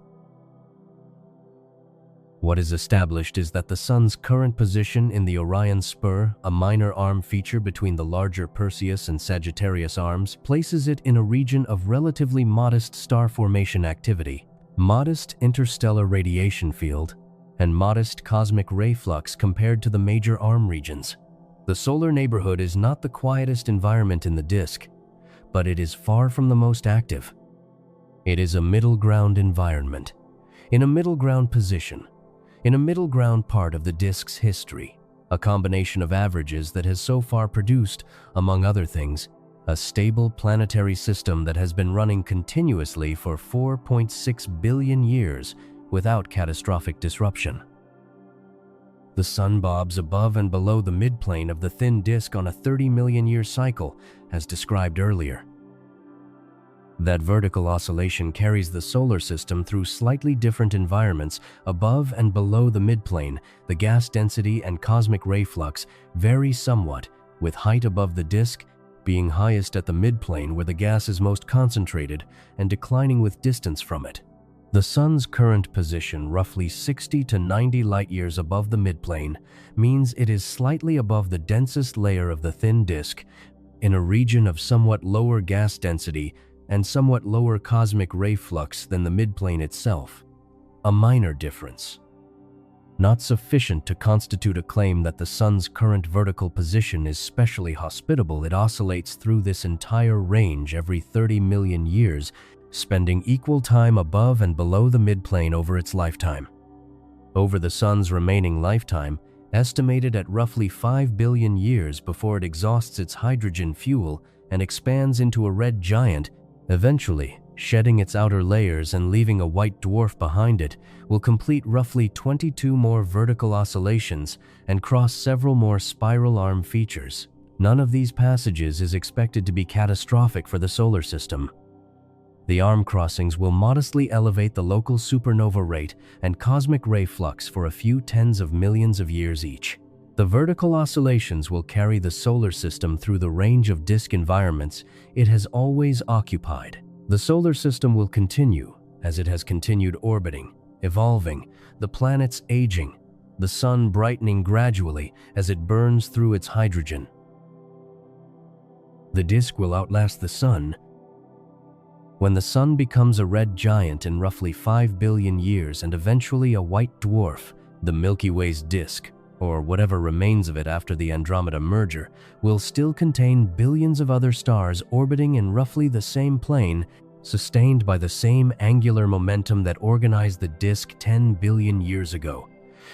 Speaker 1: What is established is that the Sun's current position in the Orion Spur, a minor arm feature between the larger Perseus and Sagittarius arms, places it in a region of relatively modest star formation activity, modest interstellar radiation field, and modest cosmic ray flux compared to the major arm regions. The solar neighborhood is not the quietest environment in the disk, but it is far from the most active. It is a middle ground environment, in a middle ground position, in a middle ground part of the disk's history, a combination of averages that has so far produced, among other things, a stable planetary system that has been running continuously for 4.6 billion years without catastrophic disruption. The The sun bobs above and below the midplane of the thin disk on a 30 million year cycle, as described earlier. That vertical oscillation carries the solar system through slightly different environments above and below the midplane. The gas density and cosmic ray flux vary somewhat, with height above the disk being highest at the midplane where the gas is most concentrated and declining with distance from it. The Sun's current position, roughly 60 to 90 light-years above the midplane, means it is slightly above the densest layer of the thin disk, in a region of somewhat lower gas density and somewhat lower cosmic ray flux than the midplane itself. A minor difference. Not sufficient to constitute a claim that the Sun's current vertical position is specially hospitable. It oscillates through this entire range every 30 million years, spending equal time above and below the midplane over its lifetime. Over the Sun's remaining lifetime, estimated at roughly 5 billion years before it exhausts its hydrogen fuel and expands into a red giant, eventually shedding its outer layers and leaving a white dwarf behind it, will complete roughly 22 more vertical oscillations and cross several more spiral arm features. None of these passages is expected to be catastrophic for the solar system. The arm crossings will modestly elevate the local supernova rate and cosmic ray flux for a few tens of millions of years each. The vertical oscillations will carry the solar system through the range of disk environments it has always occupied. The solar system will continue as it has continued orbiting, evolving, the planets aging, the sun brightening gradually as it burns through its hydrogen. The disk will outlast the sun. When the sun becomes a red giant in roughly 5 billion years and eventually a white dwarf, the Milky Way's disk, or whatever remains of it after the Andromeda merger, will still contain billions of other stars orbiting in roughly the same plane, sustained by the same angular momentum that organized the disk 10 billion years ago,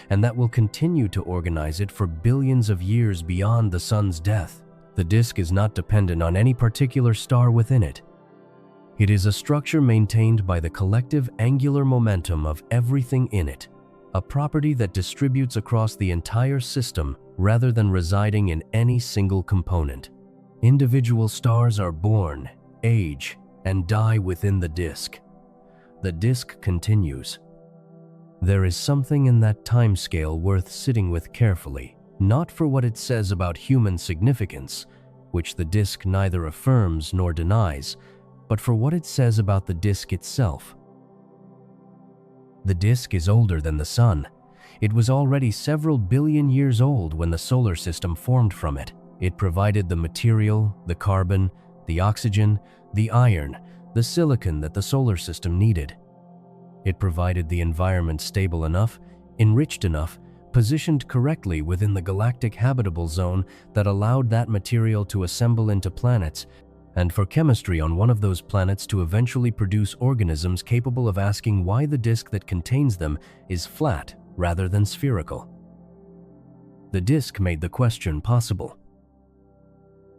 Speaker 1: and that will continue to organize it for billions of years beyond the sun's death. The disk is not dependent on any particular star within it. It is a structure maintained by the collective angular momentum of everything in it, a property that distributes across the entire system rather than residing in any single component. Individual stars are born, age, and die within the disk. The disk continues. There is something in that timescale worth sitting with carefully, not for what it says about human significance, which the disk neither affirms nor denies, but for what it says about the disk itself. The disk is older than the sun. It was already several billion years old when the solar system formed from it. It provided the material, the carbon, the oxygen, the iron, the silicon that the solar system needed. It provided the environment stable enough, enriched enough, positioned correctly within the galactic habitable zone that allowed that material to assemble into planets, and for chemistry on one of those planets to eventually produce organisms capable of asking why the disk that contains them is flat rather than spherical. The disk made the question possible.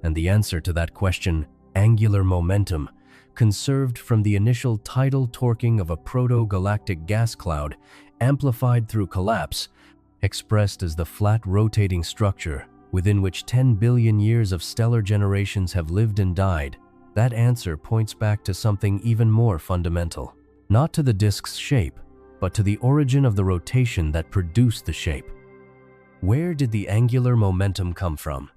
Speaker 1: And the answer to that question, angular momentum, conserved from the initial tidal torquing of a proto-galactic gas cloud, amplified through collapse, expressed as the flat rotating structure within which 10 billion years of stellar generations have lived and died, that answer points back to something even more fundamental. Not to the disk's shape, but to the origin of the rotation that produced the shape. Where did the angular momentum come from?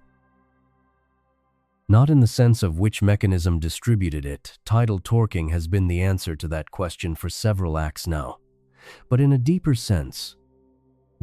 Speaker 1: Not in the sense of which mechanism distributed it. Tidal torquing has been the answer to that question for several acts now. But in a deeper sense,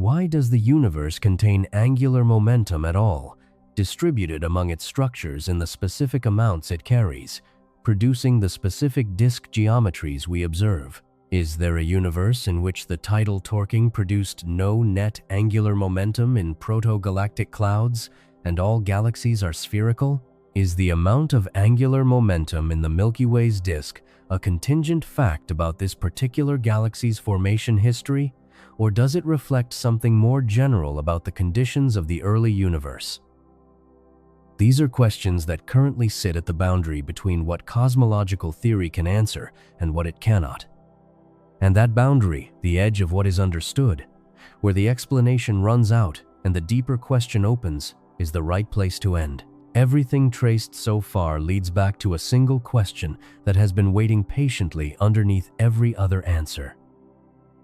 Speaker 1: why does the universe contain angular momentum at all, distributed among its structures in the specific amounts it carries, producing the specific disk geometries we observe? Is there a universe in which the tidal torquing produced no net angular momentum in proto-galactic clouds, and all galaxies are spherical? Is the amount of angular momentum in the Milky Way's disk a contingent fact about this particular galaxy's formation history? Or does it reflect something more general about the conditions of the early universe? These are questions that currently sit at the boundary between what cosmological theory can answer and what it cannot. And that boundary, the edge of what is understood, Where the explanation runs out and the deeper question opens is the right place to end. Everything traced so far leads back to a single question that has been waiting patiently underneath every other answer.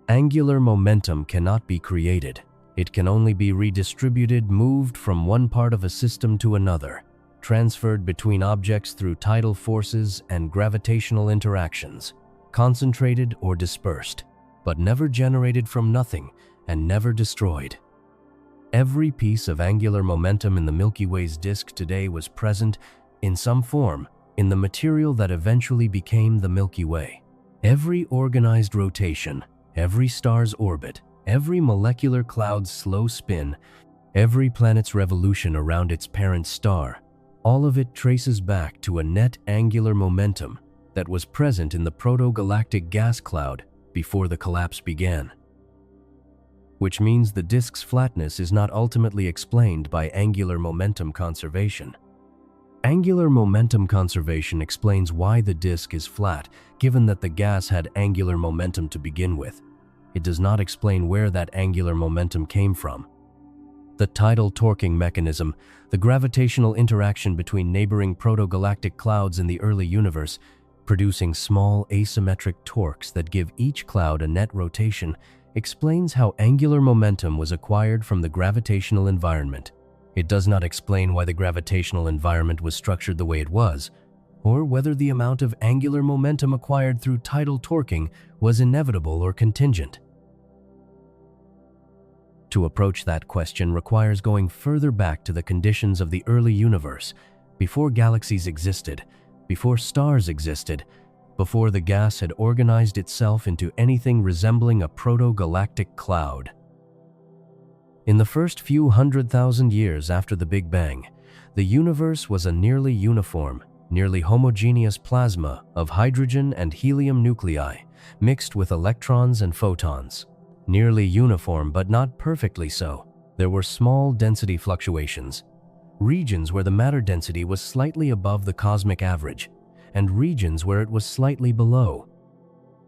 Speaker 1: Angular momentum cannot be created. It can only be redistributed, moved from one part of a system to another, transferred between objects through tidal forces and gravitational interactions, concentrated or dispersed, but never generated from nothing and never destroyed. Every piece of angular momentum in the Milky Way's disk today was present, in some form, in the material that eventually became the Milky Way. Every organized rotation, every star's orbit, every molecular cloud's slow spin, every planet's revolution around its parent star, all of it traces back to a net angular momentum that was present in the proto-galactic gas cloud before the collapse began. Which means the disk's flatness is not ultimately explained by angular momentum conservation. Angular momentum conservation explains why the disk is flat, given that the gas had angular momentum to begin with. It does not explain where that angular momentum came from. The tidal torquing mechanism, the gravitational interaction between neighboring proto-galactic clouds in the early universe, producing small asymmetric torques that give each cloud a net rotation, explains how angular momentum was acquired from the gravitational environment. It does not explain why the gravitational environment was structured the way it was, or whether the amount of angular momentum acquired through tidal torquing was inevitable or contingent. To approach that question requires going further back to the conditions of the early universe, before galaxies existed, before stars existed, before the gas had organized itself into anything resembling a proto-galactic cloud. In the first few 100,000 years after the Big Bang, the universe was a nearly uniform, nearly homogeneous plasma of hydrogen and helium nuclei mixed with electrons and photons. Nearly uniform, but not perfectly so. There were small density fluctuations, regions where the matter density was slightly above the cosmic average, and regions where it was slightly below.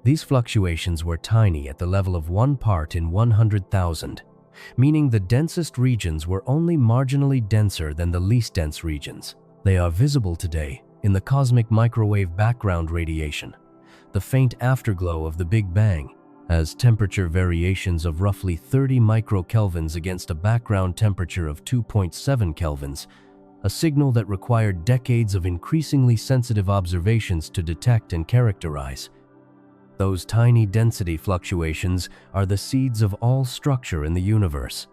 Speaker 1: These fluctuations were tiny at the level of 1 part in 100,000, meaning the densest regions were only marginally denser than the least dense regions. They are visible today in the cosmic microwave background radiation, the faint afterglow of the Big Bang, as temperature variations of roughly 30 microkelvins against a background temperature of 2.7 kelvins, a signal that required decades of increasingly sensitive observations to detect and characterize. Those tiny density fluctuations are the seeds of all structure in the universe.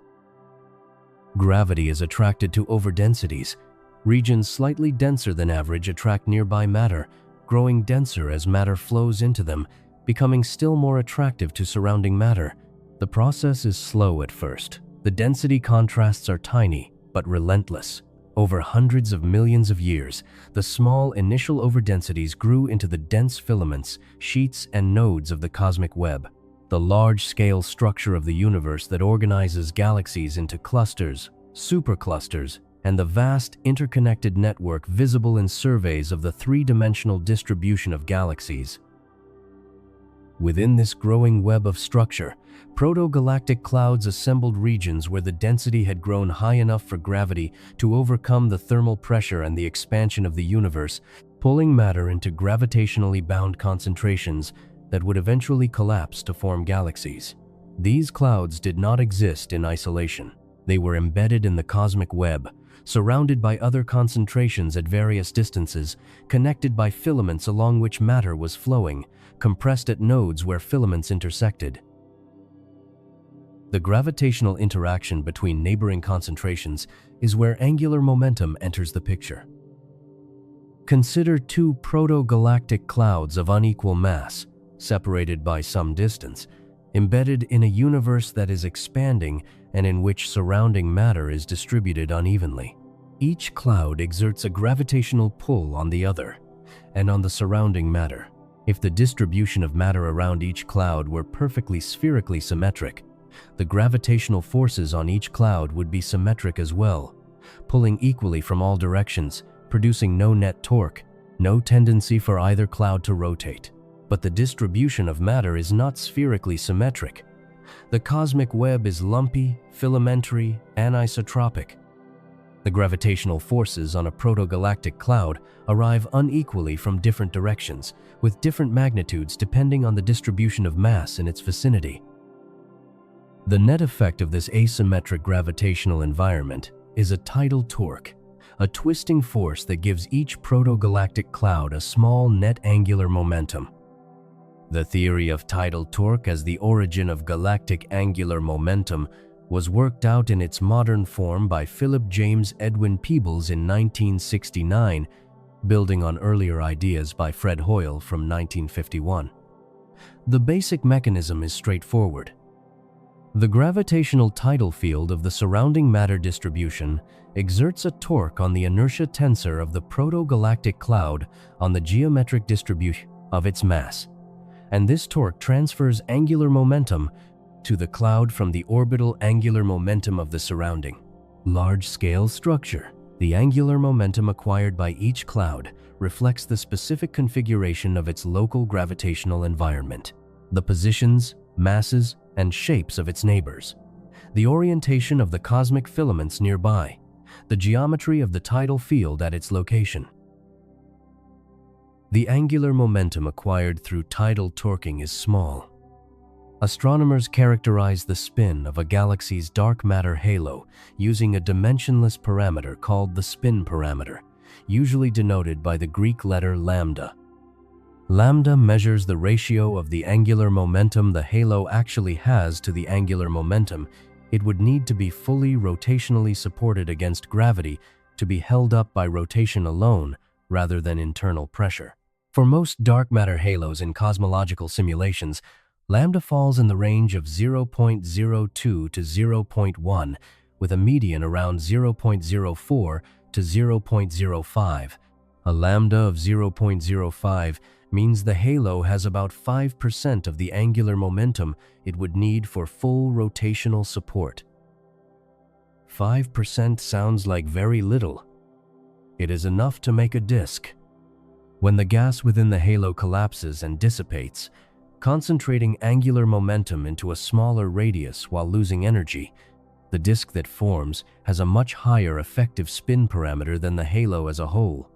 Speaker 1: Gravity is attracted to overdensities. Regions slightly denser than average attract nearby matter, growing denser as matter flows into them, becoming still more attractive to surrounding matter. The process is slow at first. The density contrasts are tiny, but relentless. Over hundreds of millions of years, the small initial overdensities grew into the dense filaments, sheets, and nodes of the cosmic web, the large-scale structure of the universe that organizes galaxies into clusters, superclusters, and the vast interconnected network visible in surveys of the three-dimensional distribution of galaxies. Within this growing web of structure, proto-galactic clouds assembled regions where the density had grown high enough for gravity to overcome the thermal pressure and the expansion of the universe, pulling matter into gravitationally bound concentrations that would eventually collapse to form galaxies. These clouds did not exist in isolation. They were embedded in the cosmic web, surrounded by other concentrations at various distances, connected by filaments along which matter was flowing, compressed at nodes where filaments intersected. The gravitational interaction between neighboring concentrations is where angular momentum enters the picture. Consider two proto-galactic clouds of unequal mass, separated by some distance, embedded in a universe that is expanding and in which surrounding matter is distributed unevenly. Each cloud exerts a gravitational pull on the other and on the surrounding matter. If the distribution of matter around each cloud were perfectly spherically symmetric, the gravitational forces on each cloud would be symmetric as well, pulling equally from all directions, producing no net torque, no tendency for either cloud to rotate. But the distribution of matter is not spherically symmetric. The cosmic web is lumpy, filamentary, anisotropic. The gravitational forces on a protogalactic cloud arrive unequally from different directions, with different magnitudes depending on the distribution of mass in its vicinity. The net effect of this asymmetric gravitational environment is a tidal torque, a twisting force that gives each protogalactic cloud a small net angular momentum. The theory of tidal torque as the origin of galactic angular momentum was worked out in its modern form by Philip James Edwin Peebles in 1969, building on earlier ideas by Fred Hoyle from 1951. The basic mechanism is straightforward. The gravitational tidal field of the surrounding matter distribution exerts a torque on the inertia tensor of the protogalactic cloud on the geometric distribution of its mass, and this torque transfers angular momentum to the cloud from the orbital angular momentum of the surrounding large-scale structure. The angular momentum acquired by each cloud reflects the specific configuration of its local gravitational environment, the positions, masses, and shapes of its neighbors, the orientation of the cosmic filaments nearby, the geometry of the tidal field at its location. The angular momentum acquired through tidal torquing is small. Astronomers characterize the spin of a galaxy's dark matter halo using a dimensionless parameter called the spin parameter, usually denoted by the Greek letter lambda. Lambda measures the ratio of the angular momentum the halo actually has to the angular momentum it would need to be fully rotationally supported against gravity to be held up by rotation alone rather than internal pressure. For most dark matter halos in cosmological simulations, lambda falls in the range of 0.02 to 0.1, with a median around 0.04 to 0.05. A lambda of 0.05 means the halo has about 5% of the angular momentum it would need for full rotational support. 5% sounds like very little. It is enough to make a disk. When the gas within the halo collapses and dissipates, concentrating angular momentum into a smaller radius while losing energy, the disk that forms has a much higher effective spin parameter than the halo as a whole.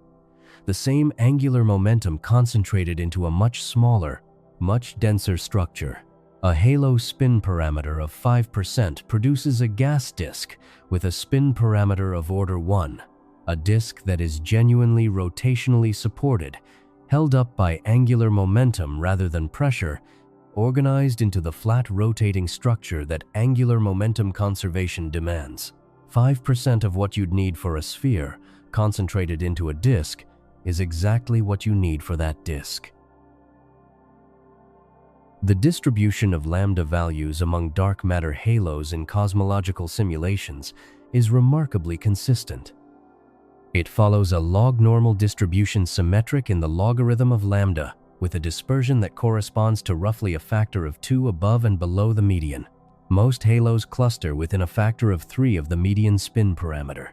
Speaker 1: The same angular momentum concentrated into a much smaller, much denser structure. A halo spin parameter of 5% produces a gas disk with a spin parameter of order 1, a disk that is genuinely rotationally supported, held up by angular momentum rather than pressure, organized into the flat rotating structure that angular momentum conservation demands. 5% of what you'd need for a sphere, concentrated into a disk, is exactly what you need for that disk. The distribution of lambda values among dark matter halos in cosmological simulations is remarkably consistent. It follows a log-normal distribution symmetric in the logarithm of lambda, with a dispersion that corresponds to roughly a factor of 2 above and below the median. Most halos cluster within a factor of 3 of the median spin parameter.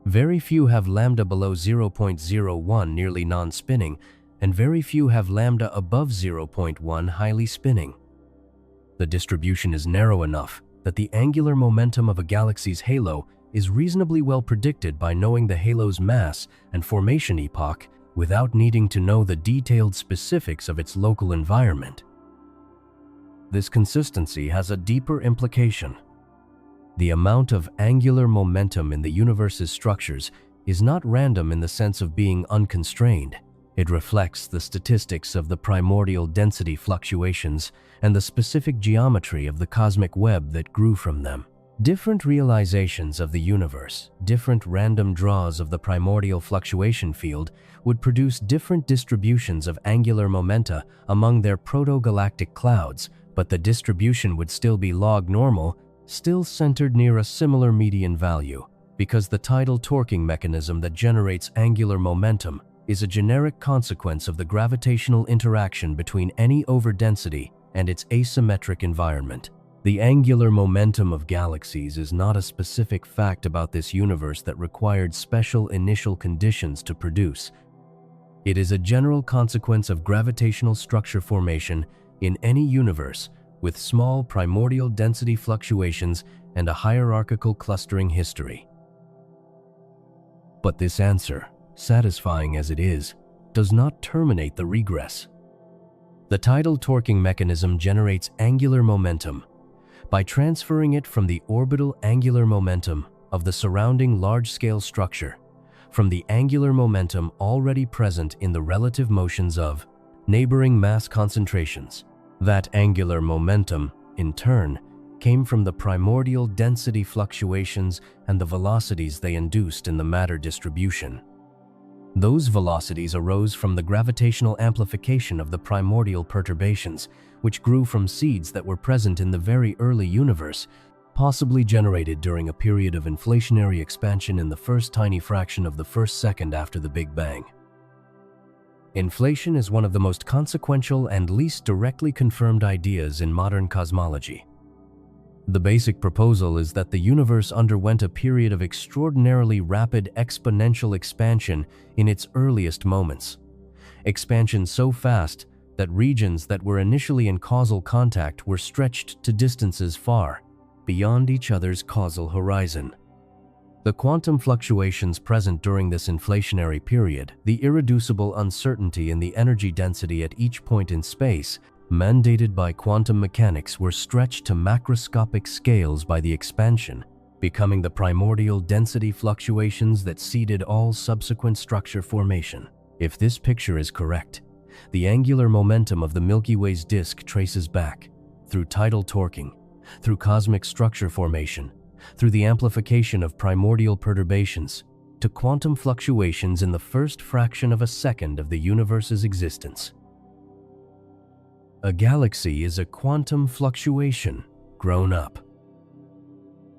Speaker 1: Very few have lambda below 0.01 nearly non-spinning, and very few have lambda above 0.1 highly spinning. The distribution is narrow enough that the angular momentum of a galaxy's halo is reasonably well predicted by knowing the halo's mass and formation epoch without needing to know the detailed specifics of its local environment. This consistency has a deeper implication. The amount of angular momentum in the universe's structures is not random in the sense of being unconstrained. It reflects the statistics of the primordial density fluctuations and the specific geometry of the cosmic web that grew from them. Different realizations of the universe, different random draws of the primordial fluctuation field would produce different distributions of angular momenta among their protogalactic clouds, but the distribution would still be log-normal, still centered near a similar median value, because the tidal torquing mechanism that generates angular momentum is a generic consequence of the gravitational interaction between any overdensity and its asymmetric environment. The angular momentum of galaxies is not a specific fact about this universe that required special initial conditions to produce. It is a general consequence of gravitational structure formation in any universe with small primordial density fluctuations and a hierarchical clustering history. But this answer, satisfying as it is, does not terminate the regress. The tidal torquing mechanism generates angular momentum. By transferring it from the orbital angular momentum of the surrounding large-scale structure, from the angular momentum already present in the relative motions of neighboring mass concentrations. That angular momentum, in turn, came from the primordial density fluctuations and the velocities they induced in the matter distribution. Those velocities arose from the gravitational amplification of the primordial perturbations, which grew from seeds that were present in the very early universe, possibly generated during a period of inflationary expansion in the first tiny fraction of the first second after the Big Bang. Inflation is one of the most consequential and least directly confirmed ideas in modern cosmology. The basic proposal is that the universe underwent a period of extraordinarily rapid exponential expansion in its earliest moments. Expansion so fast that regions that were initially in causal contact were stretched to distances far beyond each other's causal horizon. The quantum fluctuations present during this inflationary period, the irreducible uncertainty in the energy density at each point in space, mandated by quantum mechanics, were stretched to macroscopic scales by the expansion, becoming the primordial density fluctuations that seeded all subsequent structure formation. If this picture is correct, the angular momentum of the Milky Way's disk traces back, through tidal torquing, through cosmic structure formation, through the amplification of primordial perturbations, to quantum fluctuations in the first fraction of a second of the universe's existence. A galaxy is a quantum fluctuation grown up.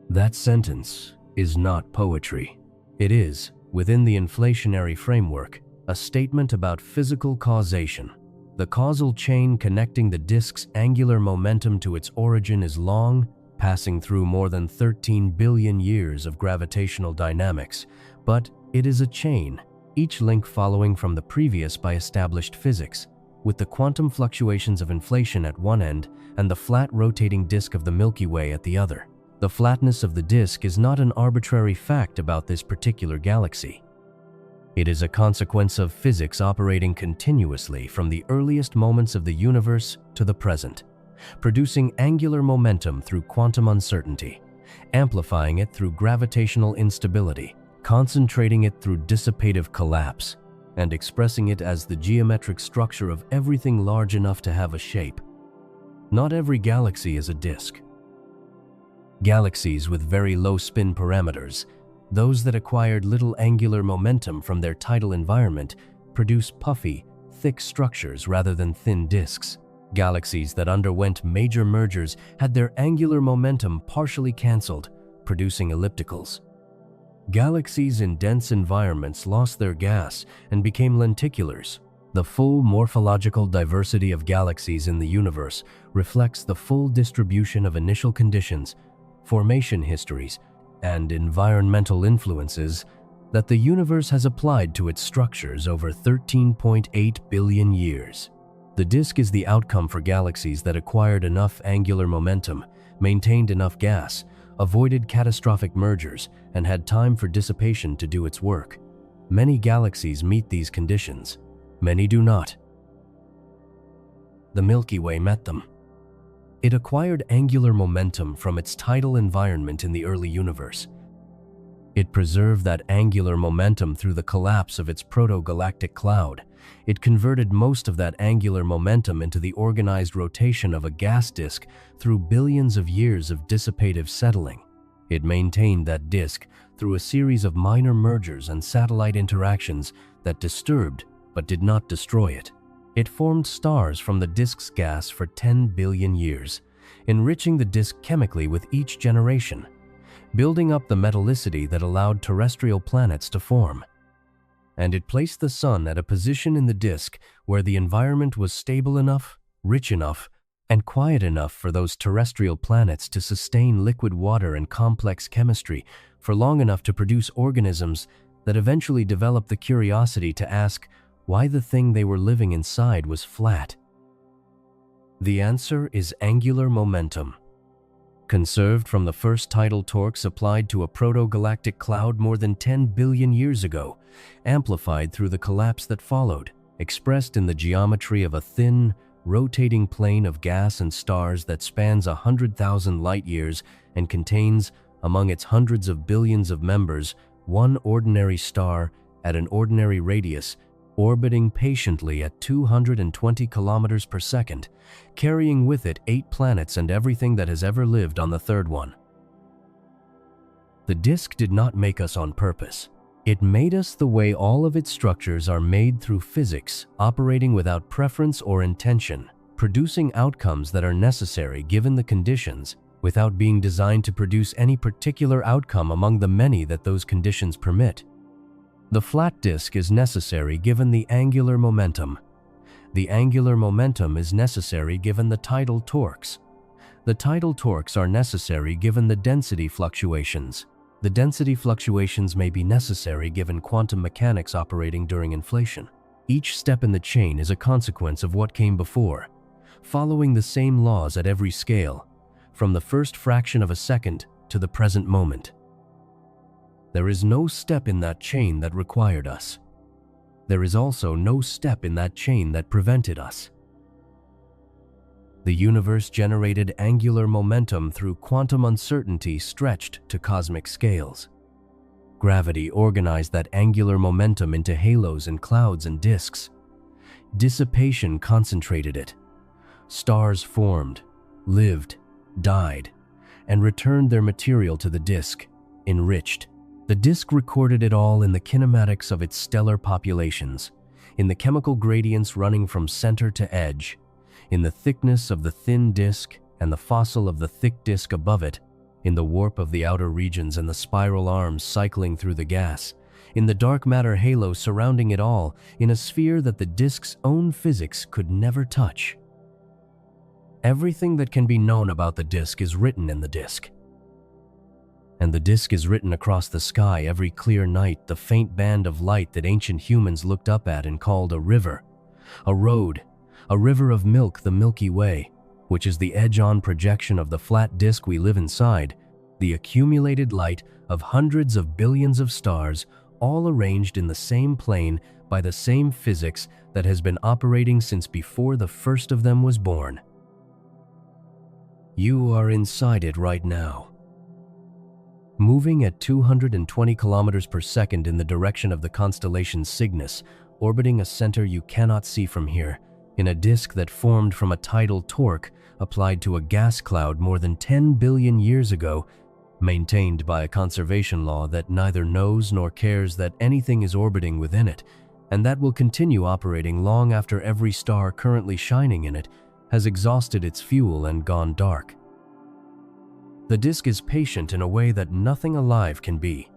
Speaker 1: That sentence is not poetry. It is, within the inflationary framework, a statement about physical causation. The causal chain connecting the disk's angular momentum to its origin is long, passing through more than 13 billion years of gravitational dynamics, but it is a chain, each link following from the previous by established physics, with the quantum fluctuations of inflation at one end and the flat rotating disk of the Milky Way at the other. The flatness of the disk is not an arbitrary fact about this particular galaxy. It is a consequence of physics operating continuously from the earliest moments of the universe to the present, producing angular momentum through quantum uncertainty, amplifying it through gravitational instability, concentrating it through dissipative collapse, and expressing it as the geometric structure of everything large enough to have a shape. Not every galaxy is a disk. Galaxies with very low spin parameters, those that acquired little angular momentum from their tidal environment, produce puffy, thick structures rather than thin disks. Galaxies that underwent major mergers had their angular momentum partially cancelled, producing ellipticals. Galaxies in dense environments lost their gas and became lenticulars. The full morphological diversity of galaxies in the universe reflects the full distribution of initial conditions, formation histories, and environmental influences that the universe has applied to its structures over 13.8 billion years. The disk is the outcome for galaxies that acquired enough angular momentum, maintained enough gas, avoided catastrophic mergers, and had time for dissipation to do its work. Many galaxies meet these conditions. Many do not. The Milky Way met them. It acquired angular momentum from its tidal environment in the early universe. It preserved that angular momentum through the collapse of its proto-galactic cloud. It converted most of that angular momentum into the organized rotation of a gas disk through billions of years of dissipative settling. It maintained that disk through a series of minor mergers and satellite interactions that disturbed but did not destroy it. It formed stars from the disk's gas for 10 billion years, enriching the disk chemically with each generation, building up the metallicity that allowed terrestrial planets to form. And it placed the sun at a position in the disk where the environment was stable enough, rich enough, and quiet enough for those terrestrial planets to sustain liquid water and complex chemistry for long enough to produce organisms that eventually developed the curiosity to ask why the thing they were living inside was flat. The answer is angular momentum. Conserved from the first tidal torques applied to a proto-galactic cloud more than 10 billion years ago, amplified through the collapse that followed, expressed in the geometry of a thin, rotating plane of gas and stars that spans 100,000 light-years and contains, among its hundreds of billions of members, one ordinary star at an ordinary radius, orbiting patiently at 220 kilometers per second, carrying with it 8 planets and everything that has ever lived on the third one. The disk did not make us on purpose. It made us the way all of its structures are made through physics, operating without preference or intention, producing outcomes that are necessary given the conditions, without being designed to produce any particular outcome among the many that those conditions permit. The flat disk is necessary given the angular momentum. The angular momentum is necessary given the tidal torques. The tidal torques are necessary given the density fluctuations. The density fluctuations may be necessary given quantum mechanics operating during inflation. Each step in the chain is a consequence of what came before, following the same laws at every scale, from the first fraction of a second to the present moment. There is no step in that chain that required us. There is also no step in that chain that prevented us. The universe generated angular momentum through quantum uncertainty stretched to cosmic scales. Gravity organized that angular momentum into halos and clouds and disks. Dissipation concentrated it. Stars formed, lived, died, and returned their material to the disk, enriched. The disk recorded it all in the kinematics of its stellar populations, in the chemical gradients running from center to edge, in the thickness of the thin disk and the fossil of the thick disk above it, in the warp of the outer regions and the spiral arms cycling through the gas, in the dark matter halo surrounding it all, in a sphere that the disk's own physics could never touch. Everything that can be known about the disk is written in the disk. And the disk is written across the sky every clear night, the faint band of light that ancient humans looked up at and called a river, a road, a river of milk, the Milky Way, which is the edge-on projection of the flat disk we live inside, the accumulated light of hundreds of billions of stars, all arranged in the same plane by the same physics that has been operating since before the first of them was born. You are inside it right now. Moving at 220 kilometers per second in the direction of the constellation Cygnus, orbiting a center you cannot see from here, in a disk that formed from a tidal torque applied to a gas cloud more than 10 billion years ago, maintained by a conservation law that neither knows nor cares that anything is orbiting within it, and that will continue operating long after every star currently shining in it has exhausted its fuel and gone dark. The disk is patient in a way that nothing alive can be.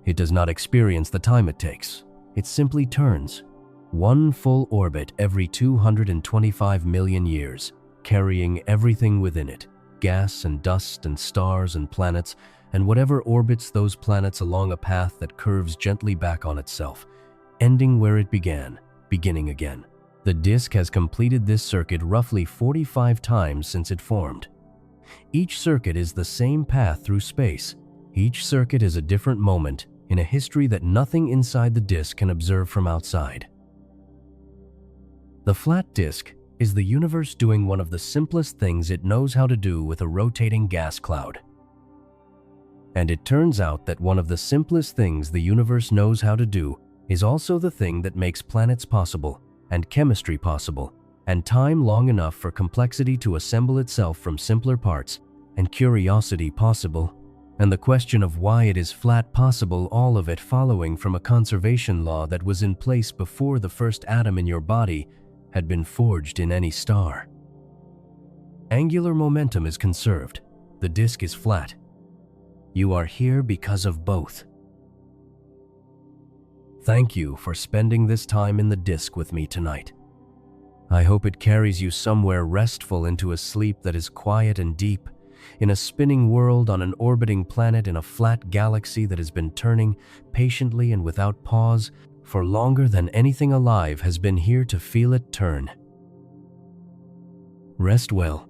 Speaker 1: It does not experience the time it takes. It simply turns, one full orbit every 225 million years, carrying everything within it, gas and dust and stars and planets, and whatever orbits those planets along a path that curves gently back on itself, ending where it began, beginning again. The disk has completed this circuit roughly 45 times since it formed. Each circuit is the same path through space. Each circuit is a different moment in a history that nothing inside the disk can observe from outside. The flat disk is the universe doing one of the simplest things it knows how to do with a rotating gas cloud. And it turns out that one of the simplest things the universe knows how to do is also the thing that makes planets possible, and chemistry possible, and time long enough for complexity to assemble itself from simpler parts, and curiosity possible, and the question of why it is flat possible, all of it following from a conservation law that was in place before the first atom in your body had been forged in any star. Angular momentum is conserved. The disk is flat. You are here because of both. Thank you for spending this time in the disk with me tonight. I hope it carries you somewhere restful into a sleep that is quiet and deep, in a spinning world on an orbiting planet in a flat galaxy that has been turning patiently and without pause for longer than anything alive has been here to feel it turn. Rest well.